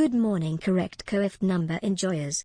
Good morning. Correct coef number enjoyers.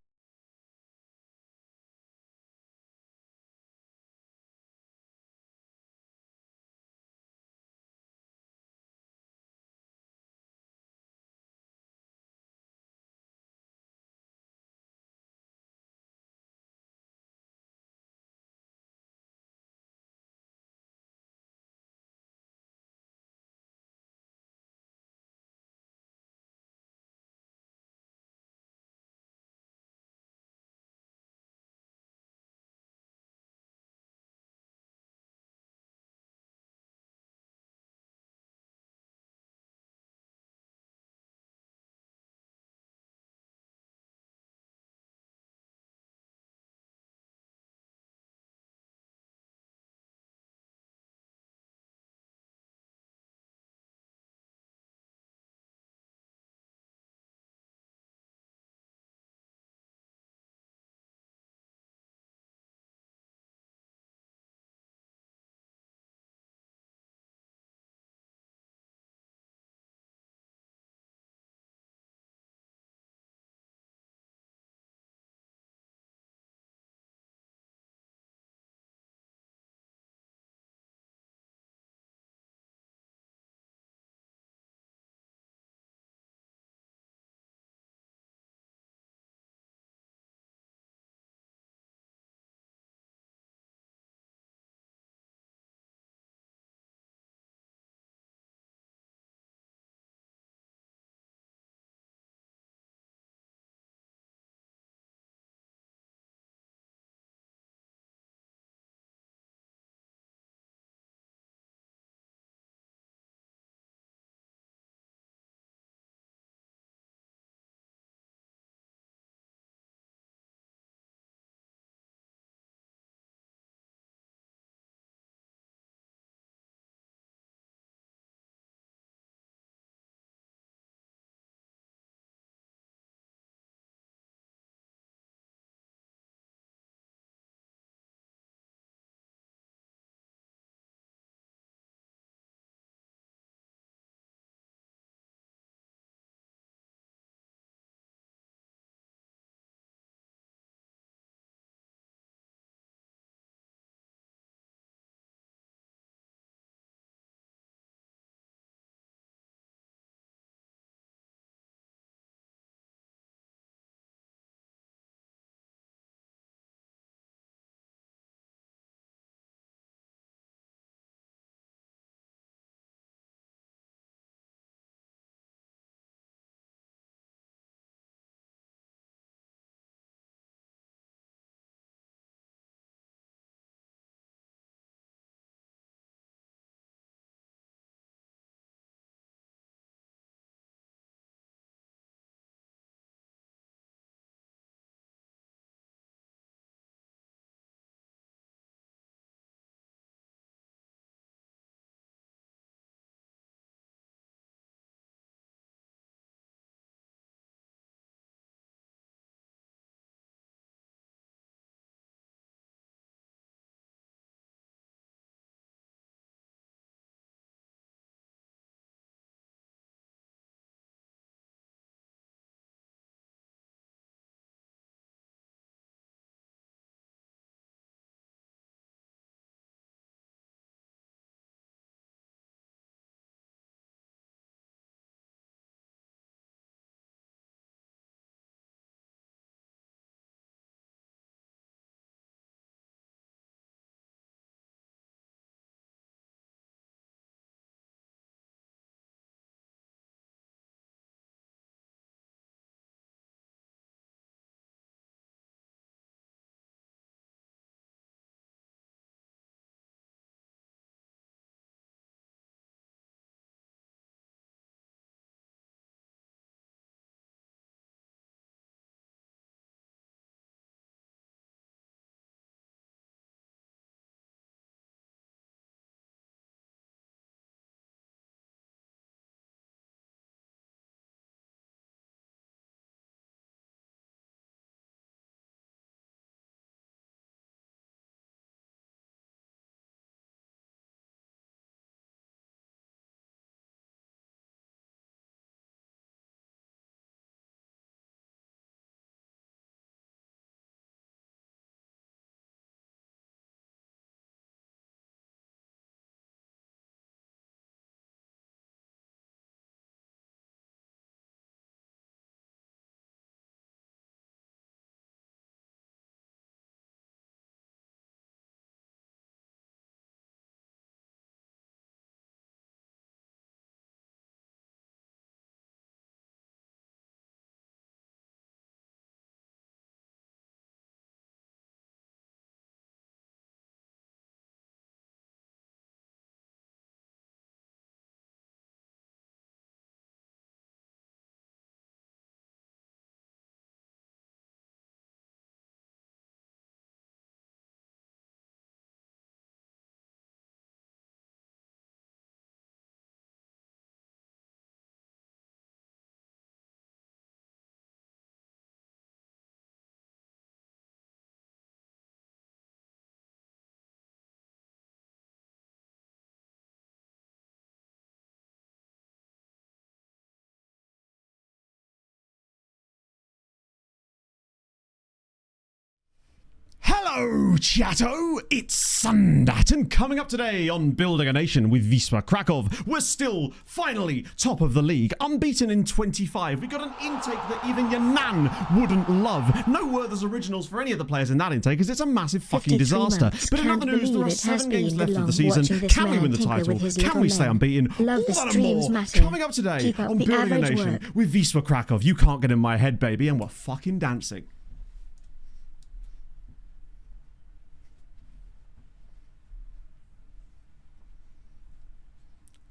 Hello, chatto! It's Sundat, and coming up today on Building a Nation with Wisła Kraków, we're still, finally, top of the league, unbeaten in 25. We got an intake that even your nan wouldn't love. No Werther's originals for any of the players in that intake, as it's a massive fucking disaster. But in other news, there are 7 games left of the season. Can we win the title? Can we stay unbeaten? All that and more. Coming up today on Building a Nation with Wisła Kraków. You can't get in my head, baby, and we're fucking dancing.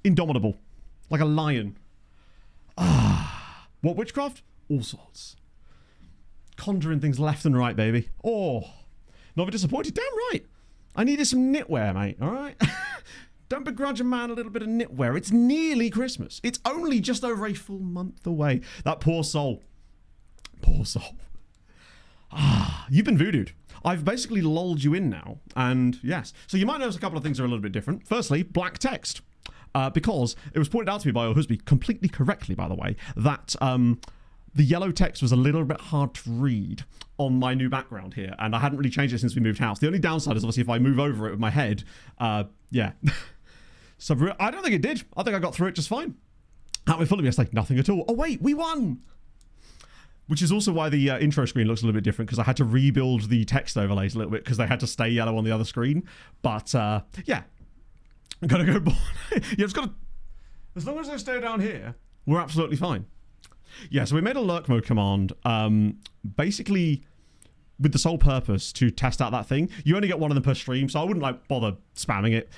Indomitable. Like a lion. What witchcraft? All sorts. Conjuring things left and right, baby. Oh, not disappointed. Damn right. I needed some knitwear, mate. All right? Don't begrudge a man a little bit of knitwear. It's nearly Christmas. It's only just over a full month away. That poor soul. Poor soul. You've been voodooed. I've basically lulled you in now. And yes. So you might notice a couple of things are a little bit different. Firstly, black text. Because it was pointed out to me by Husby, completely correctly, by the way, that the yellow text was a little bit hard to read on my new background here, and I hadn't really changed it since we moved house. The only downside is obviously if I move over it with my head, yeah. So I don't think it did. I think I got through it just fine. How we full of yesterday? Nothing at all. Oh wait, we won! Which is also why the intro screen looks a little bit different, because I had to rebuild the text overlays a little bit because they had to stay yellow on the other screen. But yeah. I'm gonna go born. Yeah, it's gotta. As long as I stay down here, we're absolutely fine. Yeah, so we made a lurk mode command, basically with the sole purpose to test out that thing. You only get one of them per stream, so I wouldn't like bother spamming it.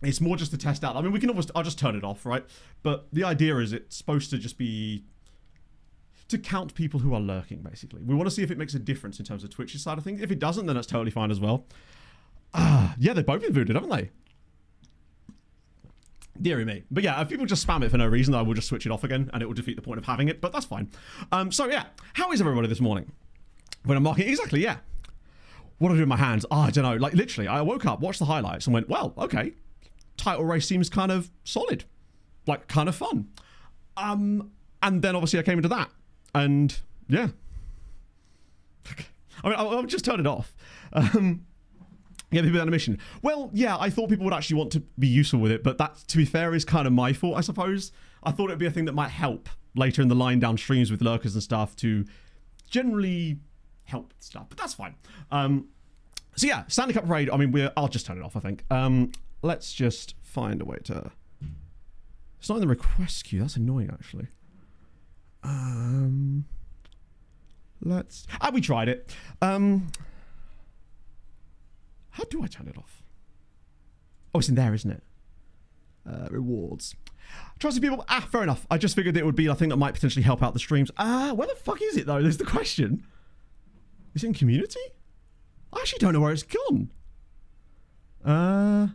It's more just to test out. I mean, we can almost. I'll just turn it off, right? But the idea is it's supposed to just be to count people who are lurking. Basically, we want to see if it makes a difference in terms of Twitch's side of things. If it doesn't, then that's totally fine as well. Yeah, they've both been voodooed, haven't they? Deary me. But yeah, if people just spam it for no reason, I will just switch it off again and it will defeat the point of having it, but that's fine. So yeah, how is everybody this morning? When I'm marking, exactly, yeah. What do I do with my hands? I don't know. Like literally, I woke up, watched the highlights and went, well, okay. Title race seems kind of solid. Like kind of fun. And then obviously I came into that and yeah. I mean, I'll just turn it off. Yeah, people on a mission. Well, yeah, I thought people would actually want to be useful with it, but that, to be fair, is kind of my fault, I suppose. I thought it'd be a thing that might help later in the line down streams with lurkers and stuff to generally help stuff, but that's fine. So yeah, Stanley Cup Parade, I mean, I'll just turn it off, I think. Let's just find a way to... It's not in the request queue, that's annoying, actually. We tried it. How do I turn it off? Oh, it's in there, isn't it? Rewards. Trusted people. Fair enough. I just figured it would be a thing that might potentially help out the streams. Where the fuck is it, though? There's the question. Is it in community? I actually don't know where it's gone. Oh,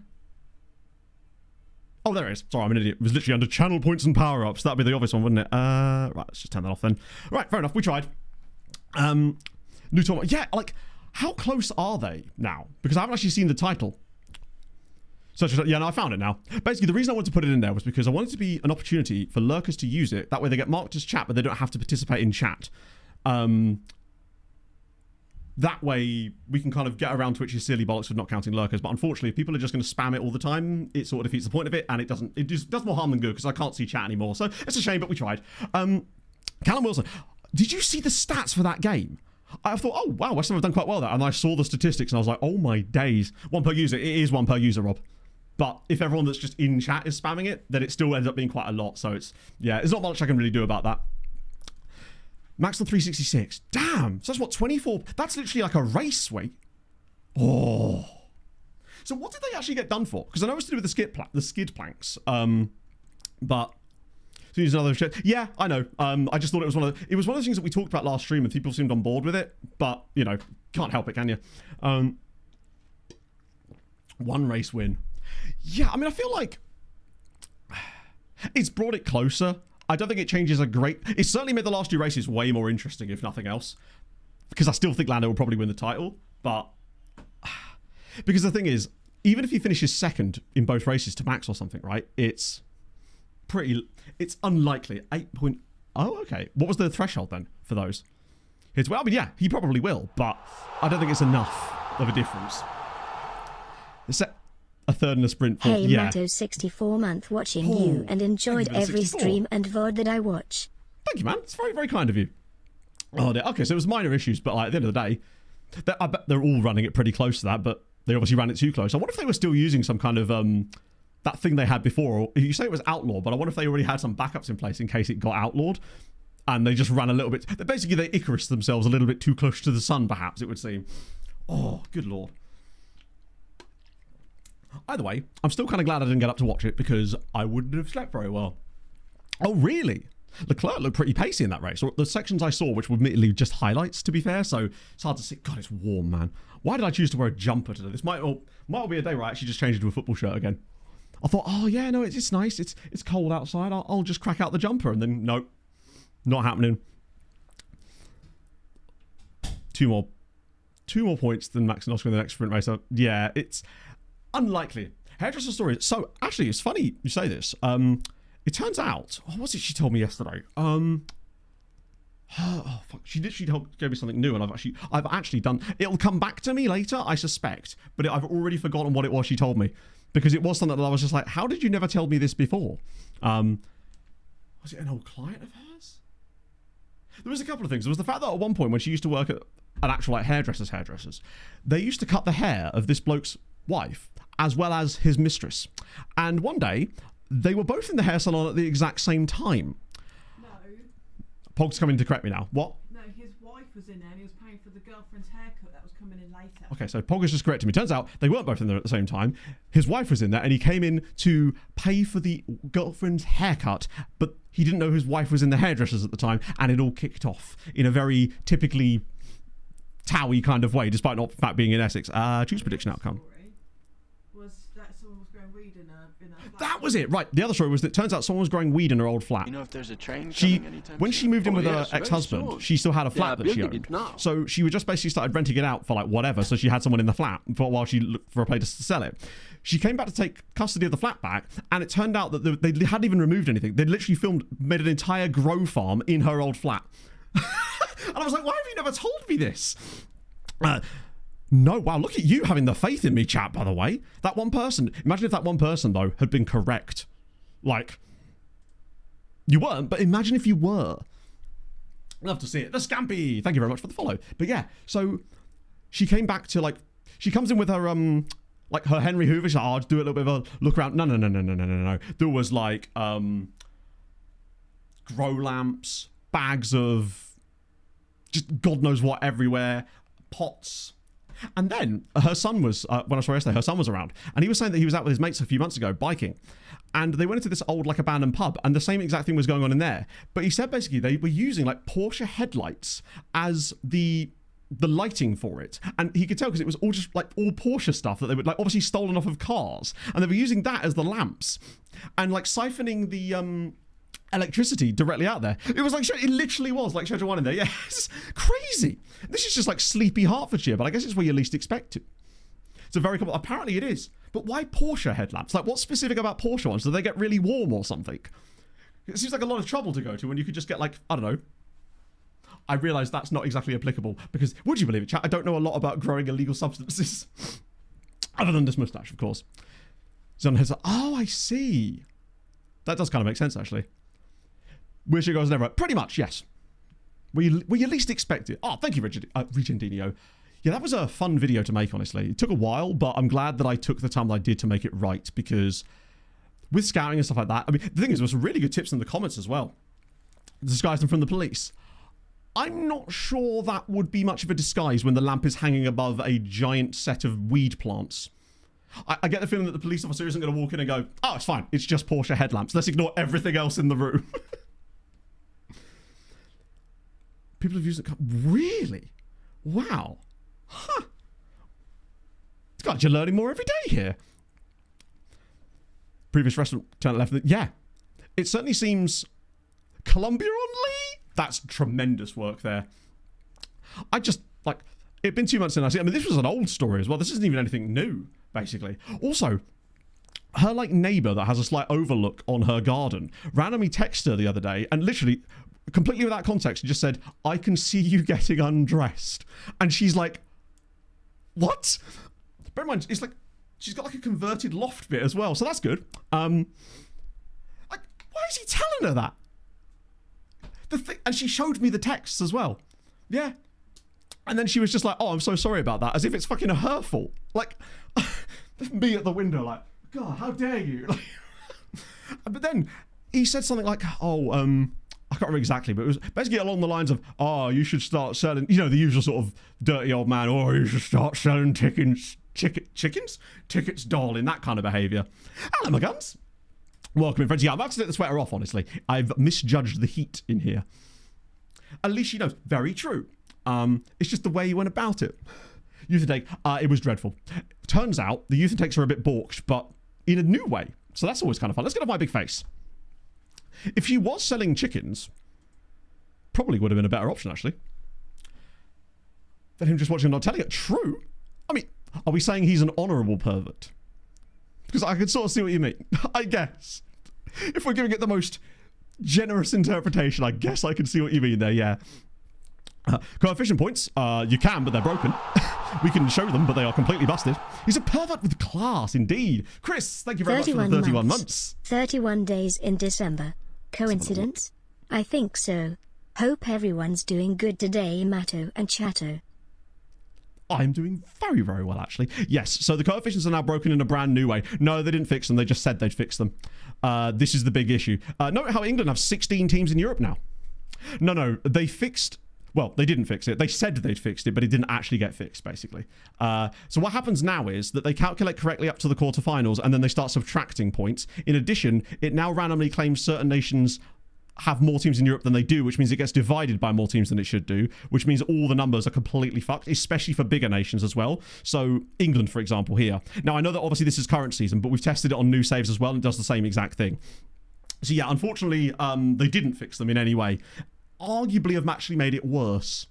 there it is. Sorry, I'm an idiot. It was literally under channel points and power-ups. That'd be the obvious one, wouldn't it? Right, let's just turn that off then. Right, fair enough. We tried. New tournament. Yeah, like... How close are they now? Because I haven't actually seen the title. So, yeah, no, I found it now. Basically, the reason I wanted to put it in there was because I wanted it to be an opportunity for lurkers to use it. That way they get marked as chat, but they don't have to participate in chat. That way we can kind of get around Twitch's silly bollocks of not counting lurkers. But unfortunately, if people are just going to spam it all the time, it sort of defeats the point of it, and it just does more harm than good because I can't see chat anymore. So it's a shame, but we tried. Callum Wilson, did you see the stats for that game? I thought, oh, wow, West Ham have done quite well there. And I saw the statistics and I was like, oh my days. One per user. It is one per user, Rob. But if everyone that's just in chat is spamming it, then it still ends up being quite a lot. So it's, yeah, there's not much I can really do about that. Max on 366. Damn. So that's what, 24? That's literally like a race weight. Oh. So what did they actually get done for? Because I know it's to do with the skid planks. But... So use another shit. Yeah, I know. I just thought it was one of the things that we talked about last stream and people seemed on board with it, but you know, can't help it, can you? One race win. Yeah, I mean, I feel like it's brought it closer. I don't think it changes a great... It certainly made the last 2 races way more interesting, if nothing else, because I still think Lando will probably win the title, but because the thing is, even if he finishes second in both races to Max or something, right? It's unlikely. 8 point... Oh, okay. What was the threshold then for those? Well, I mean, yeah, he probably will, but I don't think it's enough of a difference. Set a third in a sprint for, Hey, yeah. Matto 64-month watching you and enjoyed every 64. stream and VOD that I watch. Thank you, man. It's very, very kind of you. Oh, okay, so it was minor issues, but like, at the end of the day, I bet they're all running it pretty close to that, but they obviously ran it too close. I wonder if they were still using some kind of, that thing they had before. Or you say it was outlawed, but I wonder if they already had some backups in place in case it got outlawed. And they just ran a little bit. Basically, they Icarus themselves a little bit too close to the sun, perhaps, it would seem. Oh, good lord. Either way, I'm still kind of glad I didn't get up to watch it because I wouldn't have slept very well. Oh, really? Leclerc looked pretty pacey in that race. Or the sections I saw, which were admittedly just highlights, to be fair, so it's hard to see. God, it's warm, man. Why did I choose to wear a jumper today? This might be a day where I actually just change into a football shirt again. I thought, oh, yeah, no, it's nice. It's cold outside. I'll just crack out the jumper. And then, nope. Not happening. Two more points than Max and Oscar in the next sprint race. So, yeah, it's unlikely. Hairdresser story. So actually, it's funny you say this. It turns out, what was it she told me yesterday? Oh fuck! She gave me something new, and I've actually done. It'll come back to me later, I suspect. But I've already forgotten what it was she told me because it was something that I was just like, how did you never tell me this before? Was it an old client of hers? There was a couple of things. There was the fact that at one point when she used to work at an actual like hairdressers, they used to cut the hair of this bloke's wife as well as his mistress. And one day they were both in the hair salon at the exact same time. No. Pog's coming to correct me now. What? No, his wife was in there and he was paying for the girlfriend's haircut that was coming in later. Okay, so Pog has just corrected me. Turns out they weren't both in there at the same time. His wife was in there and he came in to pay for the girlfriend's haircut, but he didn't know his wife was in the hairdressers at the time, and it all kicked off in a very typically Towie kind of way, despite not in fact being in Essex. Choose prediction outcome. Was that someone was growing weed in a flat? That was it, right. The other story was that it turns out someone was growing weed in her old flat. You know if there's a train She, coming anytime when soon? she moved in with her yes, very ex-husband, soon. she still had a flat that she building owned. it now. So she would just basically started renting it out for like whatever. So she had someone in the flat for while she looked for a place to sell it. She came back to take custody of the flat back, and it turned out that they hadn't even removed anything. They'd literally made an entire grow farm in her old flat. And I was like, why have you never told me this? No, wow, look at you having the faith in me, chat, by the way. That one person, imagine if that one person, though, had been correct. Like, you weren't, but imagine if you were. Love to see it. The Scampy, thank you very much for the follow. But yeah, so she came back to, like, she comes in with her, like, her Henry Hoover. She's like, oh, I'll just do a little bit of a look around. No. There was, like, grow lamps, bags of just God knows what everywhere, pots. And then her son was, when I saw her yesterday, her son was around. And he was saying that he was out with his mates a few months ago biking. And they went into this old, like, abandoned pub. And the same exact thing was going on in there. But he said basically they were using, like, Porsche headlights as the lighting for it. And he could tell because it was all just, like, all Porsche stuff that they would, like, obviously stolen off of cars. And they were using that as the lamps. And, like, siphoning the electricity directly out there. It was like, it literally was like Schedule 1 in there. Yeah, it's crazy. This is just like sleepy Hertfordshire, but I guess it's where you least expect it. It's a very common, apparently it is. But why Porsche headlamps? Like, what's specific about Porsche ones? Do they get really warm or something? It seems like a lot of trouble to go to when you could just get, like, I don't know. I realise that's not exactly applicable because, would you believe it, chat? I don't know a lot about growing illegal substances. Other than this moustache, of course. Zon has, oh, I see. That does kind of make sense, actually. Wish it goes never. Pretty much, yes. Were you least expect it? Oh, thank you, Regendinio. Yeah, that was a fun video to make, honestly. It took a while, but I'm glad that I took the time that I did to make it right because with scouting and stuff like that, I mean, the thing is, there was some really good tips in the comments as well. Disguise them from the police. I'm not sure that would be much of a disguise when the lamp is hanging above a giant set of weed plants. I get the feeling that the police officer isn't going to walk in and go, oh, it's fine. It's just Porsche headlamps. Let's ignore everything else in the room. People have used it. Really? Wow. Huh. God, you're learning more every day here. Previous restaurant turn left. Yeah. It certainly seems Columbia on Lee. That's tremendous work there. I just, like, it'd been 2 months since I see it. I mean, this was an old story as well. This isn't even anything new, basically. Also, her like neighbor that has a slight overlook on her garden randomly texted her the other day and literally completely without context just said, I can see you getting undressed. And she's like, what? Bear in mind, it's like she's got like a converted loft bit as well, so that's good. Like, why is he telling her that? And she showed me the texts as well. Yeah. And then she was just like, oh, I'm so sorry about that, as if it's fucking her fault. Like, me at the window like, God, how dare you? Like, but then he said something like, oh, I can't remember exactly, but it was basically along the lines of, oh, you should start selling, you know, the usual sort of dirty old man, oh, you should start selling tickets, darling, that kind of behaviour. Hello, my guns. Welcome in, friends. Yeah, I'm about to take the sweater off, honestly. I've misjudged the heat in here. At least she knows. Very true. It's just the way you went about it. Youth intake, it was dreadful. Turns out the youth intakes are a bit balked, but in a new way. So that's always kind of fun. Let's get off my big face. If she was selling chickens, probably would have been a better option, actually, than him just watching and not telling it. True. I mean, are we saying he's an honourable pervert? Because I can sort of see what you mean. I guess. If we're giving it the most generous interpretation, I guess I can see what you mean there, yeah. Coefficient points, you can, but they're broken. We can show them, but they are completely busted. He's a pervert with class, indeed. Chris, thank you very much for the 31 months. 31 days in December. Coincidence? I think so. Hope everyone's doing good today, Matto and Chatto. I'm doing very, very well, actually. Yes, so the coefficients are now broken in a brand new way. No, they didn't fix them. They just said they'd fix them. This is the big issue. Note how England have 16 teams in Europe now. No, they fixed... Well, they didn't fix it. They said they'd fixed it, but it didn't actually get fixed, basically. So what happens now is that they calculate correctly up to the quarterfinals, and then they start subtracting points. In addition, it now randomly claims certain nations have more teams in Europe than they do, which means it gets divided by more teams than it should do, which means all the numbers are completely fucked, especially for bigger nations as well. So England, for example, here. Now, I know that obviously this is current season, but we've tested it on new saves as well, and it does the same exact thing. So yeah, unfortunately, they didn't fix them in any way. Arguably have actually made it worse.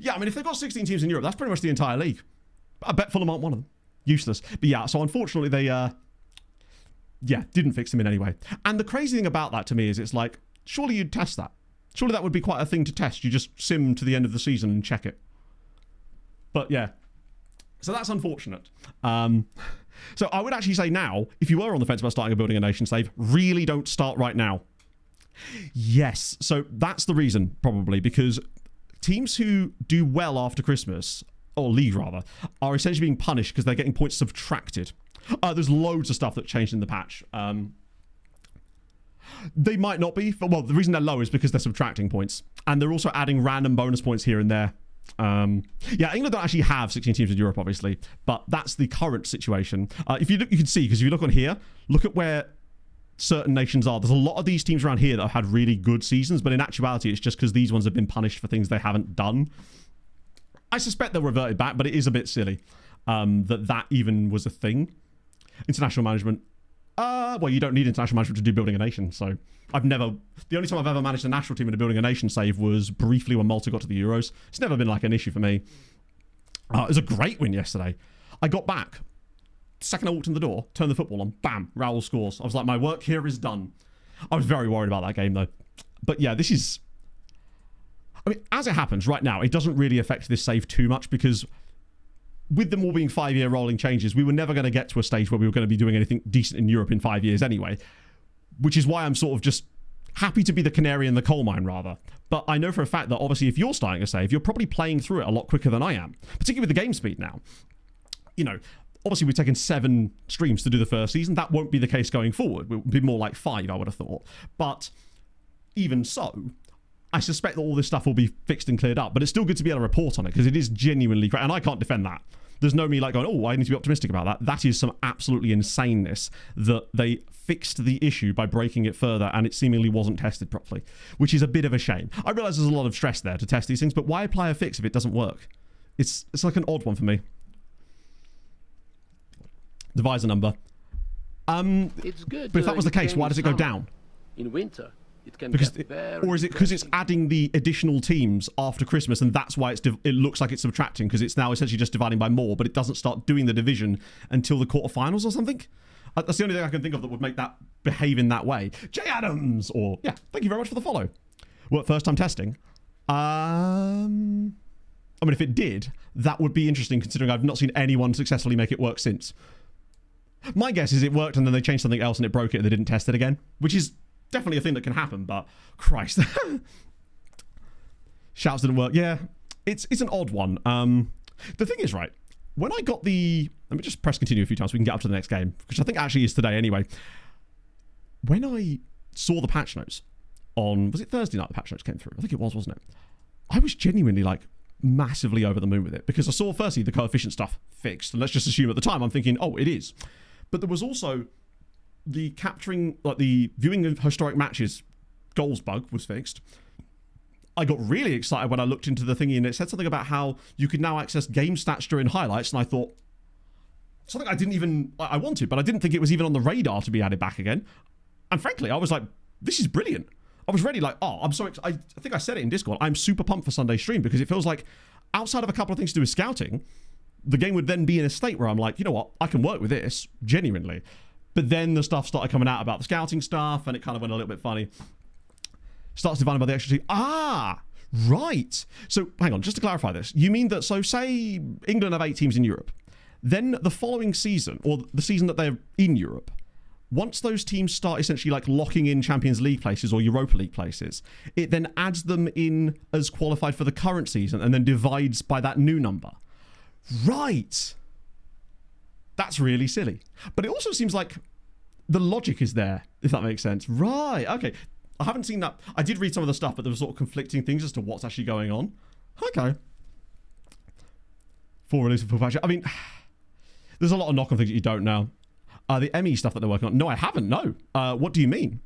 Yeah, I mean, if they've got 16 teams in Europe, that's pretty much the entire league. I bet Fulham aren't one of them. Useless. But yeah, so unfortunately they, didn't fix them in any way. And the crazy thing about that to me is it's like, surely you'd test that. Surely that would be quite a thing to test. You just sim to the end of the season and check it. But yeah. So that's unfortunate. So I would actually say now, if you were on the fence about starting a Building a Nation save, really don't start right now. Yes, so that's the reason, probably, because teams who do well after Christmas, or league rather, are essentially being punished because they're getting points subtracted. There's loads of stuff that changed in the patch. They might not be, but, well, the reason they're low is because they're subtracting points, and they're also adding random bonus points here and there. Yeah, England don't actually have 16 teams in Europe, obviously, but that's the current situation. If you look, you can see, because if you look on here, look at where certain nations are. There's a lot of these teams around here that have had really good seasons, but in actuality, it's just because these ones have been punished for things they haven't done. I suspect they'll revert it back, but it is a bit silly that even was a thing. International management. Well, you don't need international management to do Building a Nation, so the only time I've ever managed a national team in a Building a Nation save was briefly when Malta got to the Euros. It's never been like an issue for me. It was a great win yesterday. I got back. Second I walked in the door, turned the football on, bam, Raul scores. I was like, my work here is done. I was very worried about that game, though. But yeah, this is... I mean, as it happens right now, it doesn't really affect this save too much because with them all being 5-year rolling changes, we were never going to get to a stage where we were going to be doing anything decent in Europe in 5 years anyway, which is why I'm sort of just happy to be the canary in the coal mine, rather. But I know for a fact that obviously if you're starting a save, you're probably playing through it a lot quicker than I am, particularly with the game speed now. You know, obviously we've taken 7 streams to do the first season. That won't be the case going forward. It would be more like 5, I would have thought. But even so, I suspect that all this stuff will be fixed and cleared up, but it's still good to be able to report on it because it is genuinely great, and I can't defend that. There's no me like going, oh, I need to be optimistic about that. That is some absolutely insaneness that they fixed the issue by breaking it further and it seemingly wasn't tested properly, which is a bit of a shame. I realise there's a lot of stress there to test these things, but why apply a fix if it doesn't work? It's like an odd one for me. Divisor number. It's good. But if that was the case, why does it go down? In winter, it can because get very or is it because it's adding the additional teams after Christmas and that's why it looks like it's subtracting because it's now essentially just dividing by more, but it doesn't start doing the division until the quarterfinals or something? That's the only thing I can think of that would make that behave in that way. J Adams, or yeah, thank you very much for the follow. What, first time testing? I mean, if it did, that would be interesting considering I've not seen anyone successfully make it work since. My guess is it worked and then they changed something else and it broke it and they didn't test it again, which is definitely a thing that can happen, but Christ. Shouts didn't work. Yeah, it's an odd one. The thing is, right, when I got the... Let me just press continue a few times so we can get up to the next game, which I think actually is today anyway. When I saw the patch notes on... Was it Thursday night the patch notes came through? I think it was, wasn't it? I was genuinely, like, massively over the moon with it because I saw, firstly, the coefficient stuff fixed. And let's just assume at the time I'm thinking, oh, it is. But there was also the capturing... Like, the viewing of historic matches goals bug was fixed. I got really excited when I looked into the thingy and it said something about how you could now access game stats during highlights, and I thought, something I didn't even, I wanted, but I didn't think it was even on the radar to be added back again. And frankly, I was like, this is brilliant. I was ready like, oh, I'm so excited. I think I said it in Discord, I'm super pumped for Sunday's stream because it feels like outside of a couple of things to do with scouting, the game would then be in a state where I'm like, you know what, I can work with this, genuinely. But then the stuff started coming out about the scouting stuff and it kind of went a little bit funny. Starts dividing by the extra team. Ah, right. So hang on, just to clarify this. You mean that, so say England have 8 teams in Europe. Then the following season, or the season that they're in Europe, once those teams start essentially like locking in Champions League places or Europa League places, it then adds them in as qualified for the current season and then divides by that new number. Right. That's really silly. But it also seems like the logic is there, if that makes sense. Right, okay. I haven't seen that. I did read some of the stuff, but there were sort of conflicting things as to what's actually going on. Okay. Full release of full patch. I mean, there's a lot of knock-on things that you don't know. The ME stuff that they're working on. No, I haven't, no. What do you mean?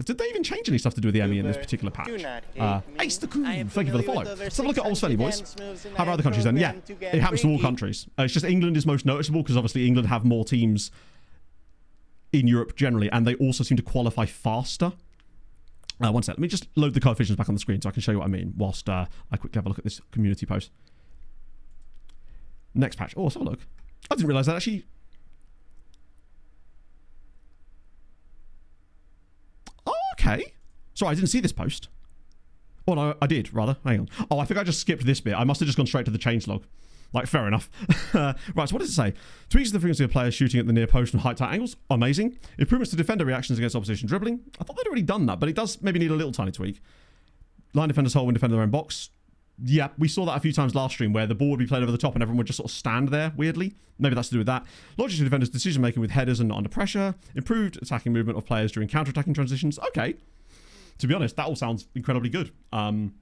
Did they even change any stuff to do with the ME in this particular patch? Ace the Coon, thank you for the follow. Let's have a look at Old Svenny, boys. How about other countries then? Yeah, it happens to all countries. It's just England is most noticeable because obviously England have more teams in Europe generally, and they also seem to qualify faster. One sec, let me just load the coefficients back on the screen so I can show you what I mean whilst I quickly have a look at this community post. Next patch. Oh, let's have a look. I didn't realise that actually... Oh, okay. Sorry, I didn't see this post. Oh, no, I did, rather. Hang on. Oh, I think I just skipped this bit. I must have just gone straight to the changelog. Like, fair enough. Right, so what does it say? Tweaks the frequency of players shooting at the near post from height tight angles. Amazing. Improvements to defender reactions against opposition dribbling. I thought they'd already done that, but it does maybe need a little tiny tweak. Line defenders hold when defending their own box. Yeah, we saw that a few times last stream where the ball would be played over the top and everyone would just sort of stand there, weirdly. Maybe that's to do with that. Logic to defenders' decision-making with headers and not under pressure. Improved attacking movement of players during counter-attacking transitions. Okay. To be honest, that all sounds incredibly good. I'm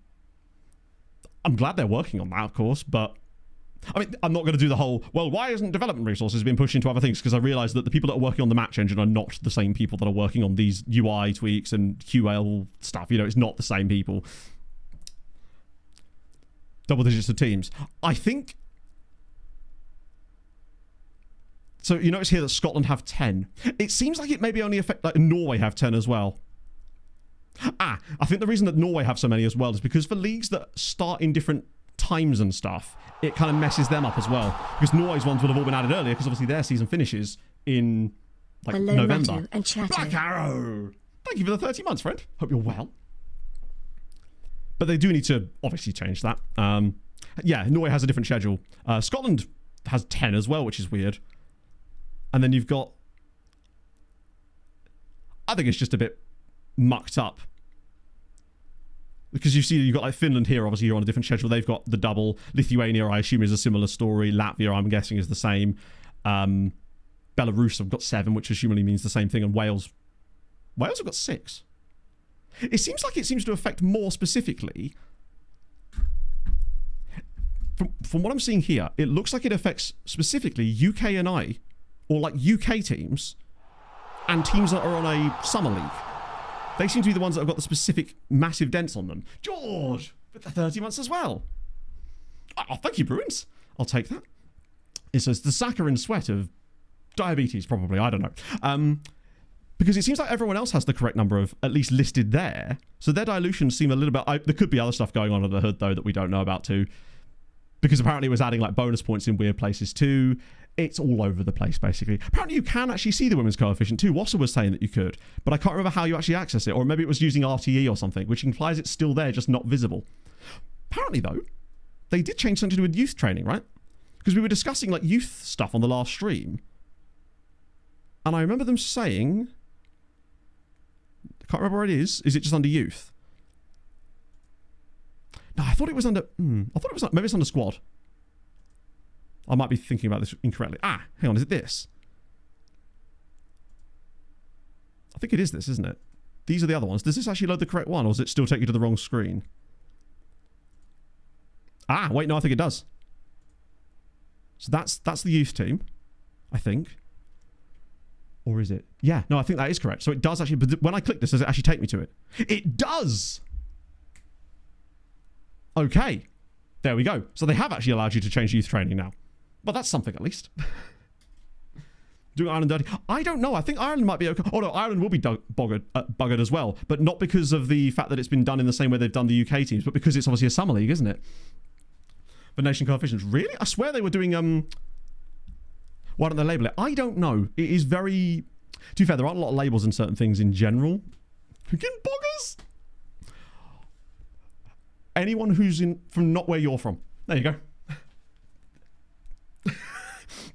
glad they're working on that, of course, but... I mean, I'm not going to do the whole, well, why isn't development resources being pushed into other things? Because I realise that the people that are working on the match engine are not the same people that are working on these UI tweaks and QL stuff. You know, it's not the same people. Double digits of teams. I think... So you notice here that Scotland have 10. It seems like it maybe only affect... Like Norway have 10 as well. I think the reason that Norway have so many as well is because for leagues that start in different times and stuff, it kind of messes them up as well, because Norway's ones would have all been added earlier because obviously their season finishes in like Hello, November. Matto and Chatter. Black Arrow, thank you for the 30 months, friend. Hope you're well. But they do need to obviously change that. Yeah, Norway has a different schedule. Scotland has 10 as well, which is weird. And then you've got, I think it's just a bit mucked up. Because you see, you've got like Finland here, obviously you're on a different schedule. They've got the double. Lithuania, I assume, is a similar story. Latvia, I'm guessing, is the same. Belarus have got 7, which assumably means the same thing. And Wales have got 6. It seems like it seems to affect more specifically. From what I'm seeing here, it looks like it affects specifically UK and I, or like UK teams, and teams that are on a summer league. They seem to be the ones that have got the specific massive dents on them. George, with the 30 months as well. Oh, thank you, Bruins. I'll take that. It says the saccharine sweat of diabetes, probably. I don't know. Because it seems like everyone else has the correct number of at least listed there. So their dilutions seem a little bit... there could be other stuff going on under the hood, though, that we don't know about, too. Because apparently it was adding like bonus points in weird places, too. it's all over the place, basically. Apparently, you can actually see the women's coefficient too. Wassa was saying that you could, but I can't remember how you actually access it, or maybe it was using RTE or something, which implies it's still there, just not visible. Apparently, though, they did change something to do with youth training, right? Because we were discussing like youth stuff on the last stream, and I remember them saying, I can't remember where it is. Is it just under youth? No, I thought it was under. I thought it was maybe it's under squad. I might be thinking about this incorrectly. Hang on, is it this? I think it is this, isn't it? These are the other ones. Does this actually load the correct one, or does it still take you to the wrong screen? Wait, no, I think it does. So that's the youth team, I think. Or is it? Yeah, no, I think that is correct. So it does actually, but when I click this, does it actually take me to it? It does! Okay. There we go. So they have actually allowed you to change youth training now. But that's something at least. Doing Ireland dirty. I don't know. I think Ireland might be okay. Oh no, Ireland will be buggered as well. But not because of the fact that it's been done in the same way they've done the UK teams, but because it's obviously a summer league, isn't it? The nation coefficients. Really? I swear they were doing... Why don't they label it? I don't know. It is very... To be fair, there aren't a lot of labels in certain things in general. Freaking boggers! Anyone who's from not where you're from. There you go.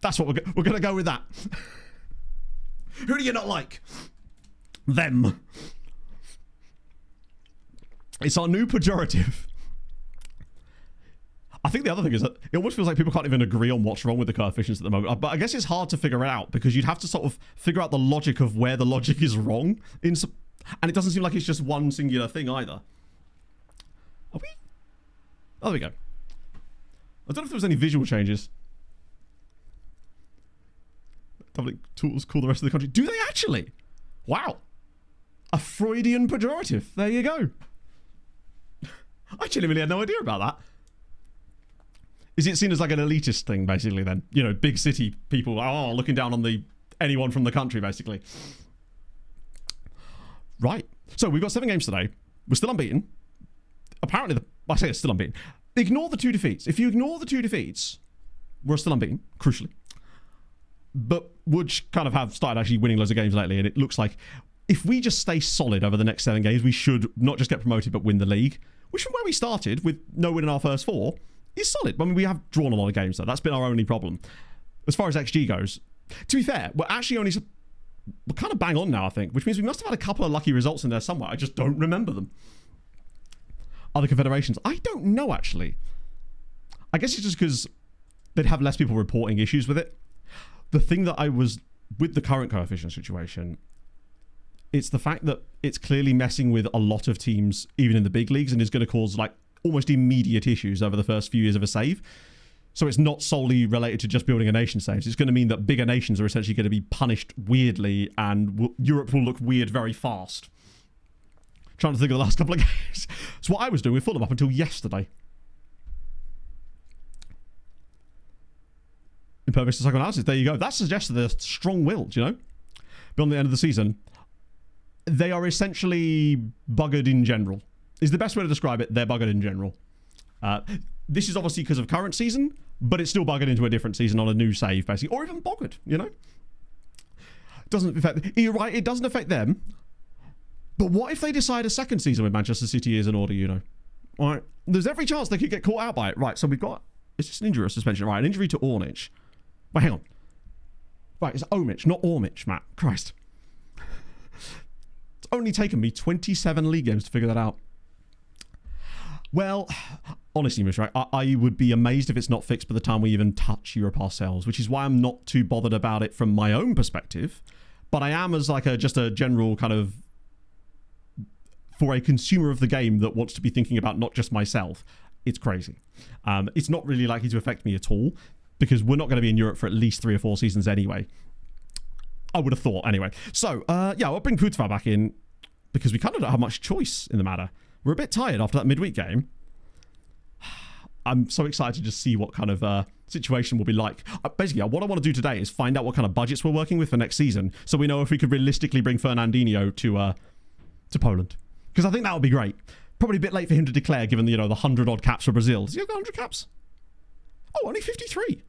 That's what we're going to go with that. Who do you not like? Them. It's our new pejorative. I think the other thing is that it almost feels like people can't even agree on what's wrong with the coefficients at the moment. But I guess it's hard to figure it out because you'd have to sort of figure out the logic of where the logic is wrong. And it doesn't seem like it's just one singular thing either. Are we? Oh, there we go. I don't know if there was any visual changes. Public tools call the rest of the country. Do they actually? Wow. A Freudian pejorative. There you go. I genuinely had no idea about that. Is it seen as like an elitist thing, basically, then? You know, big city people, looking down on anyone from the country, basically. Right. So, we've got 7 games today. We're still unbeaten. Apparently, I say it's still unbeaten. Ignore the 2 defeats. If you ignore the 2 defeats, we're still unbeaten, crucially. But would kind of have started actually winning loads of games lately, and it looks like if we just stay solid over the next 7 games, we should not just get promoted, but win the league. Which from where we started, with no win in our first 4, is solid. I mean, we have drawn a lot of games, though. That's been our only problem. As far as XG goes, to be fair, we're kind of bang on now, I think, which means we must have had a couple of lucky results in there somewhere. I just don't remember them. Other confederations? I don't know, actually. I guess it's just because they'd have less people reporting issues with it. The thing that I was, with the current coefficient situation, it's the fact that it's clearly messing with a lot of teams, even in the big leagues, and is going to cause, like, almost immediate issues over the first few years of a save. So it's not solely related to just building a nation saves. It's going to mean that bigger nations are essentially going to be punished weirdly, and Europe will look weird very fast. Trying to think of the last couple of games. It's what I was doing with Fulham up until yesterday. Impervious to psychoanalysis. There you go. That suggests they're strong-willed, you know? Beyond the end of the season, they are essentially buggered in general. Is the best way to describe it. They're buggered in general. This is obviously because of current season, but it's still buggered into a different season on a new save, basically. Or even boggered, you know? Doesn't affect... You're right, it doesn't affect them. But what if they decide a second season with Manchester City is in order, you know? All right. There's every chance they could get caught out by it. Right, so we've got... It's just an injury or suspension. Right, an injury to Ornich. Wait, hang on. Right, it's Omich, not Ormich, Matt. Christ. It's only taken me 27 league games to figure that out. Well, honestly, Mish, right, I would be amazed if it's not fixed by the time we even touch Europe ourselves, which is why I'm not too bothered about it from my own perspective. But I am as like just a general kind of... For a consumer of the game that wants to be thinking about not just myself, it's crazy. It's not really likely to affect me at all, because we're not going to be in Europe for at least 3 or 4 seasons anyway. I would have thought, anyway. So, yeah, I'll bring Kutva back in, because we kind of don't have much choice in the matter. We're a bit tired after that midweek game. I'm so excited to just see what kind of situation will be like. Basically, what I want to do today is find out what kind of budgets we're working with for next season, so we know if we could realistically bring Fernandinho to Poland. Because I think that would be great. Probably a bit late for him to declare, given the 100-odd caps for Brazil. Does he have 100 caps? Oh, only 53.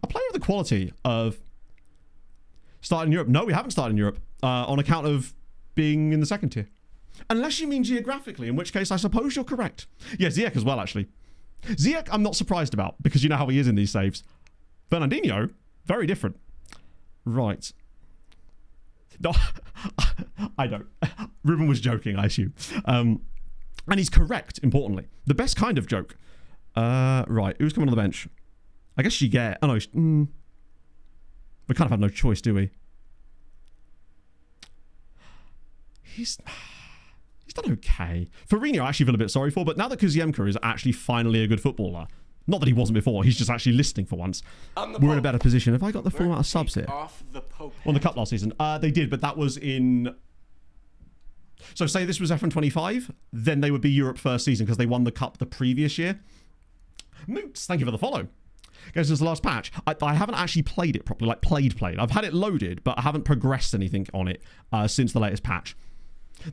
A player of the quality of starting in Europe. No, we haven't started in Europe on account of being in the second tier. Unless you mean geographically, in which case I suppose you're correct. Yeah, Ziyech as well, actually. Ziyech, I'm not surprised about, because you know how he is in these saves. Fernandinho, very different. Right. No, I don't. Ruben was joking, I assume. And he's correct, importantly. The best kind of joke. Right, who's coming on the bench? I guess Shigeru. Oh, no. We kind of have no choice, do we? He's done okay. Firmino, I actually feel a bit sorry for, but now that Kuziemka is actually finally a good footballer, not that he wasn't before, he's just actually listening for once, we're in a better position. Have I got the full amount of subs here? On the Cup last season. They did, but that was in... So say this was FM25, then they would be Europe first season because they won the Cup the previous year. Moots, thank you for the follow. Guys, this is the last patch. I haven't actually played it properly, like played. I've had it loaded, but I haven't progressed anything on it since the latest patch.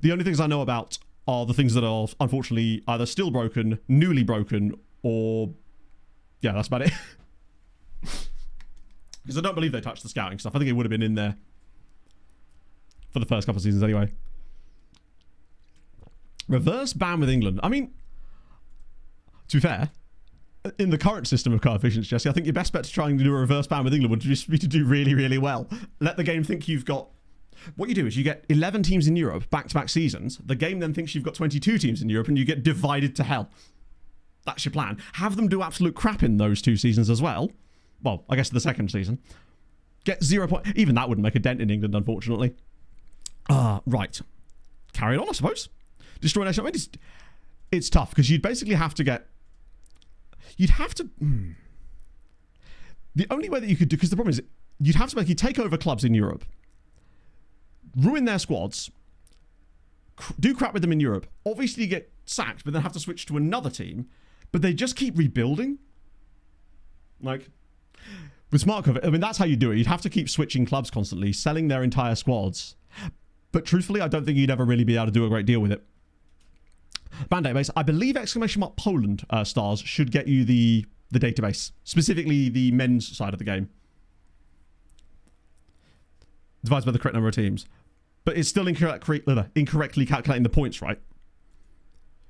The only things I know about are the things that are unfortunately either still broken, newly broken, or... Yeah, that's about it. Because I don't believe they touched the scouting stuff. I think it would have been in there for the first couple of seasons anyway. Reverse ban with England. I mean, to be fair, in the current system of coefficients, Jesse, I think your best bet to try and do a reverse ban with England would just be to do really, really well. Let the game think you've got... What you do is you get 11 teams in Europe, back-to-back seasons. The game then thinks you've got 22 teams in Europe and you get divided to hell. That's your plan. Have them do absolute crap in those 2 seasons as well. Well, I guess the second season. Get 0 point... Even that wouldn't make a dent in England, unfortunately. Right. Carry on, I suppose. Destroy nation. I mean, it's tough because you'd basically have to get... You'd have to... The only way that you could do... Because the problem is, you'd have to basically take over clubs in Europe, ruin their squads, do crap with them in Europe, obviously get sacked, but then have to switch to another team, but they just keep rebuilding. Like, with smart cover, I mean, that's how you do it. You'd have to keep switching clubs constantly, selling their entire squads. But truthfully, I don't think you'd ever really be able to do a great deal with it. Ban database, I believe !Poland stars should get you the database, specifically the men's side of the game. Divided by the correct number of teams. But it's still incorrectly calculating the points, right?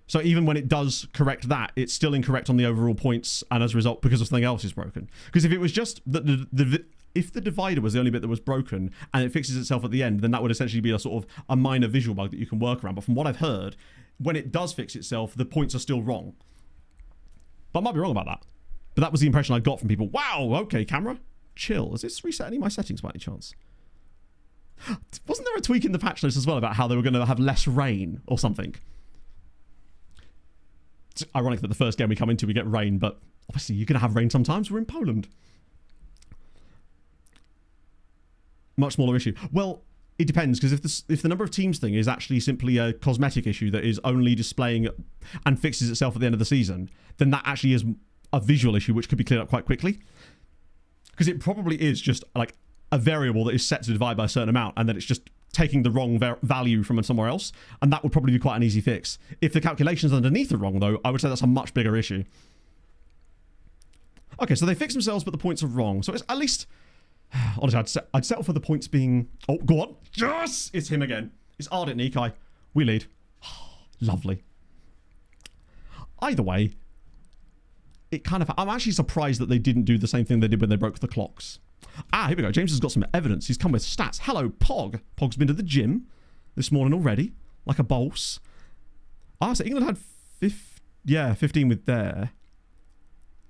So even when it does correct that, it's still incorrect on the overall points, and as a result, because of something else is broken. Because if it was just that if the divider was the only bit that was broken and it fixes itself at the end, then that would essentially be a sort of a minor visual bug that you can work around. But from what I've heard, when it does fix itself, the points are still wrong. But I might be wrong about that. But that was the impression I got from people. Wow, okay, camera, chill. Has this reset any of my settings by any chance? Wasn't there a tweak in the patch notes as well about how they were going to have less rain or something? It's ironic that the first game we come into we get rain, but obviously you're going to have rain sometimes. We're in Poland. Much smaller issue. Well, it depends, because if the number of teams thing is actually simply a cosmetic issue that is only displaying and fixes itself at the end of the season, then that actually is a visual issue which could be cleared up quite quickly. Because it probably is just like a variable that is set to divide by a certain amount, and then it's just taking the wrong value from somewhere else, and that would probably be quite an easy fix. If the calculations underneath are wrong, though, I would say that's a much bigger issue. Okay, so they fix themselves, but the points are wrong. So it's at least... Honestly, I'd settle for the points being... Oh, go on. Yes! It's him again. It's Ardent Nikai. We lead. Lovely. Either way, it kind of... I'm actually surprised that they didn't do the same thing they did when they broke the clocks. Here we go. James has got some evidence. He's come with stats. Hello, Pog. Pog's been to the gym this morning already, like a boss. So England had 15 with there.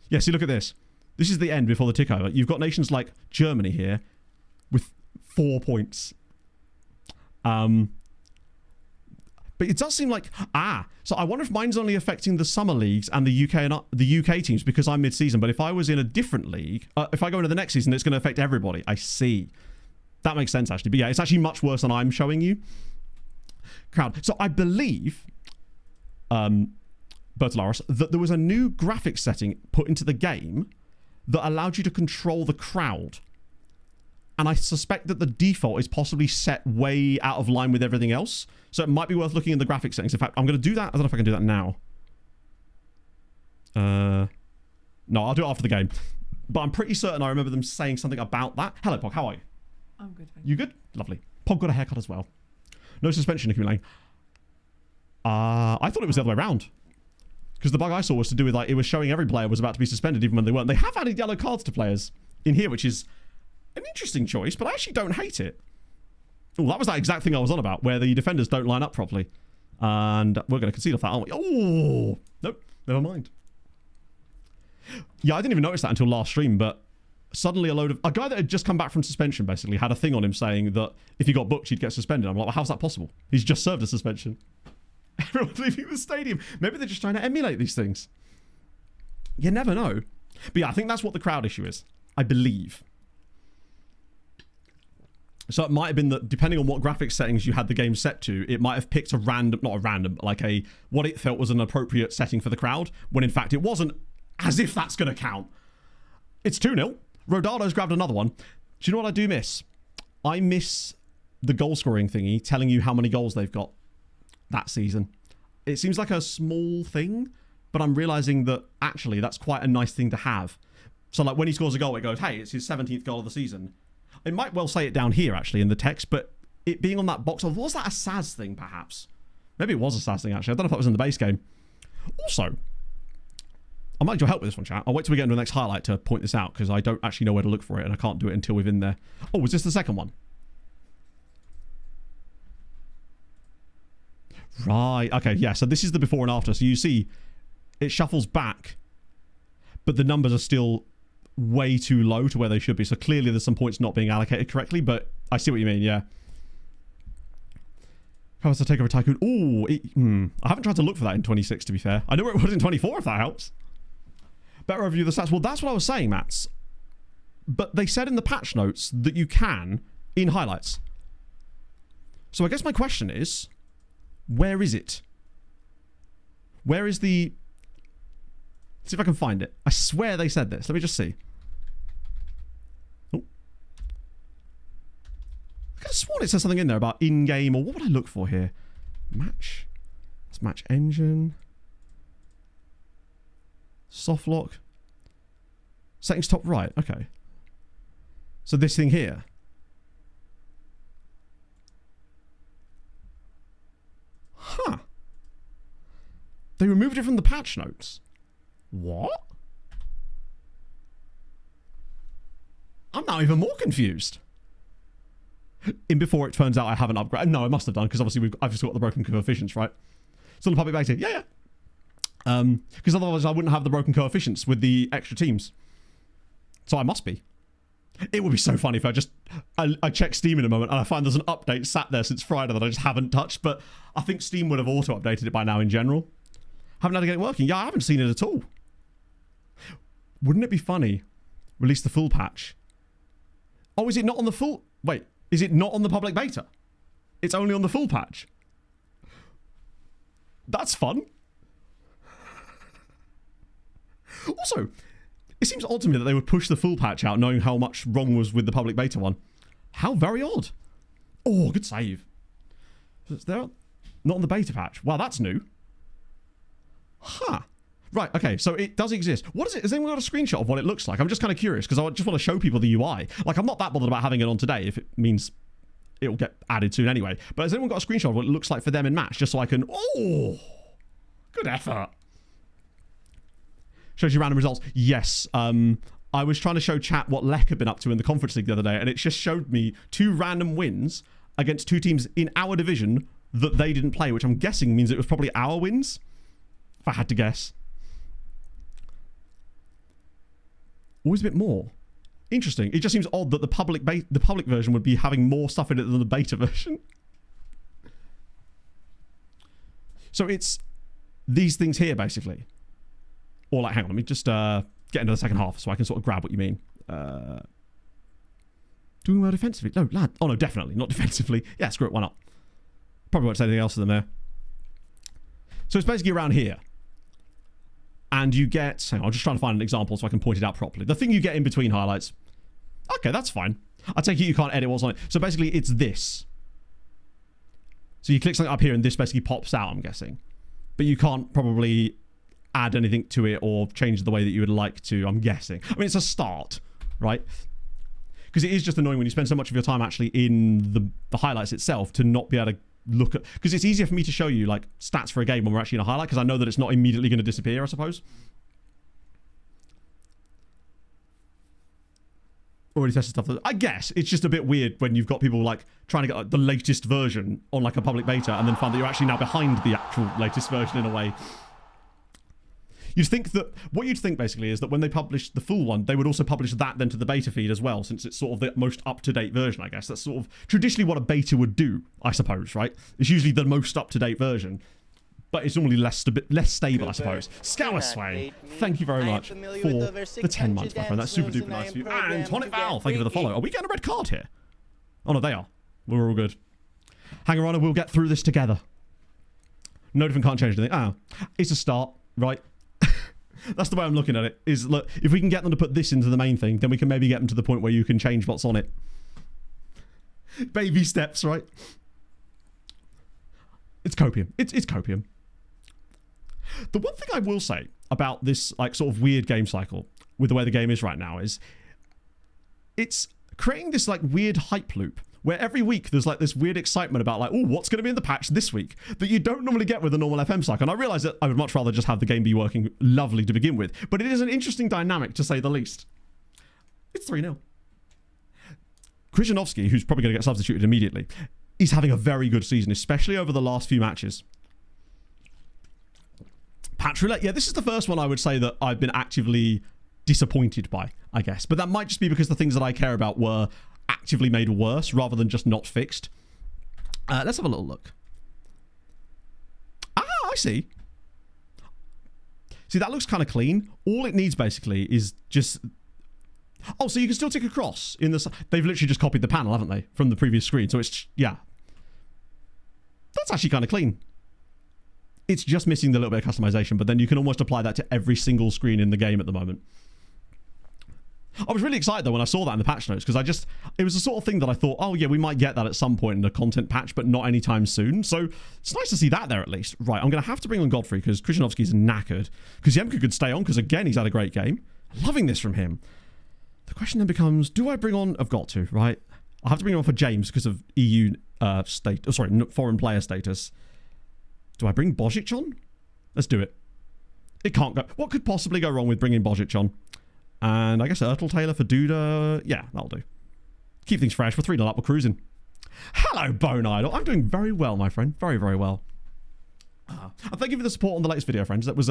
Yeah, see, look at this. This is the end before the tick over. You've got nations like Germany here with 4 points. But it does seem like... So I wonder if mine's only affecting the summer leagues and the UK and the UK teams because I'm mid-season. But if I was in a different league, if I go into the next season, it's going to affect everybody. I see. That makes sense, actually. But yeah, it's actually much worse than I'm showing you. Crowd. So I believe, Bertolaris, that there was a new graphics setting put into the game that allowed you to control the crowd. And I suspect that the default is possibly set way out of line with everything else. So it might be worth looking in the graphics settings. In fact, I'm going to do that. I don't know if I can do that now. No, I'll do it after the game. but I'm pretty certain I remember them saying something about that. Hello, Pog. How are you? I'm good, thank You good? Lovely. Pog got a haircut as well. No suspension accumulating. I thought it was the other way around. Because the bug I saw was to do with, like, it was showing every player was about to be suspended even when they weren't. They have added yellow cards to players in here, which is an interesting choice, but I actually don't hate it. Oh, that was that exact thing I was on about, where the defenders don't line up properly. And we're going to concede off that, aren't we? Oh, nope, never mind. Yeah, I didn't even notice that until last stream, but suddenly a guy that had just come back from suspension basically had a thing on him saying that if he got booked, he'd get suspended. I'm like, well, how's that possible? He's just served a suspension. Everyone's leaving the stadium. Maybe they're just trying to emulate these things. You never know. But yeah, I think that's what the crowd issue is. I believe. So it might have been that depending on what graphics settings you had the game set to, it might have picked a random, not a random, like a, what it felt was an appropriate setting for the crowd, when in fact it wasn't, as if that's going to count. It's 2-0. Rodado's grabbed another one. Do you know what I do miss? I miss the goal scoring thingy telling you how many goals they've got that season. It seems like a small thing, but I'm realizing that actually that's quite a nice thing to have. So like when he scores a goal, it goes, hey, it's his 17th goal of the season. It might well say it down here actually in the text, but it being on that box, was that a SAS thing perhaps? Maybe it was a SAS thing actually. I don't know if that was in the base game. Also, I might need your help with this one, chat. I'll wait till we get into the next highlight to point this out because I don't actually know where to look for it and I can't do it until we're in there. Oh, was this the second one? Right, okay, yeah, so this is the before and after. So you see, it shuffles back, but the numbers are still way too low to where they should be. So clearly there's some points not being allocated correctly, but I see what you mean, yeah. How was the takeover tycoon? Ooh, I haven't tried to look for that in 26, to be fair. I know where it was in 24, if that helps. Better overview the stats. Well, that's what I was saying, Mats. But they said in the patch notes that you can in highlights. So I guess my question is, where is it? Where is the... Let's see if I can find it. I swear they said this. Let me just see. Oh. I could have sworn it says something in there about in-game, or what would I look for here? Match. That's match engine. Soft lock. Settings top right. Okay. So this thing here. Huh. They removed it from the patch notes. What? I'm now even more confused. In before it turns out I haven't upgraded. No, I must have done because obviously I've just got the broken coefficients, right? Still in public beta. Yeah. Because otherwise I wouldn't have the broken coefficients with the extra teams. So I must be. It would be so funny if I check Steam in a moment and I find there's an update sat there since Friday that I just haven't touched, but I think Steam would have auto-updated it by now in general. Haven't had to get it working. Yeah, I haven't seen it at all. Wouldn't it be funny? Release the full patch. Oh, is it not on the full... Wait, is it not on the public beta? It's only on the full patch. That's fun. Also, it seems odd to me that they would push the full patch out knowing how much wrong was with the public beta one. How very odd. Oh, good save. So it's there, not on the beta patch. Wow, that's new. Huh. Right, okay, so it does exist. What is it? Has anyone got a screenshot of what it looks like? I'm just kind of curious because I just want to show people the UI. Like, I'm not that bothered about having it on today if it means it'll get added soon anyway. But has anyone got a screenshot of what it looks like for them in match just so I can... Oh! Good effort. Shows you random results. Yes. I was trying to show chat what Lech had been up to in the Conference League the other day, and it just showed me 2 random wins against 2 teams in our division that they didn't play, which I'm guessing means it was probably our wins, if I had to guess. Always a bit more. Interesting. It just seems odd that the public version would be having more stuff in it than the beta version. So it's these things here, basically. Or like, hang on, let me just get into the second half so I can sort of grab what you mean. Doing well defensively? No, lad. Oh, no, definitely. Not defensively. Yeah, screw it. Why not? Probably won't say anything else to them there. So it's basically around here. And you get... Hang on, I'm just trying to find an example so I can point it out properly. The thing you get in between highlights. Okay, that's fine. I take it you can't edit what's on it. So basically, it's this. So you click something up here and this basically pops out, I'm guessing. But you can't probably add anything to it or change the way that you would like to, I'm guessing. I mean, it's a start, right? Because it is just annoying when you spend so much of your time actually in the highlights itself to not be able to look at... Because it's easier for me to show you, like, stats for a game when we're actually in a highlight, because I know that it's not immediately going to disappear, I suppose. Already tested stuff. I guess it's just a bit weird when you've got people like trying to get like, the latest version on like a public beta and then find that you're actually now behind the actual latest version in a way. You'd think that what you'd think basically is that when they publish the full one, they would also publish that then to the beta feed as well, since it's sort of the most up-to-date version, I guess. That's sort of traditionally what a beta would do, I suppose, right? It's usually the most up-to-date version. But it's normally less stable, I suppose. Scoursway, thank you very much for the 10 months, my friend. That's super duper nice of you. And Tonic Val, thank you for the follow. Are we getting a red card here? Oh, no, they are. We're all good. Hang on, we'll get through this together. No different, can't change anything. Ah, it's a start, right? That's the way I'm looking at it. Is look, if we can get them to put this into the main thing, then we can maybe get them to the point where you can change what's on it. Baby steps, right? It's copium. It's copium. The one thing I will say about this like sort of weird game cycle with the way the game is right now is it's creating this like weird hype loop where every week there's like this weird excitement about like, oh, what's going to be in the patch this week that you don't normally get with a normal FM cycle. And I realize that I would much rather just have the game be working lovely to begin with, but it is an interesting dynamic to say the least. It's 3-0. Krzyzanowski, who's probably going to get substituted immediately, is having a very good season, especially over the last few matches. Patch roulette, yeah, this is the first one I would say that I've been actively disappointed by, I guess. But that might just be because the things that I care about were actively made worse rather than just not fixed. Let's have a little look. Ah, I see. See, that looks kind of clean. All it needs basically is just... Oh, so you can still tick across in the... They've literally just copied the panel, haven't they? From the previous screen. So it's... Yeah. That's actually kind of clean. It's just missing the little bit of customization, but then you can almost apply that to every single screen in the game at the moment. I was really excited though when I saw that in the patch notes, because it was the sort of thing that I thought, oh yeah, we might get that at some point in a content patch, but not anytime soon. So it's nice to see that there at least. Right, I'm going to have to bring on Godfrey because Krzyzanowski's knackered. Because Yemka could stay on because again, he's had a great game. Loving this from him. The question then becomes, do I bring on... I've got to, right? I have to bring on for James because of EU foreign player status. Do I bring Božić on? Let's do it. It can't go... What could possibly go wrong with bringing Božić on? And I guess Ertl Taylor for Duda. Yeah, that'll do. Keep things fresh. We're 3-0 up. We're cruising. Hello, Bone Idol. I'm doing very well, my friend. Very, very well. And thank you for the support on the latest video, friends. That was...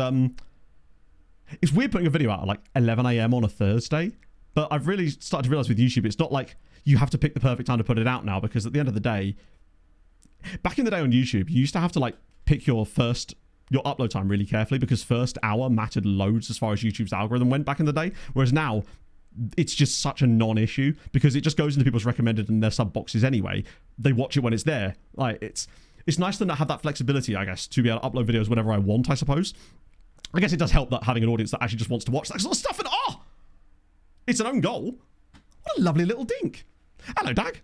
It's weird putting a video out at like 11 a.m. on a Thursday. But I've really started to realize with YouTube, it's not like you have to pick the perfect time to put it out now. Because at the end of the day... Back in the day on YouTube, you used to have to like pick your upload time really carefully because first hour mattered loads as far as YouTube's algorithm went back in the day. Whereas now, it's just such a non-issue because it just goes into people's recommended and their sub boxes anyway. They watch it when it's there. Like it's nice to not have that flexibility, I guess, to be able to upload videos whenever I want, I suppose. I guess it does help that having an audience that actually just wants to watch that sort of stuff. And it's an own goal. What a lovely little dink. Hello, Dag.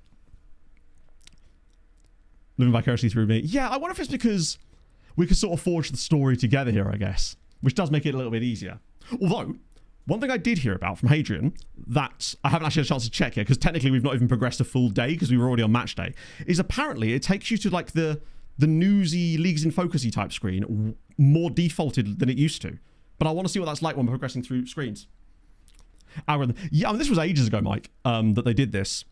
Living vicariously through me. Yeah, I wonder if it's because we could sort of forge the story together here, I guess. Which does make it a little bit easier. Although, one thing I did hear about from Hadrian that I haven't actually had a chance to check yet, because technically we've not even progressed a full day because we were already on match day, is apparently it takes you to like the newsy, leagues in focusy type screen more defaulted than it used to. But I want to see what that's like when we're progressing through screens. Algorithm. Yeah, I mean, this was ages ago, Mike, that they did this.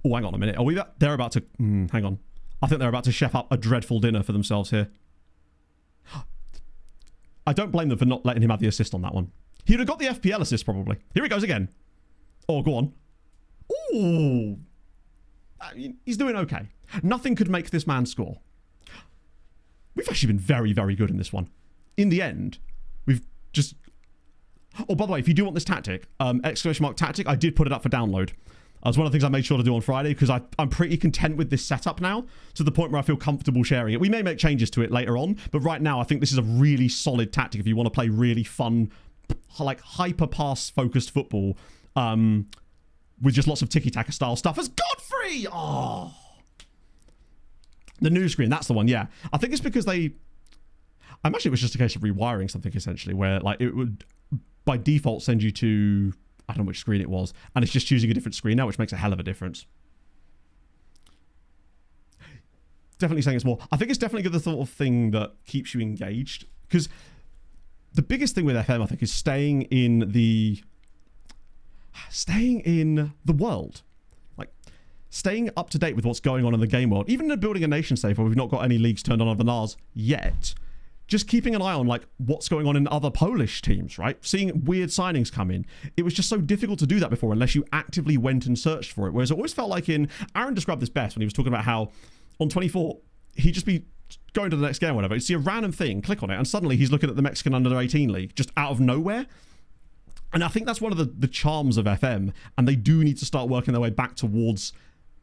Oh, hang on a minute. Are we... They're about to... hang on. I think they're about to chef up a dreadful dinner for themselves here. I don't blame them for not letting him have the assist on that one. He would have got the FPL assist, probably. Here he goes again. Oh, go on. Ooh. He's doing okay. Nothing could make this man score. We've actually been very, very good in this one. In the end, we've just... Oh, by the way, if you do want this tactic, !tactic, I did put it up for download. It's one of the things I made sure to do on Friday because I'm pretty content with this setup now to the point where I feel comfortable sharing it. We may make changes to it later on, but right now I think this is a really solid tactic if you want to play really fun, like hyper-pass focused football with just lots of tiki-taka style stuff as Godfrey! Oh! The news screen, that's the one, yeah. I think it's because I imagine it was just a case of rewiring something essentially, where like it would by default send you to, I don't know which screen it was, and it's just choosing a different screen now, which makes a hell of a difference. Definitely saying it's more. I think it's definitely the sort of thing that keeps you engaged, because the biggest thing with FM, I think, is staying in the world, like staying up to date with what's going on in the game world. Even in building a nation state where we've not got any leagues turned on other than ours yet, just keeping an eye on like what's going on in other Polish teams, right? Seeing weird signings come in. It was just so difficult to do that before unless you actively went and searched for it. Whereas it always felt like Aaron described this best when he was talking about how on 24 he'd just be going to the next game or whatever. You'd see a random thing, click on it, and suddenly he's looking at the Mexican under-18 league just out of nowhere. And I think that's one of the charms of FM, and they do need to start working their way back towards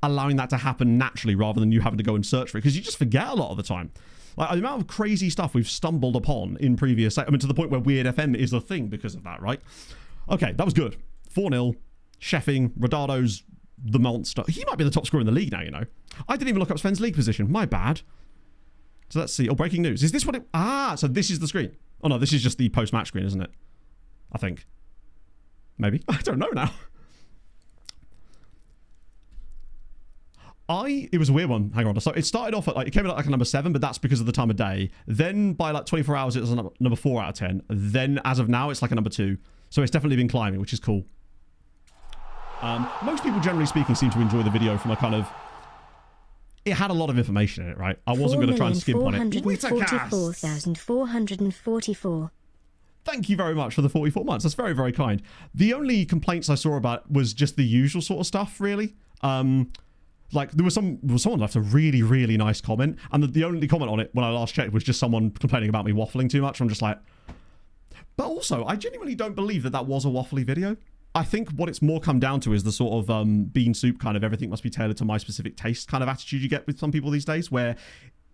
allowing that to happen naturally rather than you having to go and search for it, because you just forget a lot of the time. Like the amount of crazy stuff we've stumbled upon in previous, I mean, to the point where Weird FM is a thing because of that, right? Okay, that was good. 4-0, Sheffing, Rodado's the monster. He might be the top scorer in the league now, you know. I didn't even look up Sven's league position. My bad. So let's see. Oh, breaking news. Is this what it... Ah, so this is the screen. Oh, no, this is just the post-match screen, isn't it? I think. Maybe. I don't know now. It was a weird one. Hang on. So it started off at like, it came in at like a number 7, but that's because of the time of day. Then by like 24 hours, it was a number 4 out of 10. Then as of now, it's like a number 2. So it's definitely been climbing, which is cool. Most people, generally speaking, seem to enjoy the video from a kind of... It had a lot of information in it, right? I wasn't going to try and skimp on it. 444,444. Thank you very much for the 44 months. That's very, very kind. The only complaints I saw about was just the usual sort of stuff, really. Like, there was someone left a really, really nice comment, and the only comment on it when I last checked was just someone complaining about me waffling too much. I'm just like... But also, I genuinely don't believe that was a waffly video. I think what it's more come down to is the sort of bean soup kind of everything must be tailored to my specific taste kind of attitude you get with some people these days, where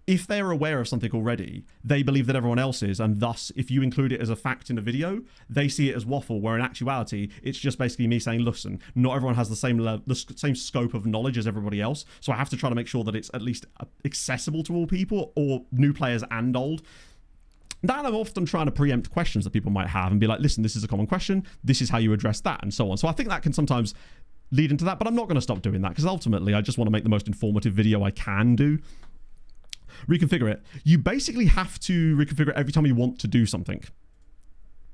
if they're aware of something already, they believe that everyone else is, and thus, if you include it as a fact in a video, they see it as waffle, where in actuality, it's just basically me saying, listen, not everyone has the same scope of knowledge as everybody else, so I have to try to make sure that it's at least accessible to all people, or new players and old. That I'm often trying to preempt questions that people might have and be like, listen, this is a common question, this is how you address that, and so on. So I think that can sometimes lead into that, but I'm not going to stop doing that, because ultimately I just want to make the most informative video I can do. Reconfigure it. You basically have to reconfigure it every time you want to do something.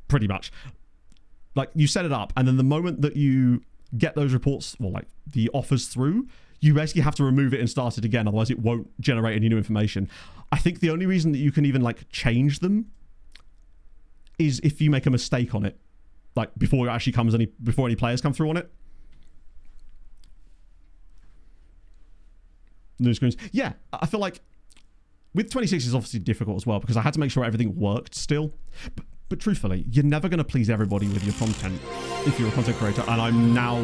Pretty much. Like, you set it up, and then the moment that you get those reports, or like the offers through, you basically have to remove it and start it again, otherwise it won't generate any new information. I think the only reason that you can even like change them is if you make a mistake on it, like before any players come through on it. New screens. Yeah, I feel like with 26 is obviously difficult as well, because I had to make sure everything worked still. But truthfully, you're never going to please everybody with your content if you're a content creator, and I'm now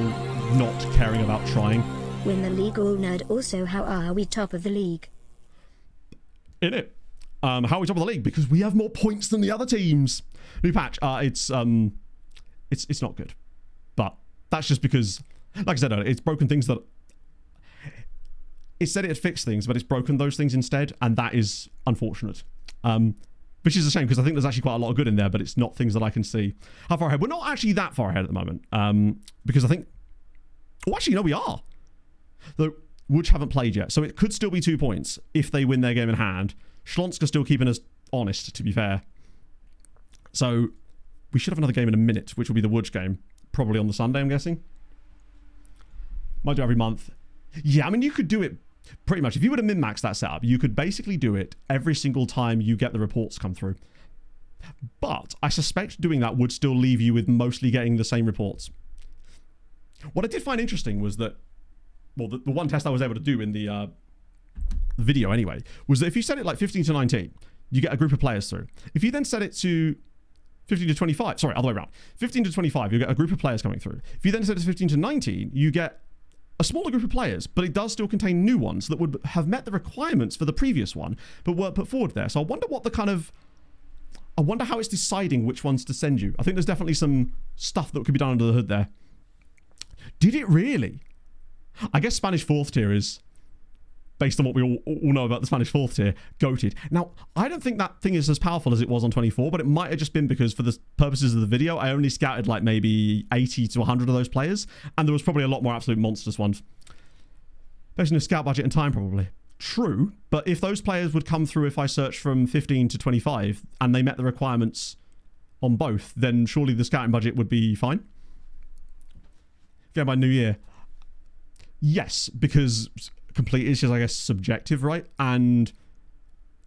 not caring about trying. Win the league all nerd. Also, how are we top of the league? In it. How are we top of the league? Because we have more points than the other teams. New patch. It's not good. But that's just because, like I said earlier, it's broken things that... It said it had fixed things, but it's broken those things instead, and that is unfortunate. Which is a shame, because I think there's actually quite a lot of good in there, but it's not things that I can see. How far ahead? We're not actually that far ahead at the moment. Because I think... Oh, actually, no, we are. The Łódź haven't played yet, so it could still be 2 points if they win their game in hand. Śląsk are still keeping us honest, to be fair. So we should have another game in a minute, which will be the Łódź game. Probably on the Sunday, I'm guessing. Might do every month. Yeah, I mean, you could do it pretty much. If you were to min-max that setup, you could basically do it every single time you get the reports come through. But I suspect doing that would still leave you with mostly getting the same reports. What I did find interesting was that, well, the one test I was able to do in the video anyway, was that if you set it like 15 to 19, you get a group of players through. If you then set it to 15 to 25, sorry, other way around. 15 to 25, you get a group of players coming through. If you then set it to 15 to 19, you get a smaller group of players, but it does still contain new ones that would have met the requirements for the previous one, but weren't put forward there. So I wonder what the kind of... I wonder how it's deciding which ones to send you. I think there's definitely some stuff that could be done under the hood there. Did it really? I guess Spanish 4th tier is based on what we all know about the Spanish fourth tier, goated. Now, I don't think that thing is as powerful as it was on 24, but it might have just been because for the purposes of the video, I only scouted like maybe 80 to 100 of those players, and there was probably a lot more absolute monstrous ones. Based on the scout budget and time, probably. True, but if those players would come through if I searched from 15 to 25, and they met the requirements on both, then surely the scouting budget would be fine. Again, by New Year. Yes, because complete is just, I guess, subjective, right? And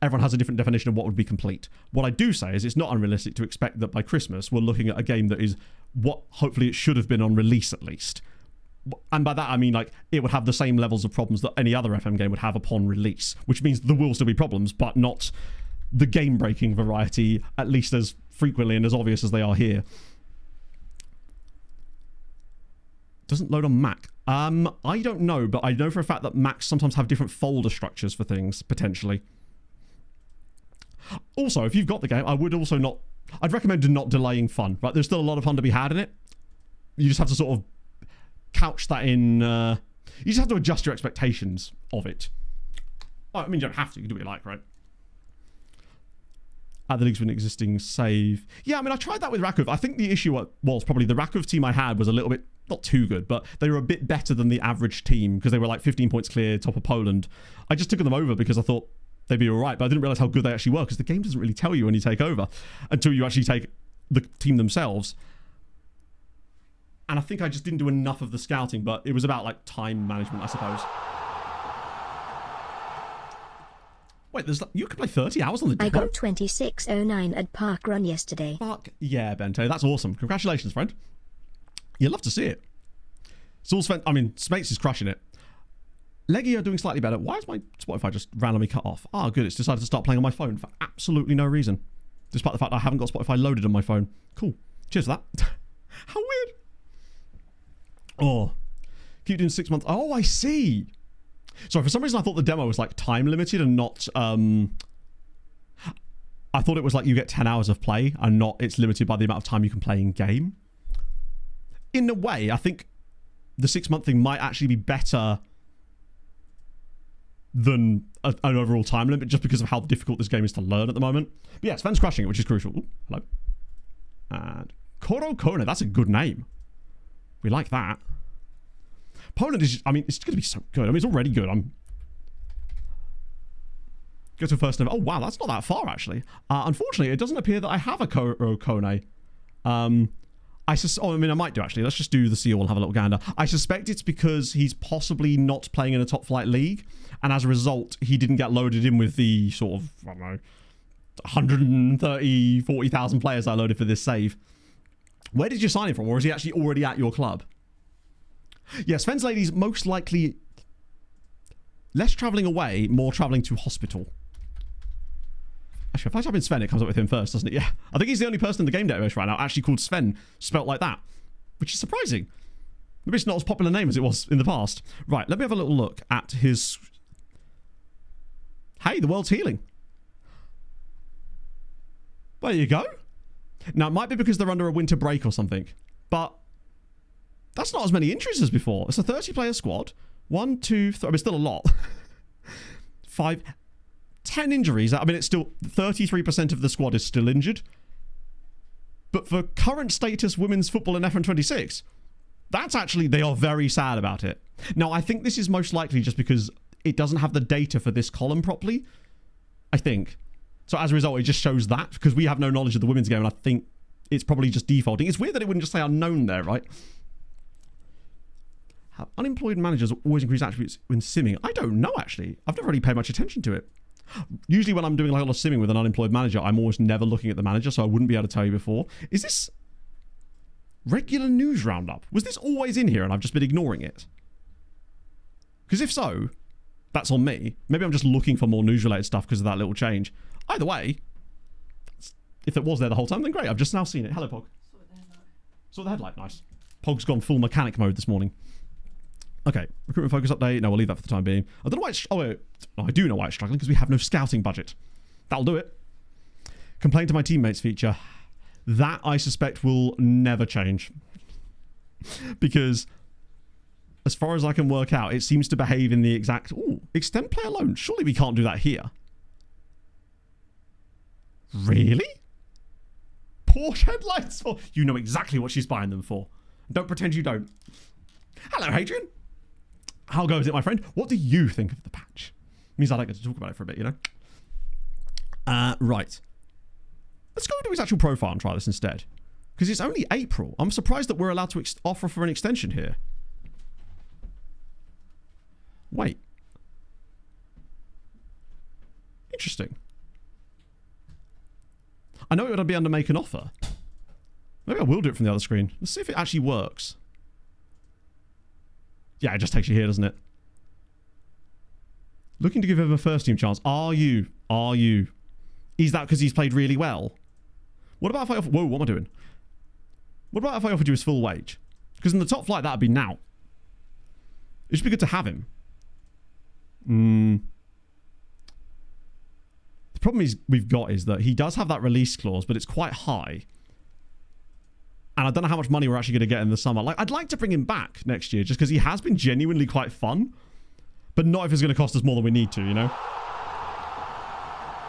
everyone has a different definition of what would be complete. What I do say is it's not unrealistic to expect that by Christmas we're looking at a game that is what hopefully it should have been on release at least. And by that I mean like it would have the same levels of problems that any other FM game would have upon release, which means there will still be problems, but not the game-breaking variety, at least as frequently and as obvious as they are here. Doesn't load on Mac. I don't know, but I know for a fact that Macs sometimes have different folder structures for things, potentially. Also, if you've got the game, I'd recommend not delaying fun, right? There's still a lot of fun to be had in it. You just have to sort of couch that in, you just have to adjust your expectations of it. I mean, you don't have to, you can do what you like, right? At the league's been existing save. Yeah, I mean, I tried that with Rakov. I think the issue was probably the Rakov team I had was a little bit, not too good, but they were a bit better than the average team because they were like 15 points clear, top of Poland. I just took them over because I thought they'd be all right, but I didn't realize how good they actually were because the game doesn't really tell you when you take over until you actually take the team themselves. And I think I just didn't do enough of the scouting, but it was about like time management, I suppose. Wait, you could play 30 hours on the demo? I got 2609 at Park Run yesterday. Fuck yeah, Bento. That's awesome. Congratulations, friend. You'd love to see it. It's all Sven. I mean, Smates is crushing it. Leggy are doing slightly better. Why is my Spotify just randomly cut off? Ah, good. It's decided to start playing on my phone for absolutely no reason. Despite the fact I haven't got Spotify loaded on my phone. Cool. Cheers for that. How weird. Oh. Keep doing 6 months. Oh, I see. Sorry, for some reason I thought the demo was like time limited and not I thought it was like you get 10 hours of play and not it's limited by the amount of time you can play in game. In a way, I think the 6 month thing might actually be better than an overall time limit just because of how difficult this game is to learn at the moment. But yeah, Sven's crushing it, which is crucial. Ooh, hello. And Koro Kone, that's a good name. We like that. Poland is, I mean, it's going to be so good. I mean, it's already good. Go to first. Oh, wow, that's not that far, actually. Unfortunately, it doesn't appear that I have a Kone. I mean, I might do, actually. Let's just do the seal and have a little gander. I suspect it's because he's possibly not playing in a top flight league, and as a result, he didn't get loaded in with the sort of, I don't know, 130, 40,000 players I loaded for this save. Where did you sign him from, or is he actually already at your club? Yeah, Sven's lady's most likely less travelling away, more travelling to hospital. Actually, if I type in Sven, it comes up with him first, doesn't it? Yeah. I think he's the only person in the game database right now actually called Sven, spelt like that, which is surprising. Maybe it's not as popular a name as it was in the past. Right, let me have a little look at his... Hey, the world's healing. There you go. Now, it might be because they're under a winter break or something, but that's not as many injuries as before. It's a 30-player squad. 1, 2, 3... I mean, still a lot. 5... 10 injuries. I mean, it's still 33% of the squad is still injured. But for current status women's football in FN26, that's actually, they are very sad about it. Now, I think this is most likely just because it doesn't have the data for this column properly. I think. So as a result, it just shows that because we have no knowledge of the women's game, and I think it's probably just defaulting. It's weird that it wouldn't just say unknown there, right? Have unemployed managers always increase attributes when simming? I don't know, actually. I've never really paid much attention to it. Usually when I'm doing like a lot of simming with an unemployed manager, I'm almost never looking at the manager, so I wouldn't be able to tell you before. Is this regular news roundup? Was this always in here and I've just been ignoring it? Because if so, that's on me. Maybe I'm just looking for more news-related stuff because of that little change. Either way, if it was there the whole time, then great. I've just now seen it. Hello, Pog. Saw the headlight. Nice. Pog's gone full mechanic mode this morning. Okay, recruitment focus update. No, we'll leave that for the time being. I don't know why it's... Oh, wait. No, I do know why it's struggling, because we have no scouting budget. That'll do it. Complain to my teammates feature. That, I suspect, will never change. Because as far as I can work out, it seems to behave in the exact... Ooh, extend play alone. Surely we can't do that here. Really? Porsche headlights for... You know exactly what she's buying them for. Don't pretend you don't. Hello, Hadrian. How goes it, my friend? What do you think of the patch? Means I don't get to talk about it for a bit, you know? Right. Let's go into his actual profile and try this instead. Because it's only April. I'm surprised that we're allowed to offer for an extension here. Wait. Interesting. I know it would be under make an offer. Maybe I will do it from the other screen. Let's see if it actually works. Yeah, it just takes you here, doesn't it? Looking to give him a first team chance. Are you? Are you? Is that because he's played really well? What about if I offer... Whoa, what am I doing? What about if I offered you his full wage? Because in the top flight, that would be now. It should be good to have him. The problem we've got is that he does have that release clause, but it's quite high. And I don't know how much money we're actually going to get in the summer. Like, I'd like to bring him back next year just because he has been genuinely quite fun. But not if it's going to cost us more than we need to, you know?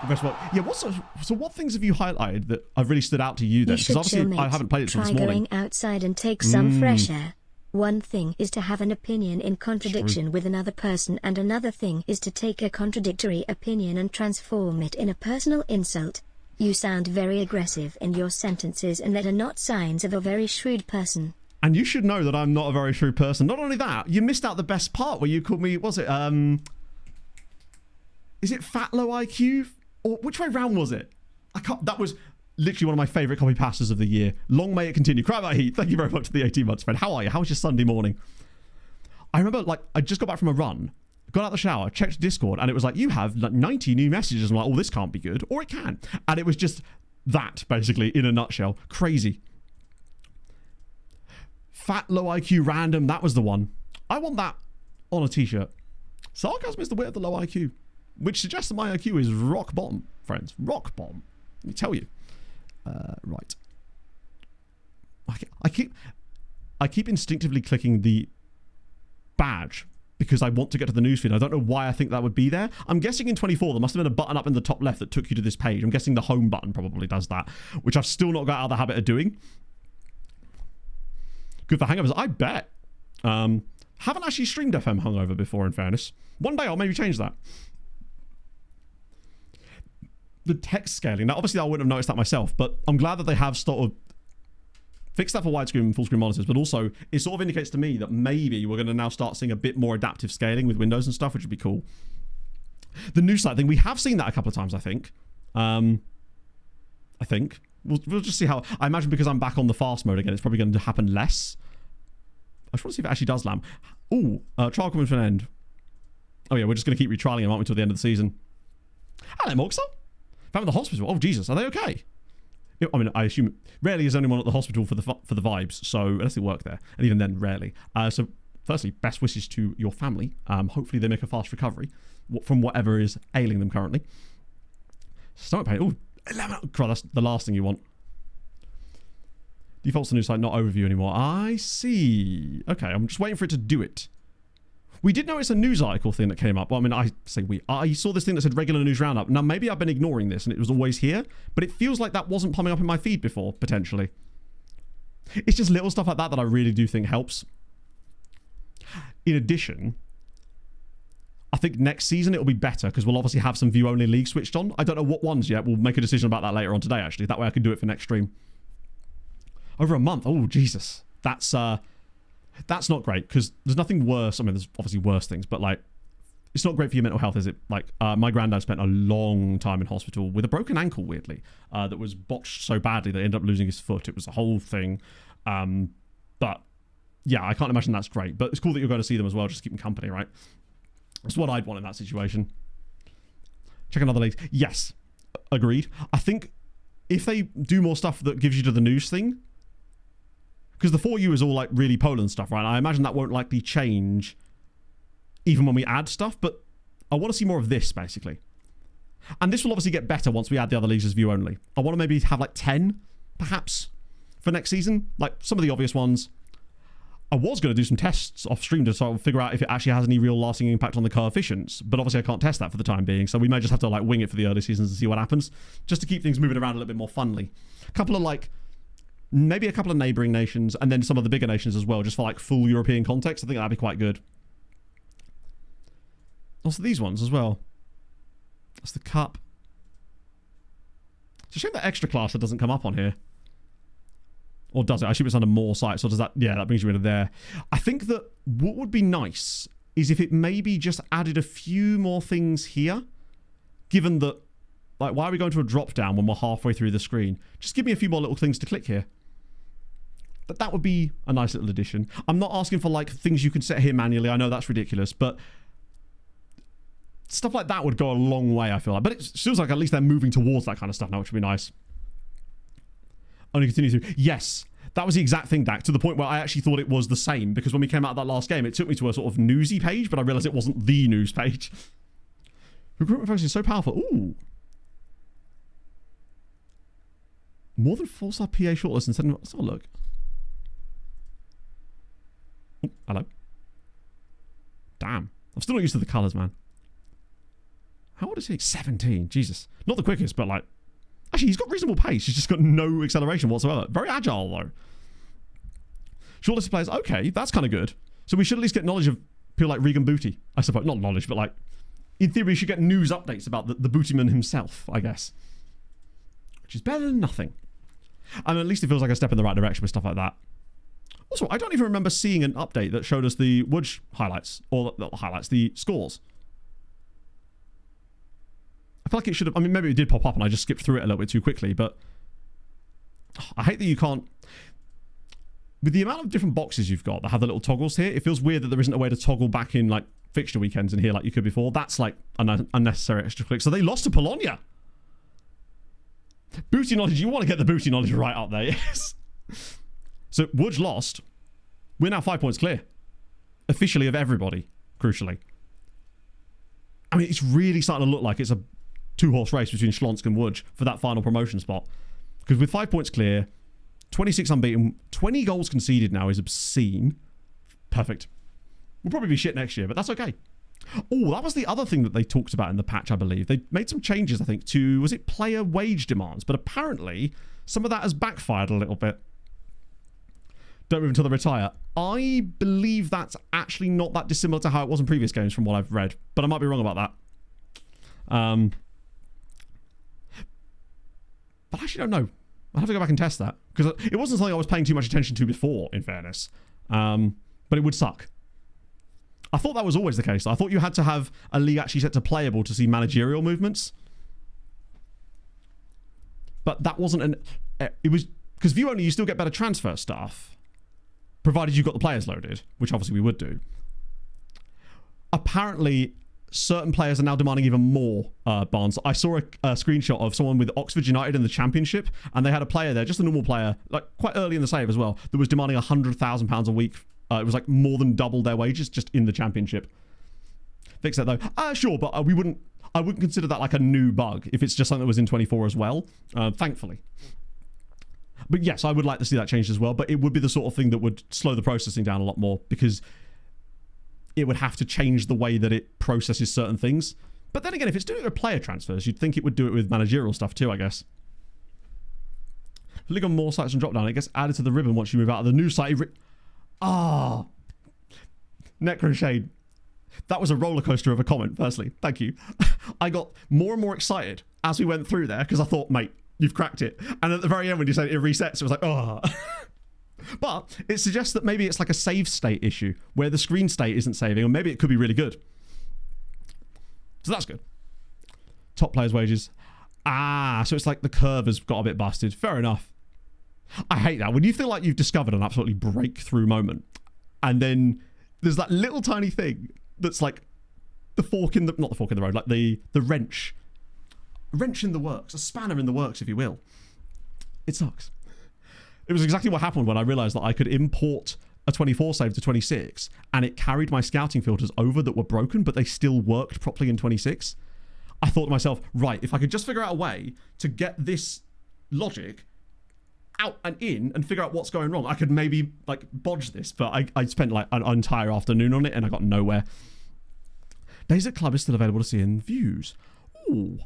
Yeah, so what things have you highlighted that have really stood out to you then? Because obviously I haven't played it since this morning. Try going outside and take some fresh air. One thing is to have an opinion in contradiction with another person, and another thing is to take a contradictory opinion and transform it in a personal insult. You sound very aggressive in your sentences, and that are not signs of a very shrewd person. And you should know that I'm not a very shrewd person. Not only that, you missed out the best part where you called me, was it, is it fat low IQ? Or which way round was it? That was literally one of my favourite copy pastas of the year. Long may it continue. Cry about heat. Thank you very much for the 18 months, friend. How are you? How was your Sunday morning? I remember, like, I just got back from a run, got out the shower, checked Discord, and it was like, you have like 90 new messages. I'm like, oh, this can't be good. Or it can. And it was just that, basically, in a nutshell. Crazy. Fat, low IQ, random. That was the one. I want that on a t-shirt. Sarcasm is the way of the low IQ. Which suggests that my IQ is rock bottom, friends. Rock bottom. Let me tell you. Right. I keep instinctively clicking the badge because I want to get to the newsfeed. I don't know why I think that would be there. I'm guessing in 24 there must have been a button up in the top left that took you to this page. I'm guessing the home button probably does that, which I've still not got out of the habit of doing. Good for hangovers, I bet. Haven't actually streamed FM hungover before, in fairness. One day I'll maybe change that. The text scaling. Now, obviously, I wouldn't have noticed that myself, but I'm glad that they have sort of fixed that for widescreen and full screen monitors, but also it sort of indicates to me that maybe we're going to now start seeing a bit more adaptive scaling with Windows and stuff, which would be cool. The new site thing, we have seen that a couple of times, I think. We'll just see how... I imagine because I'm back on the fast mode again, it's probably going to happen less. I just want to see if it actually does land. Ooh, trial coming to an end. Oh yeah, we're just going to keep retrialing them, aren't we, until the end of the season. Hello, Moxer. Found in the hospital. Oh, Jesus. Are they okay? I mean, I assume rarely is anyone at the hospital for the vibes, so unless they work there. And even then, rarely. So, firstly, best wishes to your family. Hopefully they make a fast recovery from whatever is ailing them currently. Stomach pain. Oh, 11. God, that's the last thing you want. Defaults the new site, not overview anymore. I see. Okay, I'm just waiting for it to do it. We did notice a news article thing that came up. Well, I mean, I saw this thing that said regular news roundup. Now, maybe I've been ignoring this and it was always here, but it feels like that wasn't coming up in my feed before, potentially. It's just little stuff like that that I really do think helps. In addition, I think next season it'll be better because we'll obviously have some view-only leagues switched on. I don't know what ones yet. We'll make a decision about that later on today, actually. That way I can do it for next stream. Over a month. Oh, Jesus. That's not great because there's nothing worse. I mean, there's obviously worse things, but like, it's not great for your mental health, is it? Like, my granddad spent a long time in hospital with a broken ankle, weirdly, that was botched so badly that he ended up losing his foot. It was a whole thing. But yeah, I can't imagine that's great. But it's cool that you're going to see them as well, just to keep them company, right? That's what I'd want in that situation. Check another league. Yes, agreed. I think if they do more stuff that gives you to the news thing, because the For You is all like really Poland stuff, right? I imagine that won't likely change even when we add stuff, but I want to see more of this, basically. And this will obviously get better once we add the other leagues as view only. I want to maybe have like 10, perhaps, for next season. Like some of the obvious ones. I was going to do some tests off stream to sort of figure out if it actually has any real lasting impact on the coefficients, but obviously I can't test that for the time being, so we may just have to like wing it for the early seasons and see what happens, just to keep things moving around a little bit more funnily. Maybe a couple of neighbouring nations, and then some of the bigger nations as well, just for like full European context. I think that'd be quite good. Also these ones as well. That's the cup. It's a shame that extra class that doesn't come up on here. Or does it? I assume it's under more sites. Or does that... Yeah, that brings you into there. I think that what would be nice is if it maybe just added a few more things here. Given that... Like, why are we going to a drop-down when we're halfway through the screen? Just give me a few more little things to click here. But that would be a nice little addition. I'm not asking for, like, things you can set here manually. I know that's ridiculous, but... Stuff like that would go a long way, I feel like. But it feels like at least they're moving towards that kind of stuff now, which would be nice. Only continue through. Yes, that was the exact thing, Dak, to the point where I actually thought it was the same, because when we came out of that last game, it took me to a sort of newsy page, but I realised it wasn't the news page. Recruitment function is so powerful. Ooh. More than 4-star PA shortlist and let's have a look. Oh, hello. Damn. I'm still not used to the colours, man. How old is he? 17. Jesus. Not the quickest, but like... Actually, he's got reasonable pace. He's just got no acceleration whatsoever. Very agile, though. Shortlist players. Okay, that's kind of good. So we should at least get knowledge of people like Regan Booty. I suppose. Not knowledge, but like... In theory, we should get news updates about the Bootyman himself, I guess. Which is better than nothing. And at least it feels like a step in the right direction with stuff like that. Also, I don't even remember seeing an update that showed us the Wudge highlights. Or not the highlights, the scores. I feel like it should have... I mean, maybe it did pop up and I just skipped through it a little bit too quickly, but... I hate that you can't... With the amount of different boxes you've got that have the little toggles here, it feels weird that there isn't a way to toggle back in, like, fixture weekends in here like you could before. That's, like, an unnecessary extra click. So they lost to Polonia! Booty knowledge. You want to get the booty knowledge right up there, yes. So, Wudge lost. We're now 5 points clear. Officially of everybody, crucially. I mean, it's really starting to look like it's a two-horse race between Schlonsk and Wudge for that final promotion spot. Because with 5 points clear, 26 unbeaten, 20 goals conceded now is obscene. Perfect. We'll probably be shit next year, but that's okay. Oh, that was the other thing that they talked about in the patch, I believe. They made some changes, I think, to, was it player wage demands? But apparently, some of that has backfired a little bit. Don't move until they retire. I believe that's actually not that dissimilar to how it was in previous games from what I've read. But I might be wrong about that. But I actually don't know. I'll have to go back and test that. Because it wasn't something I was paying too much attention to before, in fairness. But it would suck. I thought that was always the case. I thought you had to have a league actually set to playable to see managerial movements. But that wasn't an... It was... Because view only, you still get better transfer stuff. Provided you got the players loaded. Which obviously we would do. Apparently, certain players are now demanding even more, Barnes. I saw a screenshot of someone with Oxford United in the Championship. And they had a player there, just a normal player, like quite early in the save as well, that was demanding £100,000 a week. It was like more than double their wages just in the Championship. Fix that though. Sure, but I wouldn't consider that like a new bug if it's just something that was in 24 as well, thankfully. But yes, I would like to see that changed as well, but it would be the sort of thing that would slow the processing down a lot more because it would have to change the way that it processes certain things. But then again, if it's doing it with player transfers, you'd think it would do it with managerial stuff too, I guess. Click on more sites and drop down. It gets added to the ribbon once you move out of the new site. Ah, Necroshade. That was a roller coaster of a comment, firstly. Thank you. I got more and more excited as we went through there because I thought, mate, you've cracked it. And at the very end when you said it resets, it was like, oh. But it suggests that maybe it's like a save state issue where the screen state isn't saving, or maybe it could be really good. So that's good. Top players' wages. Ah, so it's like the curve has got a bit busted. Fair enough. I hate that. When you feel like you've discovered an absolutely breakthrough moment, and then there's that little tiny thing that's like the fork in the... Not the fork in the road, like the wrench. A wrench in the works. A spanner in the works, if you will. It sucks. It was exactly what happened when I realised that I could import a 24 save to 26, and it carried my scouting filters over that were broken, but they still worked properly in 26. I thought to myself, right, if I could just figure out a way to get this logic out and in and figure out what's going wrong. I could maybe like bodge this, but I spent like an entire afternoon on it and I got nowhere. Days at club is still available to see in views. Ooh,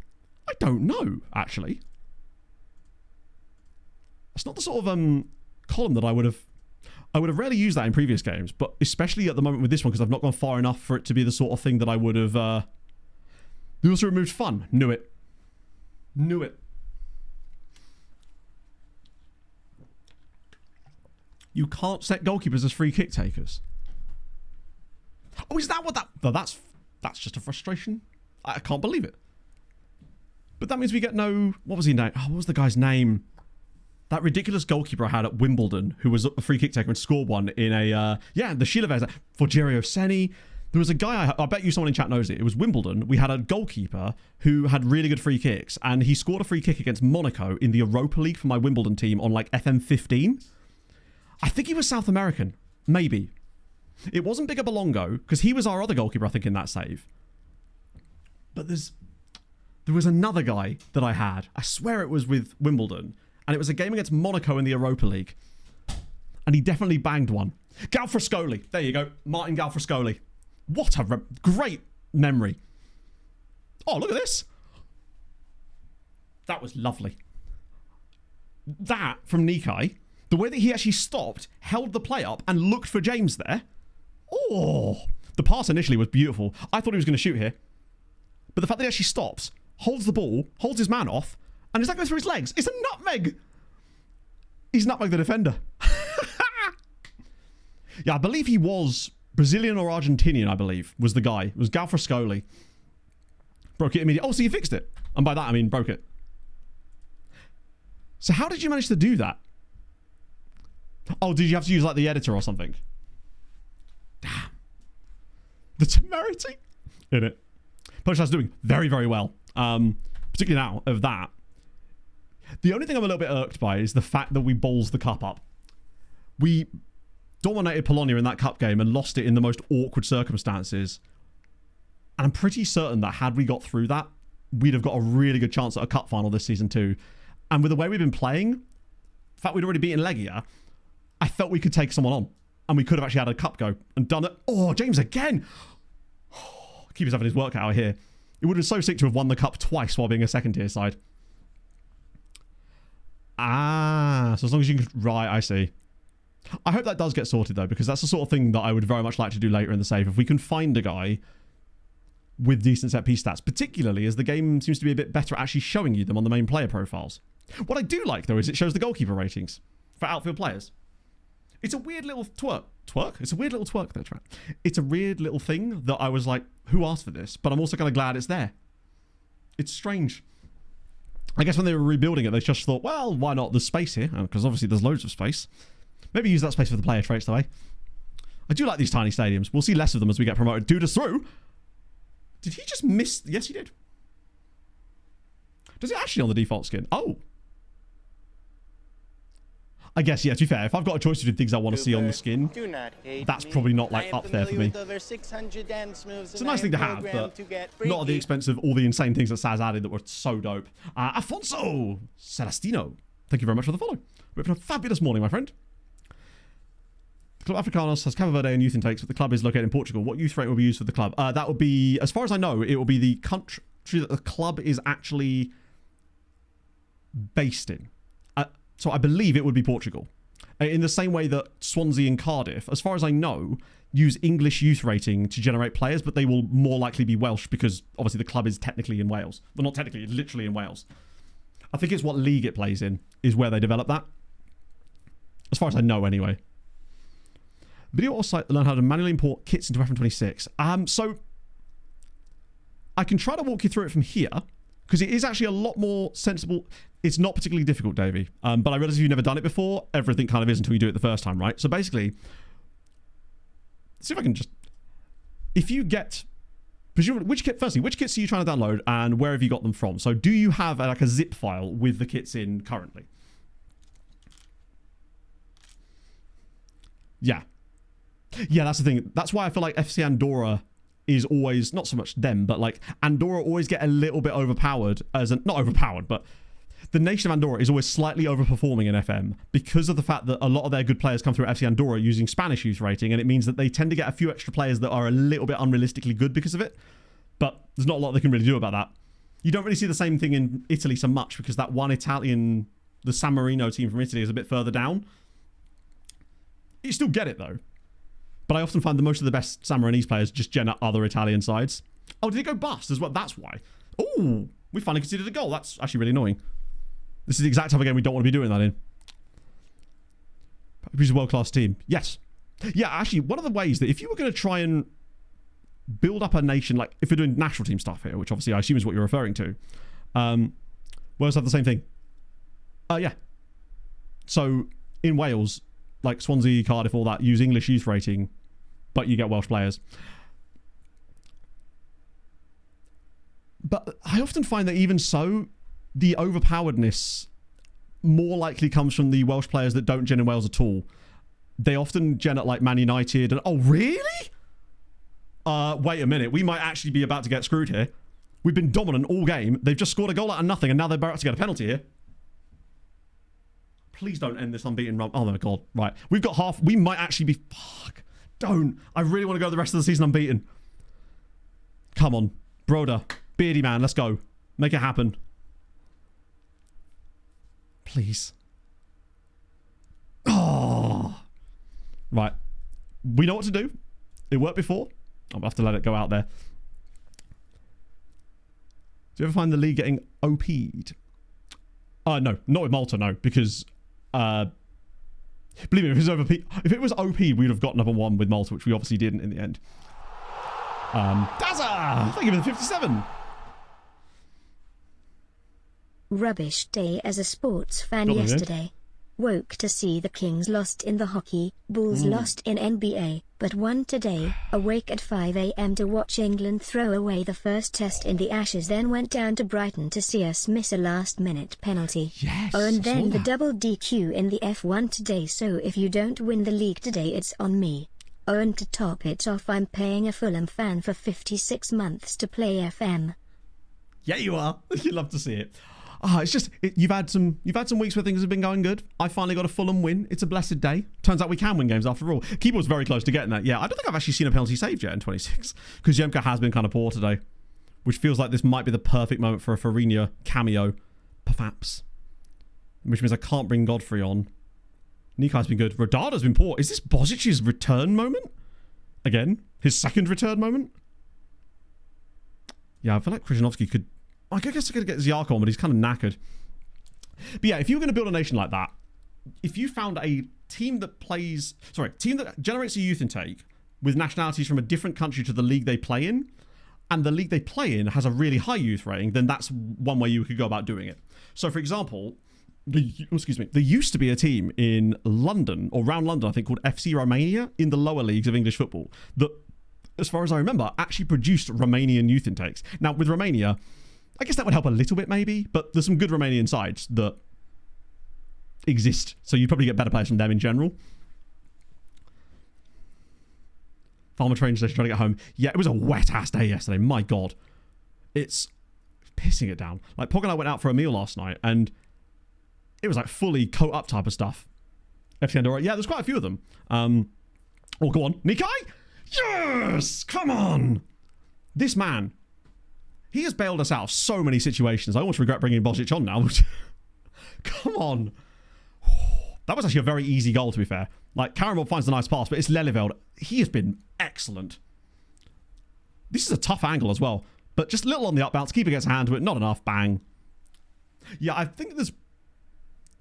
I don't know, actually. It's not the sort of column that I would have rarely used that in previous games, but especially at the moment with this one, because I've not gone far enough for it to be the sort of thing that I would have... They also removed fun. Knew it. Knew it. You can't set goalkeepers as free kick takers. Oh, is that what that... No, that's just a frustration. I can't believe it. But that means we get no... What was his name? Oh, what was the guy's name? That ridiculous goalkeeper I had at Wimbledon, who was a free kick taker and scored one in a... the Shilavez. Forgerio Seni. There was a guy, I bet you someone in chat knows it. It was Wimbledon. We had a goalkeeper who had really good free kicks, and he scored a free kick against Monaco in the Europa League for my Wimbledon team on like FM15. I think he was South American. Maybe. It wasn't Bigger Belongo, because he was our other goalkeeper, I think, in that save. But there was another guy that I had. I swear it was with Wimbledon. And it was a game against Monaco in the Europa League. And he definitely banged one. Galfrascoli. There you go. Martin Galfrascoli. What a great memory. Oh, look at this. That was lovely. That, from Nikai, the way that he actually stopped, held the play up, and looked for James there. Oh, the pass initially was beautiful. I thought he was going to shoot here. But the fact that he actually stops, holds the ball, holds his man off, and does that go through his legs? It's a nutmeg. He's nutmeg the defender. Yeah, I believe he was Brazilian or Argentinian, I believe, was the guy. It was Galfrascoli. Broke it immediately. Oh, so you fixed it. And by that, I mean broke it. So how did you manage to do that? Oh, did you have to use like the editor or something? Damn. The temerity in it. Pochard's doing very, very well. Particularly now of that. The only thing I'm a little bit irked by is the fact that we balls the cup up. We dominated Polonia in that cup game and lost it in the most awkward circumstances. And I'm pretty certain that had we got through that, we'd have got a really good chance at a cup final this season too. And with the way we've been playing, the fact we'd already beaten Legia, I felt we could take someone on. And we could have actually had a cup go and done it. Oh, James again. Keep us having his work out here. It would have been so sick to have won the cup twice while being a second tier side. Ah, so as long as you can... Right, I see. I hope that does get sorted, though, because that's the sort of thing that I would very much like to do later in the save. If we can find a guy with decent set piece stats, particularly as the game seems to be a bit better at actually showing you them on the main player profiles. What I do like, though, is it shows the goalkeeper ratings for outfield players. It's a weird little twerk. Twerk? It's a weird little twerk, though, Trent. It's a weird little thing that I was like, who asked for this? But I'm also kind of glad it's there. It's strange. I guess when they were rebuilding it, they just thought, well, why not? There's space here, because obviously there's loads of space. Maybe use that space for the player traits, though, eh? I do like these tiny stadiums. We'll see less of them as we get promoted. Dude us through. Did he just miss? Yes, he did. Does it actually on the default skin? Oh. I guess, yeah, to be fair, if I've got a choice between things I want to see on the skin, that's probably not like up there for me. It's a nice thing to have, but not at the expense of all the insane things that Saz added that were so dope. Afonso Celestino, thank you very much for the follow. We're having a fabulous morning, my friend. Club Africanos has Cabo Verde and youth intakes, but the club is located in Portugal. What youth rate will be used for the club? That would be, as far as I know, it will be the country that the club is actually based in. So I believe it would be Portugal. In the same way that Swansea and Cardiff, as far as I know, use English youth rating to generate players, but they will more likely be Welsh because obviously the club is technically in Wales. Well, not technically, it's literally in Wales. I think it's what league it plays in is where they develop that. As far as I know, anyway. Video or site learn how to manually import kits into FM26. So I can try to walk you through it from here because it is actually a lot more sensible. It's not particularly difficult, Davey. But I realize if you've never done it before, everything kind of is until you do it the first time, right? So basically, see if I can just... If you get... Presumably, which kits are you trying to download and where have you got them from? So do you have like a zip file with the kits in currently? Yeah. Yeah, that's the thing. That's why I feel like FC Andorra is always, not so much them, but like Andorra always get a little bit overpowered as not overpowered, but the nation of Andorra is always slightly overperforming in FM because of the fact that a lot of their good players come through FC Andorra using Spanish youth rating, and it means that they tend to get a few extra players that are a little bit unrealistically good because of it. But there's not a lot they can really do about that. You don't really see the same thing in Italy so much because that one Italian, the San Marino team from Italy, is a bit further down. You still get it though. But I often find that most of the best San Marinese players just gen at other Italian sides. Oh, did it go bust as well? That's why. Oh, we finally conceded a goal. That's actually really annoying. This is the exact type of game we don't want to be doing that in. He's a world-class team. Yes. Yeah, actually, one of the ways that if you were going to try and build up a nation, like if you're doing national team stuff here, which obviously I assume is what you're referring to, Wales have the same thing. Yeah. So in Wales, like Swansea, Cardiff, all that, use English youth rating, but you get Welsh players. But I often find that even so, the overpoweredness more likely comes from the Welsh players that don't gen in Wales at all. They often gen at like Man United and, oh, really? Wait a minute. We might actually be about to get screwed here. We've been dominant all game. They've just scored a goal out of nothing and now they're about to get a penalty here. Please don't end this unbeaten run. Oh my God. Right. We've got half. We might actually be... Fuck. Don't. I really want to go the rest of the season unbeaten. Come on. Broda. Beardy man. Let's go. Make it happen. Please. Oh. Right. We know what to do. It worked before. I'm going to have to let it go out there. Do you ever find the league getting OP'd? No. Not with Malta, no. Because... believe me, if it was OP, we'd have gotten up and won with Malta, which we obviously didn't in the end. Daza! Thank you for the 57. Rubbish day as a sports fan yesterday. Woke to see the Kings lost in the hockey, Bulls lost in NBA, but won today. Awake at 5 a.m. to watch England throw away the first test in the Ashes, then went down to Brighton to see us miss a last-minute penalty. Yes, oh, and then the that. double DQ in the F1 today, so if you don't win the league today it's on me. Oh, and to top it off, I'm paying a Fulham fan for 56 months to play FM. Yeah, you are. You'd love to see it. It's just you've had some weeks where things have been going good. I finally got a Fulham win. It's a blessed day. Turns out we can win games after all. Keyboard's very close to getting that. Yeah, I don't think I've actually seen a penalty saved yet in 26 because Jemka has been kind of poor today, which feels like this might be the perfect moment for a Farina cameo, perhaps. Which means I can't bring Godfrey on. Nikai's been good. Rodada's been poor. Is this Bozic's return moment? Again, his second return moment. Yeah, I feel like Krzyzanowski could. I guess I could get Ziarko on, but he's kind of knackered. But yeah, if you were going to build a nation like that, if you found a team that generates a youth intake with nationalities from a different country to the league they play in, and the league they play in has a really high youth rating, then that's one way you could go about doing it. So, for example, there used to be a team in London, or around London, I think, called FC Romania in the lower leagues of English football that, as far as I remember, actually produced Romanian youth intakes. Now, with Romania, I guess that would help a little bit maybe, but there's some good Romanian sides that exist, so you'd probably get better players from them in general. Farmer train station trying to get home. Yeah, it was a wet-ass day yesterday. My God. It's pissing it down. Like, Pog and I went out for a meal last night, and it was like fully coat-up type of stuff. FC Andorra. Yeah, there's quite a few of them. Oh, go on. Nikai? Yes! Come on! This man... He has bailed us out of so many situations. I almost regret bringing Bosic on now. Come on. That was actually a very easy goal, to be fair. Like, Karamov finds a nice pass, but it's Leleveld. He has been excellent. This is a tough angle as well. But just a little on the up bounce. Keeper gets a hand to it. Not enough. Bang. Yeah, I think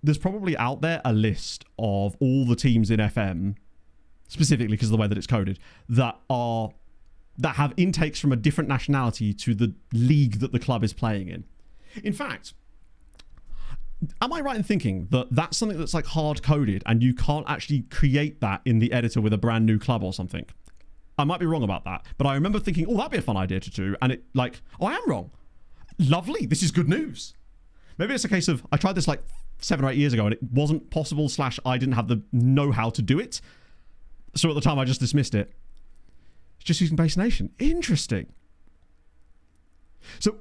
there's probably out there a list of all the teams in FM, specifically because of the way that it's coded, that have intakes from a different nationality to the league that the club is playing in. In fact, am I right in thinking that that's something that's like hard-coded and you can't actually create that in the editor with a brand new club or something? I might be wrong about that, but I remember thinking, oh, that'd be a fun idea to do, and I am wrong. Lovely, this is good news. Maybe it's a case of, I tried this like 7 or 8 years ago and it wasn't possible / I didn't have the know-how to do it. So at the time I just dismissed it. Just using base nation. Interesting. So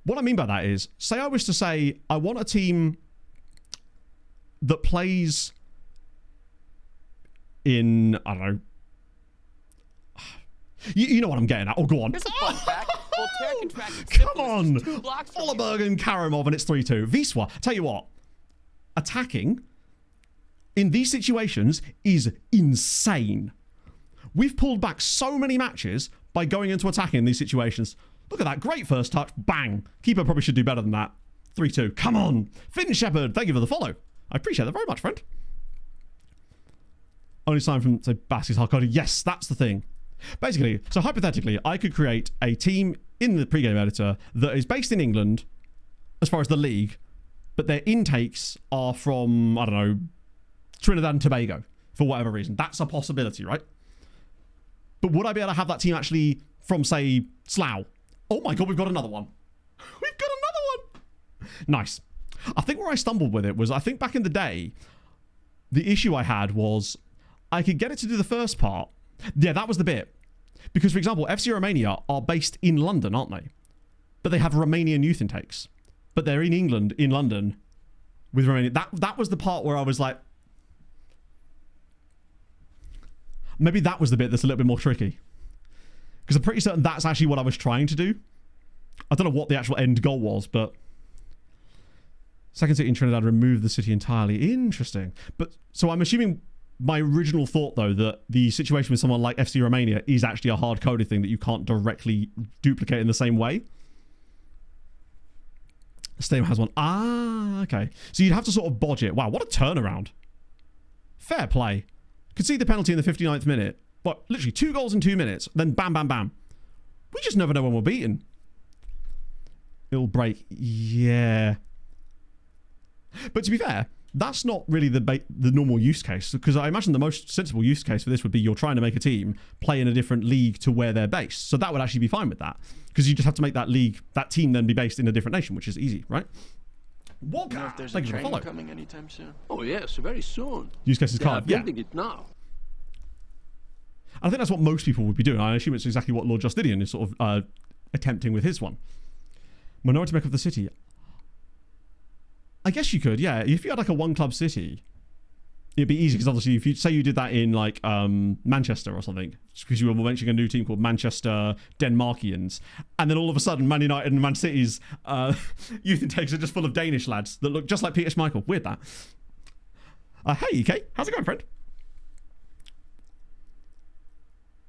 what I mean by that is, say I was to say, I want a team that plays in, I don't know. You know what I'm getting at. Oh, go on. Here's a fun fact. Voltaire contracted Come syphilis on. just 2 blocks from here. Oliberg and Karamov, and it's 3-2. Wisła, tell you what. Attacking in these situations is insane. We've pulled back so many matches by going into attacking in these situations. Look at that. Great first touch. Bang. Keeper probably should do better than that. 3-2. Come on. Finn Shepherd, thank you for the follow. I appreciate that very much, friend. Only sign from, say, Bassie's Harkody. Yes, that's the thing. Basically, so hypothetically, I could create a team in the pregame editor that is based in England as far as the league, but their intakes are from, I don't know, Trinidad and Tobago for whatever reason. That's a possibility, right? But would I be able to have that team actually from, say, Slough? Oh my God, we've got another one. We've got another one. Nice. I think where I stumbled with it was, I think back in the day, the issue I had was I could get it to do the first part. Yeah, that was the bit. Because, for example, FC Romania are based in London, aren't they? But they have Romanian youth intakes. But they're in England, in London, with Romania. That was the part where I was like, maybe that was the bit that's a little bit more tricky. Because I'm pretty certain that's actually what I was trying to do. I don't know what the actual end goal was, but... Second city in Trinidad removed the city entirely. Interesting. But, so I'm assuming... My original thought, though, that the situation with someone like FC Romania is actually a hard-coded thing that you can't directly duplicate in the same way. Stadium has one. Ah, okay. So you'd have to sort of bodge it. Wow, what a turnaround. Fair play. Concede the penalty in the 59th minute. What, literally 2 goals in 2 minutes. Then bam, bam, bam. We just never know when we're beaten. It'll break. Yeah. But to be fair... That's not really the normal use case, because I imagine the most sensible use case for this would be you're trying to make a team play in a different league to where they're based. So that would actually be fine with that, because you just have to make that league, that team then be based in a different nation, which is easy, right? Walker, thank you for the follow. Coming anytime soon. Oh yes, very soon. Use case is They are card, yeah. building it now. I think that's what most people would be doing. I assume it's exactly what Lord Justinian is sort of attempting with his one. Minority make of the city. I guess you could, yeah. If you had like a one-club city, it'd be easy, because obviously if you say you did that in like Manchester or something, because you were mentioning a new team called Manchester Denmarkians, and then all of a sudden Man United and Man City's youth intakes are just full of Danish lads that look just like Peter Schmeichel. Weird that. Hey EK, how's it going, friend?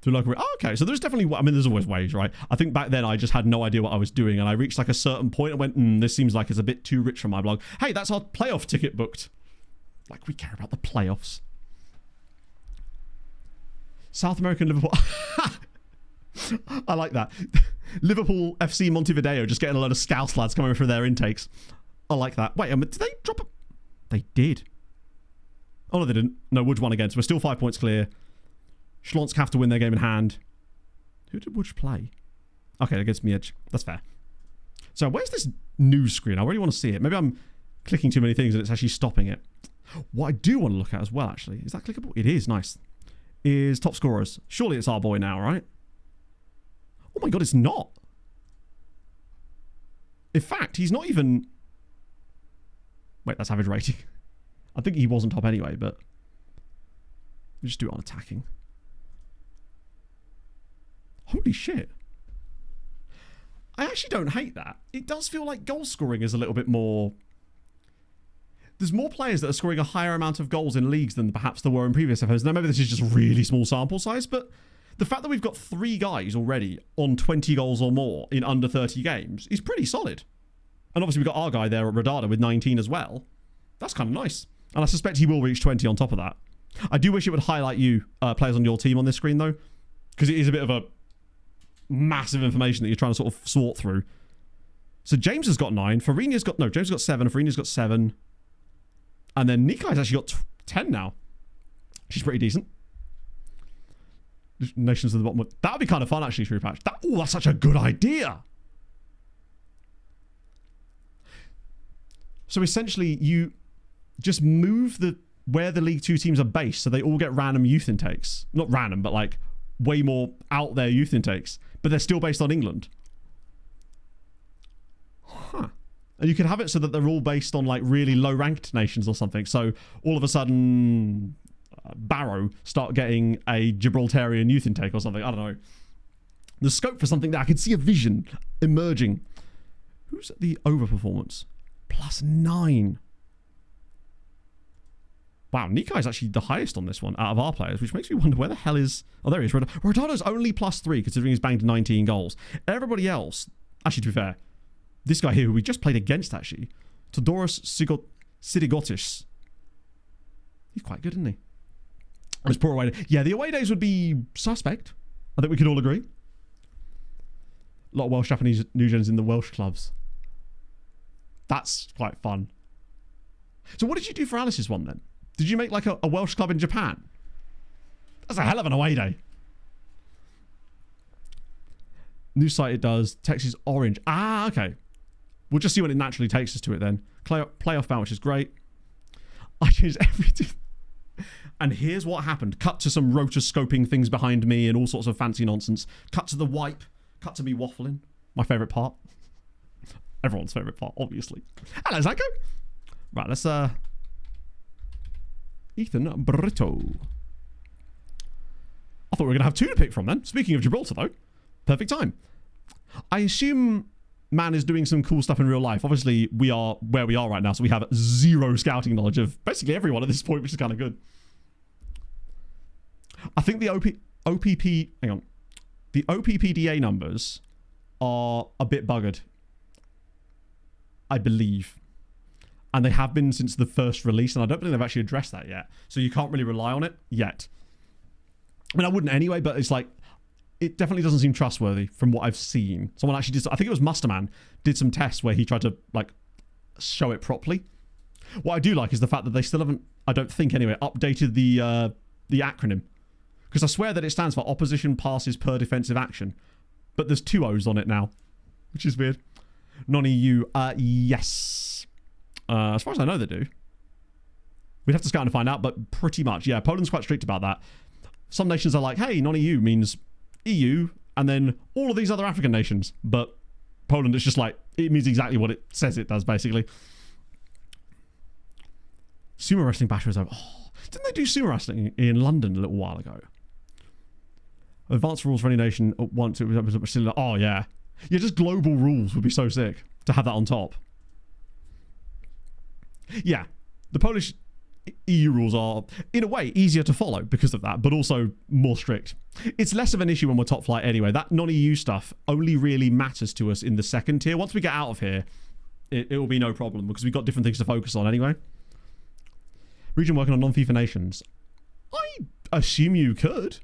To local. Oh, okay, so there's definitely, I mean, there's always ways, right? I think back then I just had no idea what I was doing, and I reached like a certain point and went, this seems like it's a bit too rich for my blog. Hey, that's our playoff ticket booked. Like, we care about the playoffs. South American Liverpool. I like that. Liverpool FC Montevideo just getting a load of Scouse lads coming for their intakes. I like that. Wait, did they drop a... They did. Oh, no, they didn't. No, Woods won again, so we're still 5 points clear. Schlonsk have to win their game in hand. Who did Woods play? Okay, against Miedź. That's fair. So where's this news screen? I really want to see it. Maybe I'm clicking too many things and it's actually stopping it. What I do want to look at as well, actually, is that clickable? It is. Nice. Is top scorers. Surely it's our boy now, right? Oh my God, it's not. In fact, he's not even... Wait, that's average rating. I think he wasn't top anyway, but... We'll just do it on attacking. Holy shit. I actually don't hate that. It does feel like goal scoring is a little bit more... There's more players that are scoring a higher amount of goals in leagues than perhaps there were in previous episodes. Now, maybe this is just really small sample size, but the fact that we've got 3 guys already on 20 goals or more in under 30 games is pretty solid. And obviously we've got our guy there at Radada with 19 as well. That's kind of nice. And I suspect he will reach 20 on top of that. I do wish it would highlight you, players on your team on this screen, though, because it is a bit of a massive information that you're trying to sort of sort through. So James has got 9. Farinia's got... No, James has got 7. Farinia's got 7. And then Nikai's actually got 10 now. She's pretty decent. Nations at the bottom. That would be kind of fun, actually, True Patch. That's such a good idea. So essentially, you just move where the League 2 teams are based, so they all get random youth intakes. Not random, but like way more out there youth intakes. But they're still based on England. And you could have it so that they're all based on like really low ranked nations or something. So all of a sudden, Barrow start getting a Gibraltarian youth intake or something. I don't know. The scope for something that I could see a vision emerging. Who's at the overperformance? +9. Wow, Nikai is actually the highest on this one out of our players, which makes me wonder where the hell is... Oh, there he is. Rodado's only +3, considering he's banged 19 goals. Everybody else... Actually, to be fair, this guy here, who we just played against, actually, Todoros Sidigotis. He's quite good, isn't he? His poor away day. Yeah, the away days would be suspect. I think we could all agree. A lot of Welsh Japanese new gens in the Welsh clubs. That's quite fun. So what did you do for Alice's one then? Did you make like a Welsh club in Japan? That's a hell of an away day. New site it does. Text is orange. Ah, okay. We'll just see when it naturally takes us to it then. Playoff bound, which is great. I changed everything. And here's what happened. Cut to some rotoscoping things behind me and all sorts of fancy nonsense. Cut to the wipe. Cut to me waffling. My favourite part. Everyone's favourite part, obviously. Hello, Zyko. Right, let's... Ethan Brito. I thought we were going to have 2 to pick from then. Speaking of Gibraltar, though. Perfect time. I assume Man is doing some cool stuff in real life. Obviously, we are where we are right now, so we have 0 scouting knowledge of basically everyone at this point, which is kind of good. I think the OPP... Hang on. The OPPDA numbers are a bit buggered. I believe. And they have been since the first release, and I don't think they've actually addressed that yet. So you can't really rely on it yet. I mean, I wouldn't anyway, but it's like... It definitely doesn't seem trustworthy from what I've seen. Someone actually did... I think it was Musterman did some tests where he tried to, like, show it properly. What I do like is the fact that they still haven't, I don't think anyway, updated the acronym. Because I swear that it stands for Opposition Passes Per Defensive Action. But there's 2 O's on it now, which is weird. Non-EU, yes. As far as I know, they do. We'd have to scout and find out, but pretty much, yeah. Poland's quite strict about that. Some nations are like, hey, non-EU means EU, and then all of these other African nations. But Poland is just like, it means exactly what it says it does, basically. Sumo wrestling battle is over. Oh, didn't they do sumo wrestling in London a little while ago? Advanced rules for any nation once it was still. Oh, yeah. Yeah, just global rules would be so sick to have that on top. Yeah, the Polish EU rules are, in a way, easier to follow because of that, but also more strict. It's less of an issue when we're top flight anyway. That non-EU stuff only really matters to us in the second tier. Once we get out of here, it will be no problem because we've got different things to focus on anyway. Region working on non-FIFA nations. I assume you could.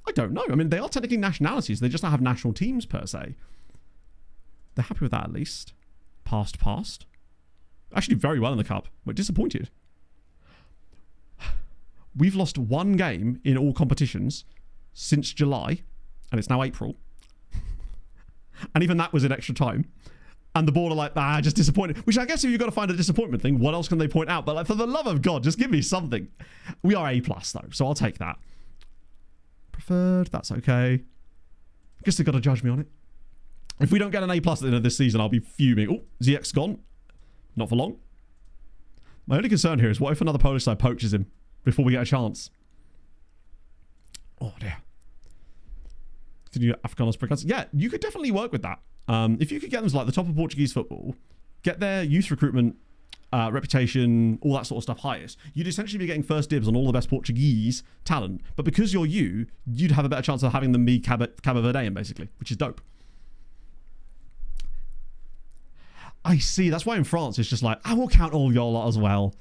I don't know. I mean, they are technically nationalities. They just don't have national teams per se. They're happy with that at least. Past. Actually very well in the cup. We're disappointed. We've lost 1 game in all competitions since July, and it's now April. And even that was in extra time. And the board are like, just disappointed. Which I guess if you've got to find a disappointment thing, what else can they point out? But like, for the love of God, just give me something. We are A+ though, so I'll take that. Preferred, that's okay. Guess they've got to judge me on it. If we don't get an A+ at the end of this season, I'll be fuming. Oh, ZX gone. Not for long. My only concern here is what if another Polish side poaches him before we get a chance? Oh, dear. Continue Africanos Precursor. Yeah, you could definitely work with that. If you could get them to like the top of Portuguese football, get their youth recruitment, reputation, all that sort of stuff highest, you'd essentially be getting first dibs on all the best Portuguese talent. But because you're you'd have a better chance of having them be Cabo Verdean, basically, which is dope. I see. That's why in France it's just like, I will count all your lot as well.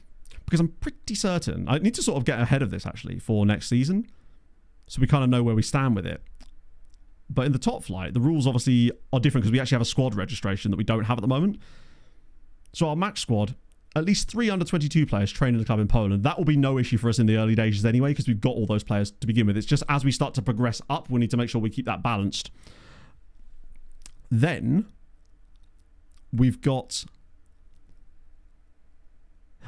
Because I'm pretty certain. I need to sort of get ahead of this, actually, for next season. So we kind of know where we stand with it. But in the top flight, the rules obviously are different because we actually have a squad registration that we don't have at the moment. So our match squad, at least 3 under-22 players train in the club in Poland. That will be no issue for us in the early days anyway because we've got all those players to begin with. It's just as we start to progress up, we need to make sure we keep that balanced. Then... we've got...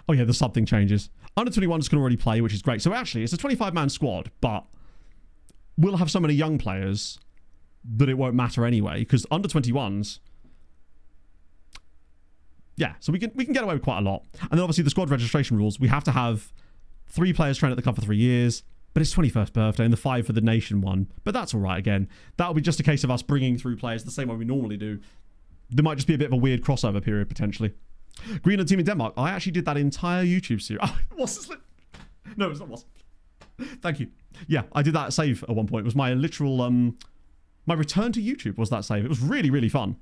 oh yeah, the sub thing changes. Under 21s can already play, which is great. So actually, it's a 25-man squad, but we'll have so many young players that it won't matter anyway, because under 21s, yeah, so we can get away with quite a lot. And then obviously the squad registration rules, we have to have 3 players train at the club for 3 years, but it's 21st birthday and the 5 for the nation one. But that's all right again. That'll be just a case of us bringing through players the same way we normally do. There might just be a bit of a weird crossover period potentially. Greenland team in Denmark. I actually did that entire YouTube series. Oh, what's this? No, it's not was. Thank you. Yeah, I did that save at one point. It was my literal my return to YouTube was that save. It was really, really fun.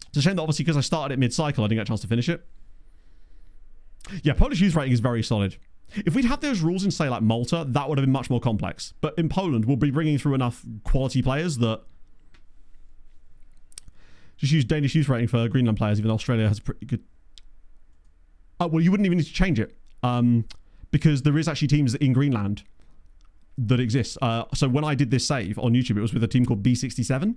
It's a shame that obviously because I started it mid-cycle, I didn't get a chance to finish it. Yeah, Polish youth rating is very solid. If we'd had those rules in, say, like Malta, that would have been much more complex. But in Poland, we'll be bringing through enough quality players that... Just use Danish youth rating for Greenland players, even though Australia has pretty good... well, you wouldn't even need to change it. Because there is actually teams in Greenland that exist. So when I did this save on YouTube, it was with a team called B67,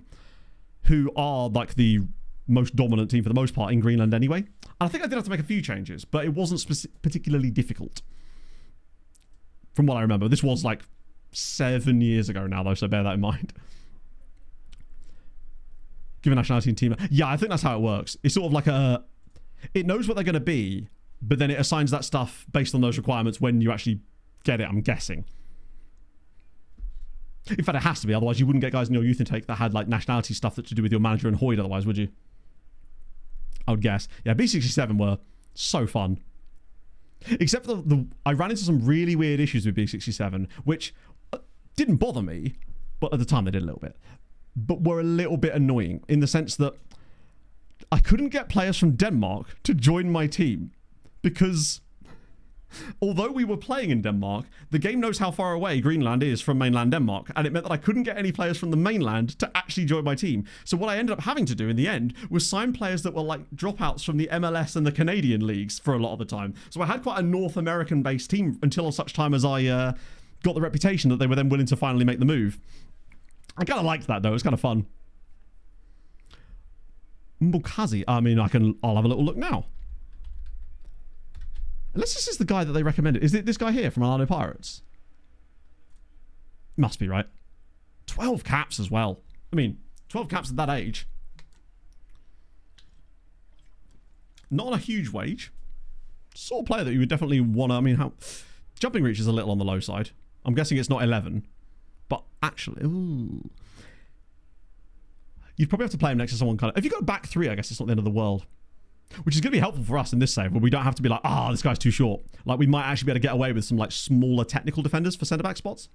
who are like the most dominant team for the most part in Greenland anyway. And I think I did have to make a few changes, but it wasn't particularly difficult. From what I remember. This was like 7 years ago now, though, so bear that in mind. Give a nationality and team. Yeah, I think that's how it works. It's sort of like a... It knows what they're going to be, but then it assigns that stuff based on those requirements when you actually get it, I'm guessing. In fact, it has to be. Otherwise, you wouldn't get guys in your youth intake that had like nationality stuff that's to do with your manager and Hoyd otherwise, would you? I would guess. Yeah, B67 were so fun. Except for I ran into some really weird issues with B67, which didn't bother me, but at the time they did a little bit. But were a little bit annoying in the sense that I couldn't get players from Denmark to join my team because although we were playing in Denmark, the game knows how far away Greenland is from mainland Denmark, and it meant that I couldn't get any players from the mainland to actually join my team. So what I ended up having to do in the end was sign players that were like dropouts from the MLS and the Canadian leagues for a lot of the time. So I had quite a North American-based team until such time as I got the reputation that they were then willing to finally make the move. I kind of liked that, though. It was kind of fun. Mbukazi. I mean, I'll have a little look now. Unless this is the guy that they recommended. Is it this guy here from Orlando Pirates? Must be, right? 12 caps as well. I mean, 12 caps at that age. Not on a huge wage. Sort of player that you would definitely want to... I mean, how... Jumping reach is a little on the low side. I'm guessing it's not 11. But actually... Ooh. You'd probably have to play him next to someone kind of... If you go back 3, I guess it's not the end of the world. Which is going to be helpful for us in this save, where we don't have to be like, this guy's too short. Like, we might actually be able to get away with some, like, smaller technical defenders for centre-back spots.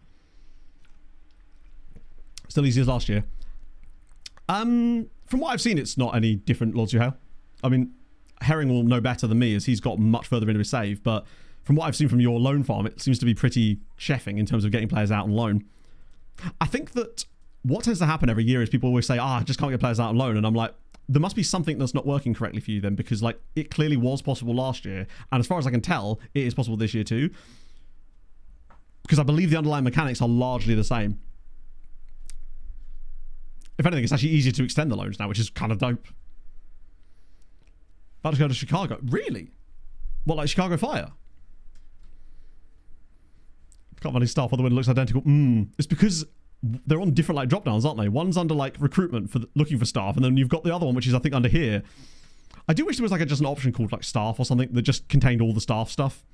Still easy as last year. From what I've seen, it's not any different, Lord Suhail. I mean, Herring will know better than me, as he's got much further into his save, but from what I've seen from your loan farm, it seems to be pretty chefing in terms of getting players out on loan. I think that what tends to happen every year is people always say, I just can't get players out on loan, and I'm like, there must be something that's not working correctly for you then, because like it clearly was possible last year, and as far as I can tell, it is possible this year too, because I believe the underlying mechanics are largely the same. If anything, it's actually easier to extend the loans now, which is kind of dope. About to go to Chicago. Really? What, like Chicago Fire? Can't find any staff, although it looks identical. It's because they're on different like drop downs, aren't they? One's under like recruitment for looking for staff, and then you've got the other one, which is I think under here. I do wish there was like just an option called like staff or something that just contained all the staff stuff,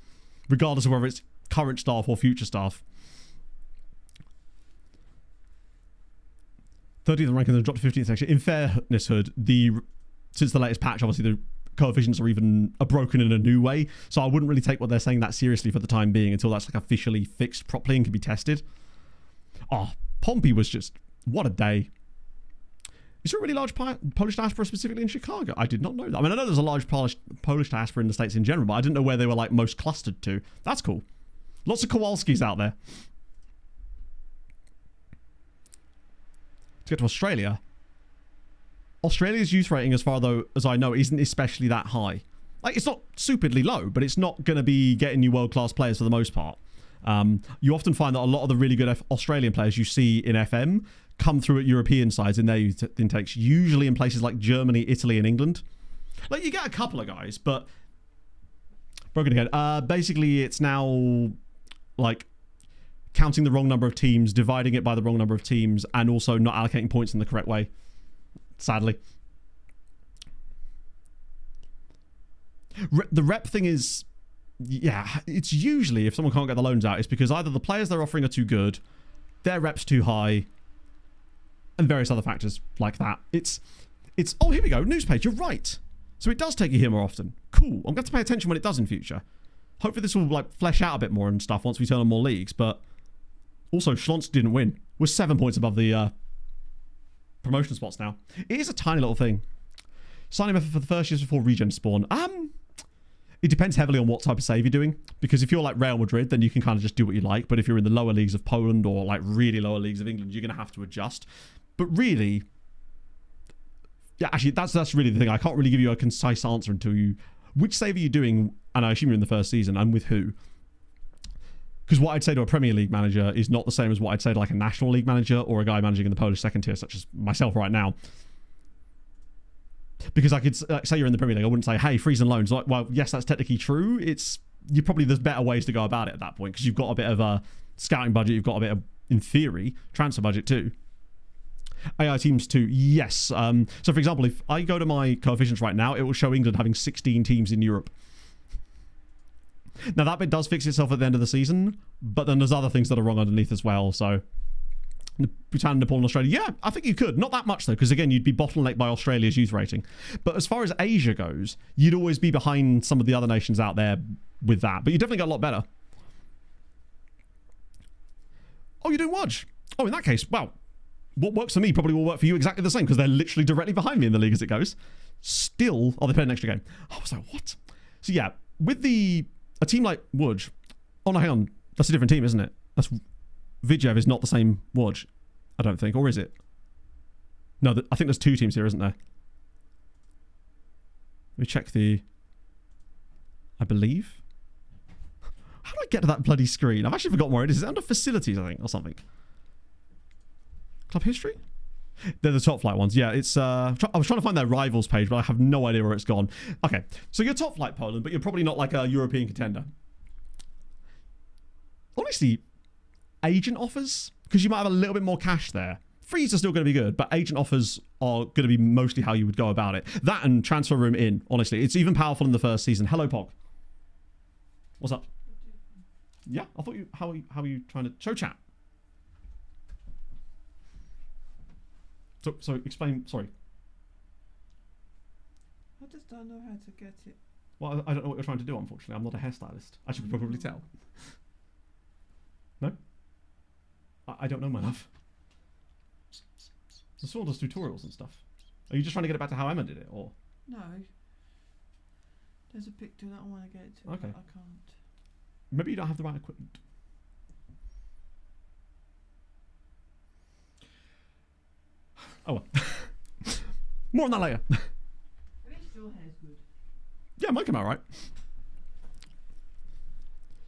regardless of whether it's current staff or future staff. 30th rank and then dropped to 15th section. In fairness, Hood, since the latest patch, obviously the coefficients are broken in a new way, so I wouldn't really take what they're saying that seriously for the time being until that's like officially fixed properly and can be tested. Pompey was just... What a day. Is there a really large Polish diaspora specifically in Chicago? I did not know that. I mean, I know there's a large Polish diaspora in the States in general, but I didn't know where they were like most clustered to. That's cool. Lots of Kowalskis out there. To get to Australia. Australia's youth rating, as far though as I know, isn't especially that high. Like, it's not stupidly low, but it's not going to be getting you world-class players for the most part. You often find that a lot of the really good Australian players you see in FM come through at European sides in their intakes, usually in places like Germany, Italy, and England. Like, you get a couple of guys, but... Broken again. Basically, it's now, like, counting the wrong number of teams, dividing it by the wrong number of teams, and also not allocating points in the correct way. Sadly. The rep thing is, yeah, it's usually if someone can't get the loans out, it's because either the players they're offering are too good, their rep's too high, and various other factors like that. It's oh, here we go, news page, you're right. So it does take you here more often. Cool. I'm going to pay attention when it does in future. Hopefully this will like flesh out a bit more and stuff once we turn on more leagues, but also Schlonsk didn't win. We're 7 points above the promotion spots now. It is a tiny little thing. Signing method for the first years before regen spawn. It depends heavily on what type of save you're doing, because if you're like Real Madrid, then you can kind of just do what you like, but if you're in the lower leagues of Poland or like really lower leagues of England, you're going to have to adjust. But really, yeah, actually, that's really the thing. I can't really give you a concise answer until you... Which save are you doing? And I assume you're in the first season, and with who? Because what I'd say to a Premier League manager is not the same as what I'd say to like a National League manager or a guy managing in the Polish second tier, such as myself right now. Because I could say you're in the Premier League, I wouldn't say, hey, freeze and loans. Like, well, yes, that's technically true. There's better ways to go about it at that point, because you've got a bit of a scouting budget, you've got a bit of, in theory, transfer budget too. AI teams too, yes. So for example, if I go to my coefficients right now, it will show England having 16 teams in Europe. Now that bit does fix itself at the end of the season, but then there's other things that are wrong underneath as well. So Bhutan, Nepal and Australia, yeah, I think you could. Not that much though, because again, you'd be bottlenecked by Australia's youth rating. But as far as Asia goes, you'd always be behind some of the other nations out there with that. But you definitely got a lot better. Oh, you're doing Wodge. Oh, in that case, well, what works for me probably will work for you exactly the same, because they're literally directly behind me in the league as it goes. Still, oh, they played an extra game. I was like, what? So yeah, with a team like Wodge, oh no, hang on, that's a different team, isn't it? That's Vidjev is not the same Wodge, I don't think, or is it? No, I think there's two teams here, isn't there? Let me check I believe. How do I get to that bloody screen? I've actually forgotten where it is. Is it under facilities, I think, or something? Club history? They're the top flight ones. Yeah, it's I was trying to find their rivals page, but I have no idea where it's gone. Okay, so you're top flight Poland, but you're probably not like a European contender. Honestly, agent offers, because you might have a little bit more cash there. Frees are still going to be good, but agent offers are going to be mostly how you would go about it. That and transfer room in, honestly. It's even powerful in the first season. Hello, Pog. What's up? Yeah, I thought how are you trying to show chat? So explain, sorry. I just don't know how to get it. Well, I don't know what you're trying to do, unfortunately. I'm not a hairstylist. I should probably tell. No? I don't know, my love. The sword does tutorials and stuff. Are you just trying to get it back to how Emma did it, or? No. There's a picture that I want to get to, okay. But I can't. Maybe you don't have the right equipment. Oh well. More on that later. At least your hair's good. Yeah, mine came out right.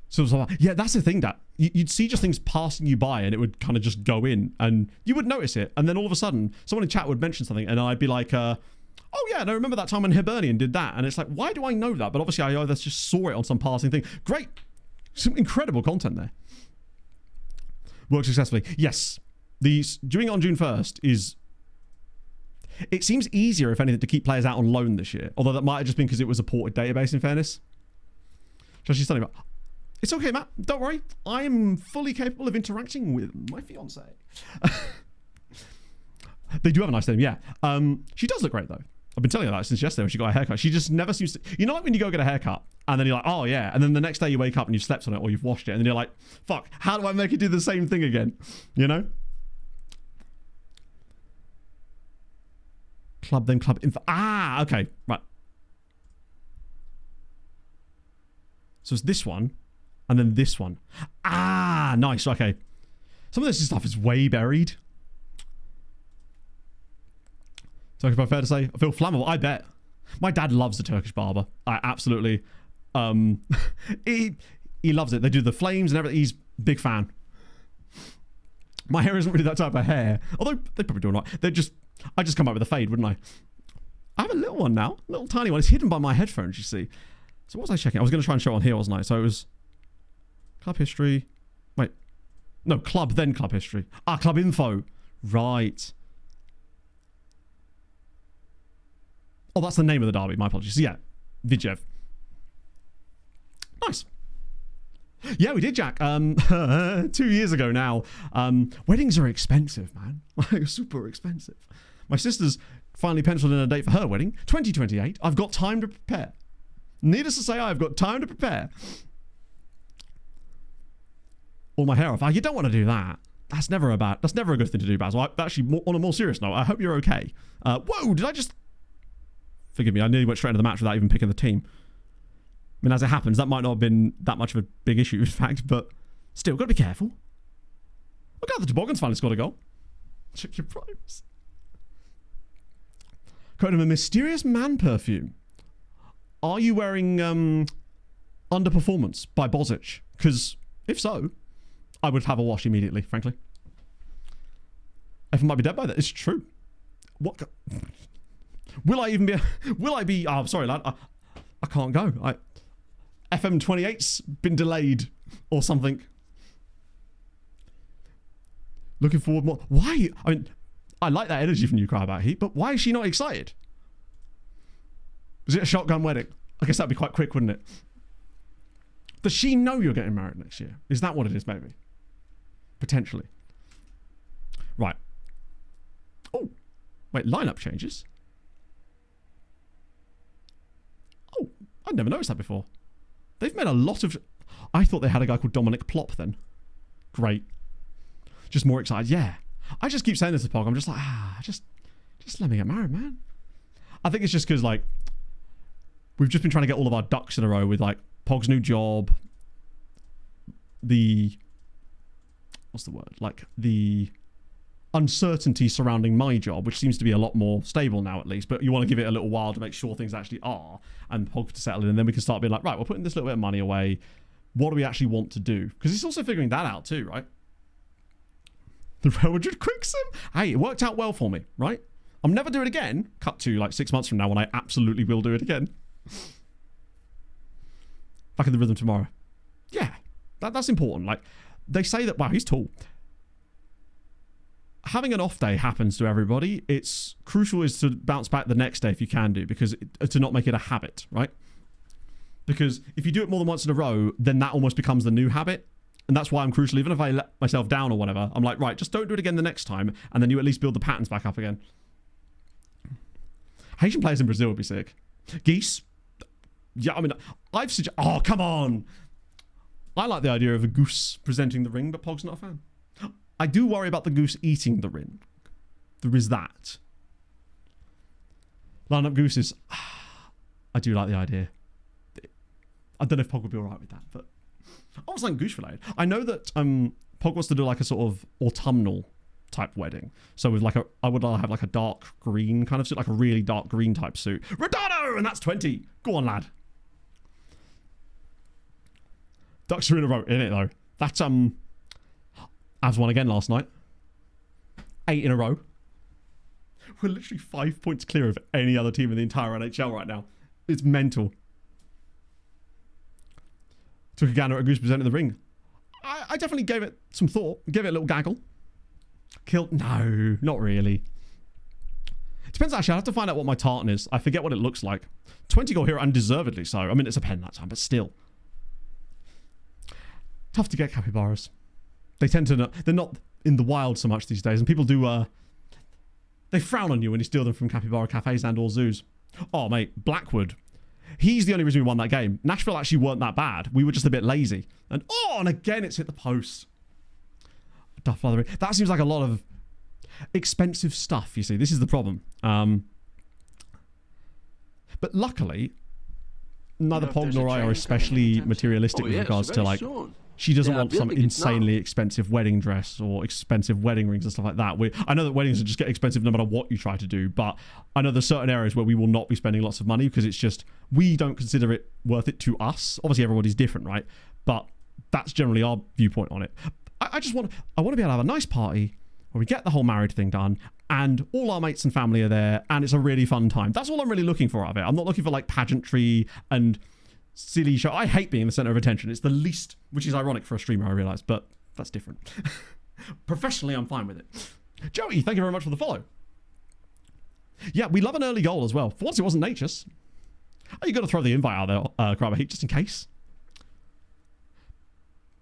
So yeah, that's the thing, that you'd see just things passing you by and it would kind of just go in and you would notice it, and then all of a sudden someone in chat would mention something and I'd be like, oh yeah, and I remember that time when Hibernian did that, and it's like, why do I know that? But obviously I either just saw it on some passing thing. Great, some incredible content there. Worked successfully. Yes, doing it on June 1st is... It seems easier, if anything, to keep players out on loan this year. Although that might have just been because it was a ported database, in fairness. So she's telling me, it's okay, Matt. Don't worry. I am fully capable of interacting with my fiance. They do have a nice name, yeah. She does look great, though. I've been telling her that since yesterday when she got a haircut. She just never seems to... You know, like when you go get a haircut, and then you're like, oh, yeah. And then the next day you wake up and you've slept on it, or you've washed it, and then you're like, fuck, how do I make it do the same thing again? You know? Club, then club info. Ah, okay. Right. So it's this one, and then this one. Ah, nice. Okay. Some of this stuff is way buried. Turkish barber, fair to say. I feel flammable. I bet. My dad loves the Turkish barber. I absolutely. He loves it. They do the flames and everything. He's a big fan. My hair isn't really that type of hair. Although they probably do right. I'd just come up with a fade, wouldn't I? I have a little one now. A little tiny one. It's hidden by my headphones, you see. So what was I checking? I was going to try and show it on here, wasn't I? So it was club history. Wait. No, club, then club history. Ah, club info. Right. Oh, that's the name of the derby. My apologies. Yeah. Vidjev. Nice. Yeah, we did, Jack. 2 years ago now. Weddings are expensive, man. Like, super expensive. My sister's finally penciled in a date for her wedding. 2028. I've got time to prepare. Needless to say, I've got time to prepare. All my hair off. You don't want to do that. That's never a good thing to do, Basil. Actually, on a more serious note, I hope you're okay. Whoa, did I just... Forgive me, I nearly went straight into the match without even picking the team. I mean, as it happens, that might not have been that much of a big issue, in fact, but still, got to be careful. Look out, the toboggan's finally scored a goal. Check your primes. Quote him, a mysterious man perfume. Are you wearing Underperformance by Bozic? Because if so, I would have a wash immediately, frankly. If I might be dead by that, it's true. What? Will I even be... Will I be... Oh, I'm sorry, lad. I can't go. FM28's been delayed or something. Looking forward more. Why? I mean, I like that energy from you, Cry About Heat, but why is she not excited? Was it a shotgun wedding? I guess that'd be quite quick, wouldn't it? Does she know you're getting married next year? Is that what it is, maybe? Potentially. Right. Oh. Wait, lineup changes? Oh, I'd never noticed that before. They've made a lot of... I thought they had a guy called Dominic Plop then. Great. Just more excited. Yeah. I just keep saying this to Pog. I'm just like, just let me get married, man. I think it's just because, like, we've just been trying to get all of our ducks in a row with, like, Pog's new job. What's the word? Like, the uncertainty surrounding my job, which seems to be a lot more stable now, at least. But you want to give it a little while to make sure things actually are, and Pog to settle in, and then we can start being like, right, we're putting this little bit of money away. What do we actually want to do? Because it's also figuring that out too, right? The Real Madrid quick sim? Hey, it worked out well for me, right? I'll never do it again. Cut to like 6 months from now when I absolutely will do it again. Back in the rhythm tomorrow. Yeah, that's important. Like, they say that, wow, he's tall. Having an off day happens to everybody. It's crucial is to bounce back the next day if you can do, because to not make it a habit, right? Because if you do it more than once in a row, then that almost becomes the new habit. And that's why I'm crucial. Even if I let myself down or whatever, I'm like, right, just don't do it again the next time. And then you at least build the patterns back up again. Haitian players in Brazil would be sick. Geese. Yeah, I mean, oh, come on. I like the idea of a goose presenting the ring, but Pog's not a fan. I do worry about the goose eating the ring. There is that. Line up gooses. I do like the idea. I don't know if Pog would be alright with that, but I was like goose related. I know that Pog wants to do like a sort of autumnal type wedding. So with like I would have like a dark green kind of suit, like a really dark green type suit. Rodano! And that's 20. Go on, lad. Ducks are in a row, in it though. That's Avs won again last night. 8 in a row. We're literally 5 points clear of any other team in the entire NHL right now. It's mental. Took a gander at a goose presenting the ring. I definitely gave it some thought. Gave it a little gaggle. Killed? No, not really. Depends actually. I have to find out what my tartan is. I forget what it looks like. 20 goal here, undeservedly so. I mean, it's a pen that time, but still. Tough to get capybaras. They tend to not... They're not in the wild so much these days. And people do... They frown on you when you steal them from capybara cafes and or zoos. Oh, mate. Blackwood. He's the only reason we won that game. Nashville actually weren't that bad. We were just a bit lazy. And again, it's hit the post. That seems like a lot of expensive stuff, you see. This is the problem. But luckily, neither Pog nor I are especially materialistic with regards to, like, she doesn't want some insanely expensive wedding dress or expensive wedding rings and stuff like that. I know that weddings will just get expensive no matter what you try to do, but I know there's certain areas where we will not be spending lots of money because it's just, we don't consider it worth it to us. Obviously, everybody's different, right? But that's generally our viewpoint on it. I want to be able to have a nice party where we get the whole married thing done and all our mates and family are there and it's a really fun time. That's all I'm really looking for out of it. I'm not looking for like pageantry and silly show. I hate being the center of attention. It's the least, which is ironic for a streamer, I realize, but that's different. Professionally, I'm fine with it. Joey, thank you very much for the follow. Yeah, we love an early goal as well. For once, it wasn't Nature's. Oh, you got to throw the invite out there, Crabber Heat, just in case.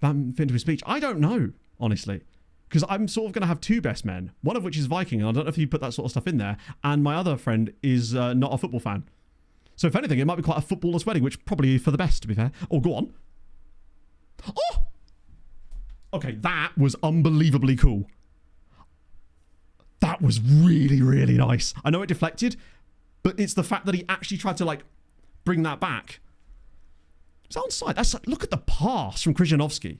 fit into his speech? I don't know, honestly. Because I'm sort of going to have two best men, one of which is Viking, and I don't know if you put that sort of stuff in there, and my other friend is not a football fan. So if anything, it might be quite a footballer's wedding, which probably for the best, to be fair. Oh, go on. Oh! Okay, that was unbelievably cool. That was really, really nice. I know it deflected, but it's the fact that he actually tried to, like, bring that back. It's onside. That's, look at the pass from Krzyzanowski.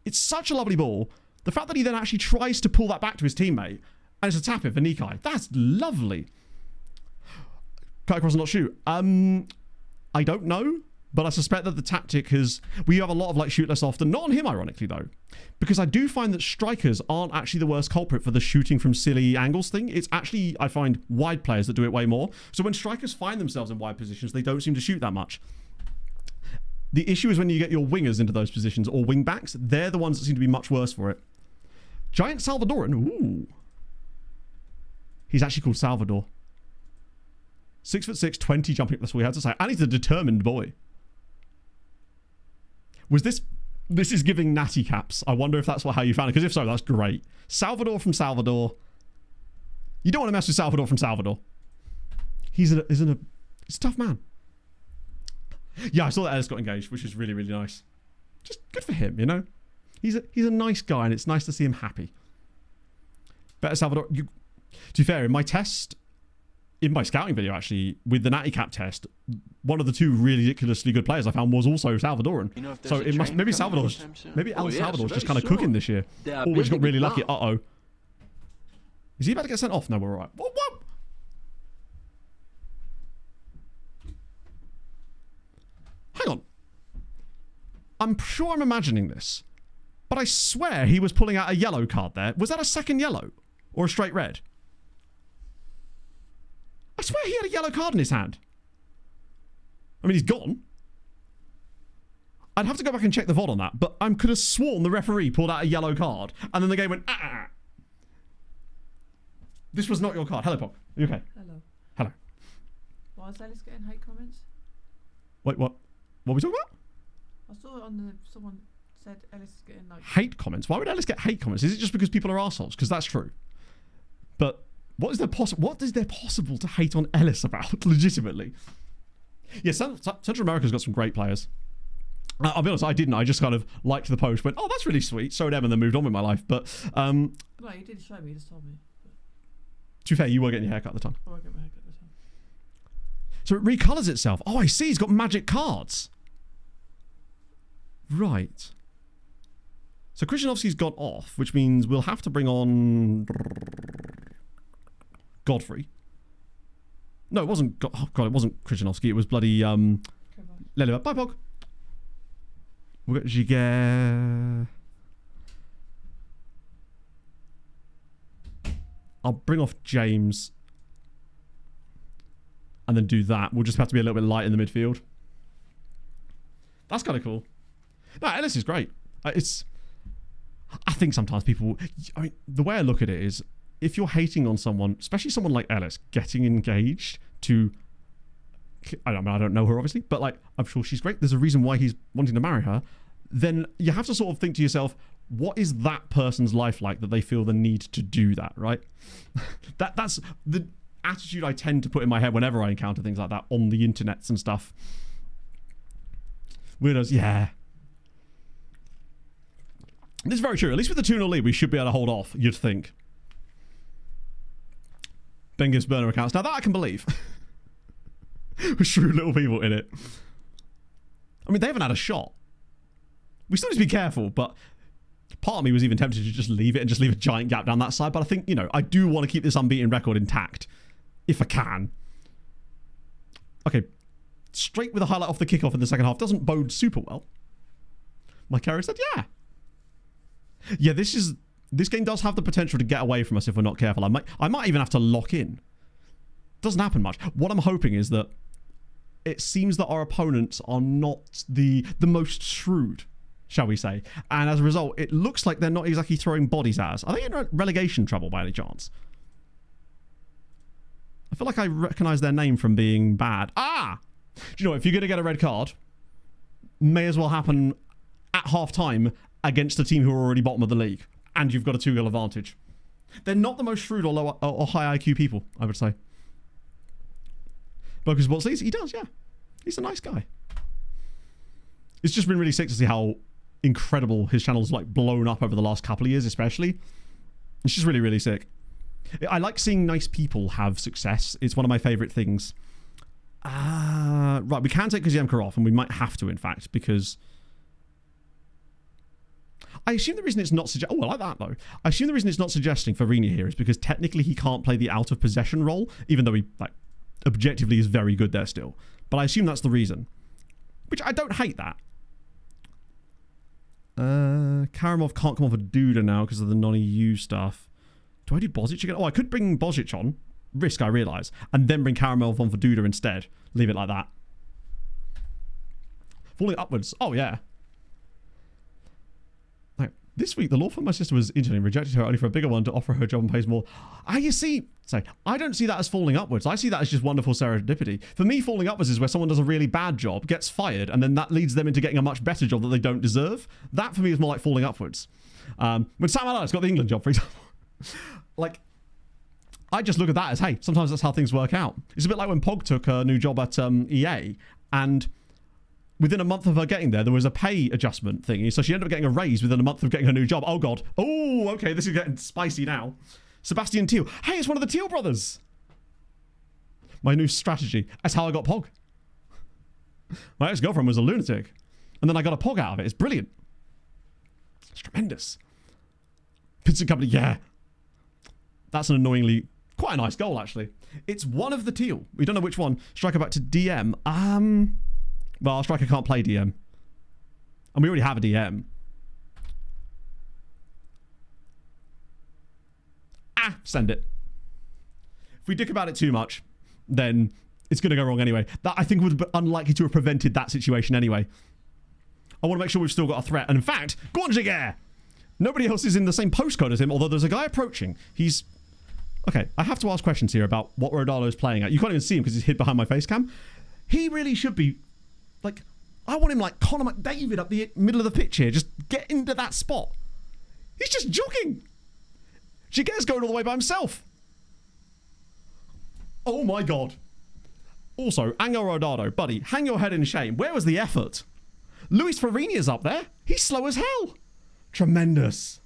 It's such a lovely ball. The fact that he then actually tries to pull that back to his teammate, and it's a tap in for Nikai. That's lovely. Cut across and not shoot. I don't know, but I suspect that the tactic has... We have a lot of, like, shoot less often. Not on him, ironically, though. Because I do find that strikers aren't actually the worst culprit for the shooting from silly angles thing. It's actually, I find, wide players that do it way more. So when strikers find themselves in wide positions, they don't seem to shoot that much. The issue is when you get your wingers into those positions, or wing backs, they're the ones that seem to be much worse for it. Giant Salvadoran. Ooh. He's actually called Salvador. 6'6", 20 jumping up. That's what we had to say. And he's a determined boy. Was this... This is giving natty caps. I wonder if that's how you found it. Because if so, that's great. Salvador from Salvador. You don't want to mess with Salvador from Salvador. He's a tough man. Yeah, I saw that Ellis got engaged, which is really, really nice. Just good for him, you know? He's a nice guy, and it's nice to see him happy. Better Salvador. To be fair, in my test, in my scouting video, actually, with the natty cap test, one of the two really ridiculously good players I found was also Salvadoran. You know, if so there's it a must train maybe coming Salvador's anytime soon. maybe El Oh, yes, Salvador's just very kind of cooking soon. this year. They are Oh, we just got building really it lucky. now. Uh-oh. Is he about to get sent off? No, we're all right. Whoa, whoa. Hang on. I'm sure I'm imagining this, but I swear he was pulling out a yellow card there. Was that a second yellow or a straight red? I swear he had a yellow card in his hand. I mean, he's gone. I'd have to go back and check the VOD on that, but I could have sworn the referee pulled out a yellow card, and then the game went, ah. This was not your card. Hello, Pog. Are you okay? Hello. Hello. Why is Ellis getting hate comments? Wait, what? What are we talking about? I saw it on the... Someone said Ellis is getting like... Hate comments? Why would Ellis get hate comments? Is it just because people are arseholes? Because that's true. But what is there possible to hate on Ellis about, legitimately? Yeah, Central America's got some great players. I'll be honest, I didn't. I just kind of liked the post, went, oh, that's really sweet, showed them, and then moved on with my life. But, No, you did show me, you just told me. to be fair, you were getting your haircut at the time. Oh, I get my haircut this time. So it recolours itself. Oh, I see. He's got magic cards. Right. So Krzyzanowski's gone off, which means we'll have to bring on Godfrey. No, it wasn't. Oh God, it wasn't Krzyzanowski. It was bloody Lelua. Bye, Pog. We've got Giger. I'll bring off James and then do that. We'll just have to be a little bit light in the midfield. That's kind of cool. No, Ellis is great. I think sometimes people... I mean, the way I look at it is, if you're hating on someone, especially someone like Ellis, getting engaged to... I don't know her, obviously, but, like, I'm sure she's great. There's a reason why he's wanting to marry her. Then you have to sort of think to yourself, what is that person's life like that they feel the need to do that, right? That's the attitude I tend to put in my head whenever I encounter things like that on the internets and stuff. Weirdos, yeah. This is very true. At least with the 2-0 lead, we should be able to hold off, you'd think. Ben gives burner accounts. Now that I can believe. With shrewd little people in it. I mean, they haven't had a shot. We still need to be careful, but part of me was even tempted to just leave it and just leave a giant gap down that side. But I think, you know, I do want to keep this unbeaten record intact. If I can. Okay. Straight with a highlight off the kickoff in the second half doesn't bode super well. My carrier said, yeah. Yeah, this game does have the potential to get away from us if we're not careful. I might even have to lock in. Doesn't happen much. What I'm hoping is that it seems that our opponents are not the most shrewd, shall we say. And as a result, it looks like they're not exactly throwing bodies at us. Are they in relegation trouble by any chance? I feel like I recognise their name from being bad. Ah! Do you know what? If you're going to get a red card, may as well happen at at half-time against a team who are already bottom of the league, and you've got a 2-goal advantage. They're not the most shrewd or high IQ people, I would say. Because Sports Leads, he does, yeah. He's a nice guy. It's just been really sick to see how incredible his channel's like blown up over the last couple of years, especially. It's just really, really sick. I like seeing nice people have success. It's one of my favorite things. Right, we can take Kozemka off, and we might have to, in fact, because I assume the reason it's not I like that though. I assume the reason it's not suggesting Farina here is because technically he can't play the out of possession role, even though he like objectively is very good there still. But I assume that's the reason, which I don't hate that. Karamov can't come off a Duda now because of the non-EU stuff. Do I do Bozic again? Oh, I could bring Bozic on. Risk, I realise. And then bring Karamov on for Duda instead. Leave it like that. Falling upwards. Oh, yeah. Like, this week, the law firm my sister was interning rejected her only for a bigger one to offer her job and pays more. You see... So, I don't see that as falling upwards. I see that as just wonderful serendipity. For me, falling upwards is where someone does a really bad job, gets fired, and then that leads them into getting a much better job that they don't deserve. That, for me, is more like falling upwards. When Sam Allardyce got the England job, for example. Like, I just look at that as, hey, sometimes that's how things work out. It's a bit like when Pog took a new job at EA, and within a month of her getting there was a pay adjustment thingy, so she ended up getting a raise within a month of getting her new job. Oh, God. Oh, okay, this is getting spicy now. Sebastian Teal. Hey, it's one of the Teal brothers. My new strategy. That's how I got Pog. My ex-girlfriend was a lunatic, and then I got a Pog out of it. It's brilliant. It's tremendous. Pizza Company, yeah. That's an annoyingly quite a nice goal, actually. It's one of the Teal. We don't know which one. Striker back to DM. Well, our striker can't play DM. And we already have a DM. Send it. If we dick about it too much, then it's going to go wrong anyway. That, I think, would be unlikely to have prevented that situation anyway. I want to make sure we've still got a threat. And in fact, go on, Jigger! Nobody else is in the same postcode as him, although there's a guy approaching. He's... Okay, I have to ask questions here about what Rodallo's playing at. You can't even see him because he's hid behind my face cam. He really should be... Like, I want him like Conor McDavid up the middle of the pitch here. Just get into that spot. He's just jogging. Jiguer's going all the way by himself. Oh my God. Also, Angel Rodado, buddy, hang your head in shame. Where was the effort? Luis Farini's up there. He's slow as hell. Tremendous.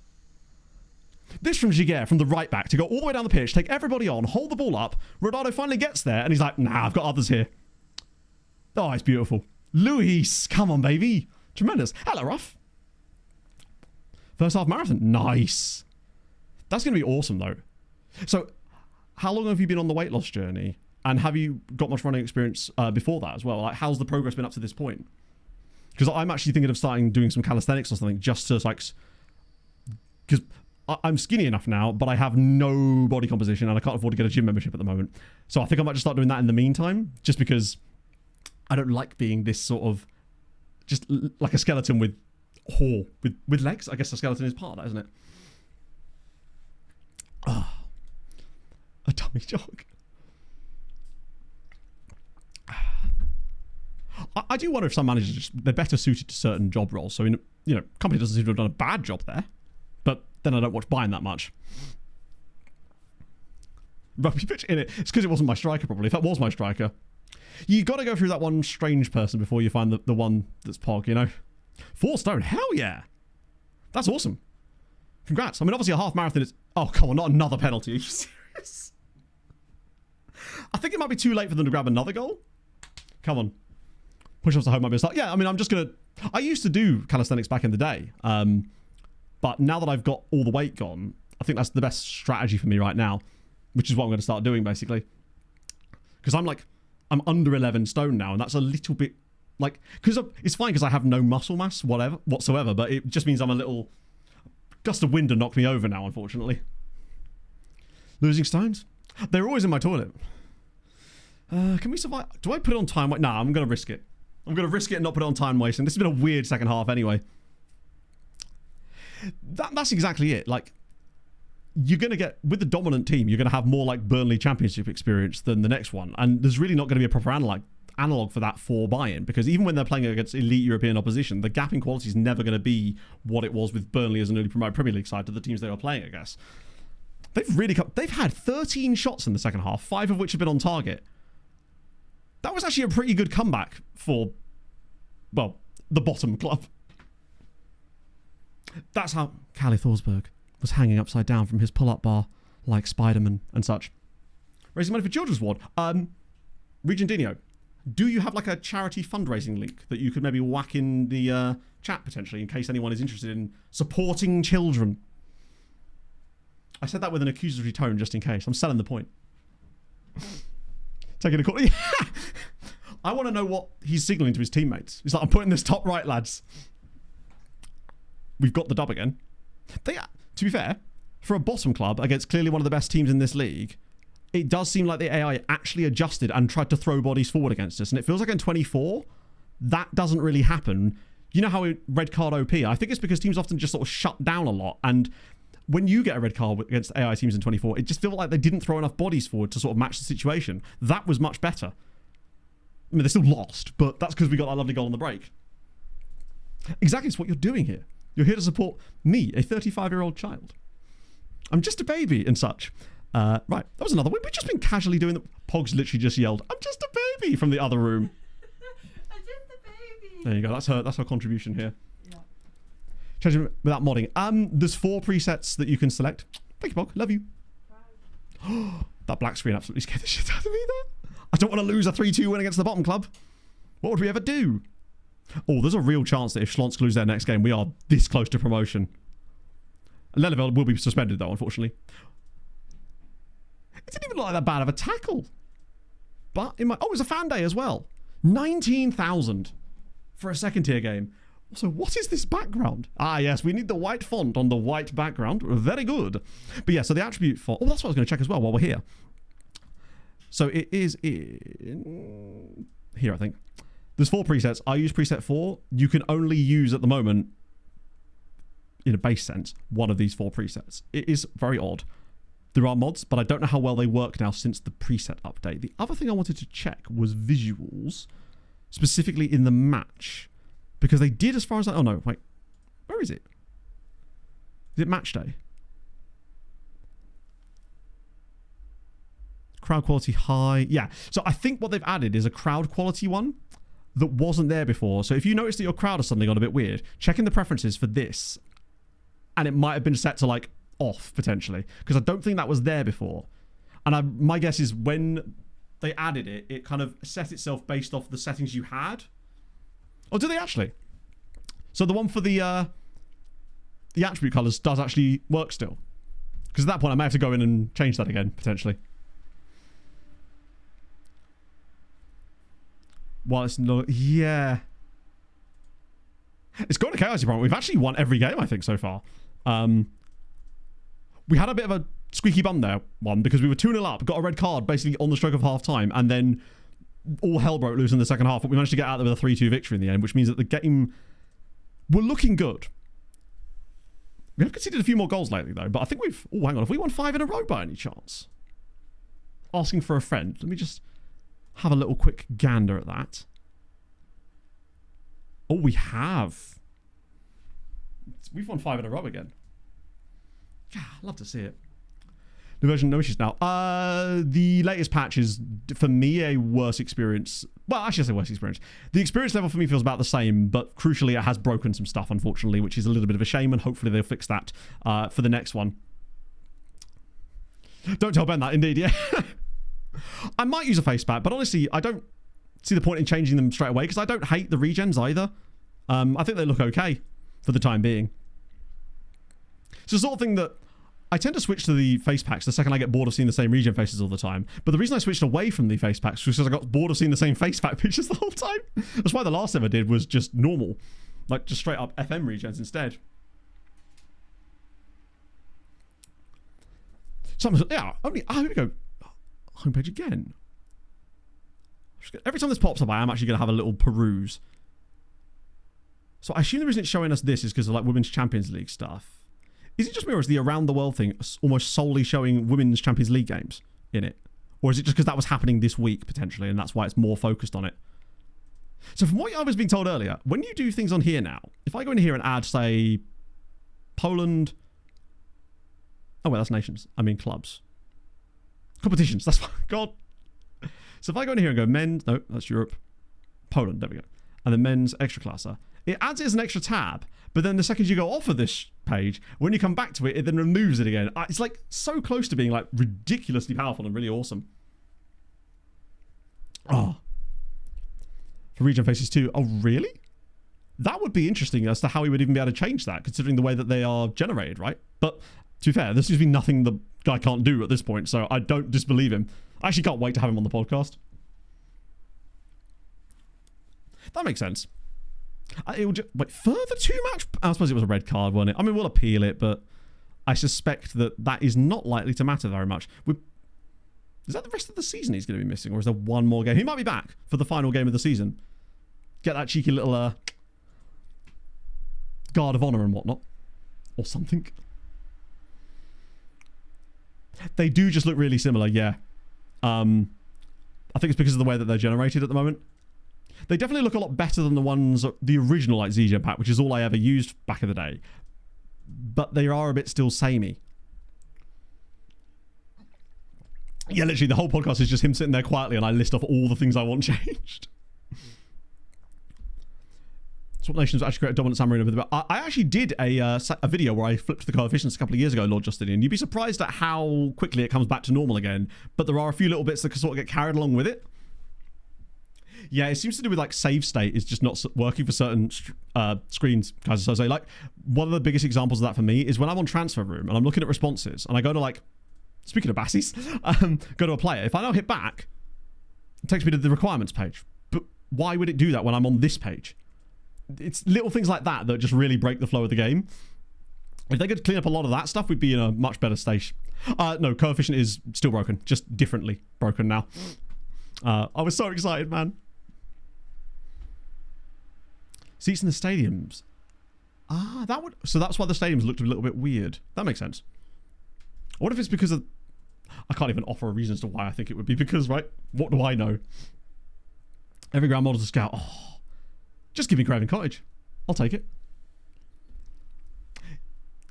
This from Jiguer, from the right back, to go all the way down the pitch, take everybody on, hold the ball up. Rodado finally gets there, and he's like, nah, I've got others here. Oh, it's beautiful. Luis, come on, baby. Tremendous. Hello, Ruff. First half marathon. Nice. That's going to be awesome, though. So, how long have you been on the weight loss journey? And have you got much running experience before that as well? Like, how's the progress been up to this point? Because I'm actually thinking of starting doing some calisthenics or something just to, like... Because I'm skinny enough now, but I have no body composition and I can't afford to get a gym membership at the moment. So I think I might just start doing that in the meantime, just because I don't like being this sort of... Just like a skeleton with with legs. I guess a skeleton is part of that, isn't it? Oh, a tummy jog. I do wonder if some managers just, they're better suited to certain job roles. So, company doesn't seem to have done a bad job there, but then I don't watch Bayern that much. Rugby pitch in it. It's because it wasn't my striker, probably. If that was my striker, you got to go through that one strange person before you find the one that's Pog. 4 stone. Hell yeah, that's awesome. Congrats. I mean, obviously a half marathon is... Oh, come on, not another penalty. Are you serious? I think it might be too late for them to grab another goal. Come on. Push-ups to home might be a start. Yeah, I mean, I'm just going to... I used to do calisthenics back in the day. But now that I've got all the weight gone, I think that's the best strategy for me right now, which is what I'm going to start doing, basically. Because I'm under 11 stone now, and that's a little bit... Like, because it's fine because I have no muscle mass, whatsoever, but it just means I'm a little... Gust of wind to knock me over now, unfortunately. Losing stones? They're always in my toilet. Can we survive? Do I put it on time? Nah, I'm going to risk it. I'm going to risk it and not put it on time wasting. This has been a weird second half anyway. That's exactly it. Like, you're going to get, with the dominant team, you're going to have more like Burnley Championship experience than the next one. And there's really not going to be a proper analog for that for Bayern, because even when they're playing against elite European opposition, the gap in quality is never going to be what it was with Burnley as an newly promoted Premier League side to the teams they were playing, I guess. They've had 13 shots in the second half, 5 of which have been on target. That was actually a pretty good comeback for, well, the bottom club. That's how Callie Thorsberg was hanging upside down from his pull-up bar like Spider-Man and such. Raising money for Children's Ward. Region Dino, do you have like a charity fundraising link that you could maybe whack in the chat potentially in case anyone is interested in supporting children? I said that with an accusatory tone just in case. I'm selling the point. Taking a call. Yeah. I want to know what he's signaling to his teammates. He's like, I'm putting this top right, lads. We've got the dub again. To be fair, for a bottom club against clearly one of the best teams in this league, it does seem like the AI actually adjusted and tried to throw bodies forward against us. And it feels like in 24, that doesn't really happen. You know how red card OP? I think it's because teams often just sort of shut down a lot. And when you get a red card against AI teams in 24, it just feels like they didn't throw enough bodies forward to sort of match the situation. That was much better. I mean, they still lost, but that's because we got that lovely goal on the break. Exactly, it's what you're doing here. You're here to support me, a 35-year-old child. I'm just a baby and such. Right, that was another one. We've just been casually doing the... Pogs literally just yelled, I'm just a baby, from the other room. I'm just a baby. There you go, that's her contribution here. Yeah. Changing without modding. There's 4 presets that you can select. Thank you, Pog. Love you. That black screen absolutely scared the shit out of me there. I don't want to lose a 3-2 win against the bottom club. What would we ever do? Oh, there's a real chance that if Schlonsk lose their next game, we are this close to promotion. Lelleville will be suspended, though, unfortunately. It didn't even look like that bad of a tackle. But it was a fan day as well. 19,000 for a second-tier game. Also, what is this background? Ah, yes, we need the white font on the white background. Very good. But yeah, so the attribute font... Oh, that's what I was going to check as well while we're here. So it is in... Here, I think. There's 4 presets. I use preset 4. You can only use, at the moment, in a base sense, one of these 4 presets. It is very odd. There are mods, but I don't know how well they work now since the preset update. The other thing I wanted to check was visuals, specifically in the match. Because they did, as far as I... Oh, no, wait. Where is it? Is it match day? Crowd quality high. Yeah. So I think what they've added is a crowd quality one that wasn't there before. So if you notice that your crowd has suddenly gone a bit weird, check in the preferences for this. And it might have been set to, like, off, potentially. Because I don't think that was there before. And my guess is when they added it, it kind of set itself based off the settings you had. Or do they actually? So the one for the attribute colors does actually work still. Because at that point, I may have to go in and change that again, potentially. Well, it's not... Yeah. It's got a chaos problem. We've actually won every game, I think, so far. We had a bit of a squeaky bum there, because we were 2-0 up, got a red card basically on the stroke of half-time, and then all hell broke loose in the second half, but we managed to get out there with a 3-2 victory in the end, which means that the game... We're looking good. We have conceded a few more goals lately, though, but I think we've... Oh, hang on. Have we won 5 in a row by any chance? Asking for a friend. Let me just have a little quick gander at that. Oh, we have. We've won 5 in a row again. Yeah, I'd love to see it. The version, no issues now. The latest patch is, for me, a worse experience. Well, actually, I say worse experience. The experience level for me feels about the same, but crucially, it has broken some stuff, unfortunately, which is a little bit of a shame, and hopefully they'll fix that for the next one. Don't tell Ben that, indeed, yeah. I might use a face pack, but honestly, I don't see the point in changing them straight away, because I don't hate the regens either. I think they look okay for the time being. It's the sort of thing that I tend to switch to the face packs the second I get bored of seeing the same regen faces all the time. But the reason I switched away from the face packs was because I got bored of seeing the same face pack pictures the whole time. That's why the last thing I did was just normal. Like, just straight up FM regens instead. Yeah, only... Oh, here we go. Homepage again. Every time this pops up, I am actually going to have a little peruse. So I assume the reason it's showing us this is because of, like, Women's Champions League stuff. Is it just me, or is the Around the World thing almost solely showing Women's Champions League games in it? Or is it just because that was happening this week, potentially, and that's why it's more focused on it? So from what I was being told earlier, when you do things on here now, if I go in here and add, say, Poland... Oh, well, that's nations. I mean clubs. Competitions. That's fine. God. So if I go in here and go men's... No, that's Europe. Poland. There we go. And then men's extra classer. It adds it as an extra tab. But then the second you go off of this page, when you come back to it, it then removes it again. It's like so close to being like ridiculously powerful and really awesome. Oh. For region faces too. Oh, really? That would be interesting as to how we would even be able to change that, considering the way that they are generated, right? But to be fair, there seems to be nothing the guy can't do at this point, so I don't disbelieve him. I actually can't wait to have him on the podcast. That makes sense. It will just, wait, further 2-match? I suppose it was a red card, wasn't it? I mean, we'll appeal it, but I suspect that that is not likely to matter very much. Is that the rest of the season he's going to be missing, or is there one more game? He might be back for the final game of the season. Get that cheeky little guard of honor and whatnot. Or something. They do just look really similar, yeah. I think it's because of the way that they're generated at the moment. They definitely look a lot better than the ones, the original like ZGen pack, which is all I ever used back in the day. But they are a bit still samey. Yeah, literally, the whole podcast is just him sitting there quietly and I list off all the things I want changed. Swap Nations actually create a dominant Samarino with I actually did a video where I flipped the coefficients a couple of years ago, Lord Justinian. You'd be surprised at how quickly it comes back to normal again, but there are a few little bits that can sort of get carried along with it. Yeah, it seems to do with like save state is just not working for certain screens, guys. So I say, like, one of the biggest examples of that for me is when I'm on transfer room and I'm looking at responses and I go to like, speaking of bassies, go to a player. If I now hit back, it takes me to the requirements page. But why would it do that when I'm on this page? It's little things like that that just really break the flow of the game. If they could clean up a lot of that stuff, we'd be in a much better stage. No, coefficient is still broken, just differently broken now. I was so excited, man. Seats in the stadiums. So that's why the stadiums looked a little bit weird. That makes sense. What if it's because of... I can't even offer a reason as to why I think it would be because, right? What do I know? Every ground model's a scout. Oh, just give me Craven Cottage. I'll take it.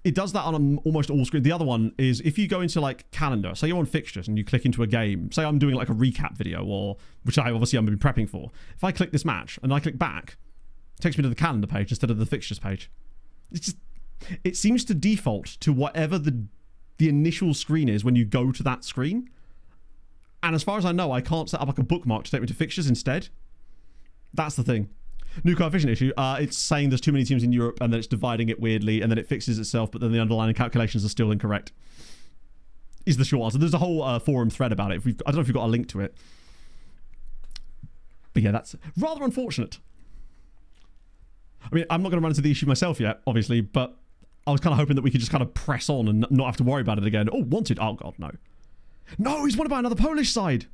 It does that on almost all screens. The other one is if you go into like calendar, say you're on fixtures and you click into a game, say I'm doing like a recap video or, which I obviously I'm been prepping for. If I click this match and I click back, it takes me to the calendar page instead of the fixtures page. It's just, it seems to default to whatever the initial screen is when you go to that screen. And as far as I know, I can't set up like a bookmark to take me to fixtures instead. That's the thing. New coefficient issue. It's saying there's too many teams in Europe and then it's dividing it weirdly and then it fixes itself, but then the underlying calculations are still incorrect. Is the short answer. There's a whole forum thread about it. I don't know if you've got a link to it. But yeah, that's rather unfortunate. I mean, I'm not going to run into the issue myself yet, obviously, but I was kind of hoping that we could just kind of press on and not have to worry about it again. Oh, wanted. Oh, God, no. No, he's wanted by another Polish side.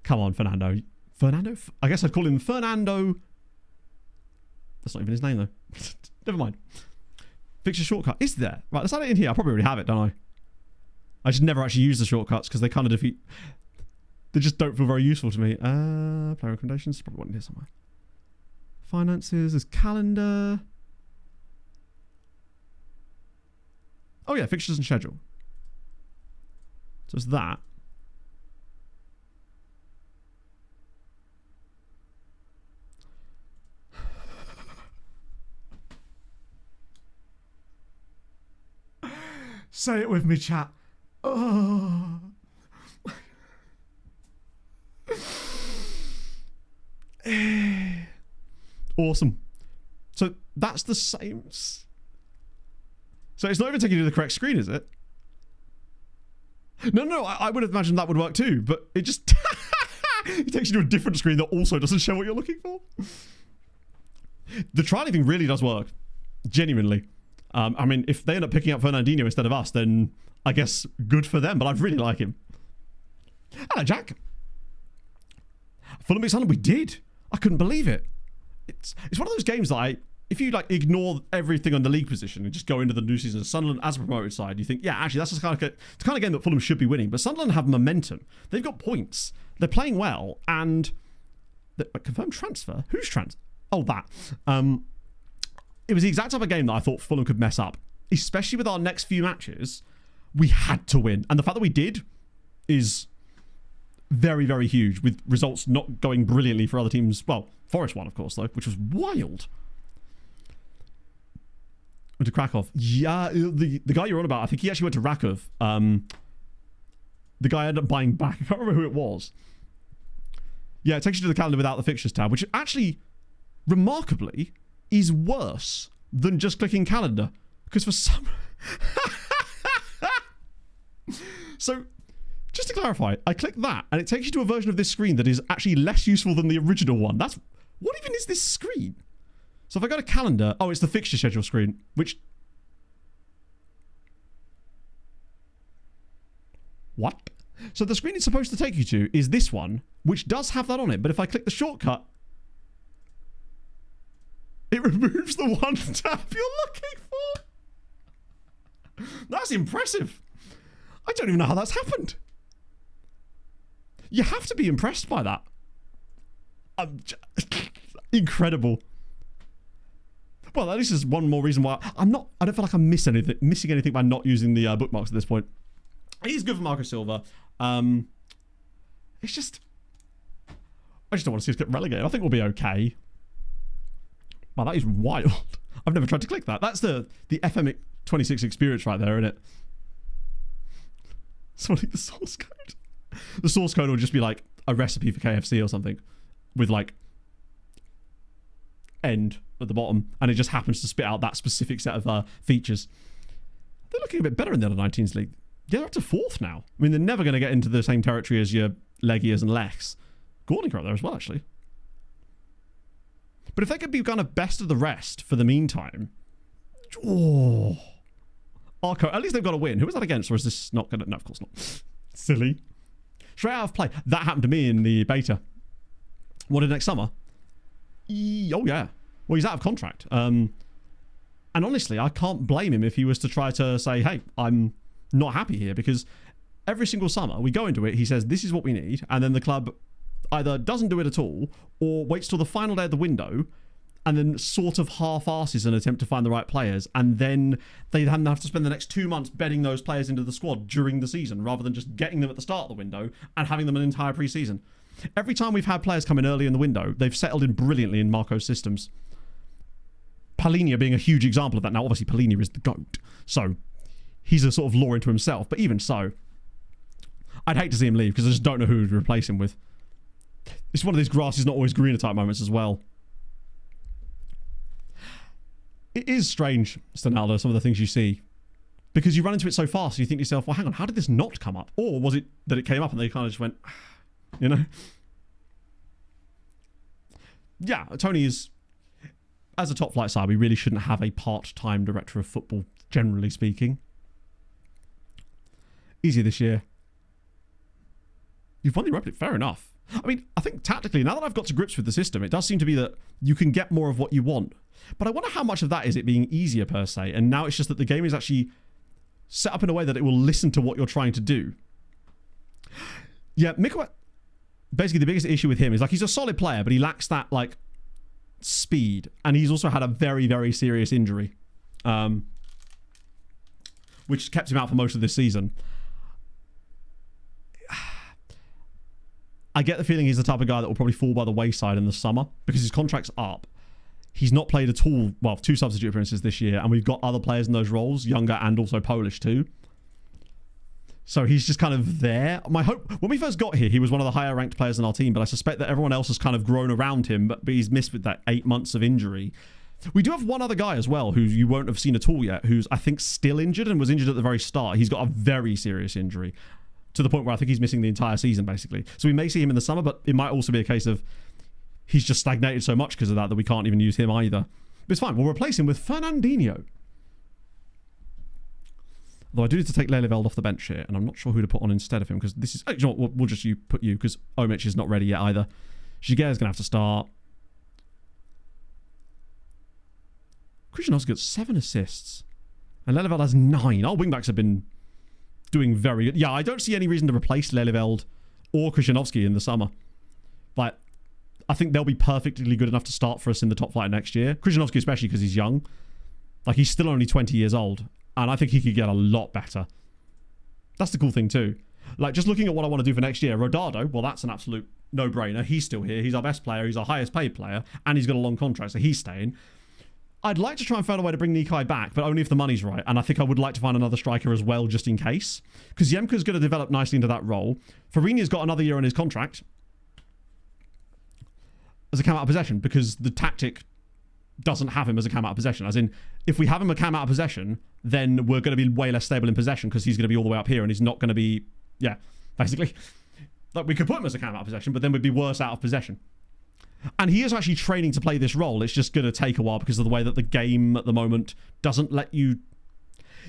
Come on, Fernando. Fernando? I guess I'd call him Fernando. That's not even his name, though. Never mind. Fixture shortcut. Is there? Right, let's add it in here. I probably already have it, don't I? I just never actually use the shortcuts because they kind of defeat... They just don't feel very useful to me. Player recommendations. Probably one in here somewhere. Finances. There's calendar. Oh, yeah. Fixtures and schedule. So it's that. Say it with me, chat. Oh. Awesome. So that's the same. So it's not even taking you to the correct screen, is it? No, I would have imagined that would work too, but it just it takes you to a different screen that also doesn't show what you're looking for. The trialing thing really does work, genuinely. I mean, if they end up picking up Fernandinho instead of us, then I guess good for them, but I really like him. Hello, Jack. Fulham beat Sunderland, we did. I couldn't believe it. It's one of those games that if you like ignore everything on the league position and just go into the new season of Sunderland as a promoted side, you think, yeah, actually that's the kind of game that Fulham should be winning. But Sunderland have momentum. They've got points. They're playing well, and Confirmed transfer? Who's transfer? Oh, that. It was the exact type of game that I thought Fulham could mess up. Especially with our next few matches, we had to win. And the fact that we did is very, very huge, with results not going brilliantly for other teams. Well, Forest won, of course, though, which was wild. Went to Krakow. Yeah, the guy you're on about, I think he actually went to Rakov. The guy ended up buying back. I can't remember who it was. Yeah, it takes you to the calendar without the fixtures tab, which actually, remarkably, is worse than just clicking calendar. Because for some... So, just to clarify, I click that, and it takes you to a version of this screen that is actually less useful than the original one. That's... What even is this screen? So if I go to calendar... Oh, it's the fixture schedule screen, which... What? So the screen it's supposed to take you to is this one, which does have that on it. But if I click the shortcut, it removes the one tab you're looking for. That's impressive. I don't even know how that's happened. You have to be impressed by that. Incredible. Well, at least there's one more reason why I don't feel like I'm missing anything by not using the bookmarks at this point. He's good for Marco Silva. It's just... I just don't want to see us get relegated. I think we'll be okay. Wow, that is wild. I've never tried to click that. That's the FM 26 experience right there, isn't it? Sorry, the source code. The source code will just be like a recipe for KFC or something with like end at the bottom, and it just happens to spit out that specific set of features. They're looking a bit better in the Under-19s league. Yeah, they're up to 4th now. I mean, they're never going to get into the same territory as your Legias and Lechs. Gordon are up there as well, actually. But if they could be kind of best of the rest for the meantime... Oh... Arco, at least they've got a win. Who was that against? Or is this not going to... No, of course not. Silly. Straight out of play. That happened to me in the beta. What, next summer? Oh, yeah. Well, he's out of contract. And honestly, I can't blame him if he was to try to say, hey, I'm not happy here, because every single summer we go into it, he says, this is what we need, and then the club either doesn't do it at all or waits till the final day of the window and then sort of half-asses an attempt to find the right players, and then they then have to spend the next 2 months bedding those players into the squad during the season rather than just getting them at the start of the window and having them an entire pre-season. Every time we've had players come in early in the window, they've settled in brilliantly in Marco's systems. Polonia being a huge example of that. Now, obviously, Polonia is the GOAT, so he's a sort of law into himself. But even so, I'd hate to see him leave because I just don't know who to replace him with. It's one of these grass is not always greener type moments as well. It is strange, Stanaldo, some of the things you see. Because you run into it so fast, and you think to yourself, well, hang on, how did this not come up? Or was it that it came up and they kind of just went, you know? Yeah, Tony is... As a top flight side, we really shouldn't have a part-time director of football, generally speaking. Easy this year. You've won the Europa League, fair enough. I mean, I think tactically, now that I've got to grips with the system, it does seem to be that you can get more of what you want. But I wonder how much of that is it being easier per se, and now it's just that the game is actually set up in a way that it will listen to what you're trying to do. Yeah, Mikko, basically the biggest issue with him is like he's a solid player, but he lacks that like speed, and he's also had a very, very serious injury, which kept him out for most of this season. I get the feeling he's the type of guy that will probably fall by the wayside in the summer because his contract's up. He's not played at all, well, 2 substitute appearances this year, and we've got other players in those roles, younger and also Polish too. So he's just kind of there. My hope, when we first got here, he was one of the higher ranked players in our team, but I suspect that everyone else has kind of grown around him, but he's missed with that 8 months of injury. We do have one other guy as well, who you won't have seen at all yet, who's, I think, still injured and was injured at the very start. He's got a very serious injury, to the point where I think he's missing the entire season, basically. So we may see him in the summer, but it might also be a case of he's just stagnated so much because of that we can't even use him either. But it's fine. We'll replace him with Fernandinho. Although I do need to take Leleveld off the bench here, and I'm not sure who to put on instead of him, because this is... Oh, you know what, we'll just put you, because Omic is not ready yet either. Shigeru's going to have to start. Krzyzanowski got 7 assists. And Leleveld has 9. Our wingbacks have been doing very good. Yeah, I don't see any reason to replace Leleveld or Krzyzanowski in the summer. But I think they'll be perfectly good enough to start for us in the top flight next year. Krzyzanowski especially because he's young. Like, he's still only 20 years old. And I think he could get a lot better. That's the cool thing too. Like, just looking at what I want to do for next year, Rodado, well, that's an absolute no-brainer. He's still here. He's our best player. He's our highest paid player. And he's got a long contract, so he's staying. I'd like to try and find a way to bring Nikai back, but only if the money's right. And I think I would like to find another striker as well, just in case. Because Yemka's going to develop nicely into that role. Farini's got another year on his contract as a cam out of possession, because the tactic doesn't have him as a cam out of possession. As in, if we have him a cam out of possession, then we're going to be way less stable in possession because he's going to be all the way up here and he's not going to be, yeah, basically. Like, we could put him as a cam out of possession, but then we'd be worse out of possession. And he is actually training to play this role. It's just going to take a while because of the way that the game at the moment doesn't let you...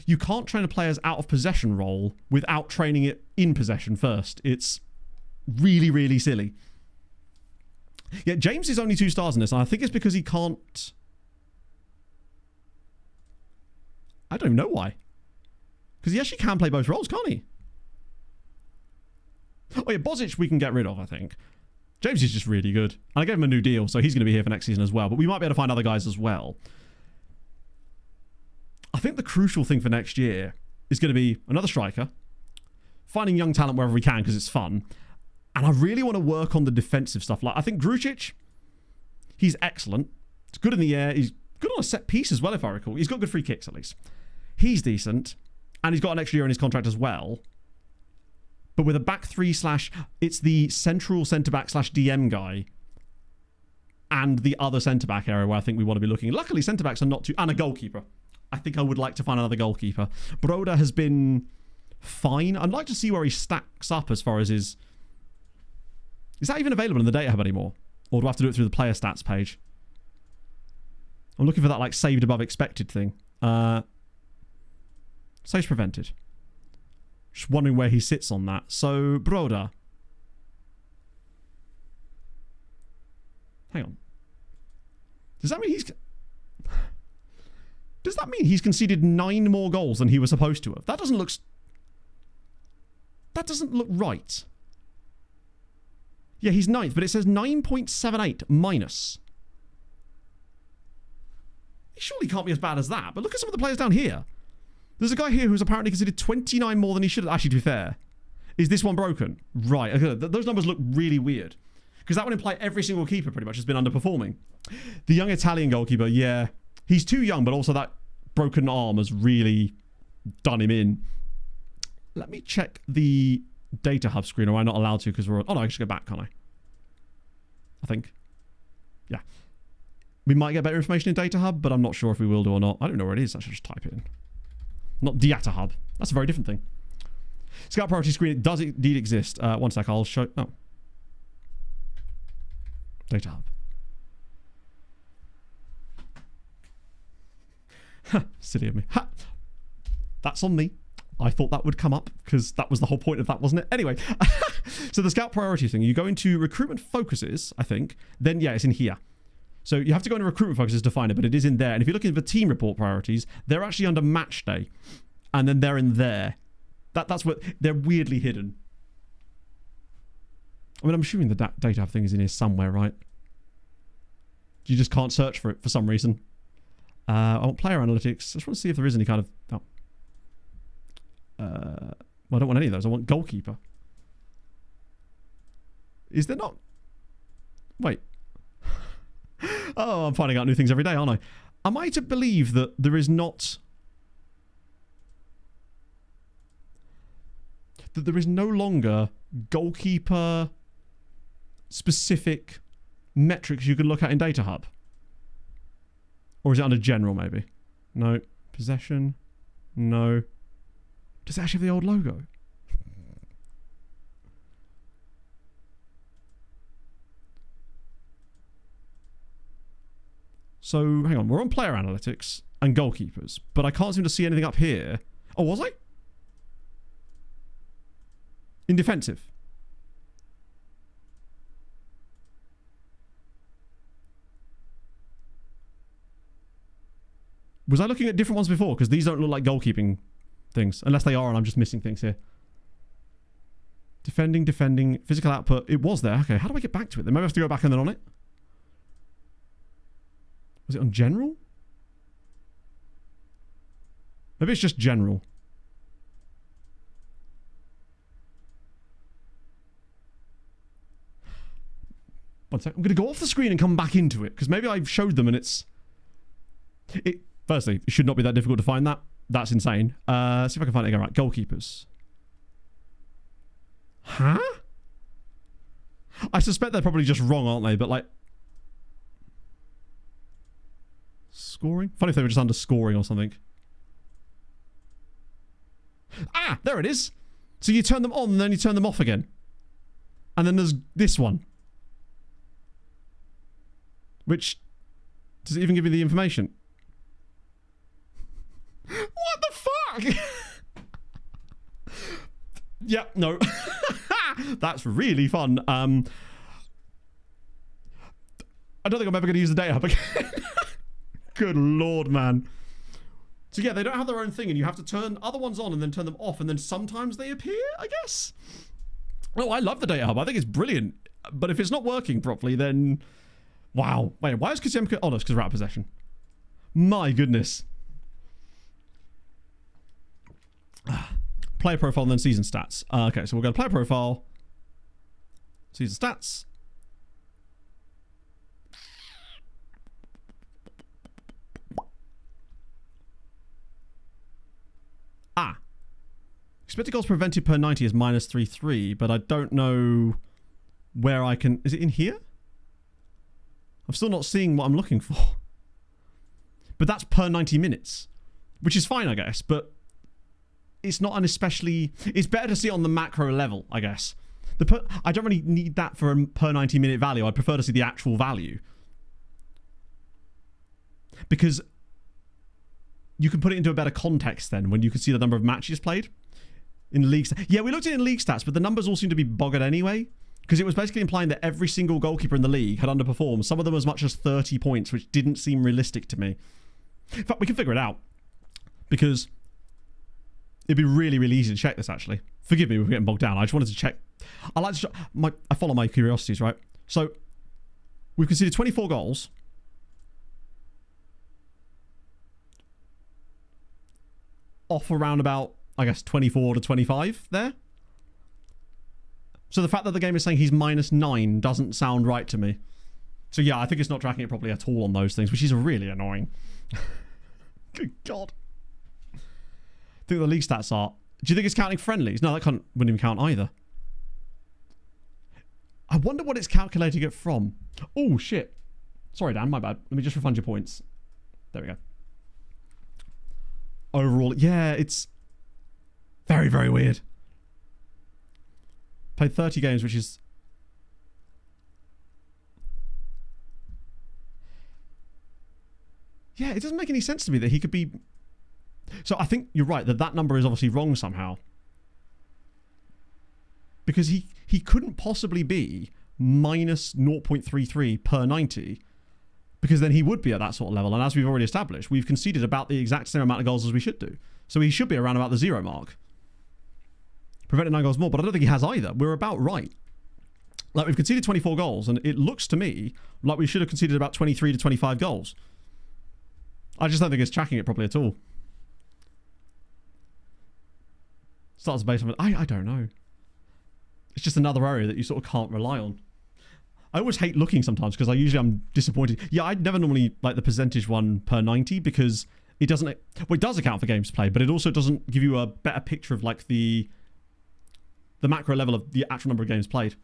You can't train a player's out of possession role without training it in possession first. It's really, really silly. Yeah, James is only 2 stars in this, and I think it's because he can't... I don't even know why. Because he actually can play both roles, can't he? Oh yeah, Bozic we can get rid of, I think. James is just really good. And I gave him a new deal, so he's going to be here for next season as well. But we might be able to find other guys as well. I think the crucial thing for next year is going to be another striker. Finding young talent wherever we can because it's fun. And I really want to work on the defensive stuff. Like, I think Grucic, he's excellent. He's good in the air. He's good on a set piece as well, if I recall. He's got good free kicks, at least. He's decent. And he's got an extra year in his contract as well. But with a back 3 / it's the central centre-back / DM guy. And the other centre-back area where I think we want to be looking. Luckily, centre-backs are not too... And a goalkeeper. I think I would like to find another goalkeeper. Broda has been fine. I'd like to see where he stacks up as far as his... Is that even available in the data hub anymore? Or do I have to do it through the player stats page? I'm looking for that, like, saved above expected thing. Saves prevented. Just wondering where he sits on that. So, Broda. Hang on. Does that mean he's... Does that mean he's conceded 9 more goals than he was supposed to have? That doesn't look... That doesn't look right. Yeah, he's 9th, but it says 9.78 minus. He surely can't be as bad as that. But look at some of the players down here. There's a guy here who's apparently considered 29 more than he should have. Actually, to be fair. Is this one broken? Right. Okay, those numbers look really weird. Because that would imply every single keeper pretty much has been underperforming. The young Italian goalkeeper, yeah. He's too young, but also that broken arm has really done him in. Let me check the data hub screen, or am I not allowed to because we're... Oh no, I can just go back, can't I think. Yeah. We might get better information in data hub, but I'm not sure if we will do or not. I don't know where it is. I should just type it in. Not data hub. That's a very different thing. Scout priority screen, does it indeed exist? One sec, I'll show... Oh. Data hub. Silly of me. Ha! That's on me. I thought that would come up because that was the whole point of that, wasn't it? Anyway, so the scout priority thing, you go into recruitment focuses, I think. Then, yeah, it's in here. So you have to go into recruitment focuses to find it, but it is in there. And if you look at the team report priorities, they're actually under match day. And then they're in there. That's what... They're weirdly hidden. I mean, I'm assuming the data thing is in here somewhere, right? You just can't search for it for some reason. I want player analytics. I just want to see if there is any kind of... Oh. Well, I don't want any of those. I want goalkeeper. Is there not... Wait. Oh, I'm finding out new things every day, aren't I? Am I to believe that there is not... That there is no longer goalkeeper specific metrics you can look at in Data Hub? Or is it under general, maybe? No. Possession? No. Does it actually have the old logo? So, hang on. We're on player analytics and goalkeepers, but I can't seem to see anything up here. Oh, was I? In defensive. Was I looking at different ones before? Because these don't look like goalkeeping things. Unless they are and I'm just missing things here. Defending, physical output. It was there. Okay, how do I get back to it? Then maybe I have to go back and then on it. Was it on general? Maybe it's just general. One sec. I'm going to go off the screen and come back into it because maybe I've showed them and it's... Firstly, it should not be that difficult to find that. That's insane. See if I can find it again. Right, goalkeepers. Huh? I suspect they're probably just wrong, aren't they? But like... Scoring? Funny if they were just under scoring or something. Ah! There it is! So you turn them on and then you turn them off again. And then there's this one. Which... Does it even give you the information? What the fuck? Yeah, no. That's really fun. I don't think I'm ever going to use the data hub again. Good lord, man. So yeah, they don't have their own thing and you have to turn other ones on and then turn them off and then sometimes they appear, I guess. Oh, I love the data hub. I think it's brilliant. But if it's not working properly, then... Wow. Wait, why is Kazemka... Oh, no, it's because we're out of possession. My goodness. Player profile and then season stats. Okay, so we'll go to player profile. Season stats. Ah. Expected goals prevented per 90 is minus 3.3, but I don't know where I can... Is it in here? I'm still not seeing what I'm looking for. But that's per 90 minutes, which is fine, I guess, but it's not an especially... It's better to see it on the macro level, I guess. I don't really need that for a per 90 minute value. I'd prefer to see the actual value. Because you can put it into a better context then when you can see the number of matches played in league. Yeah, we looked at it in league stats, but the numbers all seem to be boggered anyway. Because it was basically implying that every single goalkeeper in the league had underperformed. Some of them as much as 30 points, which didn't seem realistic to me. In fact, we can figure it out. Because it'd be really, really easy to check this, actually. Forgive me, we're getting bogged down. I just wanted to check. I like to I follow my curiosities, right? So, we've conceded 24 goals. Off around about, I guess, 24 to 25 there. So the fact that the game is saying he's minus 9 doesn't sound right to me. So yeah, I think it's not tracking it properly at all on those things, which is really annoying. Good God. I think the league stats are... Do you think it's counting friendlies? No, that wouldn't even count either. I wonder what it's calculating it from. Oh, shit. Sorry, Dan, my bad. Let me just refund your points. There we go. Overall, yeah, it's very, very weird. Played 30 games, which is... Yeah, it doesn't make any sense to me that he could be... So I think you're right, that number is obviously wrong somehow. Because he couldn't possibly be minus 0.33 per 90, because then he would be at that sort of level. And as we've already established, we've conceded about the exact same amount of goals as we should do. So he should be around about the 0 mark. Prevented 9 goals more, but I don't think he has either. We're about right. Like, we've conceded 24 goals, and it looks to me like we should have conceded about 23 to 25 goals. I just don't think it's tracking it properly at all. Starts based on... I don't know. It's just another area that you sort of can't rely on. I always hate looking sometimes, because I'm disappointed. Yeah, I never normally like the percentage one per 90, because it doesn't... Well, it does account for games played, but it also doesn't give you a better picture of, like, the macro level of the actual number of games played.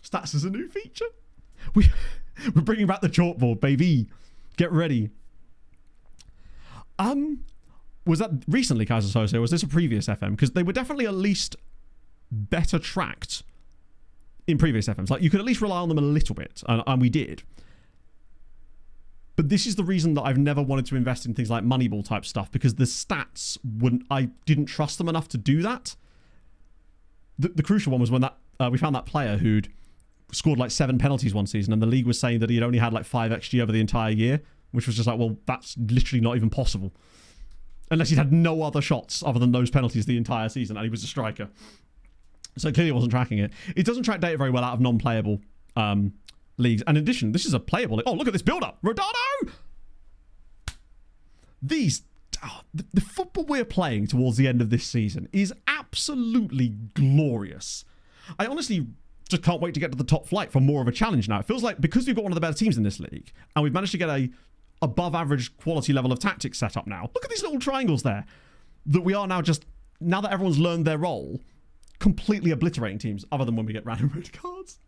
Stats is a new feature. We're bringing back the chalkboard, baby. Get ready. Was that recently, Kaiser Sose, or was this a previous FM? Because they were definitely at least better tracked in previous FMs. Like, you could at least rely on them a little bit, and we did. But this is the reason that I've never wanted to invest in things like Moneyball type stuff, because the stats I didn't trust them enough to do that. The crucial one was when we found that player who'd scored like 7 penalties one season, and the league was saying that he'd only had like 5 XG over the entire year, which was just like, well, that's literally not even possible. Unless he'd had no other shots other than those penalties the entire season, and he was a striker. So clearly it wasn't tracking it. It doesn't track data very well out of non-playable leagues. And in addition, this is a playable league. Oh, look at this build-up. Rodano! The football we're playing towards the end of this season is absolutely glorious. I honestly just can't wait to get to the top flight for more of a challenge now. It feels like because we've got one of the better teams in this league and we've managed to get a above average quality level of tactics set up now. Look at these little triangles there. That we are now just, now that everyone's learned their role, completely obliterating teams other than when we get random red cards.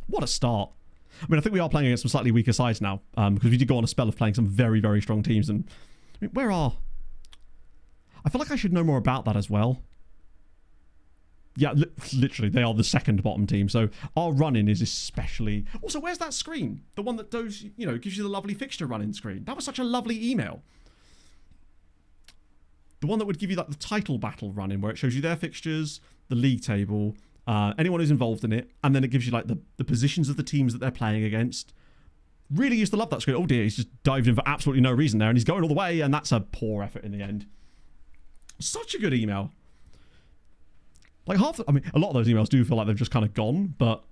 What a start. I mean, I think we are playing against some slightly weaker sides now because we did go on a spell of playing some very, very strong teams. And I mean, I feel like I should know more about that as well. Yeah, literally, they are the second bottom team. So our run-in is especially... Also, where's that screen? The one that does, you know, gives you the lovely fixture run-in screen. That was such a lovely email. The one that would give you like the title battle run-in where it shows you their fixtures, the league table, anyone who's involved in it, and then it gives you like the positions of the teams that they're playing against. Really used to love that screen. Oh dear, he's just dived in for absolutely no reason there, and he's going all the way, and that's a poor effort in the end. Such a good email. Like a lot of those emails do feel like they've just kind of gone, but...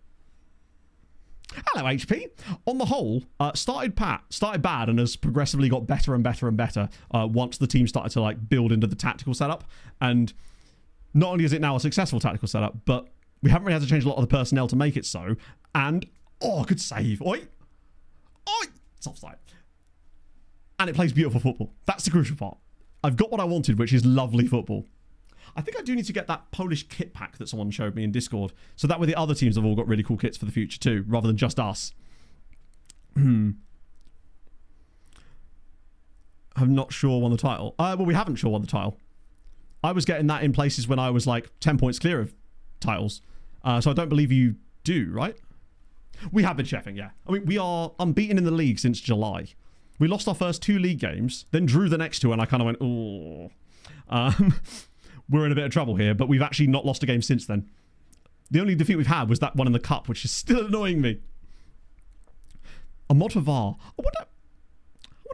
Hello, HP. On the whole, started bad and has progressively got better and better and better once the team started to like build into the tactical setup. And not only is it now a successful tactical setup, but we haven't really had to change a lot of the personnel to make it so. And, oh, good save. Oi. Oi. It's offside. And it plays beautiful football. That's the crucial part. I've got what I wanted, which is lovely football. I think I do need to get that Polish kit pack that someone showed me in Discord. So that way the other teams have all got really cool kits for the future too, rather than just us. I'm not sure won the title. Well, we haven't sure won the title. I was getting that in places when I was like 10 points clear of titles. So I don't believe you do, right? We have been chefing, yeah. I mean, we are unbeaten in the league since July. We lost our first 2 league games, then drew the next 2, and I kind of went, oh. We're in a bit of trouble here, but we've actually not lost a game since then. The only defeat we've had was that one in the cup, which is still annoying me. A mod for VAR. I wonder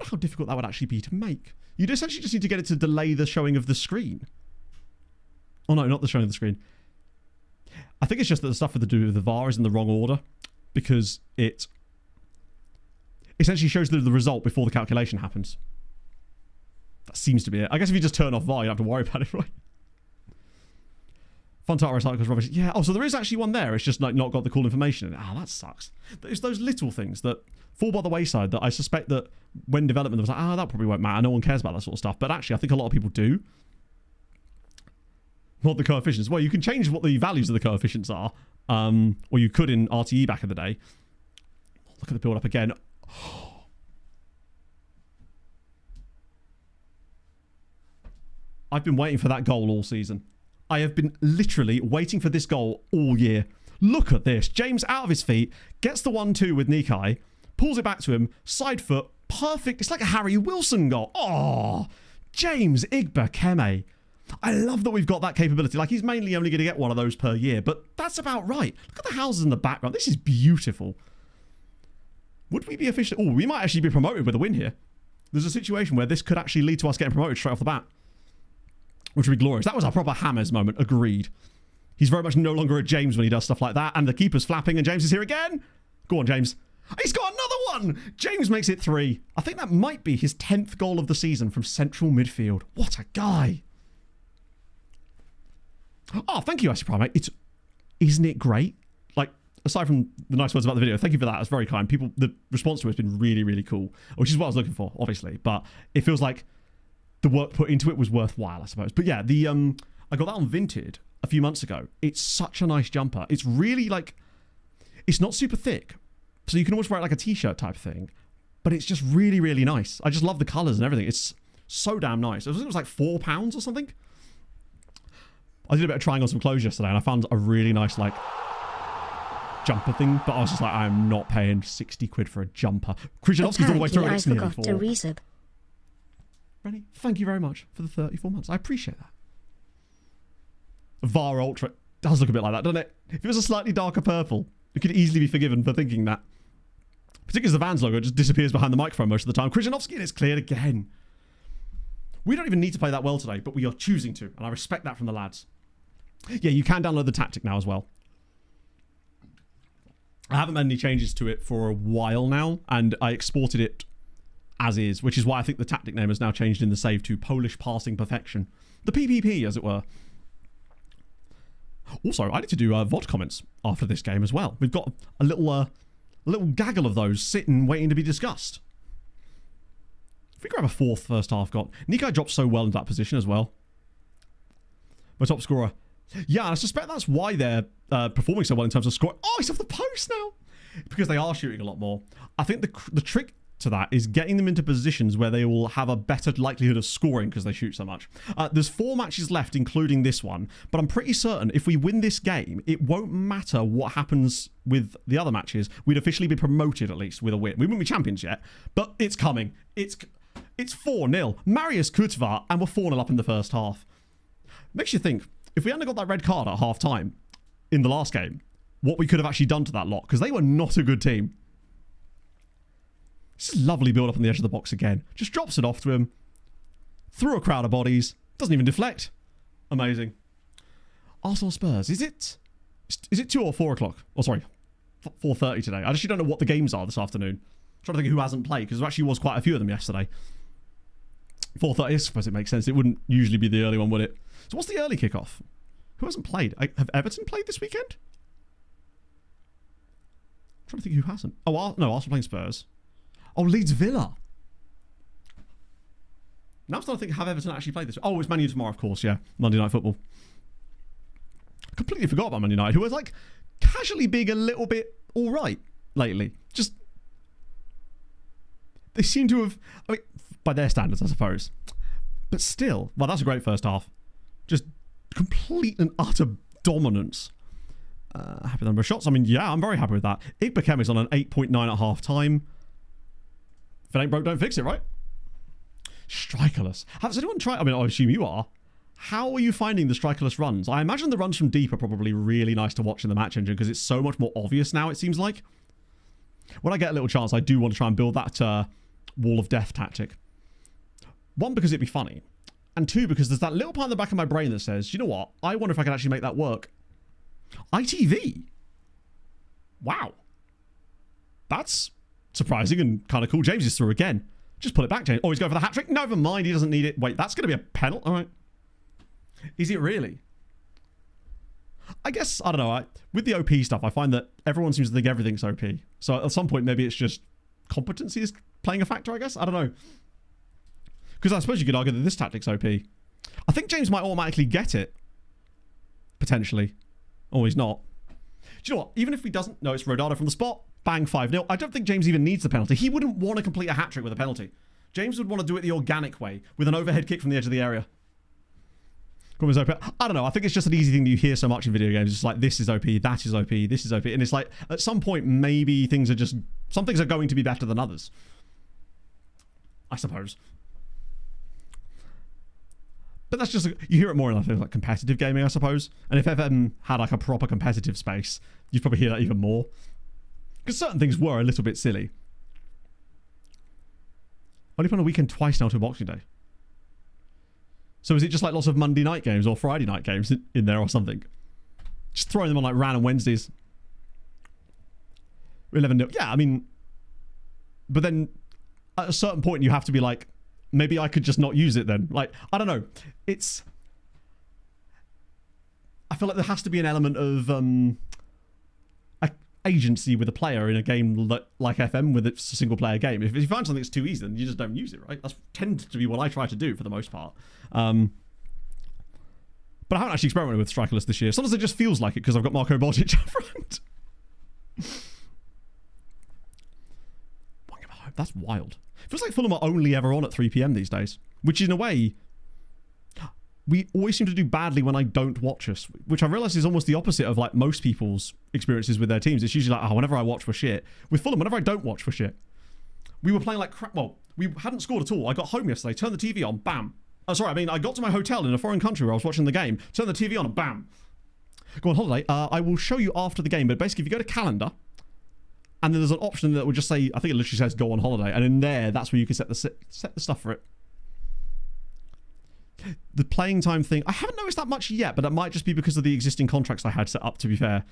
how difficult that would actually be to make. You'd essentially just need to get it to delay the showing of the screen. Oh no, not the showing of the screen. I think it's just that the stuff with the VAR is in the wrong order because it essentially shows the result before the calculation happens. That seems to be it. I guess if you just turn off VAR, you don't have to worry about it, right? Fun title recycle because rubbish. Yeah. Oh, so there is actually one there. It's just like not got the cool information in it. That sucks. It's those little things that fall by the wayside that I suspect that when development was like, that probably won't matter. No one cares about that sort of stuff. But actually, I think a lot of people do. What the coefficients? Well, you can change what the values of the coefficients are, or you could in RTE back in the day. Look at the build up again. I've been waiting for that goal all season. I have been literally waiting for this goal all year. Look at this. James out of his feet, gets the 1-2 with Nikai, pulls it back to him, side foot, perfect. It's like a Harry Wilson goal. Oh, James Igba Keme. I love that we've got that capability. Like, he's mainly only going to get one of those per year, but that's about right. Look at the houses in the background. This is beautiful. Would we be officially... Oh, we might actually be promoted with a win here. There's a situation where this could actually lead to us getting promoted straight off the bat, which would be glorious. That was a proper Hammers moment. Agreed. He's very much no longer a James when he does stuff like that. And the keeper's flapping and James is here again. Go on, James. He's got another one. James makes it 3. I think that might be his 10th goal of the season from central midfield. What a guy. Oh, thank you, Icy Primate. Isn't it great? Like, aside from the nice words about the video, thank you for that. It's very kind. The response to it has been really, really cool, which is what I was looking for, obviously. But it feels like the work put into it was worthwhile, I suppose. But yeah, I got that on Vinted a few months ago. It's such a nice jumper. It's really like, it's not super thick, so you can almost wear it like a t-shirt type thing, but it's just really, really nice. I just love the colours and everything. It's so damn nice. It was like £4 or something. I did a bit of trying on some clothes yesterday and I found a really nice like jumper thing, but I was just like, I'm not paying 60 quid for a jumper. Krzyzanowski's all the way through and it's nearly 4. Rennie, thank you very much for the 34 months. I appreciate that. VAR Ultra does look a bit like that, doesn't it? If it was a slightly darker purple, it could easily be forgiven for thinking that. Particularly as the Vans logo just disappears behind the microphone most of the time. Krzyzanowski, and it's cleared again. We don't even need to play that well today, but we are choosing to, and I respect that from the lads. Yeah, you can download the tactic now as well. I haven't made any changes to it for a while now, and I exported it as is, which is why I think the tactic name has now changed in the save to Polish Passing Perfection. The PPP, as it were. Also, I need to do VOD comments after this game as well. We've got a little gaggle of those sitting, waiting to be discussed. If we grab a fourth first half got... Nico dropped so well into that position as well. My top scorer. Yeah, I suspect that's why they're performing so well in terms of score. Oh, he's off the post now! Because they are shooting a lot more. I think the trick to that is getting them into positions where they will have a better likelihood of scoring because they shoot so much. There's 4 matches left, including this one, but I'm pretty certain if we win this game, it won't matter what happens with the other matches. We'd officially be promoted, at least, with a win. We wouldn't be champions yet, but it's coming. It's 4-0. Marius Kutva, and we're 4-0 up in the first half. Makes you think, if we hadn't got that red card at half-time in the last game, what we could have actually done to that lot, because they were not a good team. This is lovely build up on the edge of the box again. Just drops it off to him. Through a crowd of bodies. Doesn't even deflect. Amazing. Arsenal Spurs. Is it 2 or 4 o'clock? Oh, sorry. 4:30 today. I actually don't know what the games are this afternoon. I'm trying to think who hasn't played, because there actually was quite a few of them yesterday. 4:30, I suppose it makes sense. It wouldn't usually be the early one, would it? So what's the early kickoff? Who hasn't played? Have Everton played this weekend? I'm trying to think who hasn't. Oh, no, Arsenal playing Spurs. Oh, Leeds Villa. Now I'm starting to think, have Everton actually played this? Oh, it's Man U tomorrow, of course, yeah. Monday Night Football. Completely forgot about Man United, who was like casually being a little bit all right lately. Just, they seem to have, I mean, by their standards, I suppose. But still, well, that's a great first half. Just complete and utter dominance. Happy with the number of shots. I mean, yeah, I'm very happy with that. Igbekem is on an 8.9 at half time. If it ain't broke, don't fix it, right? Strikerless. Has anyone tried? I mean, I assume you are. How are you finding the strikerless runs? I imagine the runs from deep are probably really nice to watch in the match engine because it's so much more obvious now, it seems like. When I get a little chance, I do want to try and build that wall of death tactic. 1, because it'd be funny. And 2, because there's that little part in the back of my brain that says, you know what? I wonder if I can actually make that work. ITV? Wow. That's surprising and kind of cool. James is through again. Just pull it back, James. Oh, he's going for the hat-trick? Never mind, he doesn't need it. Wait, that's going to be a penalty? All right. Is it really? I guess, I don't know. With the OP stuff, I find that everyone seems to think everything's OP. So at some point, maybe it's just competency is playing a factor, I guess? I don't know. Because I suppose you could argue that this tactic's OP. I think James might automatically get it. Potentially. Oh, he's not. Do you know what? Even if he doesn't know it's Rodado from the spot, bang, 5-0. I don't think James even needs the penalty. He wouldn't want to complete a hat-trick with a penalty. James would want to do it the organic way, with an overhead kick from the edge of the area. I don't know. I think it's just an easy thing that you hear so much in video games. It's like, this is OP, that is OP, this is OP. And it's like, at some point, maybe things are just... Some things are going to be better than others. I suppose. But that's just... You hear it more in like competitive gaming, I suppose. And if FM had like a proper competitive space, you'd probably hear that even more. Because certain things were a little bit silly. Only playing a weekend twice now to Boxing Day. So is it just like lots of Monday night games or Friday night games in there or something? Just throwing them on like random Wednesdays. 11-0. Yeah, I mean... But then at a certain point you have to be like, maybe I could just not use it then. Like, I don't know. It's... I feel like there has to be an element of agency with a player in a game like FM with it's a single player game. If you find something that's too easy, then you just don't use it, right? That tends to be what I try to do for the most part. But I haven't actually experimented with strikerless this year. Sometimes it just feels like it because I've got Marko Bojic up front. That's wild. It feels like Fulham are only ever on at 3 PM these days, which in a way, we always seem to do badly when I don't watch us, which I realise is almost the opposite of like most people's experiences with their teams. It's usually like, oh, whenever I watch, we're shit. With Fulham, whenever I don't watch, we're shit. We were playing like crap. Well, we hadn't scored at all. I got home yesterday, turned the TV on, bam. Oh, sorry, I mean, I got to my hotel in a foreign country where I was watching the game, turned the TV on and bam. Go on holiday. I will show you after the game, but basically if you go to calendar, and then there's an option that will just say, I think it literally says go on holiday, and in there, that's where you can set the stuff for it. The playing time thing, I haven't noticed that much yet, but that might just be because of the existing contracts I had set up, to be fair.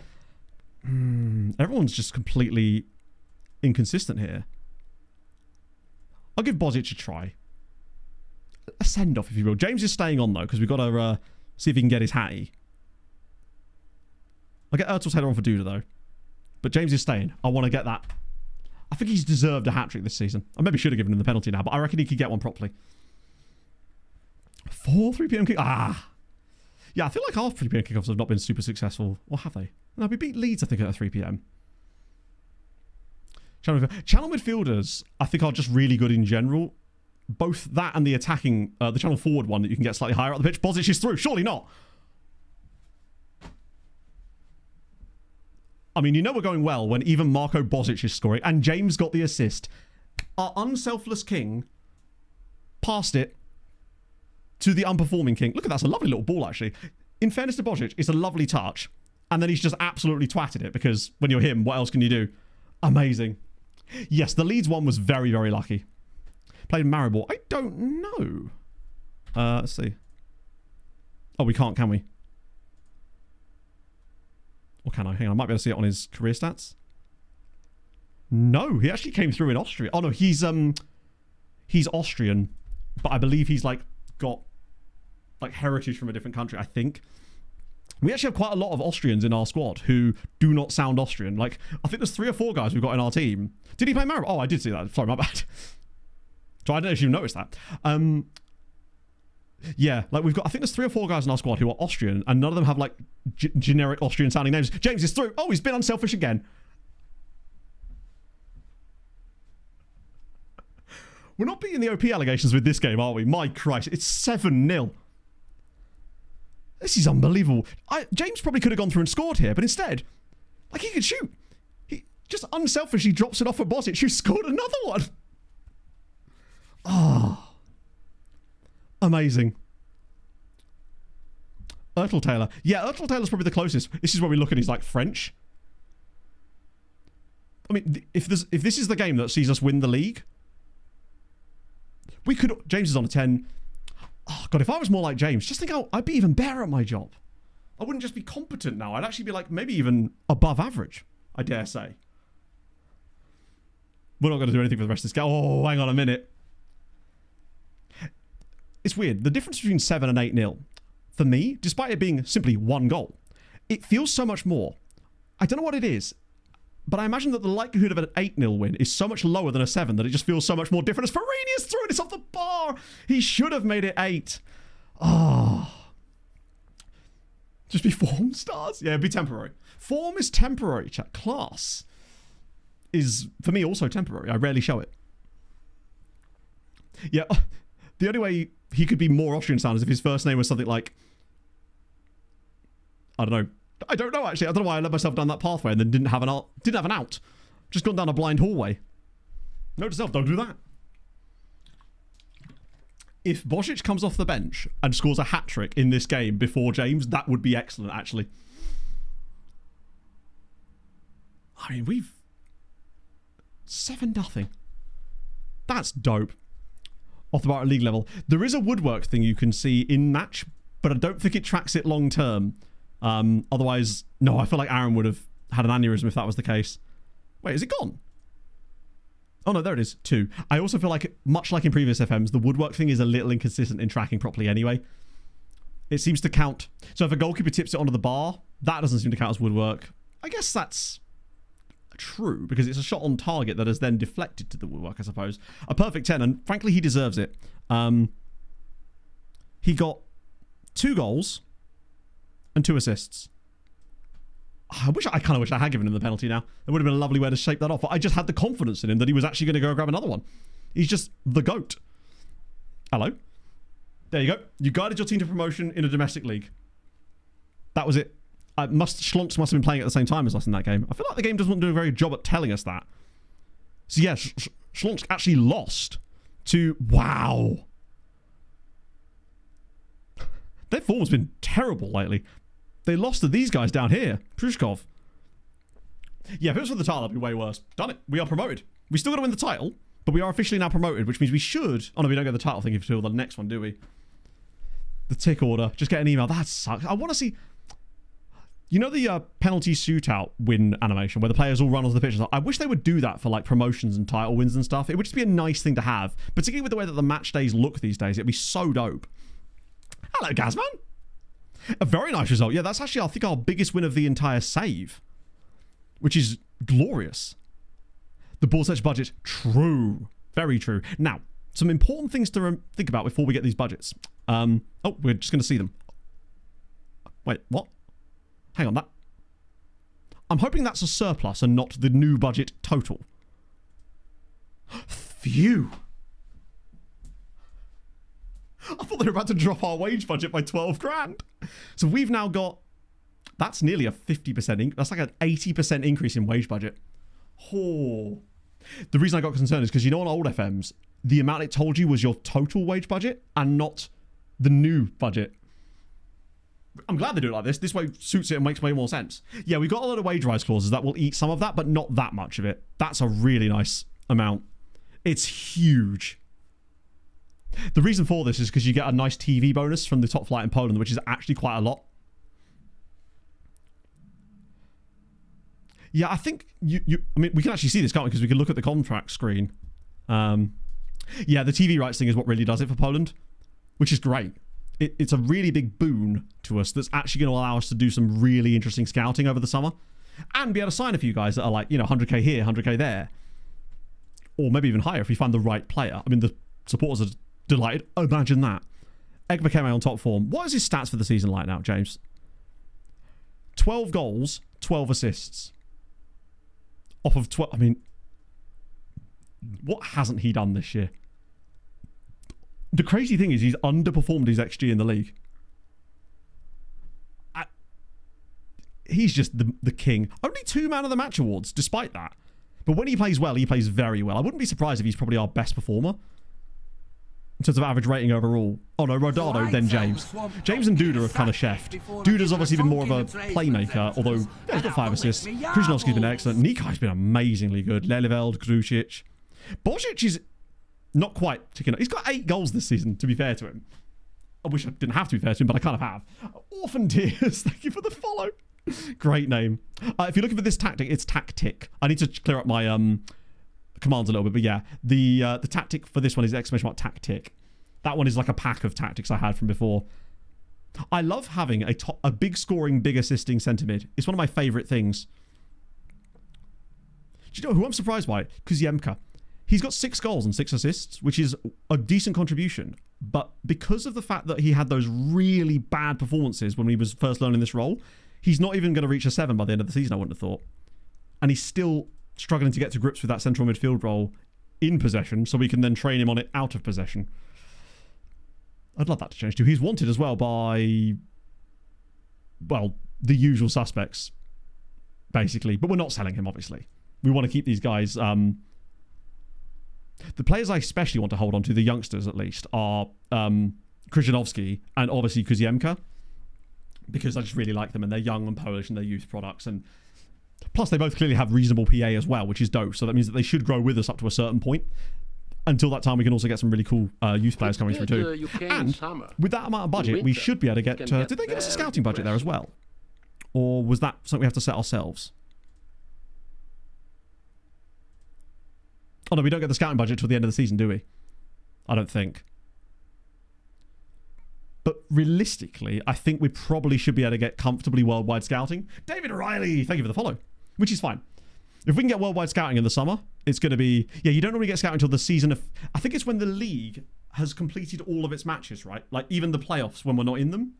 Everyone's just completely inconsistent here. I'll give Bozic a try. A send-off, if you will. James is staying on, though, because we've got to see if he can get his hattie. I'll get Ertel's header on for Duda, though. But James is staying. I want to get that. I think he's deserved a hat-trick this season. I maybe should have given him the penalty now, but I reckon he could get one properly. 4 3 p.m. kick. Yeah, I feel like our 3 p.m. kickoffs have not been super successful. Or have they? No, we beat Leeds, I think, at 3 p.m. Channel midfielders, I think, are just really good in general. Both that and the attacking, the channel forward one that you can get slightly higher up the pitch. Bozic is through. Surely not. I mean, you know we're going well when even Marco Bozic is scoring. And James got the assist. Our unselfless king passed it to the unperforming king. Look at that. That's a lovely little ball, actually. In fairness to Bozic, it's a lovely touch. And then he's just absolutely twatted it because when you're him, what else can you do? Amazing. Yes, the Leeds one was very, very lucky. Played Maribor. I don't know. Let's see. Oh, we can't, can we? Or can I? Hang on, I might be able to see it on his career stats. No, he actually came through in Austria. Oh no, he's Austrian, but I believe he's like got like heritage from a different country, I think. We actually have quite a lot of Austrians in our squad who do not sound Austrian. Like, I think there's 3 or 4 guys we've got in our team. Did he play Maribor? Oh, I did see that. Sorry, my bad. So I don't know if you noticed that. Yeah, like we've got, I think there's 3 or 4 guys in our squad who are Austrian, and none of them have like generic Austrian sounding names. James is through. Oh, he's been unselfish again. We're not beating the OP allegations with this game, are we? My Christ, it's 7-0. This is unbelievable. James probably could have gone through and scored here, but instead, like, he could shoot. He just unselfishly drops it off for Bozic, who scored another one. Oh. Amazing. Ertel Taylor. Yeah, Ertel Taylor's probably the closest. This is where we look at, he's like French. I mean, if this is the game that sees us win the league, we could... James is on a 10. Oh, God, if I was more like James, just think how I'd be even better at my job. I wouldn't just be competent now. I'd actually be like maybe even above average, I dare say. We're not going to do anything for the rest of this game. Oh, hang on a minute. It's weird. The difference between 7 and 8-0, for me, despite it being simply 1 goal, it feels so much more. I don't know what it is, but I imagine that the likelihood of an 8-0 win is so much lower than a 7 that it just feels so much more different. As Farini's throwing this off the bar, he should have made it 8. Oh. Just be form stars? Yeah, be temporary. Form is temporary, chat. Class is, for me, also temporary. I rarely show it. Yeah, the only way he could be more Austrian sound is if his first name was something like, I don't know, actually. I don't know why I led myself down that pathway and then didn't have an out. Just gone down a blind hallway. Note to self, don't do that. If Bozic comes off the bench and scores a hat-trick in this game before James, that would be excellent, actually. I mean, we've... 7-0. That's dope. Off the bar at league level. There is a woodwork thing you can see in match, but I don't think it tracks it long term. Otherwise, no, I feel like Aaron would have had an aneurysm if that was the case. Wait, is it gone? Oh no, there it is, 2. I also feel like, much like in previous FMs, the woodwork thing is a little inconsistent in tracking properly anyway. It seems to count. So if a goalkeeper tips it onto the bar, that doesn't seem to count as woodwork. I guess that's true, because it's a shot on target that has then deflected to the woodwork, I suppose. A perfect 10, and frankly, he deserves it. He got 2 goals and 2 assists. I kind of wish I had given him the penalty now. It would have been a lovely way to shape that off. But I just had the confidence in him that he was actually going to go grab another one. He's just the GOAT. Hello. There you go. You guided your team to promotion in a domestic league. That was it. Schlonks must have been playing at the same time as us in that game. I feel like the game doesn't do a very good job at telling us that. So yeah, Schlonsk actually lost to... Wow. Their form's been terrible lately. They lost to these guys down here. Prushkov. Yeah, if it was for the title, that'd be way worse. Done it. We are promoted. We still got to win the title, but we are officially now promoted, which means we should... Oh no, we don't get the title thing until the next one, do we? The tick order. Just get an email. That sucks. I want to see... You know the penalty shootout win animation where the players all run onto the pitch? I wish they would do that for like promotions and title wins and stuff. It would just be a nice thing to have, particularly with the way that the match days look these days. It'd be so dope. Hello, Gazman. A very nice result. Yeah, that's actually, I think, our biggest win of the entire save, which is glorious. The ball search budget, true. Very true. Now, some important things to think about before we get these budgets. Oh, we're just going to see them. Wait, what? Hang on, that... I'm hoping that's a surplus and not the new budget total. Phew. I thought they were about to drop our wage budget by 12 grand. So we've now got... That's nearly a 50%... That's like an 80% increase in wage budget. Oh. The reason I got concerned is because, you know, on old FMs, the amount it told you was your total wage budget and not the new budget. I'm glad they do it like this. This way suits it and makes way more sense. Yeah, we've got a lot of wage rise clauses that will eat some of that, but not that much of it. That's a really nice amount. It's huge. The reason for this is because you get a nice TV bonus from the top flight in Poland, which is actually quite a lot. Yeah, I think I mean, we can actually see this, can't we? Because we can look at the contract screen. Yeah, the TV rights thing is what really does it for Poland, which is great. It's a really big boon to us that's actually going to allow us to do some really interesting scouting over the summer and be able to sign a few guys that are like, you know, 100k here, 100k there, or maybe even higher if we find the right player. I mean, the supporters are delighted. Imagine that. Egba came out on top form. What is his stats for the season like now, James? 12 goals, 12 assists. Off of 12. I mean, what hasn't he done this year? The crazy thing is he's underperformed his XG in the league. He's just the king. Only 2 man of the match awards, despite that. But when he plays well, he plays very well. I wouldn't be surprised if he's probably our best performer in terms of average rating overall. Oh no, Rodado, then James. James and Duda have kind of chefed. Duda's obviously been more of a playmaker, although yeah, he's got 5 assists. Krzyzanowski's been excellent. Nikai's been amazingly good. Leleveld, Grucic. Bozic is not quite ticking up. He's got 8 goals this season, to be fair to him. I wish I didn't have to be fair to him, but I kind of have. Orphan Tears, thank you for the follow. Great name. If you're looking for this tactic, it's tactic. I need to clear up my commands a little bit, but yeah, the tactic for this one is ! tactic. That one is like a pack of tactics I had from before. I love having a big scoring, big assisting centre mid. It's one of my favourite things. Do you know who I'm surprised by? Kuziemka. He's got 6 goals and 6 assists, which is a decent contribution. But because of the fact that he had those really bad performances when he was first learning this role, he's not even going to reach a 7 by the end of the season, I wouldn't have thought. And he's still struggling to get to grips with that central midfield role in possession, so we can then train him on it out of possession. I'd love that to change too. He's wanted as well by, well, the usual suspects, basically. But we're not selling him, obviously. We want to keep these guys... the players I especially want to hold on to, the youngsters at least, are Krzyzanowski and obviously Kuziemka, because I just really like them and they're young and Polish and they're youth products, and plus they both clearly have reasonable PA as well, which is dope. So that means that they should grow with us up to a certain point. Until that time, we can also get some really cool youth players coming through too. And with that amount of budget, we should be able to get... did they give us a scouting budget there as well? Or was that something we have to set ourselves? Oh no, we don't get the scouting budget till the end of the season, do we? I don't think. But realistically, I think we probably should be able to get comfortably worldwide scouting. David O'Reilly, thank you for the follow. Which is fine. If we can get worldwide scouting in the summer, it's going to be... Yeah, you don't normally get scouting until the season of... I think it's when the league has completed all of its matches, right? Like, even the playoffs when we're not in them.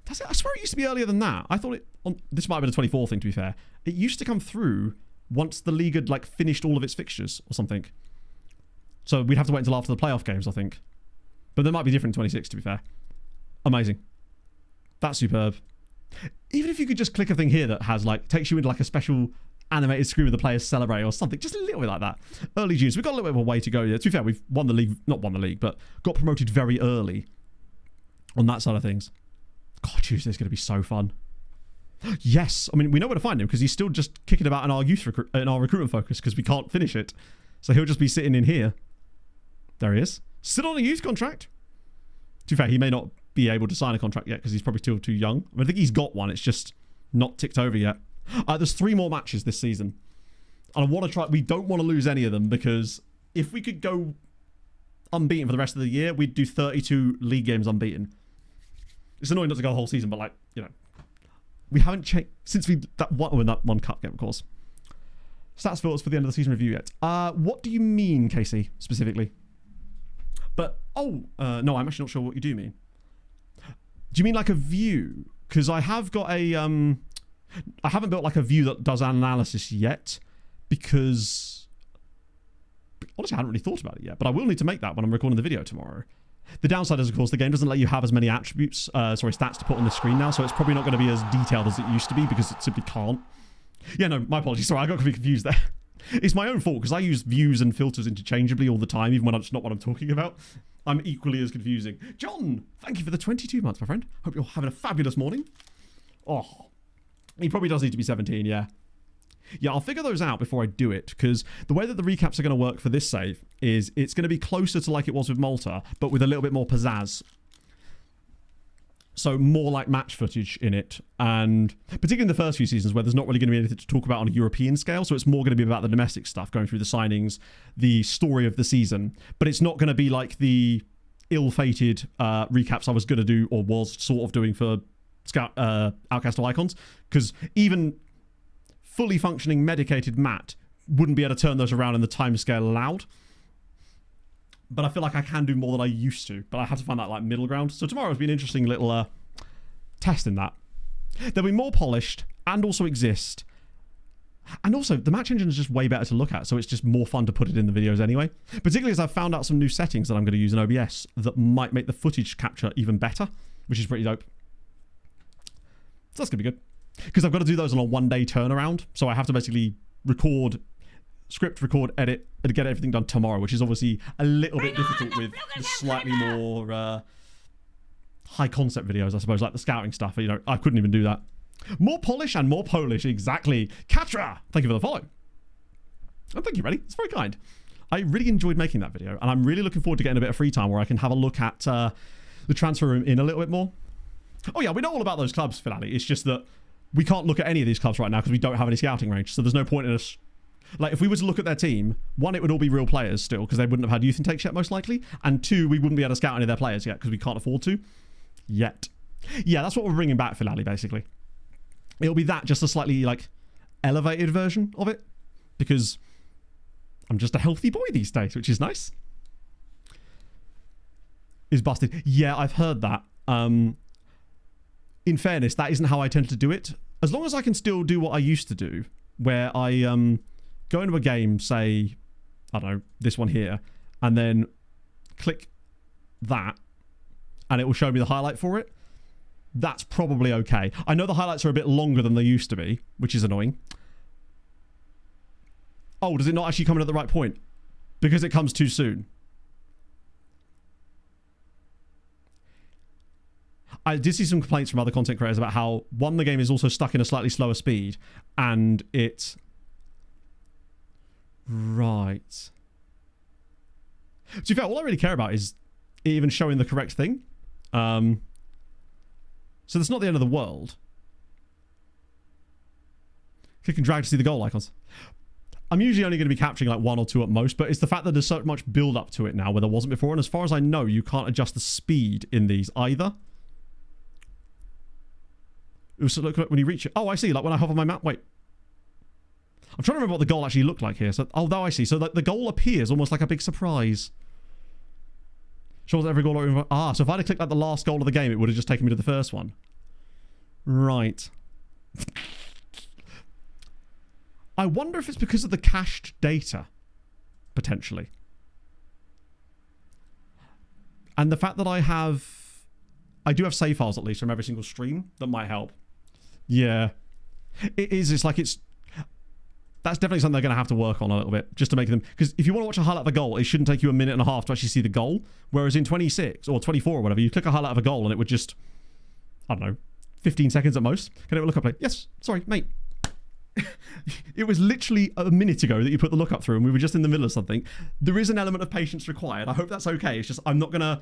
That's it. I swear it used to be earlier than that. I thought it... this might have been a 24 thing, to be fair. It used to come through once the league had, like, finished all of its fixtures or something. So we'd have to wait until after the playoff games, I think. But there might be different in 26, to be fair. Amazing. That's superb. Even if you could just click a thing here that has, like, takes you into, like, a special animated screen with the players celebrate or something. Just a little bit like that. Early June. So we've got a little bit of a way to go here. To be fair, we've won the league. Not won the league, but got promoted very early on that side of things. God, Tuesday's going to be so fun. Yes. I mean, we know where to find him because he's still just kicking about in our recruitment focus because we can't finish it. So he'll just be sitting in here. There he is. Still on a youth contract. To be fair, he may not be able to sign a contract yet because he's probably still too young. I think he's got one. It's just not ticked over yet. There's 3 more matches this season. And I want to try... We don't want to lose any of them because if we could go unbeaten for the rest of the year, we'd do 32 league games unbeaten. It's annoying not to go the whole season, but, like, you know, we haven't changed... Since we... That one cup game, of course. Stats filters for the end of the season review yet. What do you mean, Casey, specifically? But, no, I'm actually not sure what you do mean. Do you mean like a view? Because I have got a, I haven't built like a view that does analysis yet, because, honestly, I hadn't really thought about it yet, but I will need to make that when I'm recording the video tomorrow. The downside is, of course, the game doesn't let you have as many attributes, stats to put on the screen now, so it's probably not going to be as detailed as it used to be, because it simply can't. Yeah, no, my apologies. Sorry, I got confused there. It's my own fault, because I use views and filters interchangeably all the time, even when it's not what I'm talking about. I'm equally as confusing. John, thank you for the 22 months, my friend. Hope you're having a fabulous morning. Oh, he probably does need to be 17, yeah. Yeah, I'll figure those out before I do it, because the way that the recaps are going to work for this save is it's going to be closer to like it was with Malta, but with a little bit more pizzazz. So more like match footage in it, and particularly in the first few seasons where there's not really going to be anything to talk about on a European scale, so it's more going to be about the domestic stuff, going through the signings, the story of the season, but it's not going to be like the ill-fated recaps I was going to do, or was sort of doing for Outcast or Icons, because even fully functioning medicated Matt wouldn't be able to turn those around in the timescale allowed. But I feel like I can do more than I used to. But I have to find that like middle ground. So tomorrow has been an interesting little test in that. They'll be more polished and also exist. And also, the match engine is just way better to look at. So it's just more fun to put it in the videos anyway. Particularly as I've found out some new settings that I'm going to use in OBS that might make the footage capture even better, which is pretty dope. So that's going to be good. Because I've got to do those on a 1-day turnaround. So I have to basically script, record, edit, and get everything done tomorrow, which is obviously a little bit difficult with the slightly more high concept videos, I suppose, like the scouting stuff. You know, I couldn't even do that. More polish and more Polish, exactly. Katra, thank you for the follow. Oh, thank you, Reddy. It's very kind. I really enjoyed making that video, and I'm really looking forward to getting a bit of free time where I can have a look at the transfer room in a little bit more. Oh yeah, we know all about those clubs, Filani. It's just that we can't look at any of these clubs right now because we don't have any scouting range, so there's no point in us... Like, if we were to look at their team, 1, it would all be real players still, because they wouldn't have had youth intakes yet, most likely. And 2, we wouldn't be able to scout any of their players yet, because we can't afford to. Yet. Yeah, that's what we're bringing back for Lally, basically. It'll be that, just a slightly, like, elevated version of it. Because I'm just a healthy boy these days, which is nice. Is busted. Yeah, I've heard that. In fairness, that isn't how I tend to do it. As long as I can still do what I used to do, where I go into a game, say, I don't know, this one here, and then click that, and it will show me the highlight for it. That's probably okay. I know the highlights are a bit longer than they used to be, which is annoying. Oh, does it not actually come in at the right point? Because it comes too soon. I did see some complaints from other content creators about how, one, the game is also stuck in a slightly slower speed, and it's... Right. To be fair, all I really care about is even showing the correct thing. So that's not the end of the world. Click and drag to see the goal icons. I'm usually only going to be capturing like 1 or 2 at most, but it's the fact that there's so much build up to it now where there wasn't before, and as far as I know, you can't adjust the speed in these either. So look when you reach it. Oh, I see. Like when I hover my map. Wait. I'm trying to remember what the goal actually looked like here. So, oh, I see. So the goal appears almost like a big surprise. Shows every goal. Ah, so if I'd have clicked like the last goal of the game, it would have just taken me to the first one. Right. I wonder if it's because of the cached data. Potentially. And the fact that I do have save files at least from every single stream. That might help. Yeah. It is. It's like it's... That's definitely something they're going to have to work on a little bit. Just to make them... Because if you want to watch a highlight of a goal, it shouldn't take you a minute and a half to actually see the goal. Whereas in 26 or 24 or whatever, you click a highlight of a goal and it would just... I don't know. 15 seconds at most. Can it look up like... Yes. Sorry, mate. It was literally a minute ago that you put the look up through and we were just in the middle of something. There is an element of patience required. I hope that's okay. It's just I'm not going to...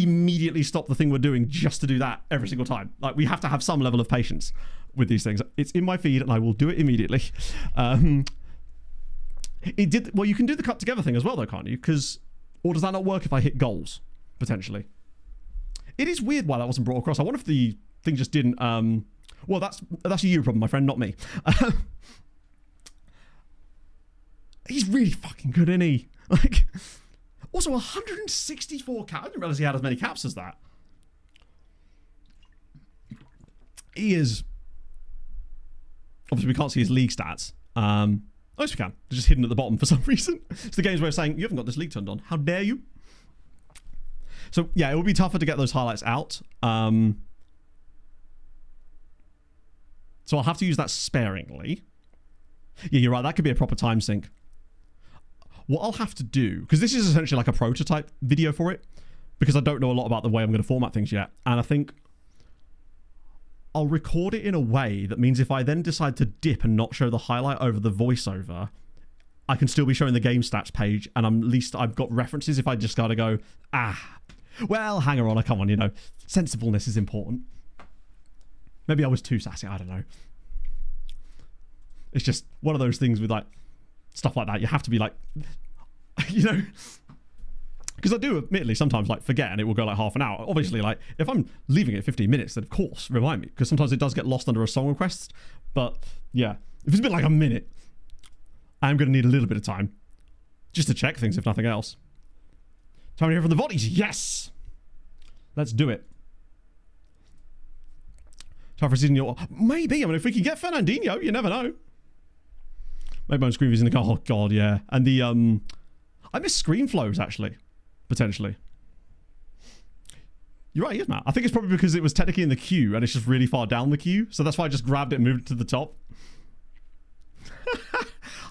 immediately stop the thing we're doing just to do that every single time. Like, we have to have some level of patience with these things. It's in my feed and I will do it immediately. It did. Well, you can do the cut together thing as well though, can't you? Because, or does that not work if I hit goals, potentially? It is weird why that wasn't brought across. I wonder if the thing just didn't, well, that's a you problem, my friend, not me. He's really fucking good, isn't he? Like, also 164 caps. I didn't realize he had as many caps as that. He is, obviously we can't see his league stats. Oh, yes we can. They're just hidden at the bottom for some reason. It's the game's way of saying, you haven't got this league turned on. How dare you? So, yeah, it would be tougher to get those highlights out. So I'll have to use that sparingly. Yeah, you're right. That could be a proper time sync. What I'll have to do, because this is essentially like a prototype video for it, because I don't know a lot about the way I'm going to format things yet. And I think I'll record it in a way that means if I then decide to dip and not show the highlight over the voiceover, I can still be showing the game stats page, and at least I've got references if I just gotta go, well, hang on, come on, you know, sensibleness is important. Maybe I was too sassy, I don't know. It's just one of those things with like stuff like that. You have to be like, you know, because I do admittedly sometimes like forget and it will go like half an hour. Obviously, like if I'm leaving it 15 minutes, then of course remind me, because sometimes it does get lost under a song request. But yeah, if it's been like a minute, I'm going to need a little bit of time just to check things, if nothing else. Time to hear from the volleys. Yes, let's do it. Time for a season. Maybe. I mean, if we can get Fernandinho, you never know. Maybe my screen is in the car. Oh god, yeah. And the I miss screen flows actually, potentially. You're right, yes, Matt. I think it's probably because it was technically in the queue and it's just really far down the queue, so that's why I just grabbed it and moved it to the top.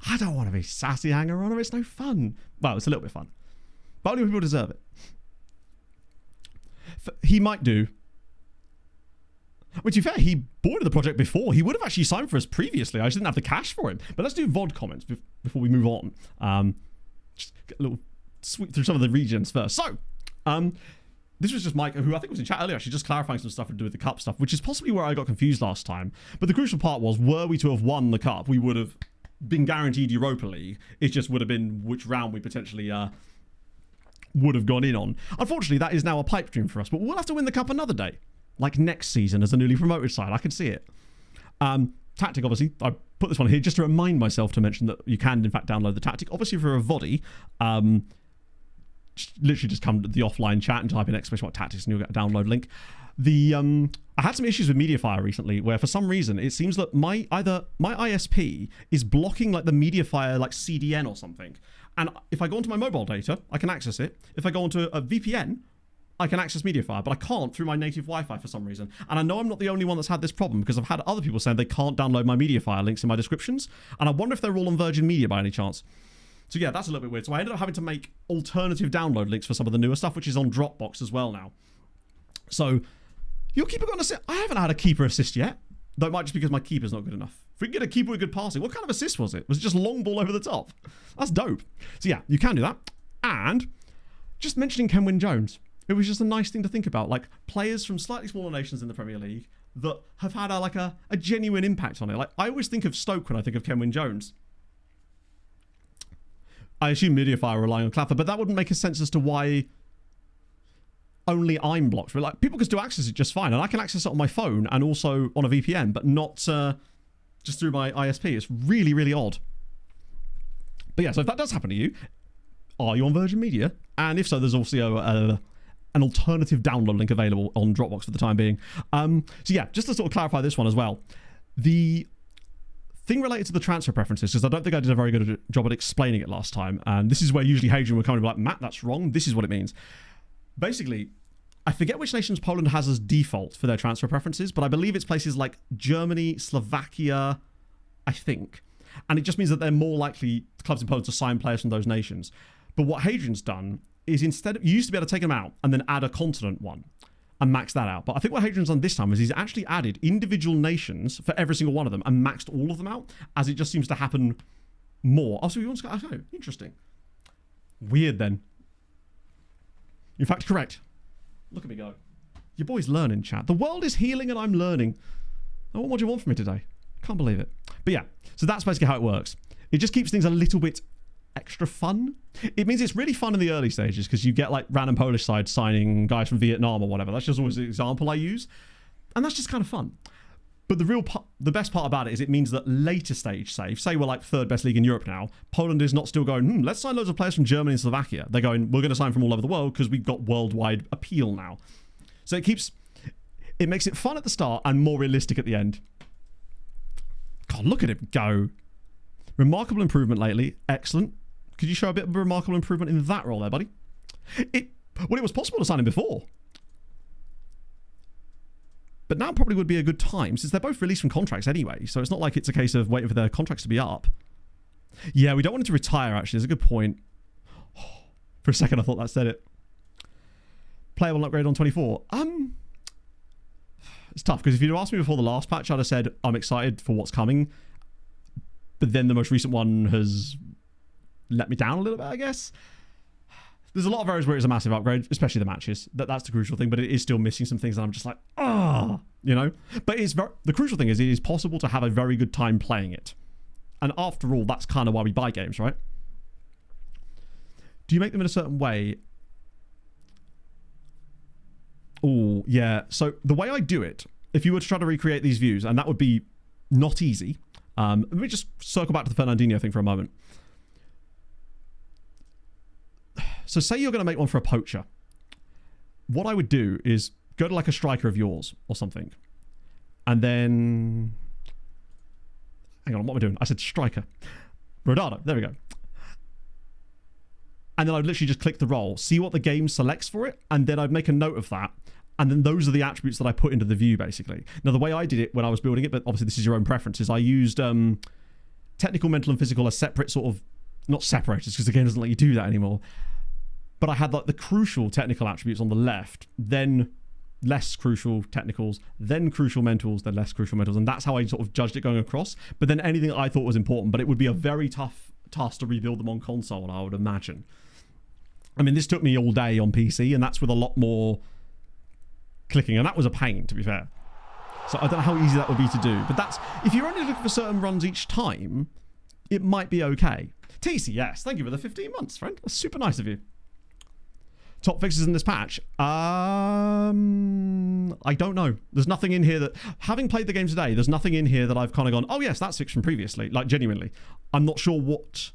I don't want to be sassy hanger on. It's no fun. Well, it's a little bit fun, but only when people deserve it. He might do. Which, to be fair, he boarded the project before. He would have actually signed for us previously. I just didn't have the cash for him. But let's do VOD comments before we move on. Just get a little sweep through some of the regions first. So, this was just Mike, who I think was in chat earlier, actually just clarifying some stuff to do with the cup stuff, which is possibly where I got confused last time. But the crucial part was, were we to have won the cup, we would have been guaranteed Europa League. It just would have been which round we potentially would have gone in on. Unfortunately, that is now a pipe dream for us. But we'll have to win the cup another day. Like next season as a newly promoted side. I can see it. Tactic, obviously, I put this one here just to remind myself to mention that you can, in fact, download the tactic. Obviously, for a VOD, literally just come to the offline chat and type in !tactics and you'll get a download link. I had some issues with Mediafire recently where for some reason it seems that either my ISP is blocking like the Mediafire like CDN or something. And if I go onto my mobile data, I can access it. If I go onto a VPN, I can access Mediafire, but I can't through my native Wi-Fi for some reason. And I know I'm not the only one that's had this problem because I've had other people saying they can't download my Mediafire links in my descriptions. And I wonder if they're all on Virgin Media by any chance. So yeah, that's a little bit weird. So I ended up having to make alternative download links for some of the newer stuff, which is on Dropbox as well now. So your keeper got an assist. I haven't had a keeper assist yet. Though it might just be because my keeper's not good enough. If we can get a keeper with good passing, what kind of assist was it? Was it just long ball over the top? That's dope. So yeah, you can do that. And just mentioning Kenwyne Jones. It was just a nice thing to think about, like players from slightly smaller nations in the Premier League that have had a genuine impact on it. Like I always think of Stoke when I think of Kenwyne Jones. I assume Mediafire are relying on Clapper, but that wouldn't make a sense as to why only I'm blocked. But like people can still access it just fine, and I can access it on my phone and also on a VPN, but not just through my ISP. It's really, really odd. But yeah, so if that does happen to you, are you on Virgin Media? And if so, there's also an alternative download link available on Dropbox for the time being. So yeah, just to sort of clarify this one as well. The thing related to the transfer preferences, because I don't think I did a very good job at explaining it last time, and this is where usually Hadrian would come and be like, Matt, that's wrong. This is what it means. Basically, I forget which nations Poland has as default for their transfer preferences, but I believe it's places like Germany, Slovakia, I think. And it just means that they're more likely, clubs in Poland, to sign players from those nations. But what Hadrian's done is instead, you used to be able to take them out and then add a continent one and max that out. But I think what Hadrian's done this time is he's actually added individual nations for every single one of them and maxed all of them out, as it just seems to happen more. Oh, so you want to go, oh, interesting. Weird then. In fact, correct. Look at me go. Your boy's learning, chat. The world is healing and I'm learning. Oh, what more do you want from me today? Can't believe it. But yeah, so that's basically how it works. It just keeps things a little bit extra fun. It means it's really fun in the early stages because you get like random Polish sides signing guys from Vietnam or whatever. That's just always the example I use. And that's just kind of fun. But the best part about it is it means that later stage say we're like third best league in Europe now, Poland is not still going, let's sign loads of players from Germany and Slovakia. They're going, we're going to sign from all over the world because we've got worldwide appeal now. So it makes it fun at the start and more realistic at the end. God, look at it go. Remarkable improvement lately. Excellent. Could you show a bit of a remarkable improvement in that role there, buddy? It was possible to sign him before. But now probably would be a good time since they're both released from contracts anyway. So it's not like it's a case of waiting for their contracts to be up. Yeah, we don't want him to retire, actually. There's a good point. For a second, I thought that said it. Playable upgrade on 24. It's tough because if you'd asked me before the last patch, I'd have said I'm excited for what's coming. But then the most recent one has let me down a little bit, I guess. There's a lot of areas where it's a massive upgrade, especially the matches. That's the crucial thing, but it is still missing some things that I'm just like, you know? But the crucial thing is it is possible to have a very good time playing it. And after all, that's kind of why we buy games, right? Do you make them in a certain way? Oh, yeah. So the way I do it, if you were to try to recreate these views, and that would be not easy. Let me just circle back to the Fernandinho thing for a moment. So say you're going to make one for a poacher. What I would do is go to like a striker of yours or something. And then... Hang on, what am I doing? I said striker. Rodado. There we go. And then I'd literally just click the role, see what the game selects for it, and then I'd make a note of that. And then those are the attributes that I put into the view, basically. Now, the way I did it when I was building it, but obviously this is your own preferences, I used technical, mental, and physical as separate sort of... Not separators, because the game doesn't let you do that anymore. But I had like the crucial technical attributes on the left, then less crucial technicals, then crucial mentals, then less crucial mentals. And that's how I sort of judged it going across. But then anything that I thought was important, but it would be a very tough task to rebuild them on console, I would imagine. I mean, this took me all day on PC, and that's with a lot more clicking. And that was a pain, to be fair. So I don't know how easy that would be to do. But that's, if you're only looking for certain runs each time, it might be okay. TCS, thank you for the 15 months, friend. That's super nice of you. Top fixes in this patch? I don't know. There's nothing in here that... Having played the game today, there's nothing in here that I've kind of gone, oh yes, that's fixed from previously. Like, genuinely. I'm not sure what...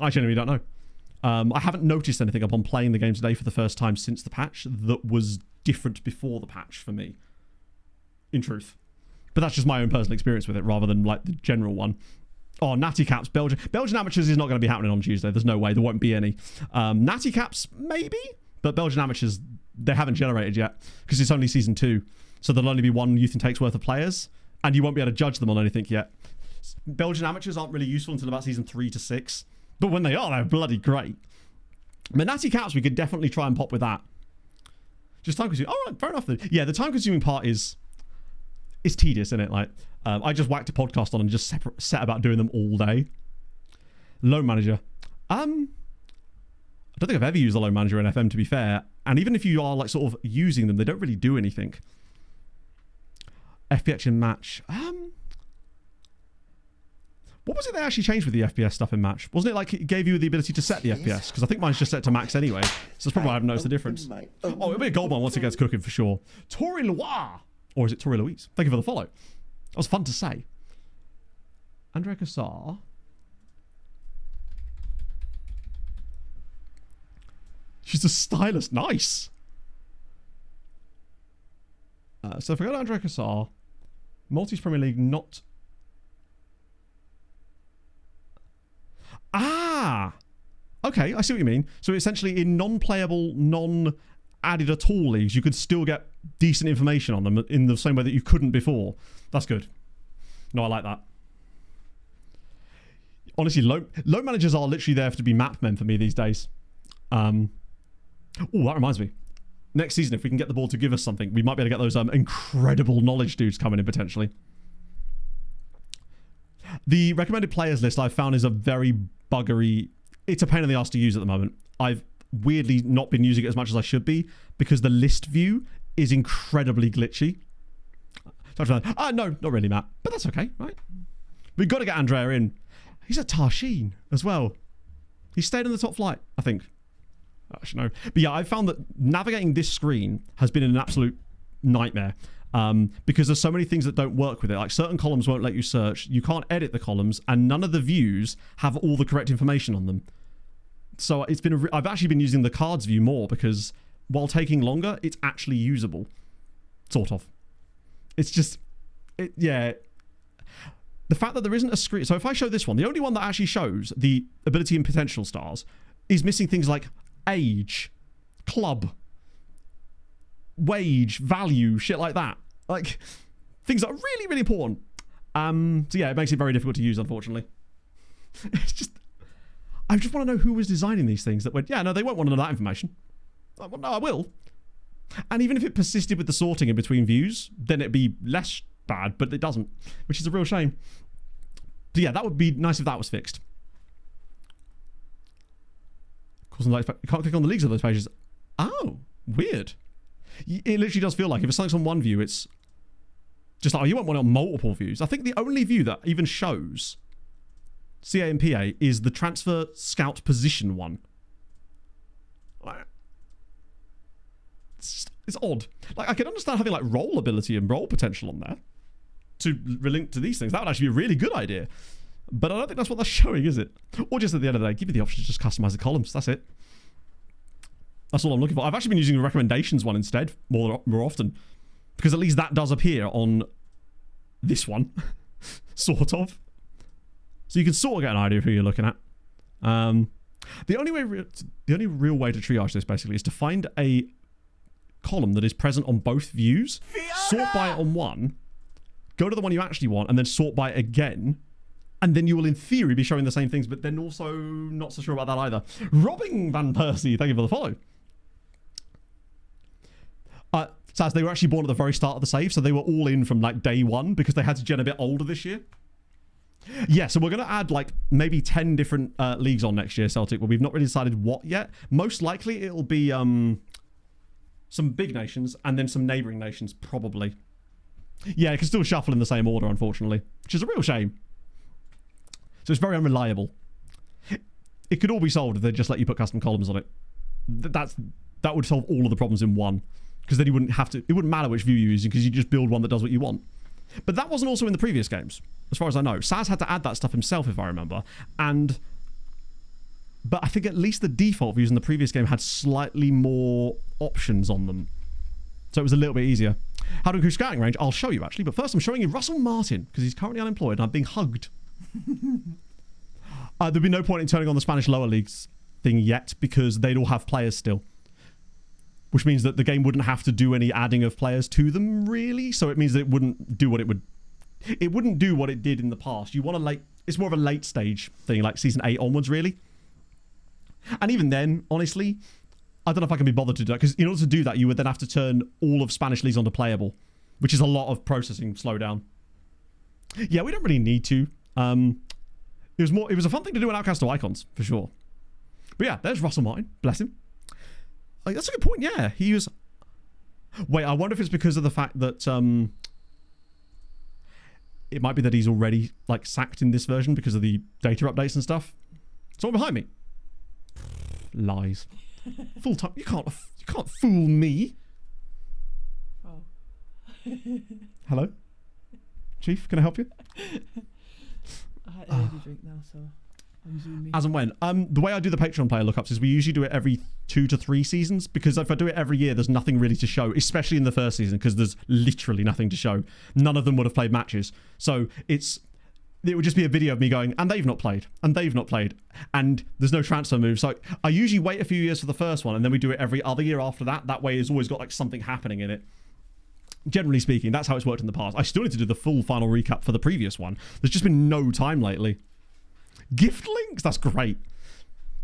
I genuinely don't know. I haven't noticed anything upon playing the game today for the first time since the patch that was different before the patch for me. In truth. But that's just my own personal experience with it rather than like the general one. Oh, Natty Caps, Belgian Amateurs is not going to be happening on Tuesday. There's no way. There won't be any. Natty Caps, maybe? But Belgian Amateurs, they haven't generated yet because it's only Season 2. So there'll only be one Youth and Takes worth of players and you won't be able to judge them on anything yet. Belgian Amateurs aren't really useful until about Season 3 to 6. But when they are, they're bloody great. But Natty Caps, we could definitely try and pop with that. Just time consuming. All right, fair enough. Yeah, the time consuming part is... It's tedious, isn't it? Like, I just whacked a podcast on and just set about doing them all day. Loan manager. I don't think I've ever used a loan manager in FM, to be fair. And even if you are like sort of using them, they don't really do anything. FPX in match. What was it they actually changed with the FPS stuff in match? Wasn't it like it gave you the ability to set the FPS? Because I think mine's just set to max anyway. So that's probably why I haven't noticed the difference. Oh, it'll be a gold one once it gets cooking for sure. Tori Loire. Or is it Tori Louise? Thank you for the follow. That was fun to say. Andrea Cassar. She's a stylist. Nice. So if I go to Andrea Cassar, Maltese Premier League not... Ah! Okay, I see what you mean. So essentially in non-playable, non-added at all leagues, you could still get decent information on them in the same way that you couldn't before. That's good. No, I like that. Honestly, loan managers are literally there to be map men for me these days. Oh, that reminds me. Next season, if we can get the ball to give us something, we might be able to get those incredible knowledge dudes coming in potentially. The recommended players list I've found is a very buggery... It's a pain in the ass to use at the moment. weirdly not been using it as much as I should be because the list view is incredibly glitchy. So no, not really, Matt. But that's okay, right? We've got to get Andrea in. He's at Tarshin as well. He stayed on the top flight, I think. Actually, no. But yeah, I found that navigating this screen has been an absolute nightmare because there's so many things that don't work with it. Like certain columns won't let you search. You can't edit the columns, and none of the views have all the correct information on them. So it's been. I've actually been using the cards view more because while taking longer, it's actually usable. Sort of. It's just, yeah. The fact that there isn't a screen. So if I show this one, the only one that actually shows the ability and potential stars is missing things like age, club, wage, value, shit like that. Like things that are really, really important. So yeah, it makes it very difficult to use, unfortunately. It's just, I just want to know who was designing these things that went, yeah, no, they won't want to know that information. Well, no, I will. And even if it persisted with the sorting in between views, then it'd be less bad, but it doesn't, which is a real shame. So yeah, that would be nice if that was fixed. You can't click on the leagues of those pages. Oh, weird. It literally does feel like if it's something on one view, it's just like, oh, you won't want it on multiple views. I think the only view that even shows CA and PA is the transfer scout position one. It's odd. Like, I can understand having like role ability and role potential on there to relink to these things. That would actually be a really good idea. But I don't think that's what that's showing, is it? Or just at the end of the day, give me the option to just customize the columns. That's it. That's all I'm looking for. I've actually been using the recommendations one instead more often because at least that does appear on this one, sort of. So you can sort of get an idea of who you're looking at. The only real way to triage this basically is to find a column that is present on both views, sort by it on one, go to the one you actually want, and then sort by it again. And then you will, in theory, be showing the same things, but then also not so sure about that either. Robbing Van Persie, thank you for the follow. Saz, they were actually born at the very start of the save, so they were all in from like day one because they had to gen a bit older this year. Yeah, so we're going to add like maybe 10 different leagues on next year, Celtic, but we've not really decided what yet. Most likely it'll be some big nations and then some neighbouring nations, probably. Yeah, it can still shuffle in the same order, unfortunately, which is a real shame. So it's very unreliable. It could all be solved if they just let you put custom columns on it. That would solve all of the problems in one. Because then you wouldn't have to, it wouldn't matter which view you're using because you just build one that does what you want. But that wasn't also in the previous games, as far as I know. Saz had to add that stuff himself, if I remember. But I think at least the default views in the previous game had slightly more options on them. So it was a little bit easier. How to increase scouting range? I'll show you, actually. But first, I'm showing you Russell Martin, because he's currently unemployed and I'm being hugged. There'd be no point in turning on the Spanish lower leagues thing yet, because they'd all have players still. Which means that the game wouldn't have to do any adding of players to them, really. So it means that it wouldn't do what it would... It wouldn't do what it did in the past. You want to late... It's more of a late stage thing, like Season 8 onwards, really. And even then, honestly, I don't know if I can be bothered to do that, because in order to do that, you would then have to turn all of Spanish leagues onto playable, which is a lot of processing slowdown. Yeah, we don't really need to. It was a fun thing to do in Outcast to Icons, for sure. But yeah, there's Russell Martin. Bless him. Like, that's a good point, yeah. He was... Wait, I wonder if it's because of the fact that... It might be that he's already, like, sacked in this version because of the data updates and stuff. Someone behind me. Lies. Full time. You can't fool me. Oh. Hello? Chief, can I help you? I had energy drink now, so I'm zooming. As and when. The way I do the Patreon player lookups is we usually do it every 2 to 3 seasons, because if I do it every year, there's nothing really to show, especially in the first season, because there's literally nothing to show. None of them would have played matches. So it would just be a video of me going, and they've not played, and they've not played, and there's no transfer moves. So I usually wait a few years for the first one, and then we do it every other year after that. That way it's always got like something happening in it. Generally speaking, that's how it's worked in the past. I still need to do the full final recap for the previous one. There's just been no time lately. Gift links? That's great.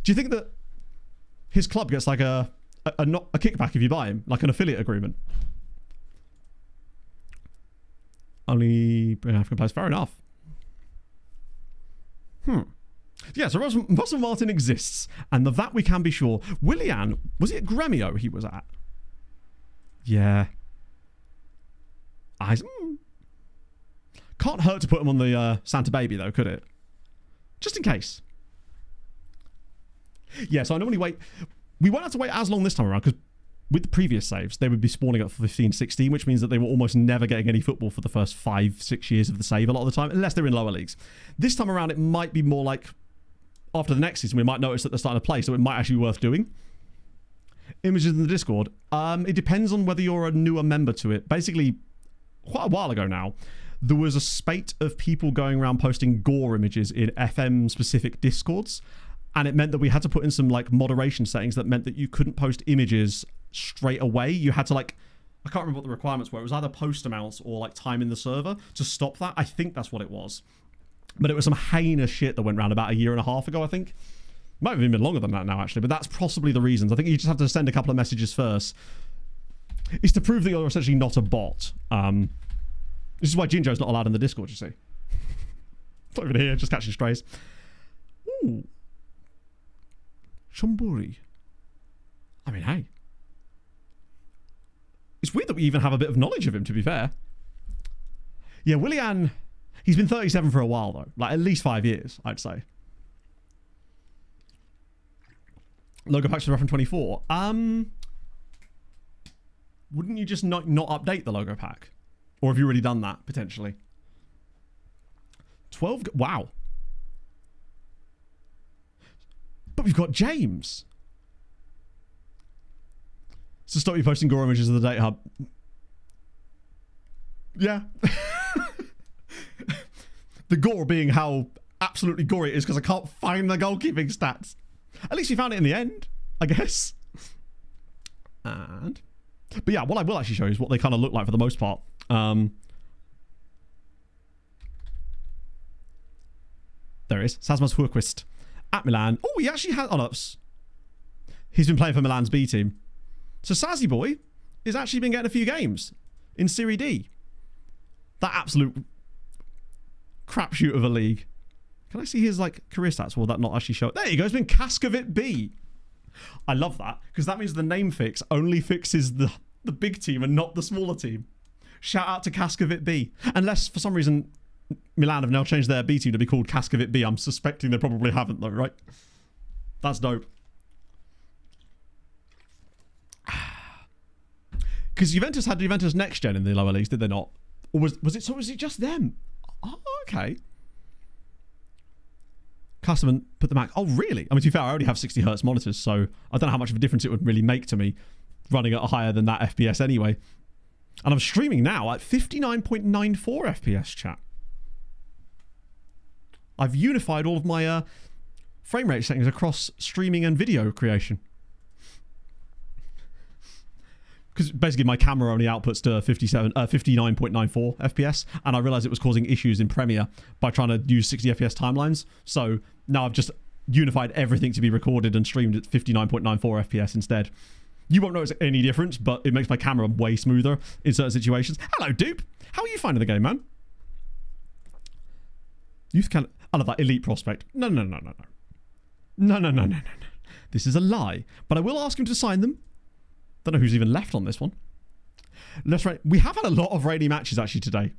Do you think that his club gets like a kickback if you buy him? Like an affiliate agreement? Only African players. Fair enough. Yeah, so Russell Martin exists, and of that we can be sure. Willian, was it Gremio he was at? Yeah. Can't hurt to put him on the Santa Baby, though, could it? Just in case. Yeah, so I normally wait. We won't have to wait as long this time around, because with the previous saves, they would be spawning at 15, 16, which means that they were almost never getting any football for the first 5-6 years of the save a lot of the time, unless they're in lower leagues. This time around, it might be more like after the next season, we might notice that they're starting to play, so it might actually be worth doing. Images in the Discord. It depends on whether you're a newer member to it. Basically, quite a while ago now, there was a spate of people going around posting gore images in FM-specific Discords, and it meant that we had to put in some like moderation settings that meant that you couldn't post images straight away. You had to like, I can't remember what the requirements were. It was either post amounts or like time in the server to stop that. I think that's what it was. But it was some heinous shit that went around about a year and a half ago, I think. Might have even been longer than that now, actually, but that's possibly the reasons. I think you just have to send a couple of messages first. It's to prove that you're essentially not a bot. This is why Jinjo's not allowed in the Discord, you see. Not even here, just catching strays. Ooh. Shamburi. I mean, hey. It's weird that we even have a bit of knowledge of him, to be fair. Yeah, Willian, he's been 37 for a while, though. Like, at least 5 years, I'd say. Logo packs for from 24. Wouldn't you just not update the logo pack? Or have you already done that, potentially? 12... Wow. But we've got James. So stop you posting gore images of the data hub. Yeah. The gore being how absolutely gory it is because I can't find the goalkeeping stats. At least we found it in the end, I guess. But yeah, what I will actually show you is what they kind of look like for the most part. There it is. Sasmas Hurquist at Milan. Oh, he actually has... Oh, no, he's been playing for Milan's B team. So Sazzy Boy has actually been getting a few games in Serie D. That absolute crapshoot of a league. Can I see his like career stats? Will that not actually show? There you go. It's been Kaskavit B. I love that because that means the name fix only fixes the big team and not the smaller team. Shout out to Kaskavit B. Unless for some reason Milan have now changed their B team to be called Kaskavit B. I'm suspecting they probably haven't though, right? That's dope. Because Juventus had Juventus Next Gen in the lower leagues, did they not? Or was it? So was it just them? Oh, okay. Customer put the Mac. Oh, really? I mean, to be fair, I already have 60 hertz monitors, so I don't know how much of a difference it would really make to me running at a higher than that FPS anyway. And I'm streaming now at 59.94 FPS, chat. I've unified all of my frame rate settings across streaming and video creation. Because basically my camera only outputs to 59.94 FPS, and I realized it was causing issues in Premiere by trying to use 60 FPS timelines. So now I've just unified everything to be recorded and streamed at 59.94 FPS instead. You won't notice any difference, but it makes my camera way smoother in certain situations. Hello, Dupe. How are you finding the game, man? Youth can... I love that elite prospect. No. No. This is a lie. But I will ask him to sign them. Don't know who's even left on this one. Let's rain. We have had a lot of rainy matches actually today.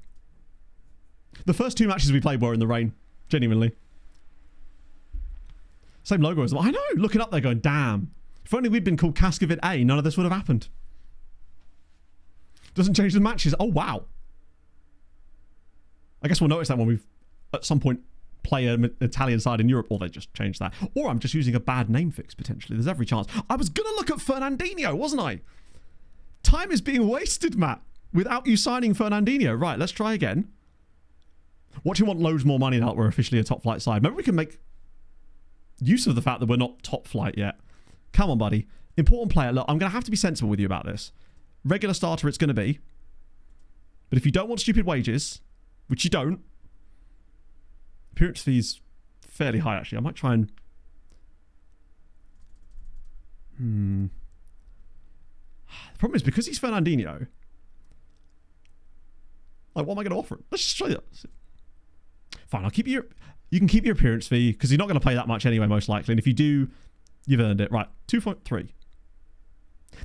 The first 2 matches we played were in the rain. Genuinely. Same logo as well. I know. Looking up there going, damn. If only we'd been called Kaskavit A, none of this would have happened. Doesn't change the matches. Oh, wow. I guess we'll notice that when we at some point play an Italian side in Europe, or they just changed that. Or I'm just using a bad name fix, potentially. There's every chance. I was going to look at Fernandinho, wasn't I? Time is being wasted, Matt, without you signing Fernandinho. Right, let's try again. What do you want loads more money now that we're officially a top flight side? Maybe we can make use of the fact that we're not top flight yet. Come on, buddy. Important player. Look, I'm going to have to be sensible with you about this. Regular starter it's going to be. But if you don't want stupid wages, which you don't, appearance fee's fairly high, actually. I might try and... The problem is, because he's Fernandinho, like, what am I going to offer him? Let's just try that. Fine, I'll keep you can keep your appearance fee, because you're not going to play that much anyway, most likely. And if you do, you've earned it. Right, 2.3.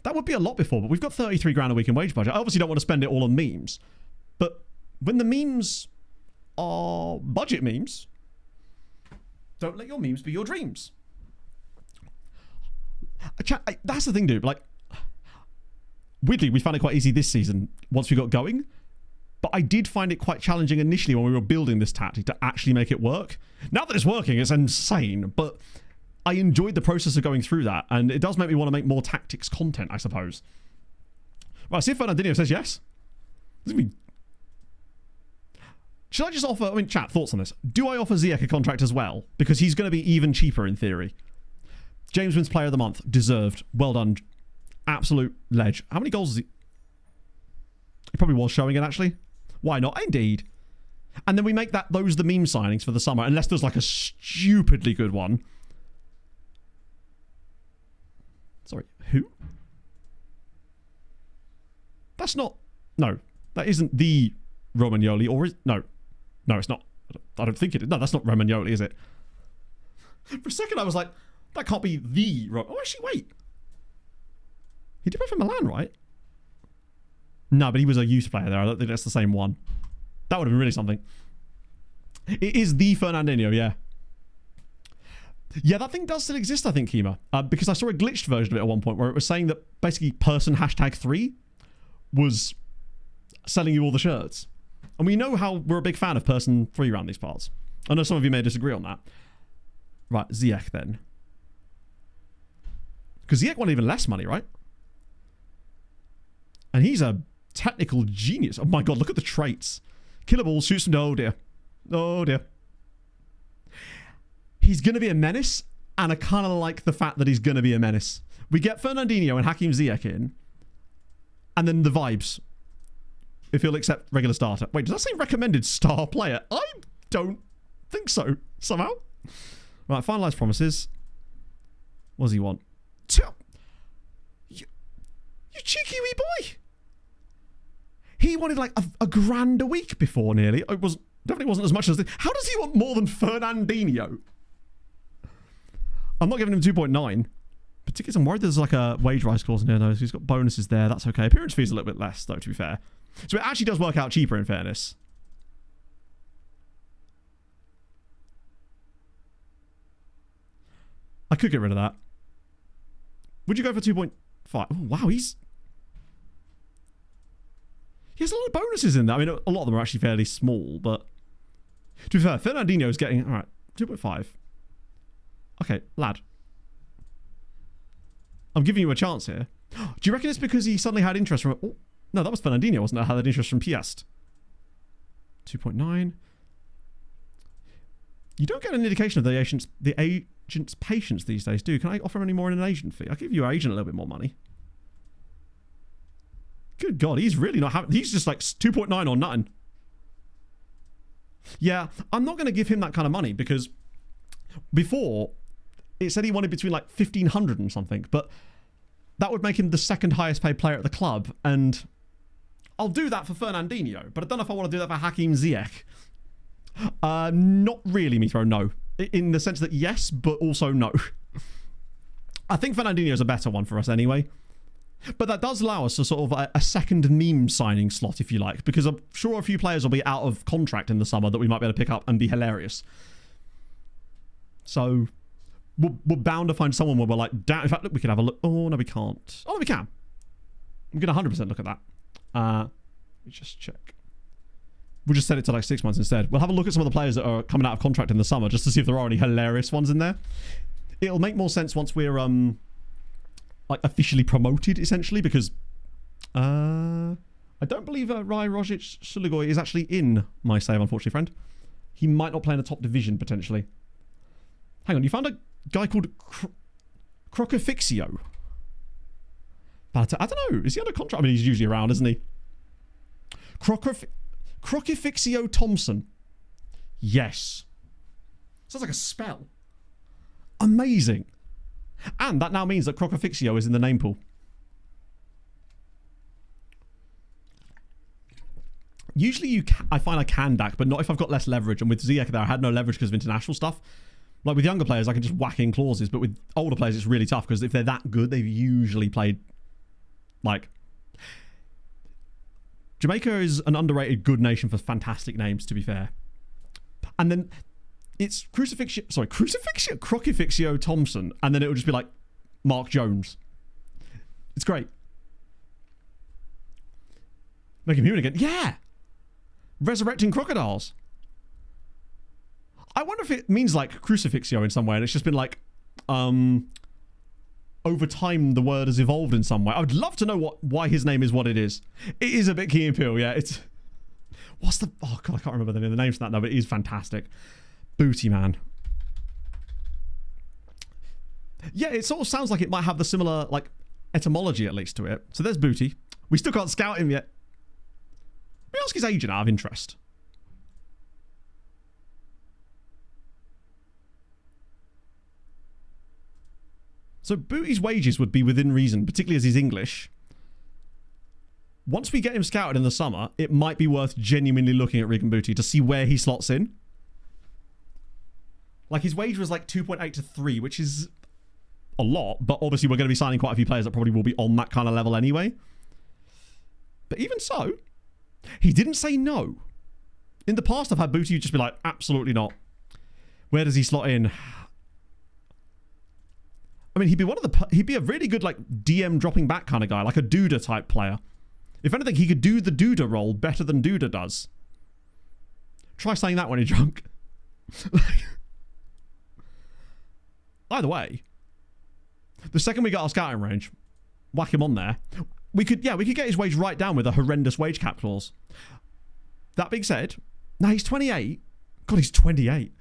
That would be a lot before, but we've got 33 grand a week in wage budget. I obviously don't want to spend it all on memes. But when the memes are budget memes, don't let your memes be your dreams. That's the thing, dude. Like, weirdly, we found it quite easy this season once we got going. But I did find it quite challenging initially when we were building this tactic to actually make it work. Now that it's working, it's insane. But I enjoyed the process of going through that. And it does make me want to make more tactics content, I suppose. Right, see if Fernandinho says yes. Should I just offer... I mean, chat, thoughts on this. Do I offer Ziyech a contract as well? Because he's going to be even cheaper in theory. James wins Player of the Month. Deserved. Well done. Absolute ledge. How many goals is he... He probably was showing it, actually. Why not? Indeed. And then we make those the meme signings for the summer, unless there's like a stupidly good one. Sorry, who? That's not... No, that isn't the Romagnoli, or is... No, it's not. I don't think it is. No, that's not Romagnoli, is it? For a second, I was like, that can't be the... Oh, actually, wait. He did play for Milan, right? No, but he was a youth player there. I don't think that's the same one. That would have been really something. It is the Fernandinho, yeah. Yeah, that thing does still exist, I think, Kima. Because I saw a glitched version of it at one point where it was saying that basically person #3 was selling you all the shirts. And we know how we're a big fan of person 3 around these parts. I know some of you may disagree on that. Right, Ziyech then. Because Ziyech wanted even less money, right? And he's a technical genius. Oh my god, look at the traits. Killer balls, shoots from... Oh dear. Oh dear. He's going to be a menace, and I kind of like the fact that he's going to be a menace. We get Fernandinho and Hakim Ziyech in, and then the vibes. If he'll accept regular starter. Wait, does that say recommended star player? I don't think so, somehow. Right, finalised promises. What does he want? You cheeky wee boy. He wanted like a grand a week before nearly. It was definitely wasn't as much as this. How does he want more than Fernandinho? I'm not giving him 2.9. Particularly, I'm worried there's like a wage rise clause in here though. So he's got bonuses there. That's okay. Appearance fee's a little bit less though, to be fair. So it actually does work out cheaper in fairness. I could get rid of that. Would you go for 2.5? Oh, wow, he has a lot of bonuses in there. I mean, a lot of them are actually fairly small, but to be fair, Fernandinho's getting... All right, 2.5. Okay, lad. I'm giving you a chance here. Do you reckon it's because he suddenly had interest from... Oh, no, that was Fernandinho, wasn't it? Had interest from Piast. 2.9. You don't get an indication of the agent's patience these days, do you? Can I offer him any more in an agent fee? I'll give your agent a little bit more money. Good God, he's really not having... He's just like 2.9 or nothing. Yeah, I'm not going to give him that kind of money because before it said he wanted between like 1,500 and something, but that would make him the second highest paid player at the club, and I'll do that for Fernandinho, but I don't know if I want to do that for Hakim Ziyech. Not really, Mithro, no. In the sense that yes, but also no. I think Fernandinho is a better one for us anyway. But that does allow us a sort of a second meme signing slot, if you like, because I'm sure a few players will be out of contract in the summer that we might be able to pick up and be hilarious. So we're bound to find someone where we're like, in fact, look, we can have a look. Oh, no, we can't. Oh, no, we can. I'm going to 100% look at that. Let me just check. We'll just set it to like 6 months instead. We'll have a look at some of the players that are coming out of contract in the summer just to see if there are any hilarious ones in there. It'll make more sense once we're like officially promoted, essentially, because I don't believe Rai Rogic Suligoy is actually in my save, unfortunately, friend. He might not play in the top division, potentially. Hang on, you found a guy called Crocofixio. But I don't know. Is he under contract? I mean, he's usually around, isn't he? Crocofixio Thompson. Yes. Sounds like a spell. Amazing. And that now means that Crocofixio is in the name pool. Usually I find I can DAC, but not if I've got less leverage. And with Ziyech there, I had no leverage because of international stuff. Like with younger players, I can just whack in clauses, but with older players, it's really tough because if they're that good, they've usually played like... Jamaica is an underrated good nation for fantastic names, to be fair. And then it's Crocifixio Thompson, and then it would just be like Mark Jones. It's great. Make him human again. Yeah! Resurrecting crocodiles. I wonder if it means like Crucifixio in some way, and it's just been like, over time the word has evolved in some way. I would love to know why his name is what it is. It is a bit Key and Peele, yeah. It's... What's the... Oh, God, I can't remember the names for that now, but it is fantastic. Booty Man. Yeah, it sort of sounds like it might have the similar, like, etymology at least to it. So there's Booty. We still can't scout him yet. Let me ask his agent out of interest. So Booty's wages would be within reason, particularly as he's English. Once we get him scouted in the summer, it might be worth genuinely looking at Regan Booty to see where he slots in. Like his wage was like 2.8 to 3, which is a lot, but obviously we're going to be signing quite a few players that probably will be on that kind of level anyway. But even so, he didn't say no. In the past, I've had Booty just be like, absolutely not. Where does he slot in? I mean, he'd be a really good like DM dropping back kind of guy, like a Duda type player. If anything, he could do the Duda role better than Duda does. Try saying that when you're drunk. Either way, the second we get our scouting range, whack him on there. We could get his wage right down with a horrendous wage cap clause. That being said, now he's 28. God, he's 28.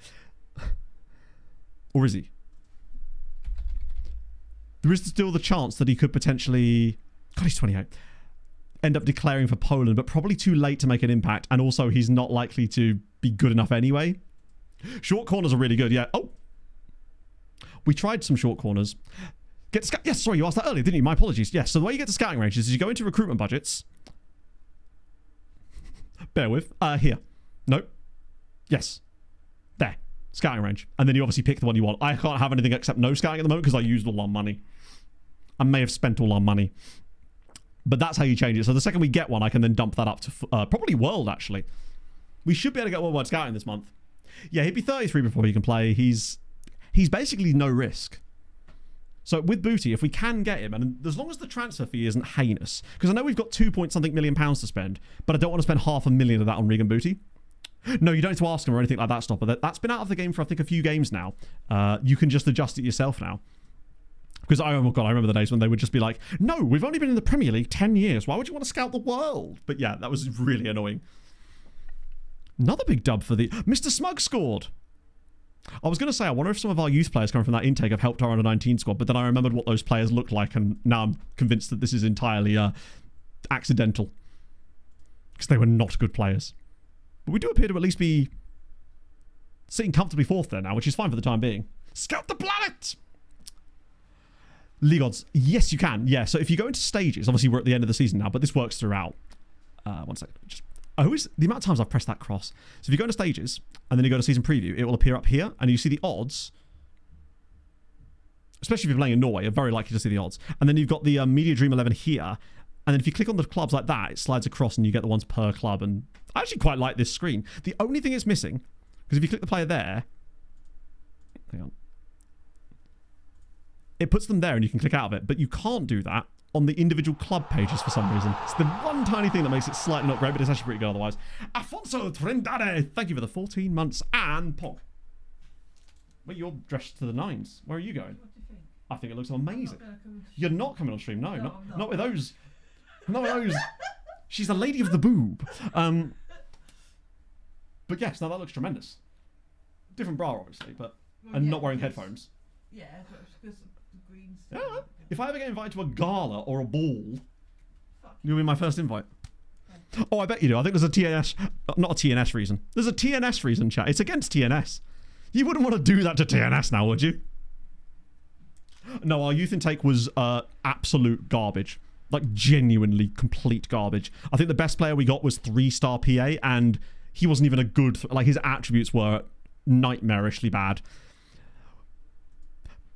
Or is he? There is still the chance that he could potentially... God, he's 28. End up declaring for Poland, but probably too late to make an impact. And also, he's not likely to be good enough anyway. Short corners are really good, yeah. Oh! We tried some short corners. Yes, sorry, you asked that earlier, didn't you? My apologies. Yes, so the way you get to scouting ranges is you go into recruitment budgets. Bear with. Here. Nope. Yes. There. Scouting range. And then you obviously pick the one you want. I can't have anything except no scouting at the moment because I used all our money. I may have spent all our money. But that's how you change it. So the second we get one, I can then dump that up to probably World, actually. We should be able to get worldwide scouting this month. Yeah, he'd be 33 before he can play. He's basically no risk. So with Booty, if we can get him, and as long as the transfer fee isn't heinous, because I know we've got £2 million to spend, but I don't want to spend £500,000 of that on Regan Booty. No, you don't need to ask him or anything like that, Stopper. That's been out of the game for, I think, a few games now. You can just adjust it yourself now. Because, oh my God, I remember the days when they would just be like, no, we've only been in the Premier League 10 years. Why would you want to scout the world? But yeah, that was really annoying. Another big dub for the... Mr. Smug scored. I was going to say, I wonder if some of our youth players coming from that intake have helped our under-19 squad, but then I remembered what those players looked like, and now I'm convinced that this is entirely accidental. Because they were not good players. But we do appear to at least be sitting comfortably fourth there now, which is fine for the time being. Scout the planet! League odds. Yes, you can. Yeah, so if you go into stages, obviously we're at the end of the season now, but this works throughout. One second. The amount of times I've pressed that cross. So if you go into stages, and then you go to season preview, it will appear up here, and you see the odds. Especially if you're playing in Norway, you're very likely to see the odds. And then you've got the Media Dream 11 here, and then if you click on the clubs like that, it slides across and you get the ones per club, and I actually quite like this screen. The only thing it's missing, because if you click the player there, hang on, it puts them there and you can click out of it, but you can't do that on the individual club pages for some reason. It's the one tiny thing that makes it slightly not great, but it's actually pretty good otherwise. Afonso Trindade, thank you for the 14 months, and Pog. Well, you're dressed to the nines. Where are you going? What do you think? I think it looks amazing. Come You're not coming on stream, no. No, Not with those. Not with those. She's the lady of the boob. But yes, no, that looks tremendous. Different bra, obviously, but and not wearing headphones. Yeah, but it's because of the green Yeah. stuff. If I ever get invited to a gala or a ball, you'll be my first invite. Oh, I bet you do. I think there's a TNS, not a TNS reason. There's a TNS reason, chat. It's against TNS. You wouldn't want to do that to TNS now, would you? No, our youth intake was absolute garbage. Like, genuinely complete garbage. I think the best player we got was 3-star PA, and he wasn't even a good... Like, his attributes were nightmarishly bad.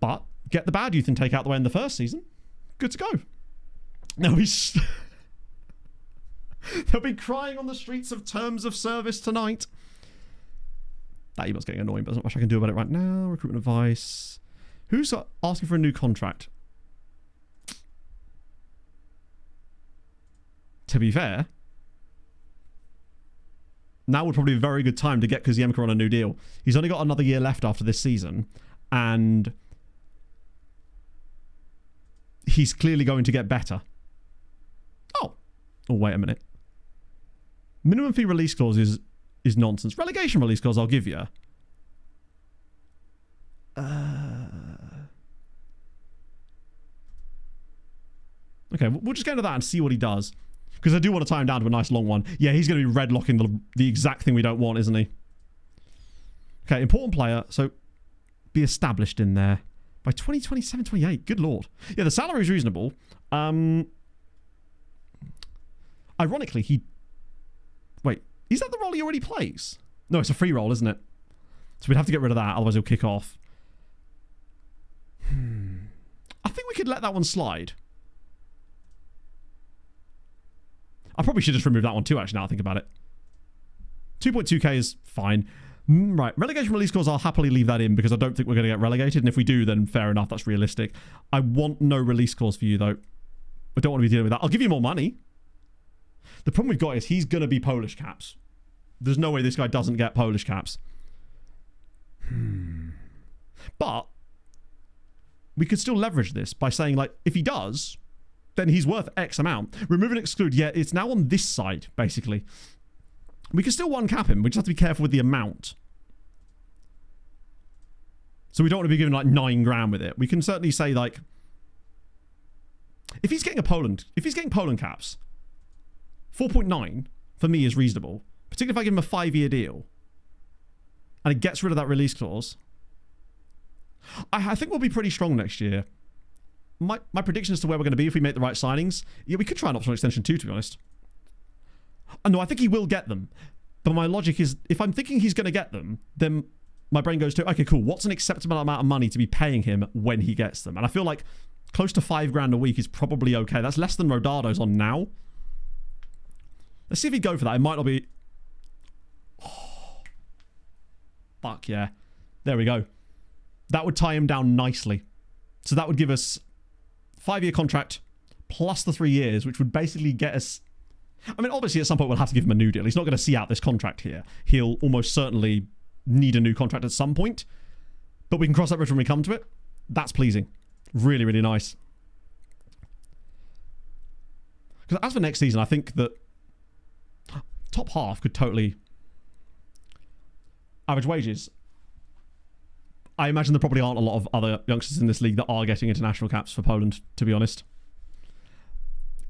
But get the bad youth and take out the way in the first season. Good to go. Now he's... They'll be crying on the streets of terms of service tonight. That email's getting annoying, but there's not much I can do about it right now. Recruitment advice. Who's asking for a new contract? To be fair, now would probably be a very good time to get Koziemka on a new deal. He's only got another year left after this season, and he's clearly going to get better. Oh, wait a minute. Minimum fee release clause is nonsense. Relegation release clause I'll give you. Okay, we'll just get into that and see what he does. Because I do want to tie him down to a nice long one. Yeah, he's going to be red locking the exact thing we don't want, isn't he? Okay, important player. So, be established in there. By 2027, 28. Good lord. Yeah, the salary is reasonable. Ironically, Wait, is that the role he already plays? No, it's a free role, isn't it? So we'd have to get rid of that, otherwise he'll kick off. I think we could let that one slide. I probably should just remove that one too, actually, now I think about it. 2.2k is fine. Right, relegation release clause, I'll happily leave that in because I don't think we're going to get relegated. And if we do, then fair enough, that's realistic. I want no release clause for you, though. I don't want to be dealing with that. I'll give you more money. The problem we've got is he's going to be Polish caps. There's no way this guy doesn't get Polish caps. But we could still leverage this by saying, like, if he does, then he's worth X amount. Remove and exclude, yeah, it's now on this side, basically. We can still one cap him. We just have to be careful with the amount. So we don't want to be given like 9 grand with it. We can certainly say like, if he's getting Poland caps, 4.9 for me is reasonable. Particularly if I give him a 5-year deal. And it gets rid of that release clause. I think we'll be pretty strong next year. My prediction as to where we're going to be if we make the right signings. Yeah, we could try an optional extension too, to be honest. No, I think he will get them. But my logic is, if I'm thinking he's going to get them, then my brain goes to, okay, cool, what's an acceptable amount of money to be paying him when he gets them? And I feel like close to 5 grand a week is probably okay. That's less than Rodado's on now. Let's see if he'd go for that. It might not be... Oh, fuck yeah. There we go. That would tie him down nicely. So that would give us 5-year contract plus the 3 years, which would basically get us... I mean, obviously, at some point, we'll have to give him a new deal. He's not going to see out this contract here. He'll almost certainly need a new contract at some point. But we can cross that bridge when we come to it. That's pleasing. Really, really nice. Because as for next season, I think that top half could totally... Average wages. I imagine there probably aren't a lot of other youngsters in this league that are getting international caps for Poland, to be honest.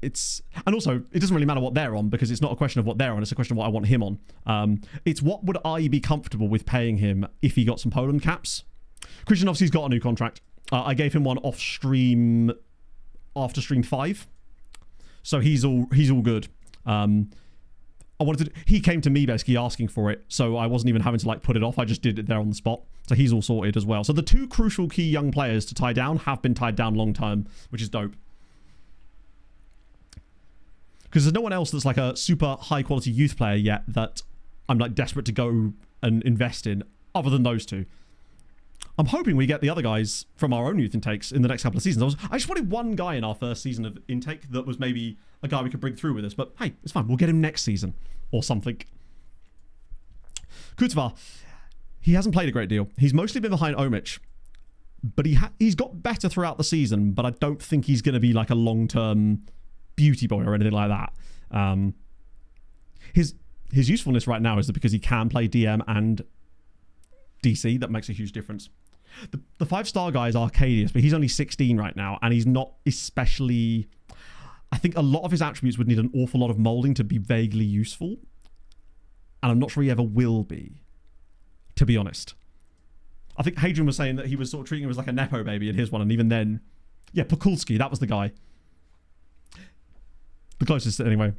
And also, it doesn't really matter what they're on because it's not a question of what they're on, it's a question of what I want him on. It's what would I be comfortable with paying him if he got some Poland caps? Christian obviously has got a new contract. I gave him one off stream after stream 5. So he's all good. He came to me basically asking for it, so I wasn't even having to like put it off. I just did it there on the spot. So he's all sorted as well. So the 2 crucial key young players to tie down have been tied down long term, which is dope. Because there's no one else that's like a super high quality youth player yet that I'm like desperate to go and invest in other than those 2. I'm hoping we get the other guys from our own youth intakes in the next couple of seasons. I just wanted one guy in our first season of intake that was maybe a guy we could bring through with us. But hey, it's fine. We'll get him next season or something. Kutva, he hasn't played a great deal. He's mostly been behind Omic. But he's got better throughout the season. But I don't think he's going to be like a long-term beauty boy or anything like that. His usefulness right now is that because he can play DM and DC, that makes a huge difference. The 5-star guy is Arcadius, but he's only 16 right now, and he's not especially... I think a lot of his attributes would need an awful lot of molding to be vaguely useful, and I'm not sure he ever will be, to be honest. I think Hadrian was saying that he was sort of treating him as like a Nepo baby in his one, and even then... Yeah, Pokulski, that was the guy. The closest anyway.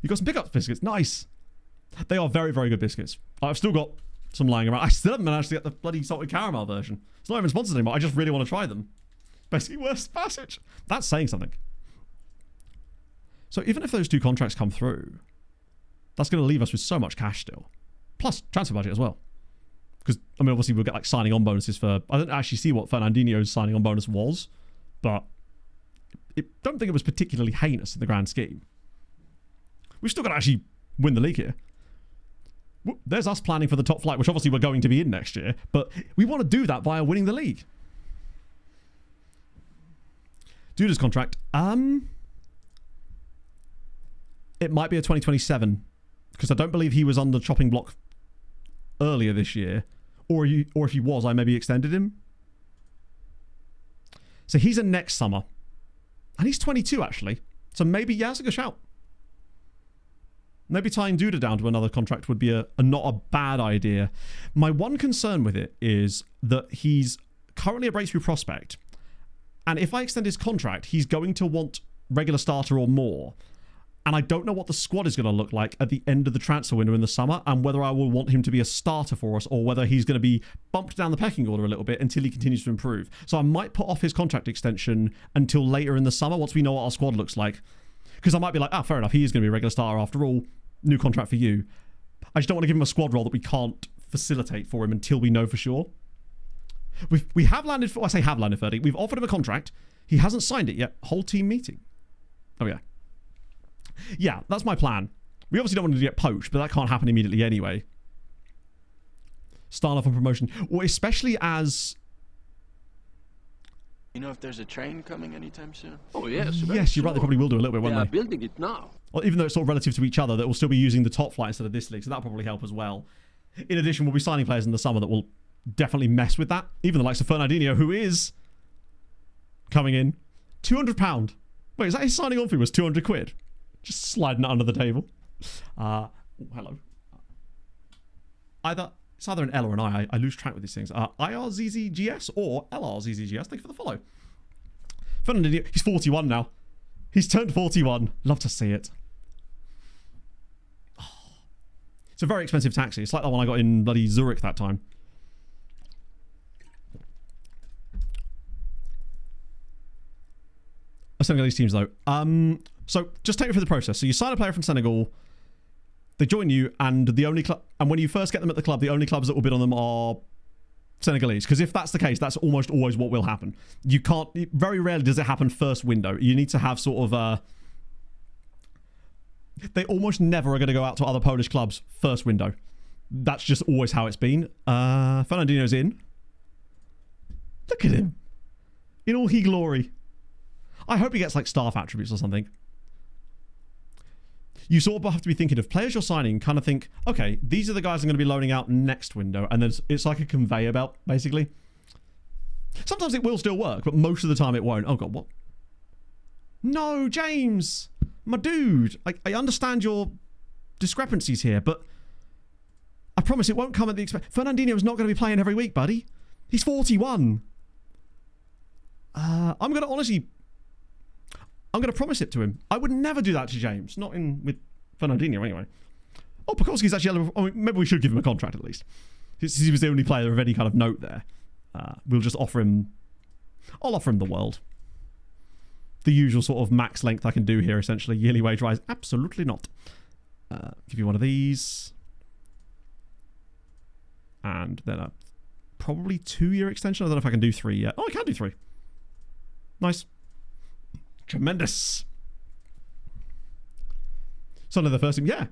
You got some pickup biscuits. Nice. They are very, very good biscuits. I've still got some lying around. I still haven't managed to get the bloody salted caramel version. It's not even sponsored anymore. I just really want to try them. Basically, worst passage. That's saying something. So even if those 2 contracts come through, that's going to leave us with so much cash still. Plus, transfer budget as well. Because, I mean, obviously we'll get like signing on bonuses for... I didn't actually see what Fernandinho's signing on bonus was, but I don't think it was particularly heinous in the grand scheme. We've still got to actually win the league here. There's us planning for the top flight, which obviously we're going to be in next year, but we want to do that via winning the league. Duda's contract. It might be a 2027, because I don't believe he was on the chopping block earlier this year, or if he was, I maybe extended him. So he's a next summer, and he's 22 actually. So maybe yeah, that's a good shout. Maybe tying Duda down to another contract would be a not a bad idea. My one concern with it is that he's currently a breakthrough prospect, and if I extend his contract, he's going to want regular starter or more. And I don't know what the squad is going to look like at the end of the transfer window in the summer, and whether I will want him to be a starter for us, or whether he's going to be bumped down the pecking order a little bit until he continues to improve. So I might put off his contract extension until later in the summer, once we know what our squad looks like. Because I might be like, fair enough, he is going to be a regular starter after all. New contract for you. I just don't want to give him a squad role that we can't facilitate for him until we know for sure. We have landed, I say have landed 30. We've offered him a contract. He hasn't signed it yet. Whole team meeting. Oh yeah. Yeah, that's my plan. We obviously don't want to get poached, but that can't happen immediately anyway. Start off on promotion. Or especially as... You know if there's a train coming anytime soon? Oh, yes. Yes, you're right. They probably will do a little bit, They won't are they? building it now. Well, even though it's sort of relative to each other, that will still be using the top flight instead of this league, so that'll probably help as well. In addition, we'll be signing players in the summer that will definitely mess with that. Even the likes of Fernandinho, who is coming in. £200. Wait, is that his signing on fee was 200 quid? Just sliding it under the table. Hello. It's either an L or an I. I lose track with these things. IRZZGS or LRZZGS. Thank you for the follow. Fernandinho, he's 41 now. He's turned 41. Love to see it. Oh. It's a very expensive taxi. It's like that one I got in bloody Zurich that time. Senegalese teams though. So just take me through the process. So you sign a player from Senegal, they join you, and the only club, and when you first get them at the club, the only clubs that will bid on them are Senegalese. Because if that's the case, that's almost always what will happen. You can't. Very rarely does it happen first window. You need to have sort of they almost never are going to go out to other Polish clubs first window. That's just always how it's been. Fernandinho's in. Look at him in all he glory. I hope he gets like staff attributes or something. You sort of have to be thinking of players you're signing, kind of think, okay, these are the guys I'm going to be loaning out next window, and then it's like a conveyor belt, basically. Sometimes it will still work, but most of the time it won't. Oh god, what? No, James! My dude! I understand your discrepancies here, but I promise it won't come at the expense. Fernandinho is not going to be playing every week, buddy. He's 41. I'm going to honestly... I'm going to promise it to him. I would never do that to James. Not with Fernandinho, anyway. Oh, Pekorski's actually... I mean, maybe we should give him a contract, at least. Since he was the only player of any kind of note there. We'll just offer him... I'll offer him the world. The usual sort of max length I can do here, essentially. Yearly wage rise. Absolutely not. Give you one of these. And then a probably 2-year extension. I don't know if I can do 3 yet. Oh, I can do 3. Nice. Tremendous. Son of the first team, yeah.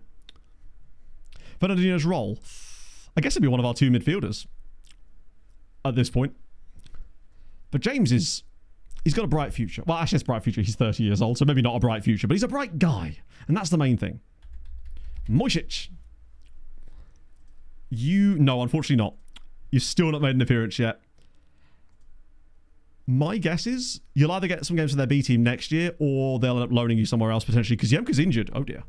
Fernandinho's role. I guess it'd be one of our 2 midfielders at this point. But James he's got a bright future. Well, actually, it's a bright future. He's 30 years old, so maybe not a bright future, but he's a bright guy. And that's the main thing. Mojsic. No, unfortunately not. You've still not made an appearance yet. My guess is you'll either get some games for their B team next year, or they'll end up loaning you somewhere else potentially, because Yemka's injured. Oh dear.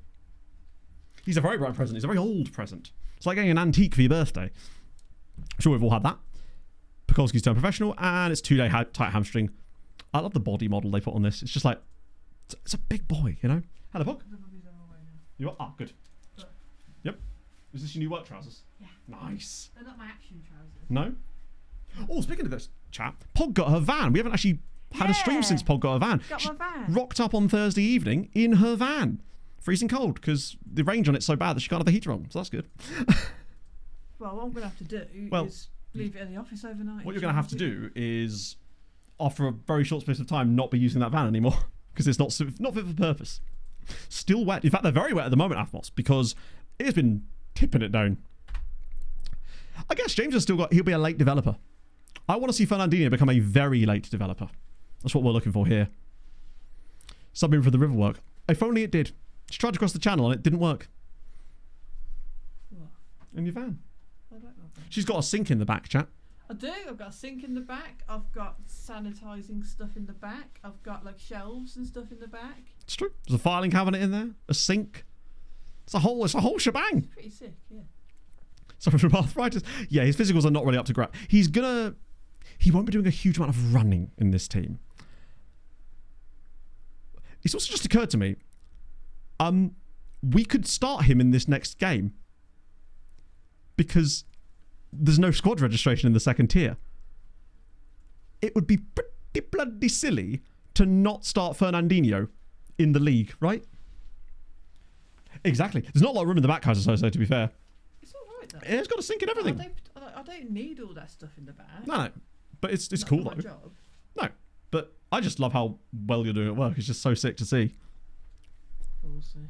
He's a very bright present. He's a very old present. It's like getting an antique for your birthday. I'm sure we've all had that. Pekorski's turned professional, and it's 2-day tight hamstring. I love the body model they put on this. It's just like It's a big boy, you know. Hello, Pog. The puppies are away now. You are? Ah, good. But- Yep. Is this your new work trousers? Yeah. Nice. They're not my action trousers. No? Oh, speaking of this, chat, Pog got her van. We haven't actually had a stream Yeah. since Pog got her van. Got She my van. rocked up on Thursday evening in her van. Freezing cold because the range on it's so bad that she can't have the heater on. So that's good. Well, what I'm going to have to do Well, is leave it in the office overnight. What you're going to have to do is, after a very short space of time, not be using that van anymore because it's not fit for purpose. Still wet. In fact, they're very wet at the moment, Athmos, because it has been tipping it down. I guess James has still got. He'll be a late developer. I want to see Fernandinho become a very late developer. That's what we're looking for here. Subbing for the river work. If only it did. She tried to cross the channel and it didn't work. What? In your van. I don't know. She's got a sink in the back, chat. I do. I've got a sink in the back. I've got sanitising stuff in the back. I've got like shelves and stuff in the back. It's true. There's a filing cabinet in there. A sink. It's a whole shebang. Pretty sick, yeah. Suffering from arthritis. Yeah, his physicals are not really up to scratch. He won't be doing a huge amount of running in this team. It's also just occurred to me, we could start him in this next game because there's no squad registration in the second tier. It would be pretty bloody silly to not start Fernandinho in the league, right? Exactly. There's not a lot of room in the back, as I say, to be fair. It's alright though. It's got a sink and everything. I don't need all that stuff in the back. No, but it's Not cool for my though. job. No, but I just love how well you're doing at work. It's just so sick to see. We'll see.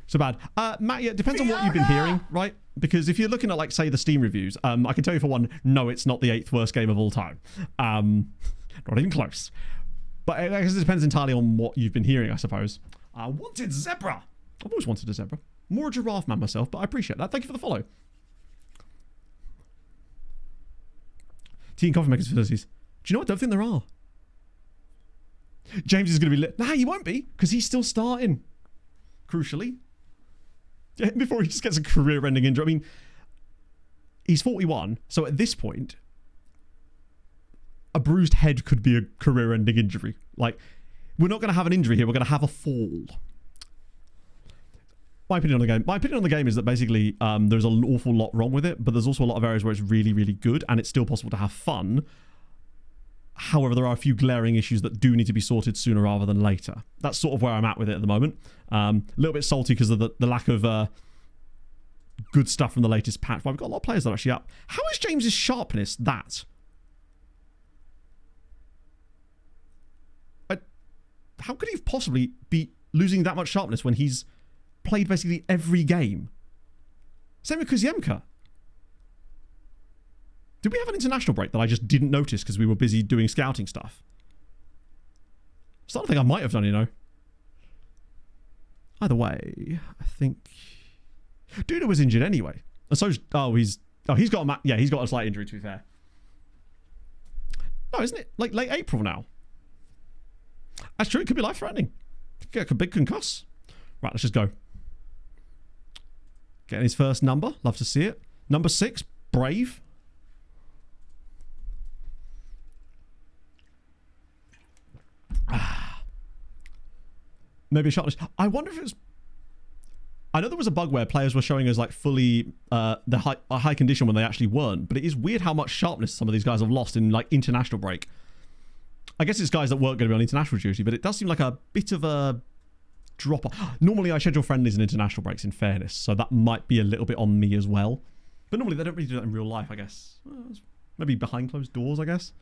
So bad. Matt, yeah, it depends on what you've been hearing, right? Because if you're looking at, like, say, the Steam reviews, I can tell you for one, no, it's not the 8th worst game of all time. Not even close. But I guess it depends entirely on what you've been hearing, I suppose. I wanted zebra. I've always wanted a zebra. More a giraffe man myself, but I appreciate that. Thank you for the follow. Tea and coffee makers facilities. Do you know what? I don't think there are. James is going to be lit. Nah, he won't be, because he's still starting. Crucially. Yeah, before he just gets a career-ending injury. I mean, he's 41, so at this point, a bruised head could be a career-ending injury. Like, we're not going to have an injury here, we're going to have a fall. My opinion on the game is that basically there's an awful lot wrong with it, but there's also a lot of areas where it's really, really good, and it's still possible to have fun. However, there are a few glaring issues that do need to be sorted sooner rather than later. That's sort of where I'm at with it at the moment. A little bit salty because of the lack of good stuff from the latest patch. But we've got a lot of players that are actually up. How is James's sharpness that? How could he possibly be losing that much sharpness when he's played basically every game? Same with Kuziemka. Did we have an international break that I just didn't notice because we were busy doing scouting stuff? It's not a thing I might have done, you know. Either way, I think Duda was injured anyway. And so he's got a slight injury, to be fair. No, isn't it like late April now? That's true. It could be life threatening. Get a big concuss. Right, let's just go. Getting his first number. Love to see it. Number 6, Brave. Maybe a sharpness. I wonder if it's. I know there was a bug where players were showing us like fully the high condition when they actually weren't, but it is weird how much sharpness some of these guys have lost in like international break. I guess it's guys that weren't going to be on international duty, but it does seem like a bit of a drop off. Normally I schedule friendlies and international breaks, in fairness, so that might be a little bit on me as well. But normally they don't really do that in real life, I guess. Maybe behind closed doors, I guess.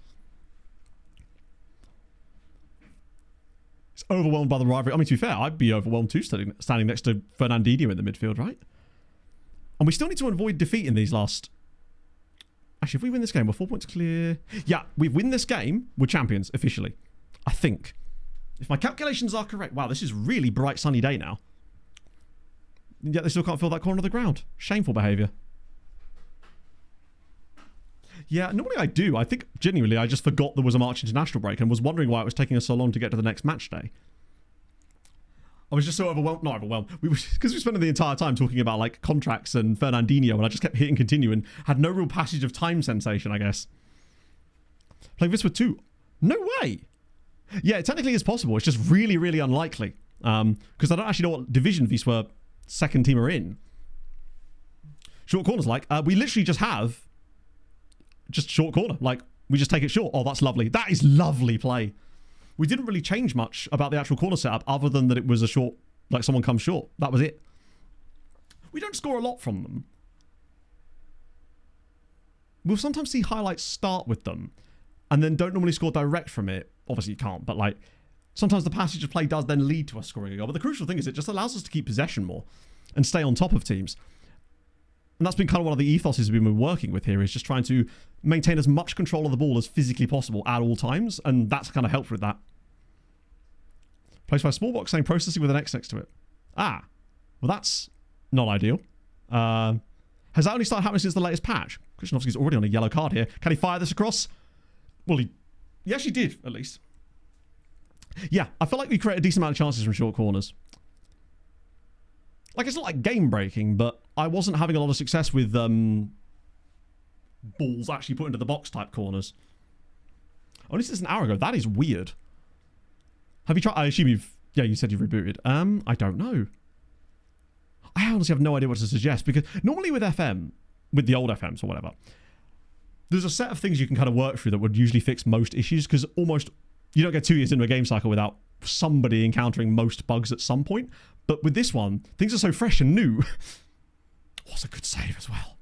It's overwhelmed by the rivalry. I mean, to be fair, I'd be overwhelmed too standing next to Fernandinho in the midfield, right? And we still need to avoid defeat in these last... Actually, if we win this game, we're 4 points clear. Yeah, we win this game, we're champions, officially. I think. If my calculations are correct. Wow, this is really bright, sunny day now. Yet they still can't fill that corner of the ground. Shameful behaviour. Yeah, normally I do. I think, genuinely, I just forgot there was a March international break and was wondering why it was taking us so long to get to the next match day. I was just so overwhelmed. Not overwhelmed. Because we spent the entire time talking about, like, contracts and Fernandinho, and I just kept hitting continue and had no real passage of time sensation, I guess. Playing Wisła 2. No way! Yeah, it technically is possible. It's just really, really unlikely. Because I don't actually know what division Wisła second team are in. Short corners, like, we literally just have just short corner. Like, we just take it short. Oh, that's lovely. That is lovely play. We didn't really change much about the actual corner setup other than that it was a short, like someone comes short. That was it. We don't score a lot from them. We'll sometimes see highlights start with them and then don't normally score direct from it. Obviously you can't, but like sometimes the passage of play does then lead to us scoring a goal. But the crucial thing is it just allows us to keep possession more and stay on top of teams. And that's been kind of one of the ethoses we've been working with here, is just trying to maintain as much control of the ball as physically possible at all times. And that's kind of helped with that. Placed by a small box saying processing with an X next to it. Ah, well that's not ideal. Has that only started happening since the latest patch? Krishnovsky's already on a yellow card here. Can he fire this across? Well, he actually did, at least. Yeah, I feel like we create a decent amount of chances from short corners. Like, it's not like game breaking, but I wasn't having a lot of success with balls actually put into the box type corners. Only since an hour ago. That is weird. Have you tried? I assume you've... Yeah, you said you've rebooted. I don't know. I honestly have no idea what to suggest, because normally with FM, with the old FMs or whatever, there's a set of things you can kind of work through that would usually fix most issues, because almost you don't get 2 years into a game cycle without somebody encountering most bugs at some point. But with this one, things are so fresh and new. Was a good save as well.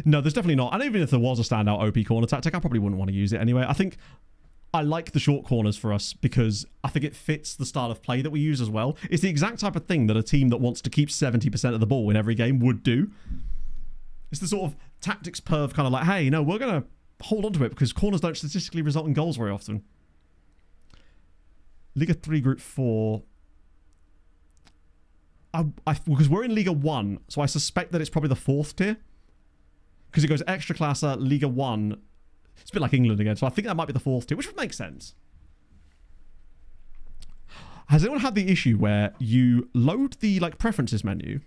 No, there's definitely not. And even if there was a standout OP corner tactic, I probably wouldn't want to use it anyway. I think I like the short corners for us because I think it fits the style of play that we use as well. It's the exact type of thing that a team that wants to keep 70% of the ball in every game would do. It's the sort of tactics perv kind of like, hey, no, we're going to hold on to it because corners don't statistically result in goals very often. Liga 3 Group 4. Because we're in Liga 1, so I suspect that it's probably the 4th tier. Because it goes Extra Classe, Liga 1. It's a bit like England again, so I think that might be the 4th tier, which would make sense. Has anyone had the issue where you load the preferences menu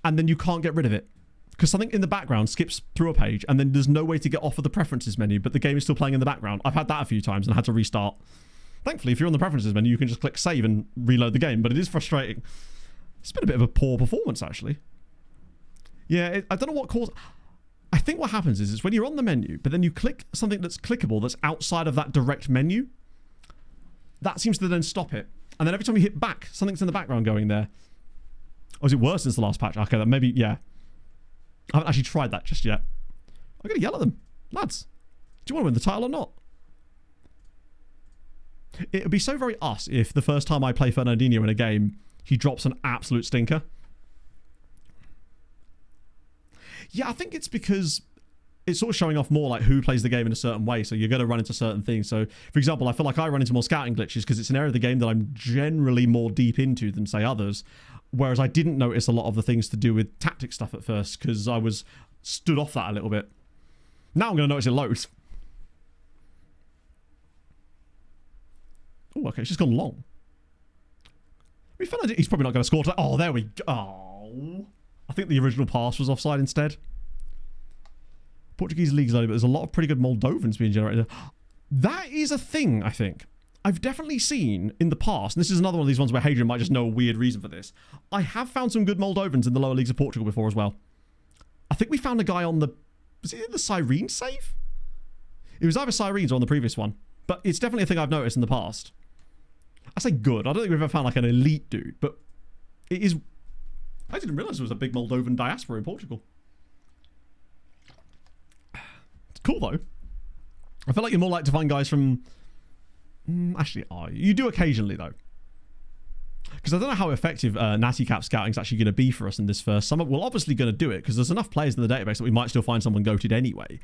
and then you can't get rid of it? Because something in the background skips through a page and then there's no way to get off of the preferences menu, but the game is still playing in the background. I've had that a few times and had to restart. Thankfully, if you're on the preferences menu, you can just click save and reload the game, but it is frustrating. It's been a bit of a poor performance, actually. Yeah, I don't know what caused... I think what happens is it's when you're on the menu, but then you click something that's clickable that's outside of that direct menu. That seems to then stop it. And then every time you hit back, something's in the background going there. Or is it worse since the last patch? Okay, that maybe, yeah. I haven't actually tried that just yet. I'm going to yell at them. Lads, do you want to win the title or not? It would be so very us if the first time I play Fernandinho in a game, he drops an absolute stinker. Yeah, I think it's because it's sort of showing off more like who plays the game in a certain way. So you're going to run into certain things. So, for example, I feel like I run into more scouting glitches because it's an area of the game that I'm generally more deep into than, say, others. Whereas I didn't notice a lot of the things to do with tactic stuff at first because I was stood off that a little bit. Now I'm going to notice it loads. Oh, okay, it's just gone long. We found out he's probably not going to score today. Oh, there we go. Oh. I think the original pass was offside instead. Portuguese league's only, but there's a lot of pretty good Moldovans being generated. That is a thing, I think. I've definitely seen in the past, and this is another one of these ones where Hadrian might just know a weird reason for this. I have found some good Moldovans in the lower leagues of Portugal before as well. I think we found a guy on the... Was it in the Cyrene save? It was either Cyrenes or on the previous one. But it's definitely a thing I've noticed in the past. I say good. I don't think we've ever found like an elite dude, but it is... I didn't realise there was a big Moldovan diaspora in Portugal. It's cool, though. I feel like you're more likely to find guys from... Actually, you do occasionally, though. Because I don't know how effective Natty Cap scouting is actually going to be for us in this first summer. We're obviously going to do it, because there's enough players in the database that we might still find someone goated anyway.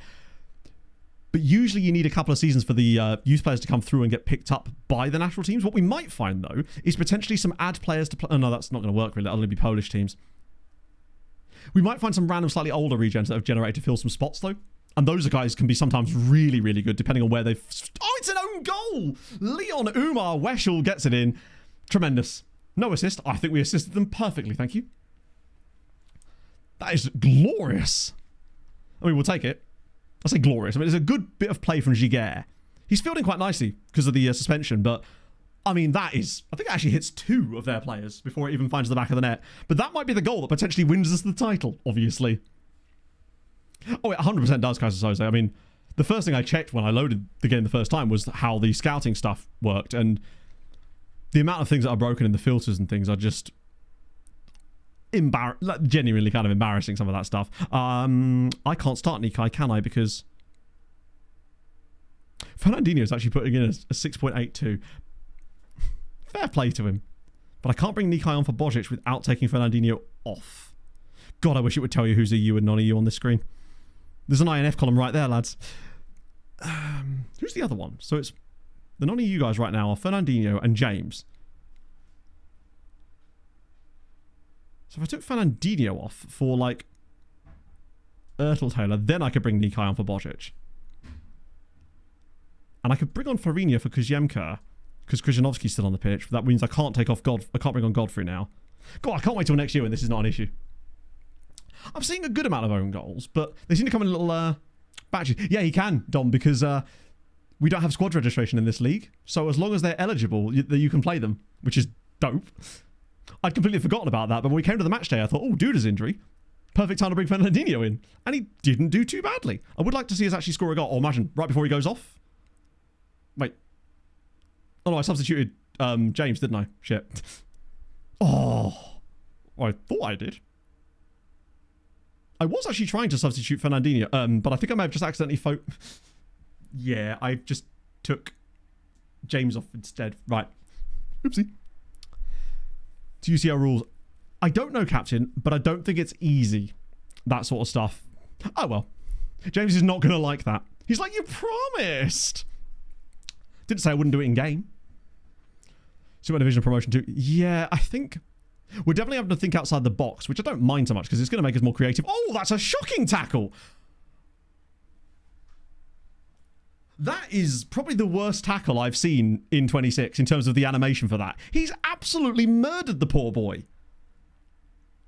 But usually you need a couple of seasons for the youth players to come through and get picked up by the national teams. What we might find, though, is potentially some ad players to play... Oh, no, that's not going to work, really. That'll only be Polish teams. We might find some random, slightly older regens that have generated to fill some spots, though. And those guys can be sometimes really, really good, depending on where they've... Oh, it's an own goal! Leon Umar Weschel gets it in. Tremendous. No assist. I think we assisted them perfectly, thank you. That is glorious. I mean, we'll take it. I say glorious. I mean, it's a good bit of play from Giguère. He's fielding quite nicely because of the suspension, but I mean, I think it actually hits 2 of their players before it even finds the back of the net. But that might be the goal that potentially wins us the title, obviously. Oh, it 100% does, Kaiser Soze. I mean, the first thing I checked when I loaded the game the first time was how the scouting stuff worked. And the amount of things that are broken in the filters and things are just genuinely kind of embarrassing, some of that stuff. I can't start Nikai, can I? Because Fernandinho is actually putting in a 6.82. Fair play to him. But I can't bring Nikai on for Božić without taking Fernandinho off. God, I wish it would tell you who's a U and non-EU on this screen. There's an INF column right there, lads. Who's the other one? So it's the non-EU guys right now are Fernandinho and James. So if I took Fernandinho off for, like, Ertl Taylor, then I could bring Nikai on for Božić. And I could bring on Farinha for Kuzemka, because Krzyżanowski's still on the pitch. That means I can't take off I can't bring on Godfrey now. God, I can't wait till next year when this is not an issue. I'm seeing a good amount of own goals, but they seem to come in little batches. Yeah, he can, Dom, because we don't have squad registration in this league. So as long as they're eligible, you can play them, which is dope. I'd completely forgotten about that, but when we came to the match day, I thought, oh, Duda's injury. Perfect time to bring Fernandinho in. And he didn't do too badly. I would like to see us actually score a goal. Or imagine, right before he goes off. Wait. Oh, no, I substituted James, didn't I? Shit. Oh. I thought I did. I was actually trying to substitute Fernandinho, but I think I may have just accidentally yeah, I just took James off instead. Right. Oopsie. To UCL rules. I don't know, Captain, but I don't think it's easy. That sort of stuff. Oh, well. James is not going to like that. He's like, you promised. Didn't say I wouldn't do it in game. Super Division promotion 2. Yeah, I think we're definitely having to think outside the box, which I don't mind so much because it's going to make us more creative. Oh, that's a shocking tackle. That is probably the worst tackle I've seen in 26 in terms of the animation for that. He's absolutely murdered the poor boy.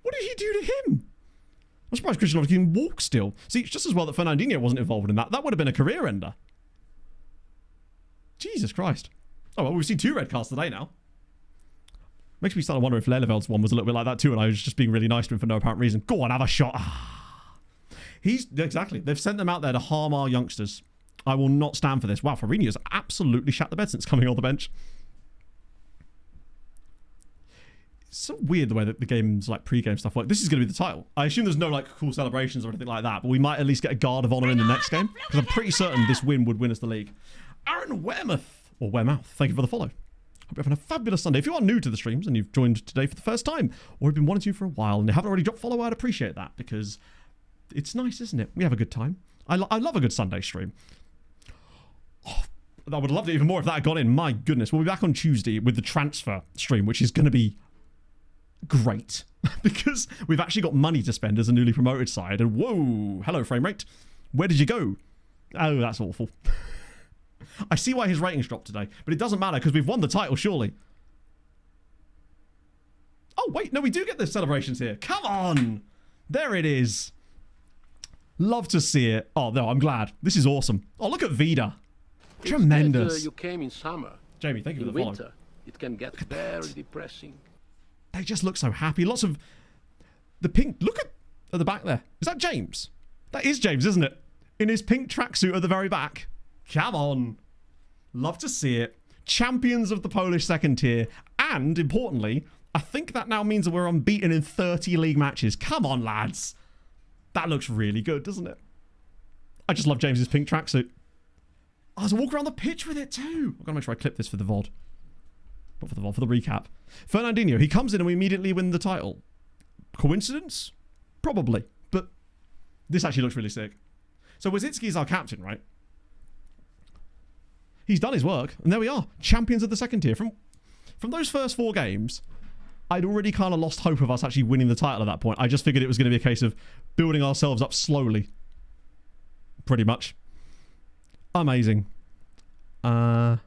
What did he do to him? I'm surprised Krzyżanowski can walk still. See, it's just as well that Fernandinho wasn't involved in that. That would have been a career ender. Jesus Christ. Oh, well, we've seen 2 red cards today now. Makes me start to wonder if Leleveld's one was a little bit like that too, and I was just being really nice to him for no apparent reason. Go on, have a shot. Exactly. They've sent them out there to harm our youngsters. I will not stand for this. Wow, Farinha's absolutely shat the bed since coming on the bench. It's so weird the way that the game's like pre-game stuff work. This is going to be the title. I assume there's no like cool celebrations or anything like that, but we might at least get a guard of honor in the next game because I'm pretty certain this win would win us the league. Aaron Weymouth, or Weymouth, thank you for the follow. Hope you're having a fabulous Sunday. If you are new to the streams and you've joined today for the first time, or have been wanting to for a while and you haven't already dropped follow, I'd appreciate that because it's nice, isn't it? We have a good time. I love a good Sunday stream. Oh, I would have loved it even more if that had gone in. My goodness. We'll be back on Tuesday with the transfer stream, which is going to be great because we've actually got money to spend as a newly promoted side. And whoa, hello frame rate. Where did you go? Oh, that's awful. I see why his ratings dropped today, but it doesn't matter because we've won the title, surely. Oh, wait, no, we do get the celebrations here. Come on. There it is. Love to see it. Oh, no, I'm glad. This is awesome. Oh, look at Vida. Tremendous. You came in summer. Jamie, thank you for in the follow. winter, it can get very depressing. They just look so happy. Lots of the pink. Look at the back there. Is that James? That is James, isn't it? In his pink tracksuit at the very back. Come on. Love to see it. Champions of the Polish second tier. And, importantly, I think that now means that we're unbeaten in 30 league matches. Come on, lads. That looks really good, doesn't it? I just love James's pink tracksuit. Oh, there's a walk around the pitch with it too. I've got to make sure I clip this for the VOD. Not for the VOD, for the recap. Fernandinho, he comes in and we immediately win the title. Coincidence? Probably. But this actually looks really sick. So Wazicki is our captain, right? He's done his work, and there we are. Champions of the second tier. From those first 4 games, I'd already kind of lost hope of us actually winning the title at that point. I just figured it was going to be a case of building ourselves up slowly. Pretty much. Amazing. I'm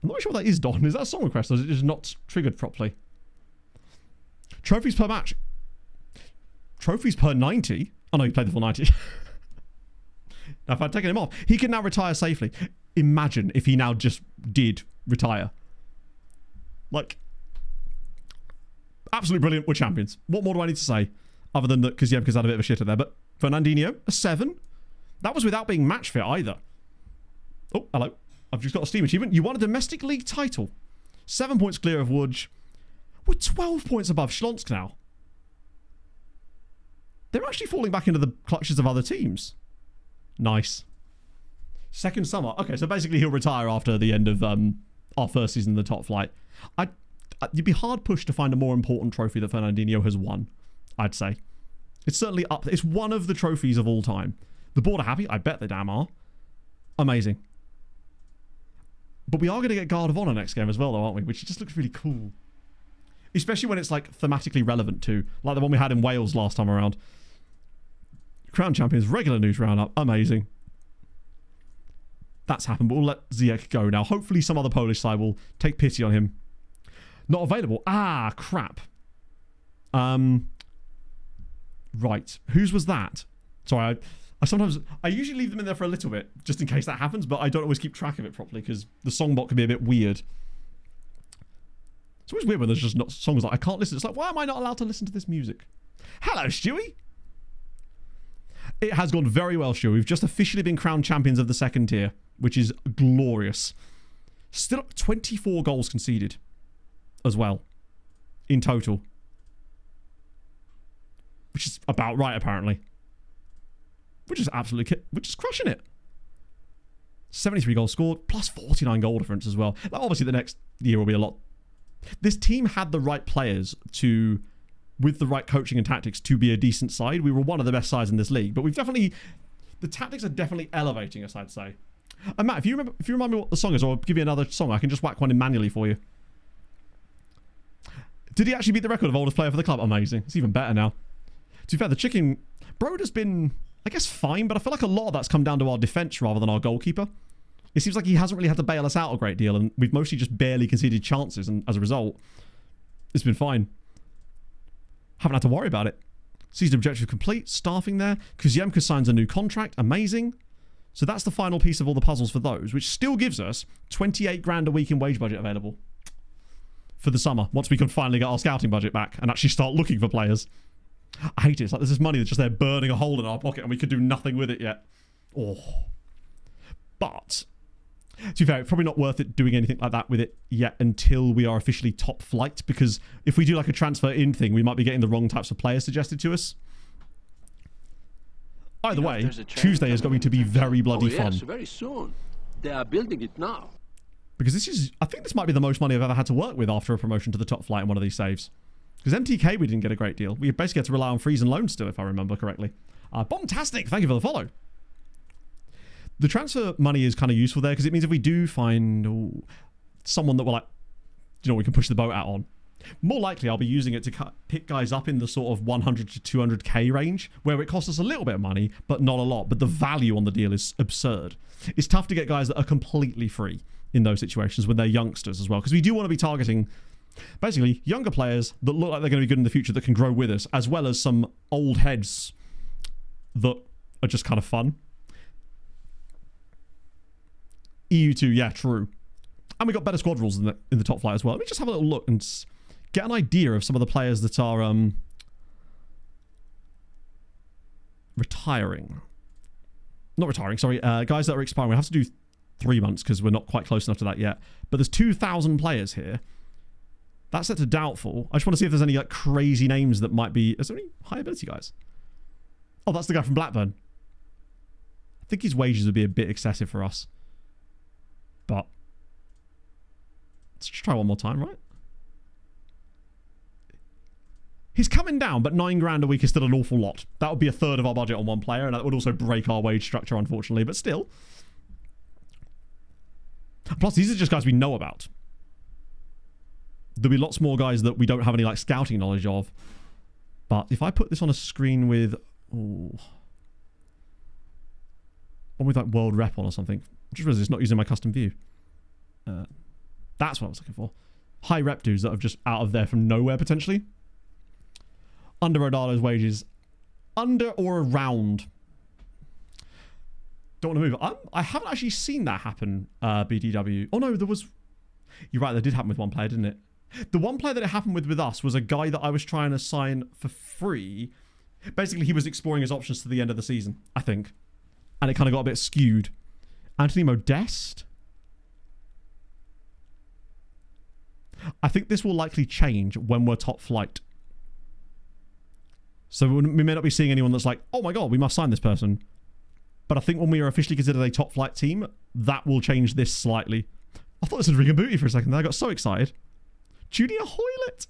not sure what that is, Don. Is that a song request, or is it just not triggered properly? Trophies per match. Trophies per 90? Oh, no, he played the full 90. Now, if I'd taken him off, he can now retire safely. Imagine if he now just did retire. Like, absolutely brilliant. We're champions. What more do I need to say? Other than that, because Yemka's had a bit of a shitter there. But Fernandinho, a 7. That was without being match fit either. Oh, hello. I've just got a Steam achievement. You won a domestic league title. 7 points clear of Łódź. We're 12 points above Śląsk now. They're actually falling back into the clutches of other teams. Nice. Second summer. Okay, so basically he'll retire after the end of our first season in the top flight. You'd be hard pushed to find a more important trophy that Fernandinho has won, I'd say. It's certainly up. It's one of the trophies of all time. The board are happy. I bet they damn are. Amazing. But we are going to get Guard of Honor next game as well, though, aren't we? Which just looks really cool. Especially when it's like thematically relevant to, like the one we had in Wales last time around. Crown Champions, regular news roundup. Amazing. That's happened, but we'll let Ziyech go now. Hopefully some other Polish side will take pity on him. Not available. Ah, crap. Right. Whose was that? Sorry, I usually leave them in there for a little bit, just in case that happens, but I don't always keep track of it properly, because the songbot can be a bit weird. It's always weird when there's just not songs that I can't listen. It's like, why am I not allowed to listen to this music? Hello, Stewie. It has gone very well, Stewie. We've just officially been crowned champions of the second tier, which is glorious. Still 24 goals conceded as well in total, which is about right, apparently. Which is crushing it. 73 goals scored, plus 49 goal difference as well. Like, obviously, the next year will be a lot. This team had the right players to, with the right coaching and tactics, to be a decent side. We were one of the best sides in this league, but the tactics are definitely elevating us, I'd say. And Matt, if you remind me what the song is, or I'll give you another song, I can just whack one in manually for you. Did he actually beat the record of oldest player for the club? Amazing. It's even better now. To be fair, the chicken Broad has been, I guess, fine, but I feel like a lot of that's come down to our defence rather than our goalkeeper. It seems like he hasn't really had to bail us out a great deal, and we've mostly just barely conceded chances, and as a result, it's been fine. Haven't had to worry about it. Season objective complete, staffing there. Kuziemka signs a new contract, amazing. So that's the final piece of all the puzzles for those, which still gives us 28 grand a week in wage budget available for the summer, once we can finally get our scouting budget back and actually start looking for players. I hate it. It's like there's this money that's just there burning a hole in our pocket and we could do nothing with it yet. Oh. But, to be fair, it's probably not worth it doing anything like that with it yet until we are officially top flight, because if we do like a transfer in thing, we might be getting the wrong types of players suggested to us. Either way, Tuesday is going to be very bloody fun. Yes, very soon. They are building it now. Because I think this might be the most money I've ever had to work with after a promotion to the top flight in one of these saves. Because MTK, we didn't get a great deal. We basically had to rely on frees and loans still, if I remember correctly. Bombtastic, thank you for the follow. The transfer money is kind of useful there, because it means if we do find someone that we're like, we can push the boat out on, more likely I'll be using it to pick guys up in the sort of 100 to 200k range, where it costs us a little bit of money, but not a lot. But the value on the deal is absurd. It's tough to get guys that are completely free in those situations when they're youngsters as well, because we do want to be targeting basically younger players that look like they're going to be good in the future, that can grow with us, as well as some old heads that are just kind of fun. EU2, yeah, true. And we got better squad rules in the top flight as well. Let me just have a little look and get an idea of some of the players that are retiring. Not retiring, sorry. Guys that are expiring. We have to do 3 months because we're not quite close enough to that yet. But there's 2,000 players here. That's set to doubtful. I just want to see if there's any crazy names that might be... Is there any high ability guys? Oh, that's the guy from Blackburn. I think his wages would be a bit excessive for us. But let's just try one more time, right? He's coming down, but 9 grand a week is still an awful lot. That would be a third of our budget on one player, and that would also break our wage structure, unfortunately, but still. Plus, these are just guys we know about. There'll be lots more guys that we don't have any scouting knowledge of. But if I put this on a screen with... one with world rep on or something. I just realized it's not using my custom view. That's what I was looking for. High rep dudes that are just out of there from nowhere, potentially. Under Rodalo's wages. Under or around. Don't want to move. I haven't actually seen that happen, BDW. Oh, no, there was... You're right, that did happen with one player, didn't it? The one player that it happened with us was a guy that I was trying to sign for free. Basically, he was exploring his options to the end of the season, I think. And it kind of got a bit skewed. Anthony Modeste? I think this will likely change when we're top flight. So we may not be seeing anyone that's like, oh my god, we must sign this person. But I think when we are officially considered a top flight team, that will change this slightly. I thought this was Ring and Booty for a second. I got so excited. Junior Hoylett.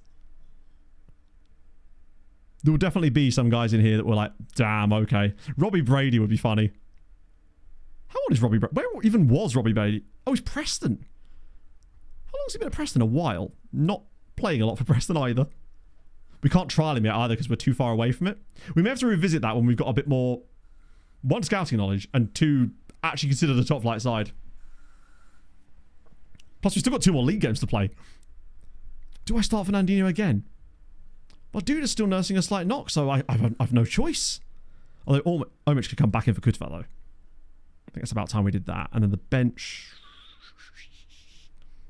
There will definitely be some guys in here that were like, damn, okay. Robbie Brady would be funny. How old is Robbie Brady? Where even was Robbie Brady? Oh, he's Preston. How long has he been at Preston? A while. Not playing a lot for Preston either. We can't trial him yet either because we're too far away from it. We may have to revisit that when we've got a bit more, one, scouting knowledge, and two, actually consider the top flight side. Plus, we've still got 2 more league games to play. Do I start Fernandinho again? Well, dude is still nursing a slight knock, so I've no choice. Although Omich could come back in for Kutva, though. I think it's about time we did that. And then the bench.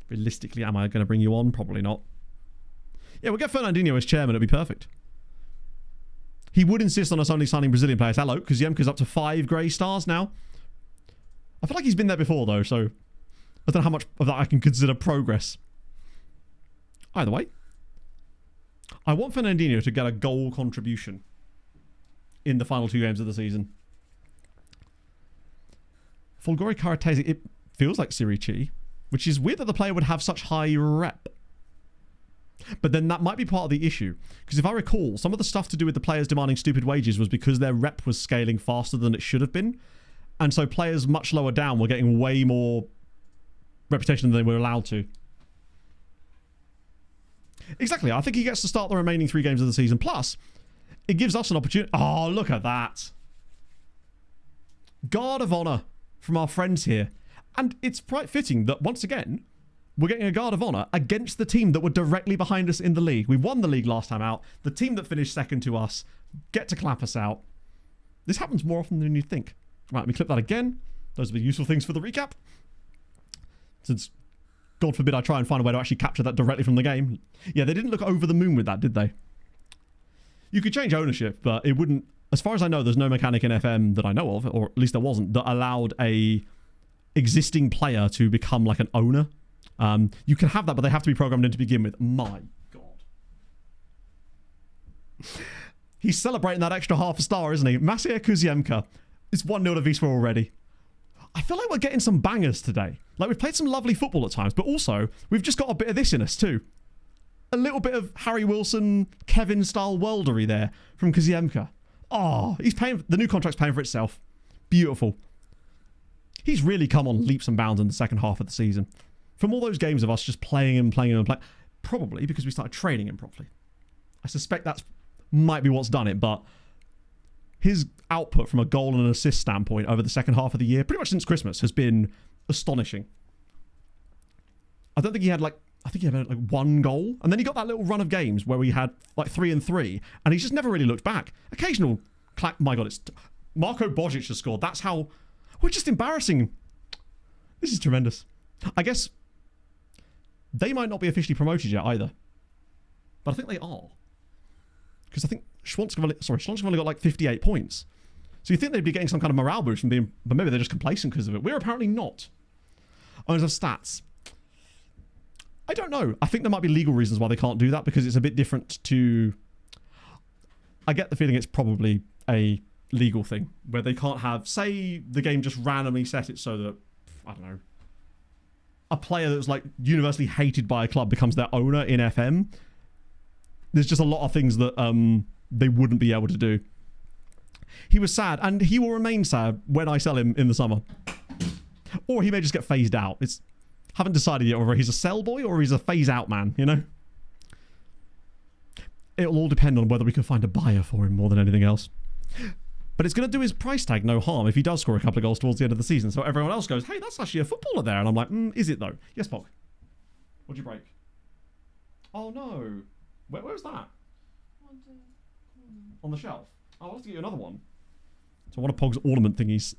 Realistically, am I going to bring you on? Probably not. Yeah, we'll get Fernandinho as chairman. It'll be perfect. He would insist on us only signing Brazilian players. Hello, because Yemka's up to 5 grey stars now. I feel like he's been there before, though, so I don't know how much of that I can consider progress. Either way, I want Fernandinho to get a goal contribution in the final 2 games of the season. Folgore Karatese, it feels like Sirichi, which is weird that the player would have such high rep. But then that might be part of the issue. Because if I recall, some of the stuff to do with the players demanding stupid wages was because their rep was scaling faster than it should have been. And so players much lower down were getting way more reputation than they were allowed to. Exactly. I think he gets to start the remaining 3 games of the season. Plus, it gives us an opportunity. Oh, look at that. Guard of Honor from our friends here. And it's quite fitting that, once again, we're getting a Guard of Honor against the team that were directly behind us in the league. We won the league last time out. The team that finished second to us get to clap us out. This happens more often than you'd think. Right, let me clip that again. Those are the useful things for the recap. Since, God forbid, I try and find a way to actually capture that directly from the game. Yeah, they didn't look over the moon with that, did they? You could change ownership, but it wouldn't... As far as I know, there's no mechanic in FM that I know of, or at least there wasn't, that allowed a existing player to become like an owner. You can have that, but they have to be programmed in to begin with. My God. He's celebrating that extra half a star, isn't he? Maciej Kuziemka. It's 1-0 to Wisła already. I feel like we're getting some bangers today. Like, we've played some lovely football at times, but also, we've just got a bit of this in us too. A little bit of Harry Wilson, Kevin-style worldery there from Kuziemka. Oh, he's paying... The new contract's paying for itself. Beautiful. He's really come on leaps and bounds in the second half of the season. From all those games of us just playing him. Probably because we started training him properly. I suspect that's might be what's done it, but his output from a goal and an assist standpoint over the second half of the year, pretty much since Christmas, has been astonishing. I don't think he had I think he had like 1 goal, and then he got that little run of games where we had like 3 and 3, and he's just never really looked back. Occasional clap. My God, it's Marko Božić has scored. That's how we're just embarrassing. This is tremendous. I guess they might not be officially promoted yet either, but I think they are, because I think Śląsk only got like 58 points. So you think they'd be getting some kind of morale boost from being, but maybe they're just complacent because of it. We're apparently not. Owners of stats. I don't know. I think there might be legal reasons why they can't do that, because it's a bit different to... I get the feeling it's probably a legal thing where they can't have, say, the game just randomly set it so that, I don't know, a player that's like universally hated by a club becomes their owner in FM. There's just a lot of things that they wouldn't be able to do. He was sad, and he will remain sad when I sell him in the summer. Or he may just get phased out. Haven't decided yet whether he's a sell boy or he's a phase out man, you know? It'll all depend on whether we can find a buyer for him more than anything else. But it's going to do his price tag no harm if he does score a couple of goals towards the end of the season. So everyone else goes, hey, that's actually a footballer there. And I'm like, is it though? Yes, Pog. What'd you break? Oh no. Where was that? On the shelf. Oh, I'll have to get you another one. So one of Pog's ornament thingies,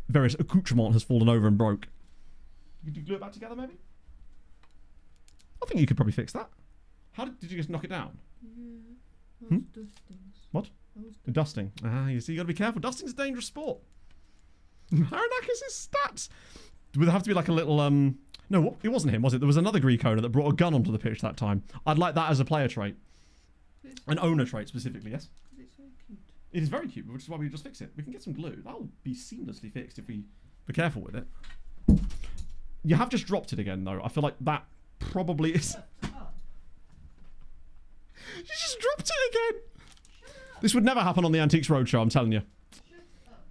various accoutrement has fallen over and broke. Could you glue it back together maybe? I think you could probably fix that. How did you just knock it down? Yeah. I was dusting. What? I was The dusting. You see, you gotta be careful. Dusting's a dangerous sport. Haranakis' stats. Would there have to be like a little no, what? It wasn't him, was it? There was another Greek owner that brought a gun onto the pitch that time. I'd like that as a player trait. An owner trait specifically, yes? It's so cute. It is very cute, which is why we just fix it. We can get some glue. That'll be seamlessly fixed if we be careful with it. You have just dropped it again, though. I feel like that probably is... You just dropped it again! This would never happen on the Antiques Roadshow, I'm telling you.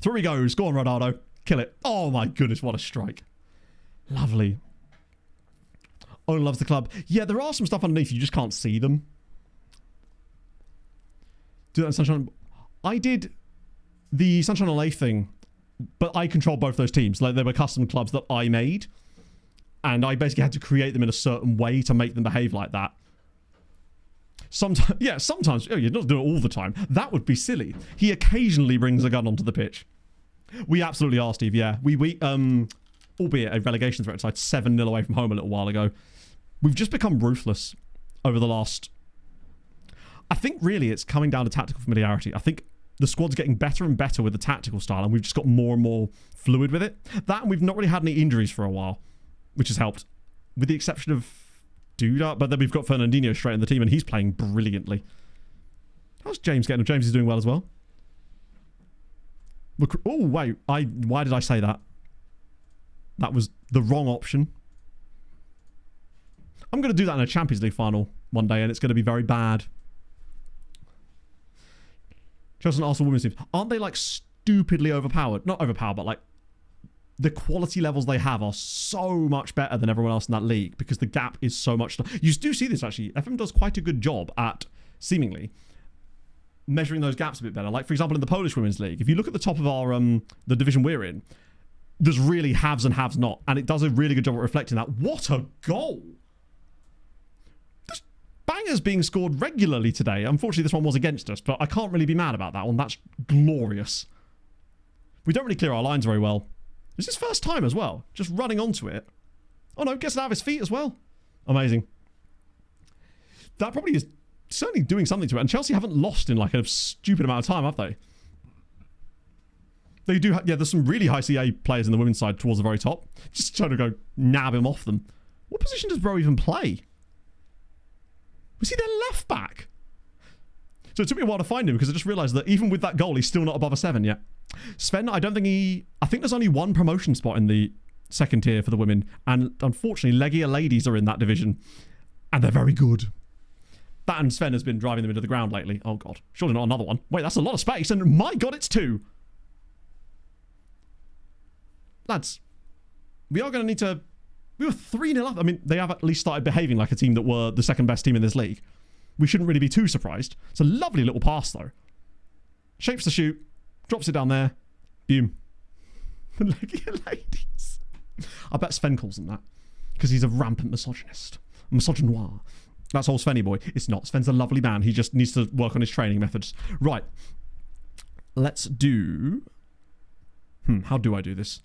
Through he goes. Go on, Ronaldo. Kill it. Oh my goodness, what a strike. Lovely. Owen loves the club. Yeah, there are some stuff underneath. You just can't see them. Do that in Sunshine. I did the Sunshine LA thing, but I controlled both those teams. Like, they were custom clubs that I made. And I basically had to create them in a certain way to make them behave like that. Sometimes, yeah, sometimes. Oh, you're not doing it all the time. That would be silly. He occasionally brings a gun onto the pitch. We absolutely are, Steve. Yeah, we albeit a relegation threat side 7-0 away from home a little while ago. We've just become ruthless over the last... I think really it's coming down to tactical familiarity. I think the squad's getting better and better with the tactical style, and we've just got more and more fluid with it. That, and we've not really had any injuries for a while, which has helped. With the exception of Duda, but then we've got Fernandinho straight in the team, and he's playing brilliantly. How's James getting on? James is doing well as well. Oh, wait. Why did I say that? That was the wrong option. I'm going to do that in a Champions League final one day, and it's going to be very bad. Chelsea and Arsenal women's teams. Aren't they, like, stupidly overpowered? Not overpowered, but, like, the quality levels they have are so much better than everyone else in that league because the gap is so much... You do see this, actually. FM does quite a good job at, seemingly, measuring those gaps a bit better. Like, for example, in the Polish Women's League, if you look at the top of our the division we're in, there's really haves and haves not, and it does a really good job at reflecting that. What a goal! There's bangers being scored regularly today. Unfortunately, this one was against us, but I can't really be mad about that one. That's glorious. We don't really clear our lines very well. It's his first time as well, just running onto it. Oh no, gets it out of his feet as well. Amazing. That probably is certainly doing something to it. And Chelsea haven't lost in like a stupid amount of time, have they? They do. Yeah, there's some really high CA players in the women's side towards the very top. Just trying to go nab him off them. What position does Bro even play? Was he their left back? So it took me a while to find him because I just realised that even with that goal, he's still not above a 7 yet. Sven, I don't think he... I think there's only one promotion spot in the second tier for the women. And unfortunately, Legia ladies are in that division. And they're very good. That and Sven has been driving them into the ground lately. Oh, God. Surely not another one. Wait, that's a lot of space. And my God, it's 2. Lads, we are going to need to... We were 3-0 up. I mean, they have at least started behaving like a team that were the second best team in this league. We shouldn't really be too surprised. It's a lovely little pass, though. Shapes the shoot. Drops it down there. Boom. Legia ladies. I bet Sven calls them that. Because he's a rampant misogynist. Misogynoir. That's all Svenny boy. It's not. Sven's a lovely man. He just needs to work on his training methods. Right. Let's do... how do I do this?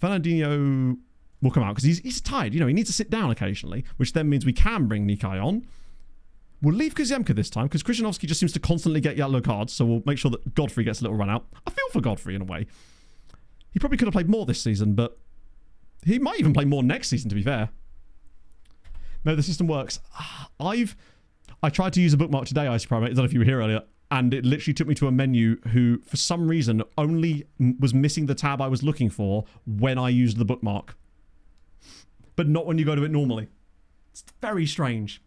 Fernandinho will come out because he's tired. You know, he needs to sit down occasionally, which then means we can bring Nikai on. We'll leave Kuzemka this time because Krzyzanowski just seems to constantly get yellow cards, so we'll make sure that Godfrey gets a little run out. I feel for Godfrey in a way. He probably could have played more this season, but he might even play more next season, to be fair. No, the system works. I tried to use a bookmark today, I don't know if you were here earlier, and it literally took me to a menu who, for some reason, only was missing the tab I was looking for when I used the bookmark. But not when you go to it normally. It's very strange.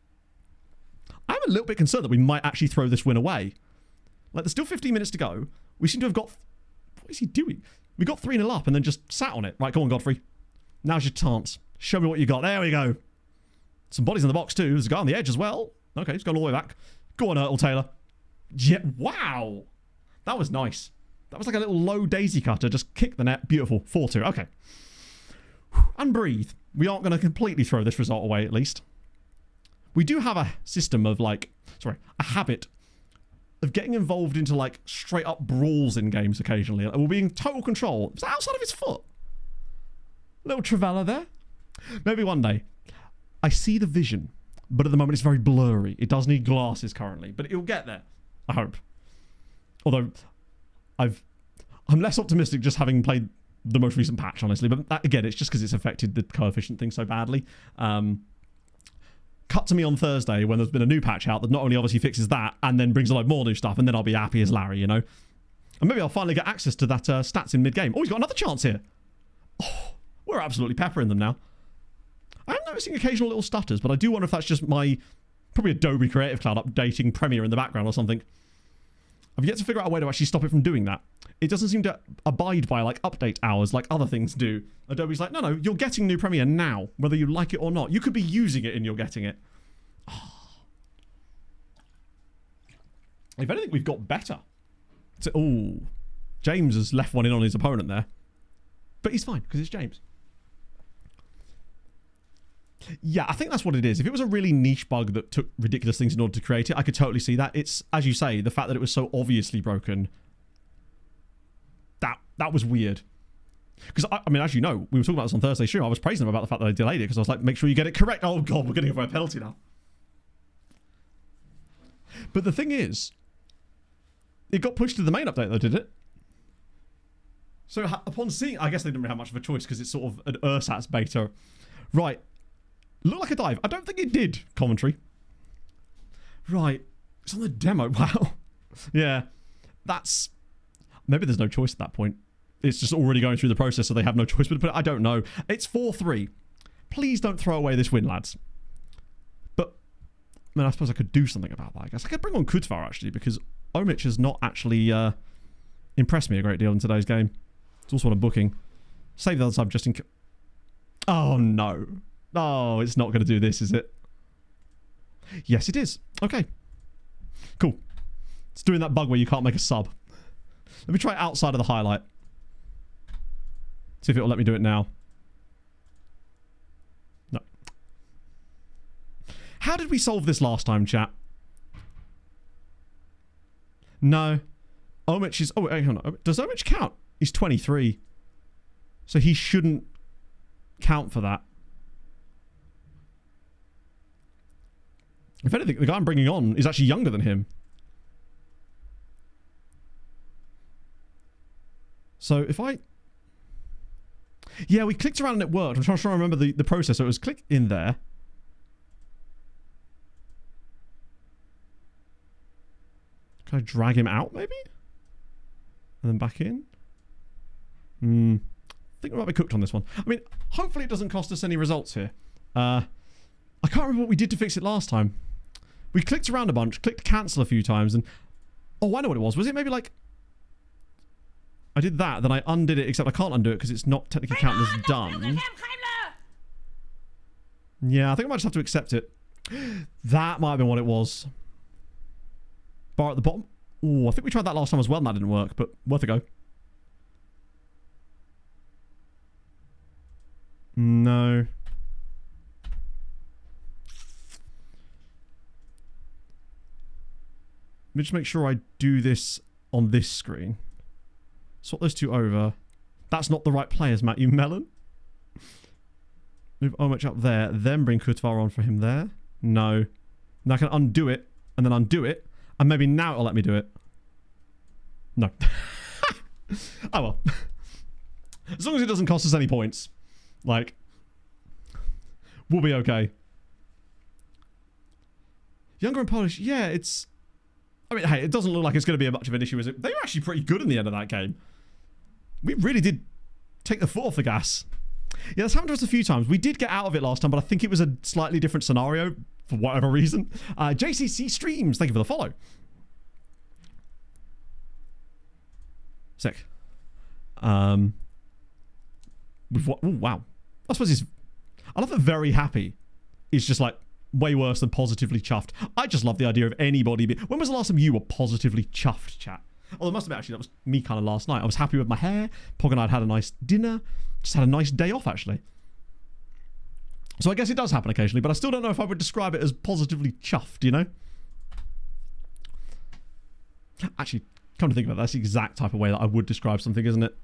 I'm a little bit concerned that we might actually throw this win away. Like, there's still 15 minutes to go. We seem to have got... What is he doing? We got 3-0 up and then just sat on it. Right, go on, Godfrey. Now's your chance. Show me what you got. There we go. Some bodies in the box too. There's a guy on the edge as well. Okay, he's gone all the way back. Go on, Ertl Taylor. Yeah, wow. That was nice. That was like a little low daisy cutter. Just kick the net. Beautiful. 4-2. Okay. And breathe. We aren't going to completely throw this result away, at least. We do have a system of, like... Sorry, a habit of getting involved into, like, straight-up brawls in games occasionally. And we'll be in total control. It's outside of his foot. Little Travella there. Maybe one day. I see the vision, but at the moment it's very blurry. It does need glasses currently, but it'll get there, I hope. Although, I'm less optimistic just having played the most recent patch, honestly. But that, again, it's just because it's affected the coefficient thing so badly. Cut to me on Thursday when there's been a new patch out that not only obviously fixes that and then brings a load more new stuff, and then I'll be happy as Larry, you know. And maybe I'll finally get access to that stats in mid-game. Oh, he's got another chance here. Oh, we're absolutely peppering them now. I am noticing occasional little stutters, but I do wonder if that's just my probably Adobe Creative Cloud updating Premiere in the background or something. I've yet to figure out a way to actually stop it from doing that. It doesn't seem to abide by like update hours like other things do. Adobe's like, no, you're getting new Premiere now, whether you like it or not. You could be using it and you're getting it. Oh. If anything, we've got better. Oh, James has left one in on his opponent there. But he's fine, because it's James. Yeah, I think that's what it is. If it was a really niche bug that took ridiculous things in order to create it, I could totally see that. It's, as you say, the fact that it was so obviously broken. That was weird. Because, I mean, as you know, we were talking about this on Thursday stream. I was praising them about the fact that I delayed it because I was like, make sure you get it correct. Oh, God, we're going to give away a penalty now. But the thing is, it got pushed to the main update, though, did it? So upon seeing, I guess they didn't really have much of a choice because it's sort of an ersatz beta. Right. Looked like a dive. I don't think it did, commentary. Right. It's on the demo. Wow. Yeah. That's... Maybe there's no choice at that point. It's just already going through the process, so they have no choice but to put it. I don't know. It's 4-3. Please don't throw away this win, lads. But, I mean, I suppose I could do something about that, I guess. I could bring on Kutvar, actually, because Omich has not actually impressed me a great deal in today's game. It's also on a booking. Save the other sub just in case. Oh, no. Oh, it's not going to do this, is it? Yes, it is. Okay. Cool. It's doing that bug where you can't make a sub. Let me try it outside of the highlight. See if it'll let me do it now. No. How did we solve this last time, chat? No. Omich is... Oh, hang on. Does Omich count? He's 23. So he shouldn't count for that. If anything, the guy I'm bringing on is actually younger than him. So if I... Yeah, we clicked around and it worked. I'm trying to remember the process. So it was click in there. Can I drag him out, maybe? And then back in? I think we might be cooked on this one. I mean, hopefully it doesn't cost us any results here. I can't remember what we did to fix it last time. We clicked around a bunch, clicked cancel a few times, and... Oh, I know what it was. Was it maybe like... I did that, then I undid it, except I can't undo it because it's not technically counted as done. Yeah, I think I might just have to accept it. That might have been what it was. Bar at the bottom. Oh, I think we tried that last time as well and that didn't work, but worth a go. No. Let me just make sure I do this on this screen. Swap those two over. That's not the right players, Matt, you melon. Move Omich up there, then bring Kutvar on for him there. No. Now I can undo it, and then undo it, and maybe now it'll let me do it. No. Oh well. As long as it doesn't cost us any points. Like, we'll be okay. Younger and Polish, yeah, it's... I mean, hey, it doesn't look like it's going to be much of an issue, is it? They were actually pretty good in the end of that game. We really did take the foot off the gas. Yeah, that's happened to us a few times. We did get out of it last time, but I think it was a slightly different scenario for whatever reason. JCC Streams, thank you for the follow. Sick. Oh, wow. I suppose he's... I love that very happy. It's just like... way worse than positively chuffed. I just love the idea of anybody being... When was the last time you were positively chuffed, chat? Oh, it must have been actually. That was me kind of last night. I was happy with my hair. Pog and I had a nice dinner. Just had a nice day off, actually. So I guess it does happen occasionally, but I still don't know if I would describe it as positively chuffed, you know? Actually, come to think about it, that's the exact type of way that I would describe something, isn't it?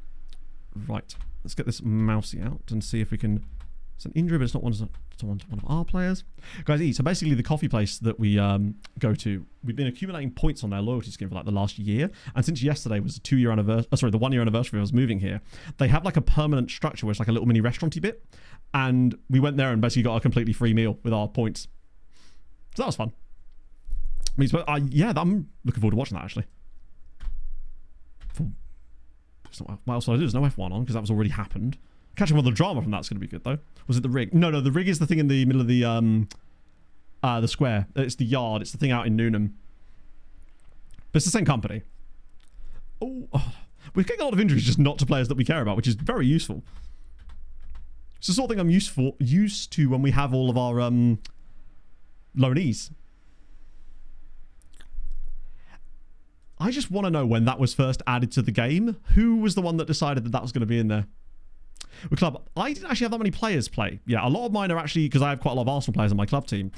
Right. Let's get this mousey out and see if we can It's an injury, but it's not one of our players. Guys, so basically the coffee place that we go to, we've been accumulating points on their loyalty scheme for like the last year. And since yesterday was the 2-year anniversary, the 1-year anniversary of us moving here, they have like a permanent structure where it's like a little mini restauranty bit. And we went there and basically got a completely free meal with our points. So that was fun. I'm looking forward to watching that actually. What else did I do? There's no F1 on because that was already happened. Catching all the drama from that's going to be good though. Was it the rig? No, the rig is the thing in the middle of the square. It's the yard. It's the thing out in Newnham. But it's the same company. Oh, we're getting a lot of injuries just not to players that we care about, which is very useful. It's the sort of thing I'm used to when we have all of our loanees. I just want to know when that was first added to the game. Who was the one that decided that that was going to be in there? With club, I didn't actually have that many players play. Yeah, a lot of mine are actually, because I have quite a lot of Arsenal players on my club team.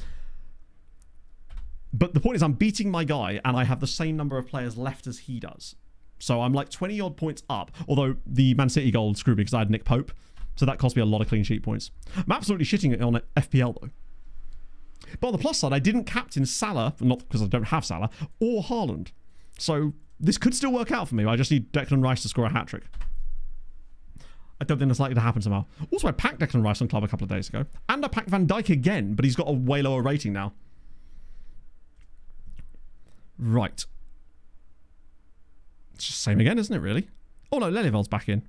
But the point is I'm beating my guy and I have the same number of players left as he does. So I'm like 20 odd points up. Although the Man City goal screwed me because I had Nick Pope. So that cost me a lot of clean sheet points. I'm absolutely shitting it on FPL though. But on the plus side, I didn't captain Salah, not because I don't have Salah, or Haaland. So this could still work out for me. I just need Declan Rice to score a hat-trick. I don't think that's likely to happen somehow. Also, I packed Declan Rice on club a couple of days ago. And I packed Van Dijk again, but he's got a way lower rating now. Right. It's just the same again, isn't it, really? Oh no, Lelyvel's back in.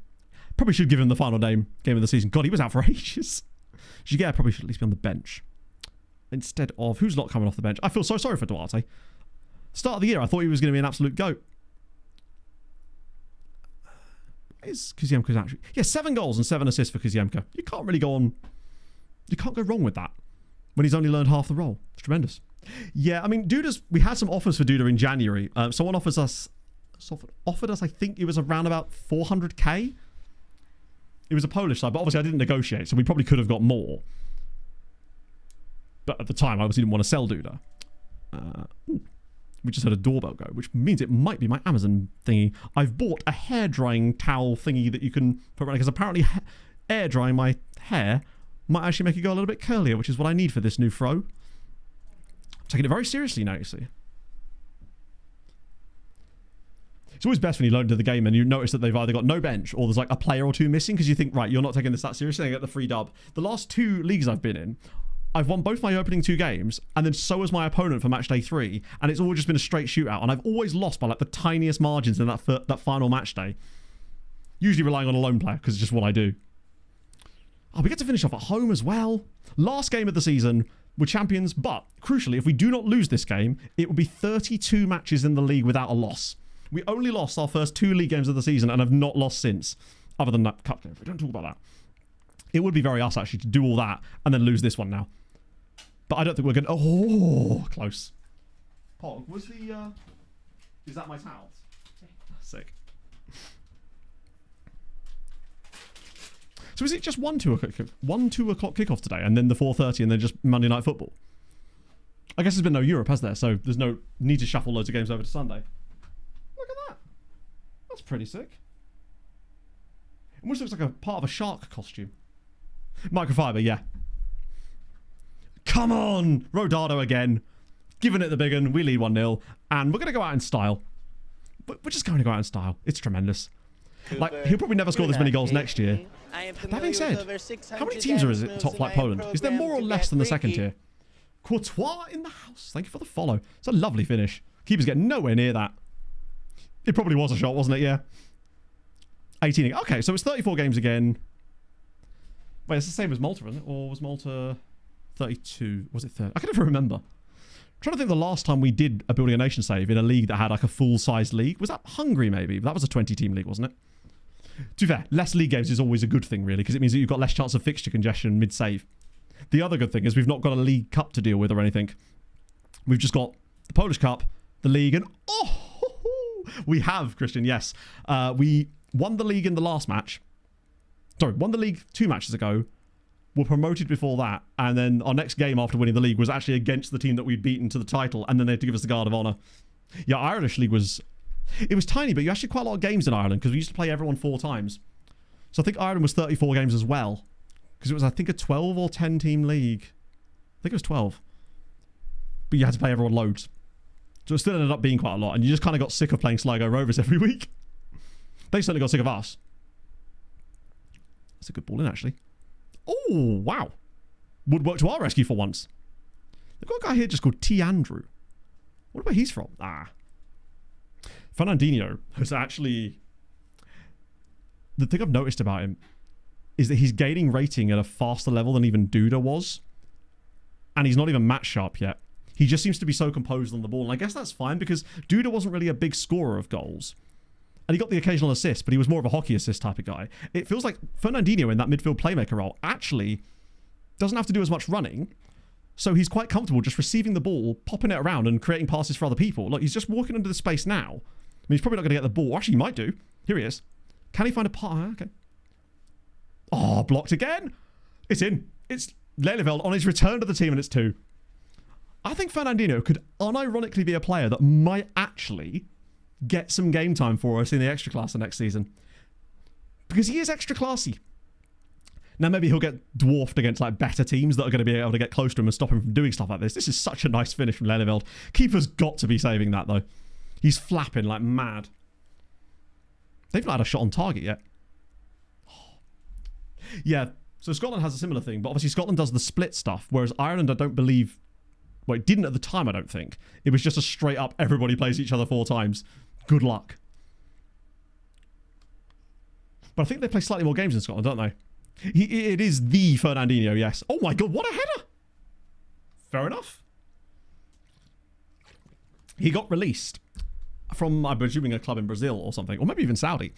Probably should give him the final game of the season. God, he was out for ages. Giguere probably should at least be on the bench. Instead of... Who's not coming off the bench? I feel so sorry for Duarte. Start of the year, I thought he was going to be an absolute goat. Is Kuzemko's actually... Yeah, 7 goals and 7 assists for Kuzemko. You can't really go on... You can't go wrong with that when he's only learned half the role. It's tremendous. Yeah, I mean, Duda's... We had some offers for Duda in January. Someone offered us, I think it was around about 400k. It was a Polish side, but obviously I didn't negotiate, so we probably could have got more. But at the time, I obviously didn't want to sell Duda. We just had a doorbell go, which means it might be my Amazon thingy. I've bought a hair drying towel thingy that you can put around, because apparently air drying my hair might actually make it go a little bit curlier, which is what I need for this new fro. I'm taking it very seriously now, you see. It's always best when you load into the game and you notice that they've either got no bench or there's like a player or two missing, because you think, right, you're not taking this that seriously, and I get the free dub. The last 2 leagues I've been in, I've won both my opening 2 games, and then so has my opponent for match day 3, and it's all just been a straight shootout, and I've always lost by like the tiniest margins in that final match day. Usually relying on a lone player, because it's just what I do. Oh, we get to finish off at home as well. Last game of the season, we're champions, but crucially, if we do not lose this game, it will be 32 matches in the league without a loss. We only lost our first 2 league games of the season and have not lost since, other than that cup game. We don't talk about that. It would be very us actually to do all that and then lose this one now. But I don't think we're going to... Oh, close. Pog, was the... Is that my towels? Sick. So is it just 2 o'clock kickoff today and then the 4:30 and then just Monday Night Football? I guess there's been no Europe, has there? So there's no need to shuffle loads of games over to Sunday. Look at that. That's pretty sick. It almost looks like a part of a shark costume. Microfiber, yeah. Come on! Rodado again. Giving it the big one. We lead 1-0. And we're going to go out in style. But we're just going to go out in style. It's tremendous. Like, he'll probably never score this many goals next year. That being said, how many teams are in top flight Poland? Is there more or less than the second tier? Courtois in the house. Thank you for the follow. It's a lovely finish. Keeper's getting nowhere near that. It probably was a shot, wasn't it? Yeah. 18. Okay, so it's 34 games again. Wait, it's the same as Malta, isn't it? Or was Malta 32? Was it 30? I can never remember. I'm trying to think the last time we did a Building a Nation save in a league that had like a full-sized league. Was that Hungary, maybe? That was a 20-team league, wasn't it? To be fair, less league games is always a good thing, really, because it means that you've got less chance of fixture congestion mid-save. The other good thing is we've not got a League Cup to deal with or anything. We've just got the Polish Cup, the League, and... Oh! We have, Christian, yes. We won the league in the last match. Sorry, won the league 2 matches ago. Were promoted before that, and then our next game after winning the league was actually against the team that we'd beaten to the title, and then they had to give us the Guard of Honour. Yeah, Irish League was... It was tiny, but you actually quite a lot of games in Ireland, because we used to play everyone 4 times. So I think Ireland was 34 games as well, Because it was, I think, a 12 or 10 team league. I think it was 12. But you had to play everyone loads. So it still ended up being quite a lot. And you just kind of got sick of playing Sligo Rovers every week. They certainly got sick of us. That's a good ball in, actually. Oh, wow. Would work to our rescue for once. They've got a guy here just called T. Andrew. What where he's from? Fernandinho has actually... The thing I've noticed about him is that he's gaining rating at a faster level than even Duda was. And he's not even match sharp yet. He just seems to be so composed on the ball. And I guess that's fine because Duda wasn't really a big scorer of goals. And he got the occasional assist, but he was more of a hockey assist type of guy. It feels like Fernandinho in that midfield playmaker role actually doesn't have to do as much running. So he's quite comfortable just receiving the ball, popping it around and creating passes for other people. Look, he's just walking into the space now. I mean, he's probably not going to get the ball. Actually, he might do. Here he is. Can he find a part? Okay. Oh, blocked again. It's in. It's Lelyveld on his return to the team, and it's 2. I think Fernandinho could unironically be a player that might actually get some game time for us in the extra class next season. Because he is extra classy. Now, maybe he'll get dwarfed against like better teams that are going to be able to get close to him and stop him from doing stuff like this. This is such a nice finish from Lelyveld. Keeper's got to be saving that, though. He's flapping like mad. They've not had a shot on target yet. Yeah, so Scotland has a similar thing, but obviously Scotland does the split stuff, whereas Ireland, I don't believe... Well, it didn't at the time, I don't think. It was just a straight up, everybody plays each other 4 times. Good luck. But I think they play slightly more games in Scotland, don't they? It is the Fernandinho, yes. Oh my god, what a header! Fair enough. He got released from, I'm presuming, a club in Brazil or something, or maybe even Saudi.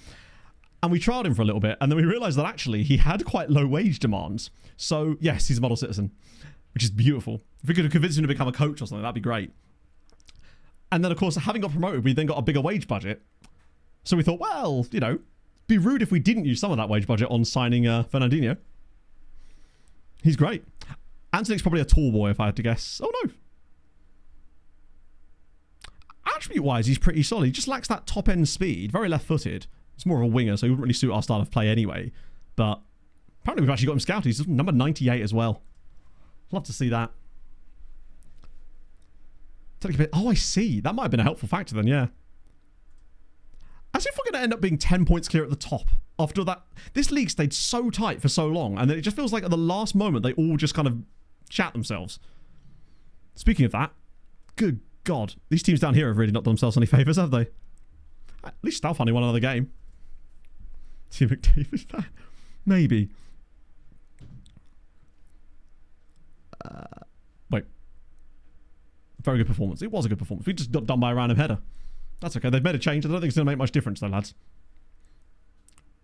And we trialed him for a little bit, and then we realised that actually he had quite low wage demands. So, yes, he's a model citizen, which is beautiful. If we could have convinced him to become a coach or something, that'd be great. And then, of course, having got promoted, we then got a bigger wage budget. So we thought, well, you know, be rude if we didn't use some of that wage budget on signing Fernandinho. He's great. Antonic's probably a tall boy, if I had to guess. Oh, no. Attribute-wise, he's pretty solid. He just lacks that top-end speed. Very left-footed. He's more of a winger, so he wouldn't really suit our style of play anyway. But apparently we've actually got him scouted. He's number 98 as well. Love to see that. Oh, I see. That might have been a helpful factor then, yeah. As if we're going to end up being 10 points clear at the top. After that, this league stayed so tight for so long, and then it just feels like at the last moment they all just kind of chat themselves. Speaking of that, good God, these teams down here have really not done themselves any favours, have they? At least Stalfani won another game. Tim McDavid fan? Maybe. Wait. Very good performance. It was a good performance. We just got done by a random header. That's okay. They've made a change. I don't think it's going to make much difference, though, lads.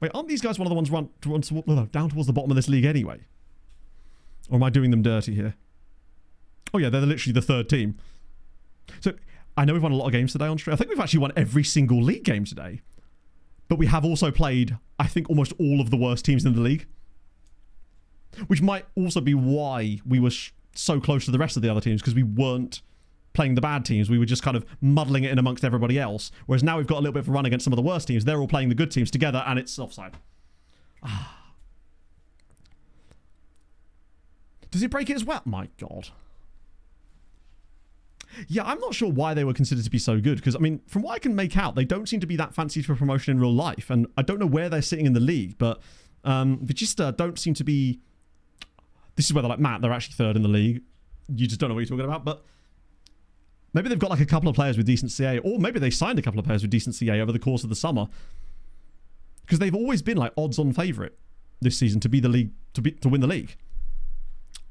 Wait, aren't these guys one of the ones down towards the bottom of this league anyway? Or am I doing them dirty here? Oh, yeah, they're literally the 3rd team. So, I know we've won a lot of games today on stream. I think we've actually won every single league game today. But we have also played, I think, almost all of the worst teams in the league. Which might also be why we were so close to the rest of the other teams, because we weren't playing the bad teams. We were just kind of muddling it in amongst everybody else. Whereas now we've got a little bit of a run against some of the worst teams. They're all playing the good teams together, and it's offside. Does it break it as well? My God. Yeah, I'm not sure why they were considered to be so good. Because, I mean, from what I can make out, they don't seem to be that fancied for promotion in real life. And I don't know where they're sitting in the league. But Vigista don't seem to be... This is where they're like, Matt, they're actually 3rd in the league. You just don't know what you're talking about. But maybe they've got like a couple of players with decent CA. Or maybe they signed a couple of players with decent CA over the course of the summer. Because they've always been like odds-on favourite this season to be the league, to win the league.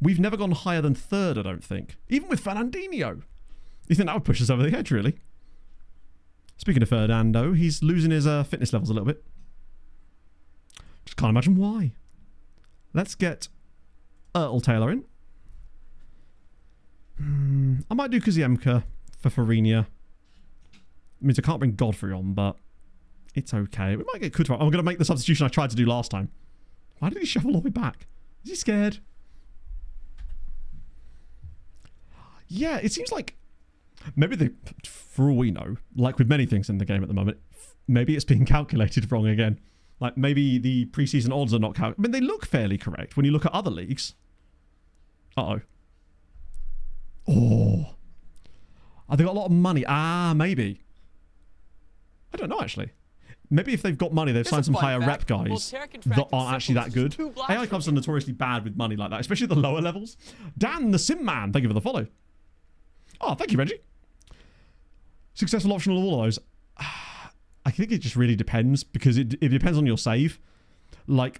We've never gone higher than 3rd, I don't think. Even with Fernandinho. You think that would push us over the edge, really? Speaking of Fernando, he's losing his fitness levels a little bit. Just can't imagine why. Let's get Ertl Taylor in. I might do Kaziemka for Farinia. It means I can't bring Godfrey on, but it's okay. We might get Kutarov. I'm going to make the substitution I tried to do last time. Why did he shuffle all the way back? Is he scared? Yeah, it seems like... Maybe they, for all we know, like with many things in the game at the moment, maybe it's being calculated wrong again. Like, maybe the preseason odds are not... I mean, they look fairly correct when you look at other leagues. Uh-oh. Oh. Have they got a lot of money? Ah, maybe. I don't know, actually. Maybe if they've got money, they've signed some higher rep guys that aren't actually that good. AI clubs are notoriously bad with money like that, especially at the lower levels. Dan, the Sim Man, thank you for the follow. Oh, thank you, Reggie. Successful option of all of those. I think it just really depends, because it depends on your save. Like,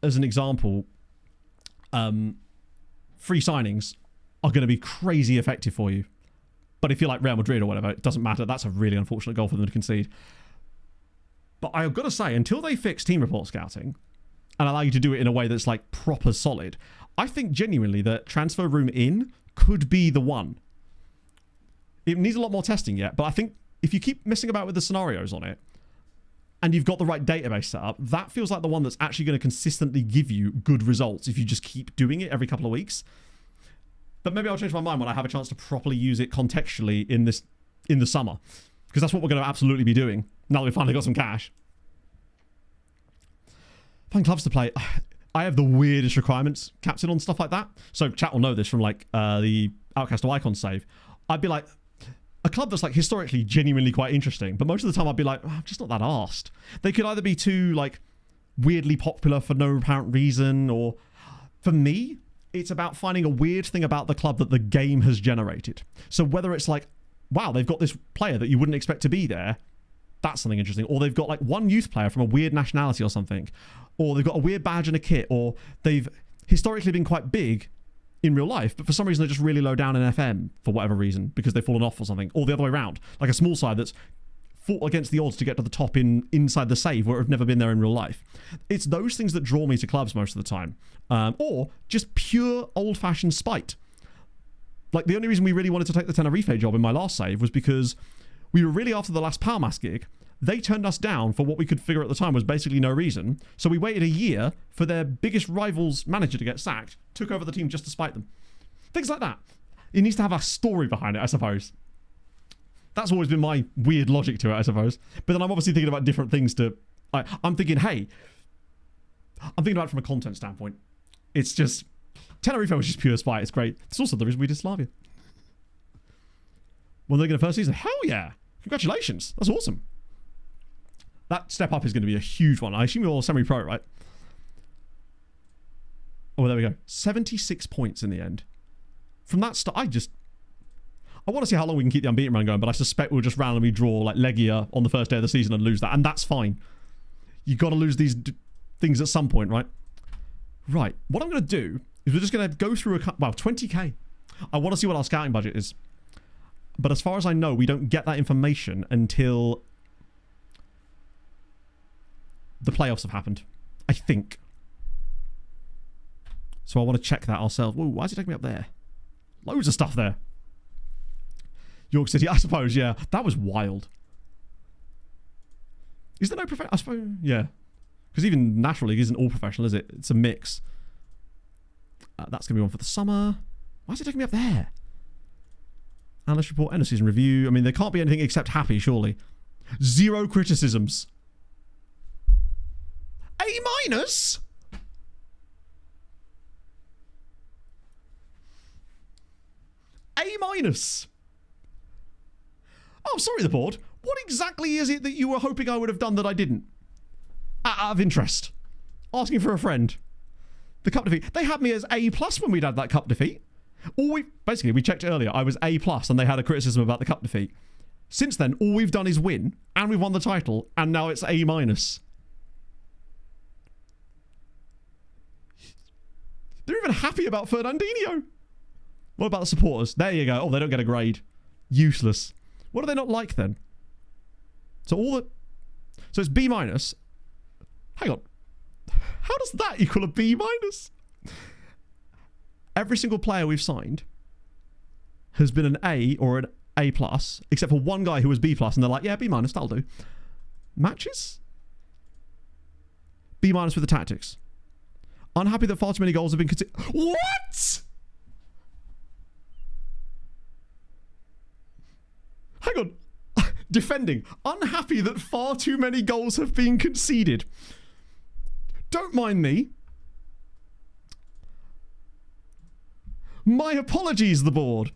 as an example, free signings are going to be crazy effective for you. But if you're like Real Madrid or whatever, it doesn't matter. That's a really unfortunate goal for them to concede. But I've got to say, until they fix team report scouting and allow you to do it in a way that's like proper solid, I think genuinely that Transfer Room In could be the one. It needs a lot more testing yet, but I think if you keep messing about with the scenarios on it and you've got the right database set up, that feels like the one that's actually going to consistently give you good results if you just keep doing it every couple of weeks. But maybe I'll change my mind when I have a chance to properly use it contextually in the summer, because that's what we're going to absolutely be doing now that we've finally got some cash. Find clubs to play. I have the weirdest requirements, captain, on stuff like that. So chat will know this from like the Outcast to Icon save. I'd be like, a club that's like historically genuinely quite interesting, but most of the time I'd be like, oh, I'm just not that arsed. They could either be too like weirdly popular for no apparent reason, or for me, it's about finding a weird thing about the club that the game has generated. So whether it's like, wow, they've got this player that you wouldn't expect to be there, that's something interesting. Or they've got like one youth player from a weird nationality or something. Or they've got a weird badge and a kit. Or they've historically been quite big in real life, but for some reason they're just really low down in FM for whatever reason, because they've fallen off or something. Or the other way around. Like a small side that's fought against the odds to get to the top inside the save, where have never been there in real life. It's those things that draw me to clubs most of the time. Or just pure old-fashioned spite. Like, the only reason we really wanted to take the Tenerife job in my last save was because we were really after the last Palmas gig. They turned us down for what we could figure at the time was basically no reason. So we waited a year for their biggest rival's manager to get sacked, took over the team just to spite them. Things like that. It needs to have a story behind it, I suppose. That's always been my weird logic to it, I suppose. But then I'm obviously thinking about different things to... I'm thinking, hey... I'm thinking about it from a content standpoint. It's just... Tenerife was just pure spite. It's great. It's also the reason we did Slavia. When they're going to first season, hell yeah! Congratulations. That's awesome. That step up is going to be a huge one. I assume you're all semi-pro, right? Oh, there we go. 76 points in the end. From that start, I want to see how long we can keep the unbeaten run going, but I suspect we'll just randomly draw like Legia on the first day of the season and lose that, and that's fine. You got to lose these things at some point, right? Right. What I'm going to do is we're just going to go through 20k. I want to see what our scouting budget is. But as far as I know, we don't get that information until the playoffs have happened, I think. So I want to check that ourselves. Whoa, why is it taking me up there? Loads of stuff there. York City, I suppose, yeah. That was wild. Is there no professional? I suppose, yeah. Because even National League isn't all professional, is it? It's a mix. That's going to be one for the summer. Why is it taking me up there? Analyst report, end of season review. I mean, there can't be anything except happy, surely. 0 criticisms. A minus? A minus. Oh, sorry, the board. What exactly is it that you were hoping I would have done that I didn't? Out of interest. Asking for a friend. The cup defeat. They had me as A+ when we'd had that cup defeat. Basically, we checked it earlier. I was A+, and they had a criticism about the cup defeat. Since then, all we've done is win, and we've won the title, and now it's A-. They're even happy about Fernandinho. What about the supporters? There you go. Oh, they don't get a grade. Useless. What do they not like then? So it's B-. Hang on. How does that equal a B-? Every single player we've signed has been an A or an A+, except for one guy who was B+, and they're like, yeah, B-, that'll do. Matches? B- with the tactics. Unhappy that far too many goals have been considered. What? Hang on. Defending. Unhappy that far too many goals have been conceded. Don't mind me. My apologies, the board.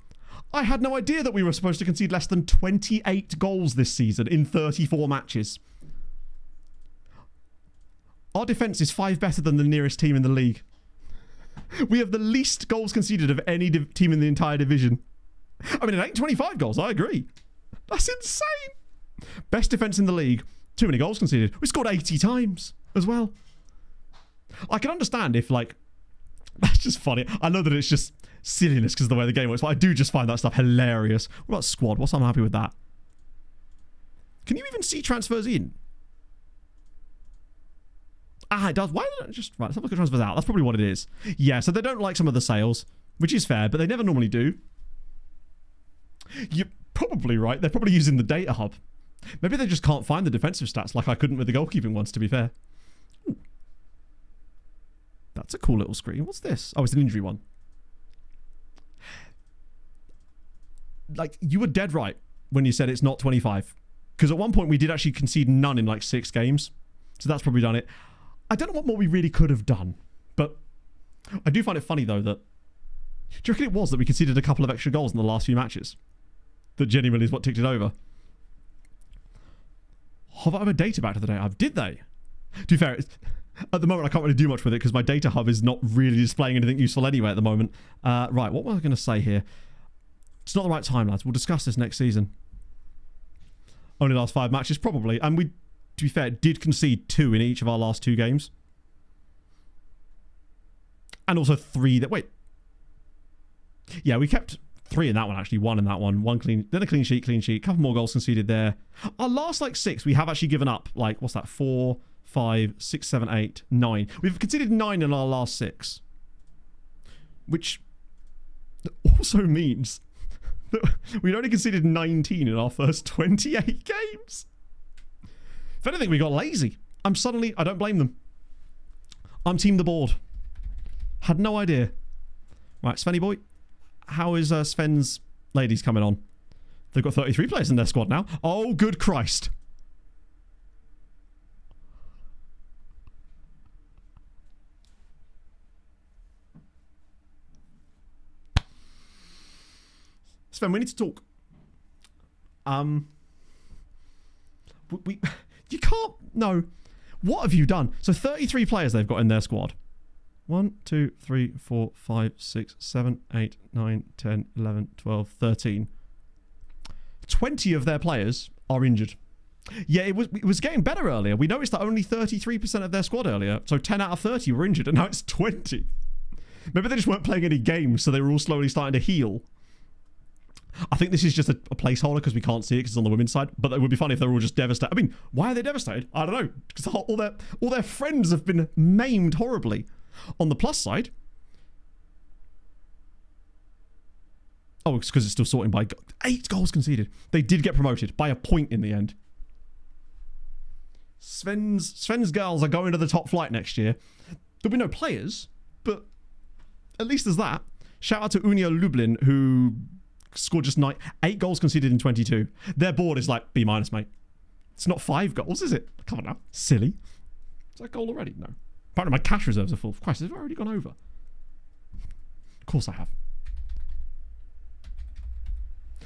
I had no idea that we were supposed to concede less than 28 goals this season in 34 matches. Our defence is 5 better than the nearest team in the league. We have the least goals conceded of any team in the entire division. I mean, it ain't 25 goals, I agree. That's insane. Best defence in the league. Too many goals conceded. We scored 80 times as well. I can understand if, like, that's just funny. I know that it's just silliness because of the way the game works, but I do just find that stuff hilarious. What about squad? What's unhappy with that? Can you even see transfers in? Ah, it does. Why don't I just... Right, let's have a look at transfers out. That's probably what it is. Yeah, so they don't like some of the sales, which is fair, but they never normally do. You're probably right. They're probably using the data hub. Maybe they just can't find the defensive stats like I couldn't with the goalkeeping ones, to be fair. Ooh. That's a cool little screen. What's this? Oh, it's an injury one. Like, you were dead right when you said it's not 25. Because at one point we did actually concede none in like 6 games. So that's probably done it. I don't know what more we really could have done. But I do find it funny, though, that... Do you reckon it was that we conceded a couple of extra goals in the last few matches? That genuinely is what ticked it over. Hover over data back to the data hub. Did they? To be fair, at the moment I can't really do much with it because my data hub is not really displaying anything useful anyway at the moment. Right, what was I going to say here? It's not the right time, lads. We'll discuss this next season. Only last 5 matches, probably. And we, to be fair, did concede 2 in each of our last 2 games. And also 3 that... Wait. Yeah, we kept 3 in that one, actually. 1 in that one. 1 clean... Then a clean sheet. Couple more goals conceded there. Our last, like, 6, we have actually given up, like, what's that? 4, 5, 6, 7, 8, 9. We've conceded 9 in our last 6. Which also means... We'd only conceded 19 in our first 28 games. If anything, we got lazy. I don't blame them. I'm team the board. Had no idea. Right, Svenny boy. How is Sven's ladies coming on? They've got 33 players in their squad now. Oh, good Christ. Sven, we need to talk. You can't. No. What have you done? So 33 players they've got in their squad. 1, 2, 3, 4, 5, 6, 7, 8, 9, 10, 11, 12, 13. 20 of their players are injured. Yeah, it was getting better earlier. We noticed that only 33% of their squad earlier. So 10 out of 30 were injured, and now it's 20. Maybe they just weren't playing any games, so they were all slowly starting to heal. I think this is just a placeholder because we can't see it because it's on the women's side. But it would be funny if they were all just devastated. I mean, why are they devastated? I don't know. Because all their friends have been maimed horribly. On the plus side... Oh, it's because it's still sorting by... 8 goals conceded. They did get promoted by a point in the end. Sven's girls are going to the top flight next year. There'll be no players, but at least there's that. Shout out to Unia Lublin, who... scored just 8 goals conceded in 22. Their board is like B-, mate. It's not 5 goals, is it? Come on now. Silly. Is that a goal already? No. Apparently my cash reserves are full. Christ, have I already gone over? Of course I have.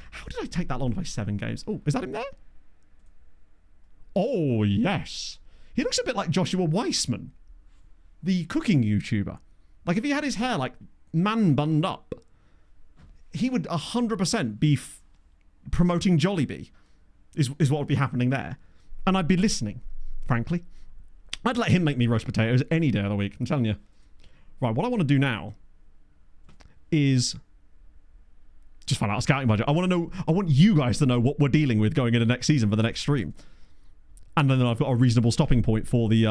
How did I take that long to play 7 games? Oh, is that him there? Oh, yes. He looks a bit like Joshua Weissman, the cooking YouTuber. Like, if he had his hair, like, man-bunned up, he would 100% be promoting Jollibee, is what would be happening there. And I'd be listening, frankly. I'd let him make me roast potatoes any day of the week, I'm telling you. Right, what I want to do now is just find out a scouting budget. I want you guys to know what we're dealing with going into next season for the next stream. And then I've got a reasonable stopping point for the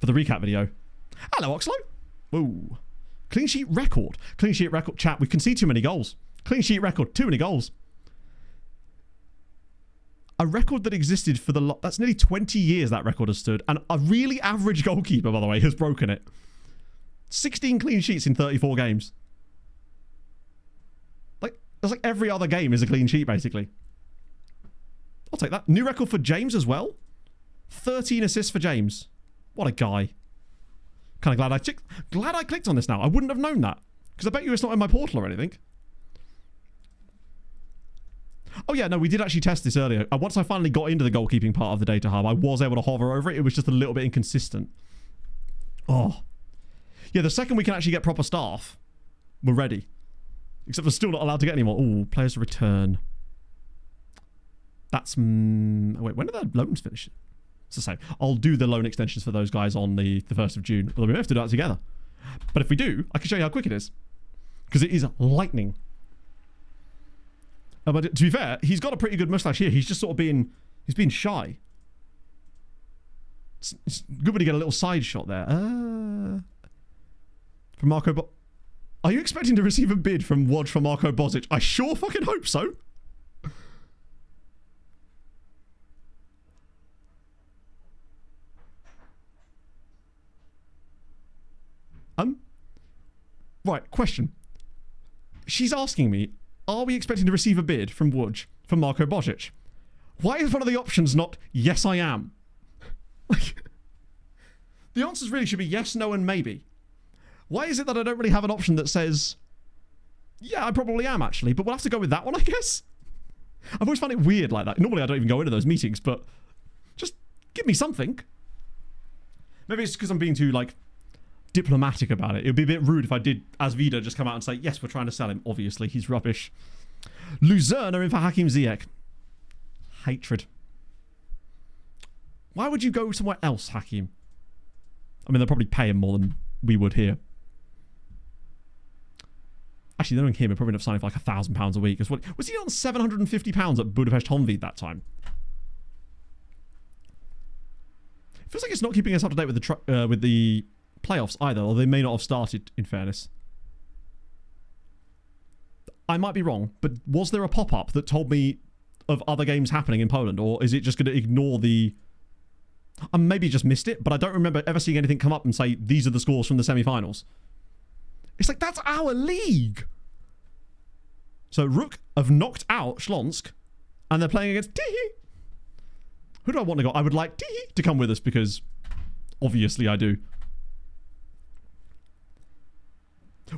recap video. Hello, Oxlow. Whoa. Clean sheet record. Clean sheet record. Chat, we concede too many goals. Clean sheet record. Too many goals. A record that existed for that's nearly 20 years that record has stood. And a really average goalkeeper, by the way, has broken it. 16 clean sheets in 34 games. Like, That's like every other game is a clean sheet, basically. I'll take that. New record for James as well. 13 assists for James. What a guy. Kind of glad I clicked on this now. I wouldn't have known that. Because I bet you it's not in my portal or anything. Oh yeah, no, we did actually test this earlier. Once I finally got into the goalkeeping part of the data hub, I was able to hover over it. It was just a little bit inconsistent. Oh. Yeah, the second we can actually get proper staff, we're ready. Except we're still not allowed to get any more. Ooh, players return. That's... wait, when do the loans finish? It's the same. I'll do the loan extensions for those guys on the 1st of June. Although we may have to do that together. But if we do, I can show you how quick it is. Because it is lightning. But to be fair, he's got a pretty good mustache here. He's just sort of being... He's being shy. It's good when you get a little side shot there. From Marco... Are you expecting to receive a bid from Wodge for Marco Bozic? I sure fucking hope so. Right, question. She's asking me, are we expecting to receive a bid from Wodge for Marco Bozic? Why is one of the options not, yes, I am? Like, the answers really should be yes, no, and maybe. Why is it that I don't really have an option that says, yeah, I probably am, actually, but we'll have to go with that one, I guess? I've always found it weird like that. Normally, I don't even go into those meetings, but just give me something. Maybe it's because I'm being too, like, diplomatic about it. It would be a bit rude if I did, as Vida, just come out and say, yes, we're trying to sell him. Obviously, he's rubbish. Luzerne are in for Hakim Ziyech. Hatred. Why would you go somewhere else, Hakim? I mean, they'll probably pay him more than we would here. Actually, knowing him, he'd probably end up signing for like £1,000 a week. Was he on £750 at Budapest Honvéd that time? It feels like it's not keeping us up to date with the playoffs either, or they may not have started, in fairness. I might be wrong, but was there a pop-up that told me of other games happening in Poland, or is it just going to ignore the... I maybe just missed it, but I don't remember ever seeing anything come up and say, these are the scores from the semi-finals. It's like, that's our league! So, Rook have knocked out Shlonsk, and they're playing against Tihi. Who do I want to go? I would like Tihi to come with us, because obviously I do.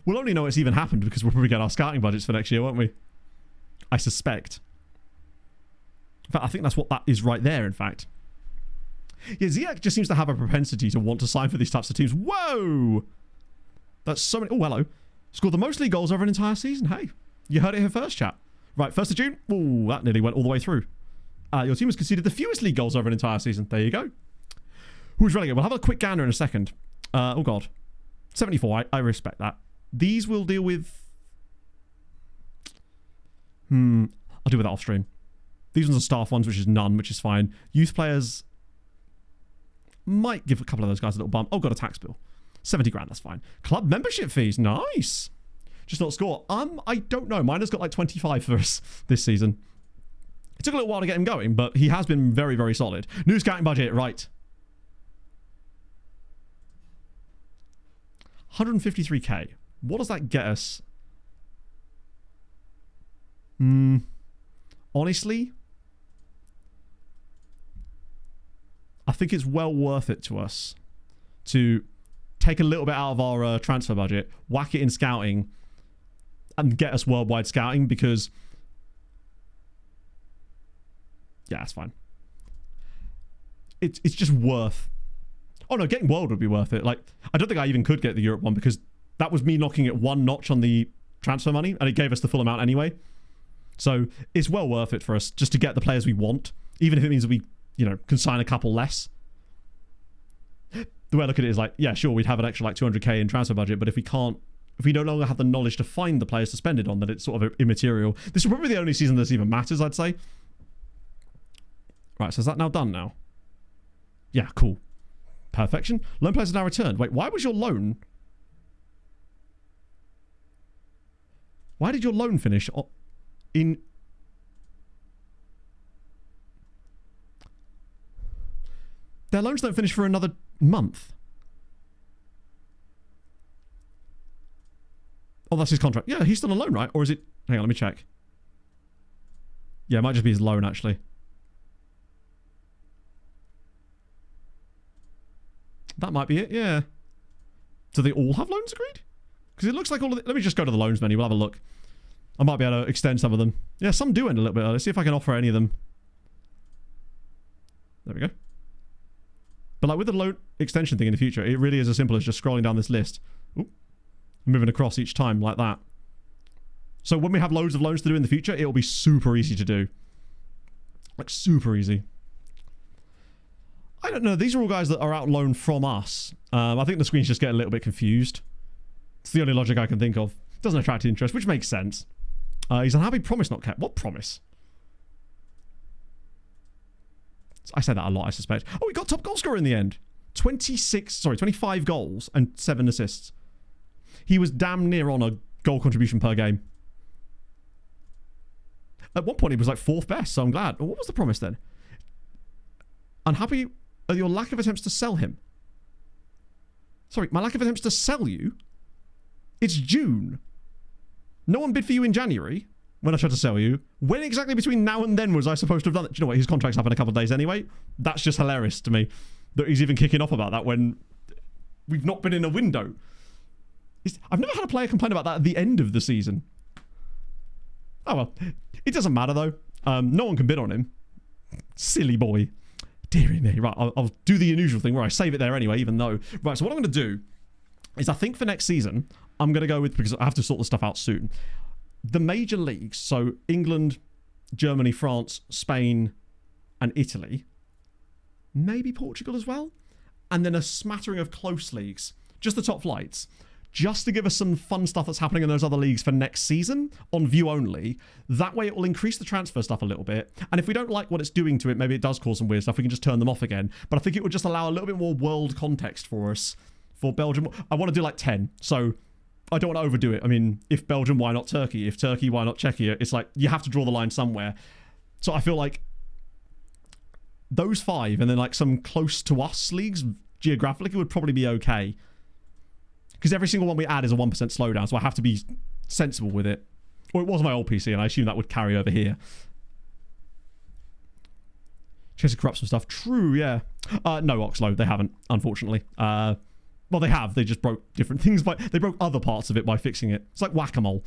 We'll only know it's even happened because we'll probably get our scouting budgets for next year, won't we? I suspect. In fact, I think that's what that is right there, in fact. Yeah, Ziyech just seems to have a propensity to want to sign for these types of teams. Whoa! That's so many... Oh, hello. Scored the most league goals over an entire season. Hey, you heard it here first, chat. Right, 1st of June. Oh, that nearly went all the way through. Your team has conceded the fewest league goals over an entire season. There you go. Who's relegated? We'll have a quick gander in a second. Oh, God. 74. I respect that. These will deal with... I'll deal with that off stream. These ones are staff ones, which is none, which is fine. Youth players... Might give a couple of those guys a little bump. Oh, got a tax bill. 70 grand, that's fine. Club membership fees, nice. Just not score. I don't know. Mine has got like 25 for us this season. It took a little while to get him going, but he has been very, very solid. New scouting budget, right. 153k. What does that get us? Honestly, I think it's well worth it to us to take a little bit out of our transfer budget, whack it in scouting, and get us worldwide scouting, because... Yeah, that's fine. It's just worth... Oh no, getting world would be worth it. Like, I don't think I even could get the Europe one, because that was me knocking it one notch on the transfer money, and it gave us the full amount anyway. So it's well worth it for us just to get the players we want, even if it means that we, you know, can sign a couple less. The way I look at it is like, yeah, sure, we'd have an extra like 200k in transfer budget, but if we no longer have the knowledge to find the players to spend it on, then it's sort of immaterial. This is probably the only season this even matters, I'd say. Right, so is that now done now? Yeah, cool. Perfection. Loan players are now returned. Wait, why was your loan... Why did your loan finish in... Their loans don't finish for another month. Oh, that's his contract. Yeah, he's still on loan, right? Or is it... Hang on, let me check. Yeah, it might just be his loan, actually. That might be it, yeah. Do they all have loans agreed? Because it looks like all of the... Let me just go to the loans menu. We'll have a look. I might be able to extend some of them. Yeah, some do end a little bit early. Let's see if I can offer any of them. There we go. But like with the loan extension thing in the future, it really is as simple as just scrolling down this list. Ooh, moving across each time like that. So when we have loads of loans to do in the future, it'll be super easy to do. Like super easy. I don't know. These are all guys that are out loaned from us. I think the screens just get a little bit confused. It's the only logic I can think of. Doesn't attract interest, which makes sense. He's unhappy. Promise not kept. What promise? I say that a lot, I suspect. Oh, we got top goal scorer in the end. 25 goals and 7 assists. He was damn near on a goal contribution per game. At one point, he was like 4th best, so I'm glad. What was the promise then? Unhappy at your lack of attempts to sell him. Sorry, my lack of attempts to sell you? It's June. No one bid for you in January when I tried to sell you. When exactly between now and then was I supposed to have done it? Do you know what? His contract's up in a couple of days anyway. That's just hilarious to me that he's even kicking off about that when we've not been in a window. I've never had a player complain about that at the end of the season. Oh well. It doesn't matter though. No one can bid on him. Silly boy. Deary me. Right, I'll do the unusual thing where I save it there anyway, even though... Right, so what I'm going to do is I think for next season, I'm going to go with... Because I have to sort this stuff out soon. The major leagues, so England, Germany, France, Spain, and Italy. Maybe Portugal as well. And then a smattering of close leagues. Just the top flights. Just to give us some fun stuff that's happening in those other leagues for next season on view only. That way it will increase the transfer stuff a little bit. And if we don't like what it's doing to it, maybe it does cause some weird stuff. We can just turn them off again. But I think it would just allow a little bit more world context for us for Belgium. I want to do like 10. So I don't want to overdo it. I mean, if Belgium, why not Turkey? If Turkey, why not Czechia? It's like you have to draw the line somewhere. So I feel like those 5 and then like some close to us leagues geographically would probably be okay. Because every single one we add is a 1% slowdown, so I have to be sensible with it. Or it was my old PC, and I assume that would carry over here. Chase to corrupt some stuff. True, yeah. No, Oxlow, they haven't, unfortunately. Well, they have. They just broke different things. They broke other parts of it by fixing it. It's like whack-a-mole.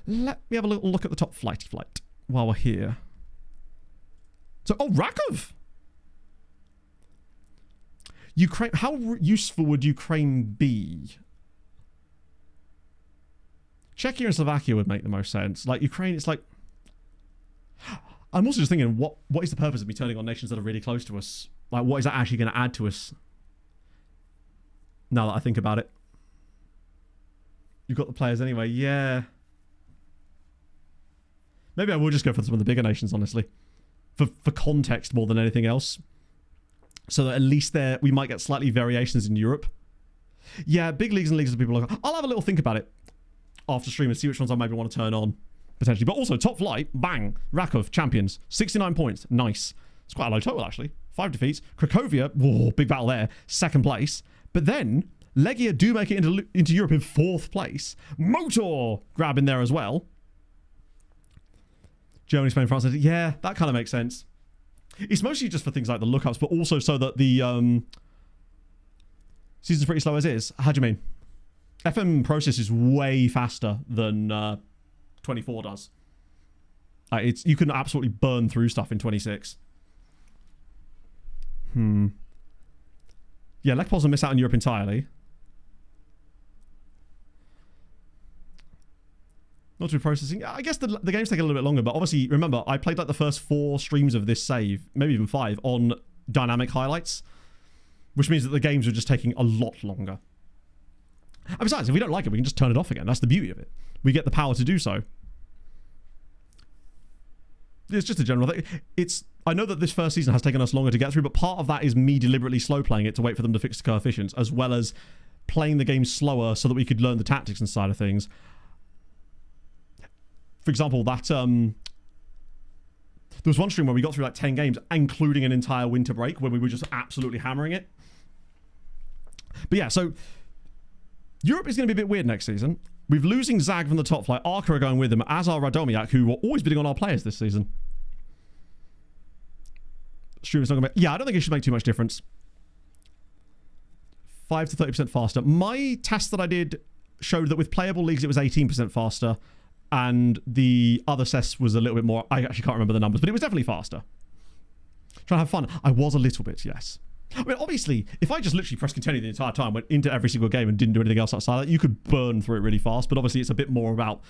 Let me have a little look at the top flighty flight while we're here. So, oh, Rakov! Ukraine. How useful would Ukraine be? Czechia and Slovakia would make the most sense. Like Ukraine, it's like... I'm also just thinking, what is the purpose of me turning on nations that are really close to us? Like, what is that actually going to add to us? Now that I think about it. You've got the players anyway, yeah. Maybe I will just go for some of the bigger nations, honestly. For context more than anything else. So that at least we might get slightly variations in Europe. Yeah, big leagues and leagues of people like... I'll have a little think about it after stream and see which ones I maybe want to turn on, potentially. But also, top flight, bang, Rakov, champions, 69 points, nice. It's quite a low total, actually. 5 defeats. Cracovia, whoa, big battle there, 2nd place. But then, Legia do make it into Europe in 4th place. Motor grab in there as well. Germany, Spain, France, yeah, that kind of makes sense. It's mostly just for things like the lookups, but also so that the season's pretty slow as is. How do you mean? FM process is way faster than 24 does. You can absolutely burn through stuff in 26. Yeah, Lech Poznan miss out on Europe entirely. Not to be processing. I guess the games take a little bit longer, but obviously, remember, I played like the first 4 streams of this save, maybe even 5, on dynamic highlights, which means that the games are just taking a lot longer. And besides, if we don't like it, we can just turn it off again. That's the beauty of it. We get the power to do so. It's just a general thing. I know that this first season has taken us longer to get through, but part of that is me deliberately slow playing it to wait for them to fix the coefficients, as well as playing the game slower so that we could learn the tactics and side of things. For example, that there was one stream where we got through like 10 games, including an entire winter break, when we were just absolutely hammering it. But yeah, so Europe is going to be a bit weird next season. We're losing Zag from the top flight. Arca are going with him, as are Radomiak, who were always bidding on our players this season. streamers not going to make... Yeah, I don't think it should make too much difference. 5 to 30% faster. My test that I did showed that with playable leagues, it was 18% faster. And the other tests was a little bit more... I actually can't remember the numbers, but it was definitely faster. Trying to have fun. I was a little bit, yes. I mean, obviously, if I just literally pressed continue the entire time, went into every single game and didn't do anything else outside that, you could burn through it really fast. But obviously, it's a bit more about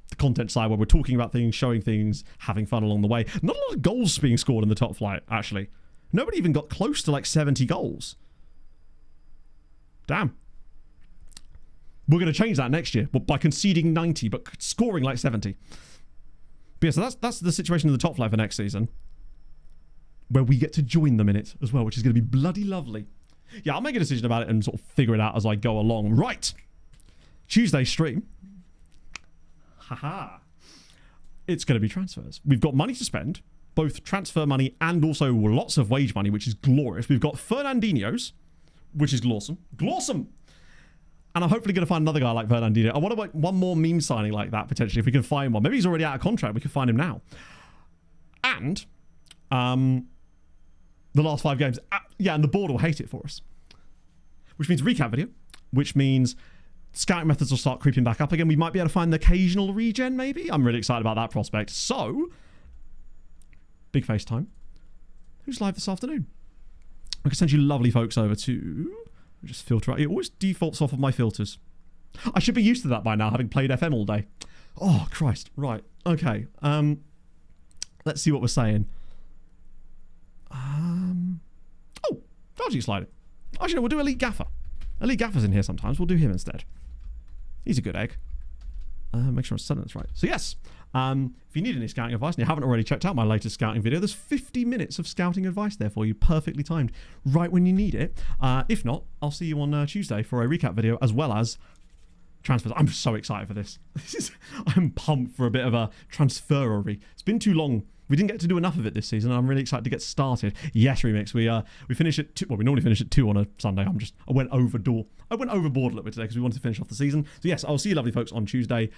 the content side where we're talking about things, showing things, having fun along the way. Not a lot of goals being scored in the top flight, actually. Nobody even got close to like 70 goals. Damn. We're going to change that next year by conceding 90, but scoring like 70. But yeah, so that's the situation in the top flight for next season, where we get to join them in it as well, which is going to be bloody lovely. Yeah, I'll make a decision about it and sort of figure it out as I go along. Right. Tuesday stream. Haha. It's going to be transfers. We've got money to spend, both transfer money and also lots of wage money, which is glorious. We've got Fernandinho's, which is glawsome. Glawsome! And I'm hopefully going to find another guy like Fernandinho. I want to one more meme signing like that, potentially, if we can find one. Maybe he's already out of contract. We can find him now. And the last 5 games. Yeah, and the board will hate it for us. Which means recap video. Which means scouting methods will start creeping back up again. We might be able to find the occasional regen, maybe. I'm really excited about that prospect. So, big FaceTime. Who's live this afternoon? I can send you lovely folks over to... Just filter out. It always defaults off of my filters. I should be used to that by now, having played FM all day. Oh, Christ. Right. Okay. Let's see what we're saying. Oh, dodgy slider. Actually, no, we'll do Elite Gaffer. Elite Gaffer's in here sometimes. We'll do him instead. He's a good egg. Make sure I'm setting this right. So, yes. If you need any scouting advice and you haven't already checked out my latest scouting video, there's 50 minutes of scouting advice there for you, perfectly timed, right when you need it. If not, I'll see you on Tuesday for a recap video as well as transfers. I'm so excited for this. I'm pumped for a bit of a transferery. It's been too long. We didn't get to do enough of it this season, and I'm really excited to get started. Yes, Remix. We finish at 2. Well, we normally finish at 2 on a Sunday. I went overboard a little bit today because we wanted to finish off the season. So yes, I'll see you lovely folks on Tuesday.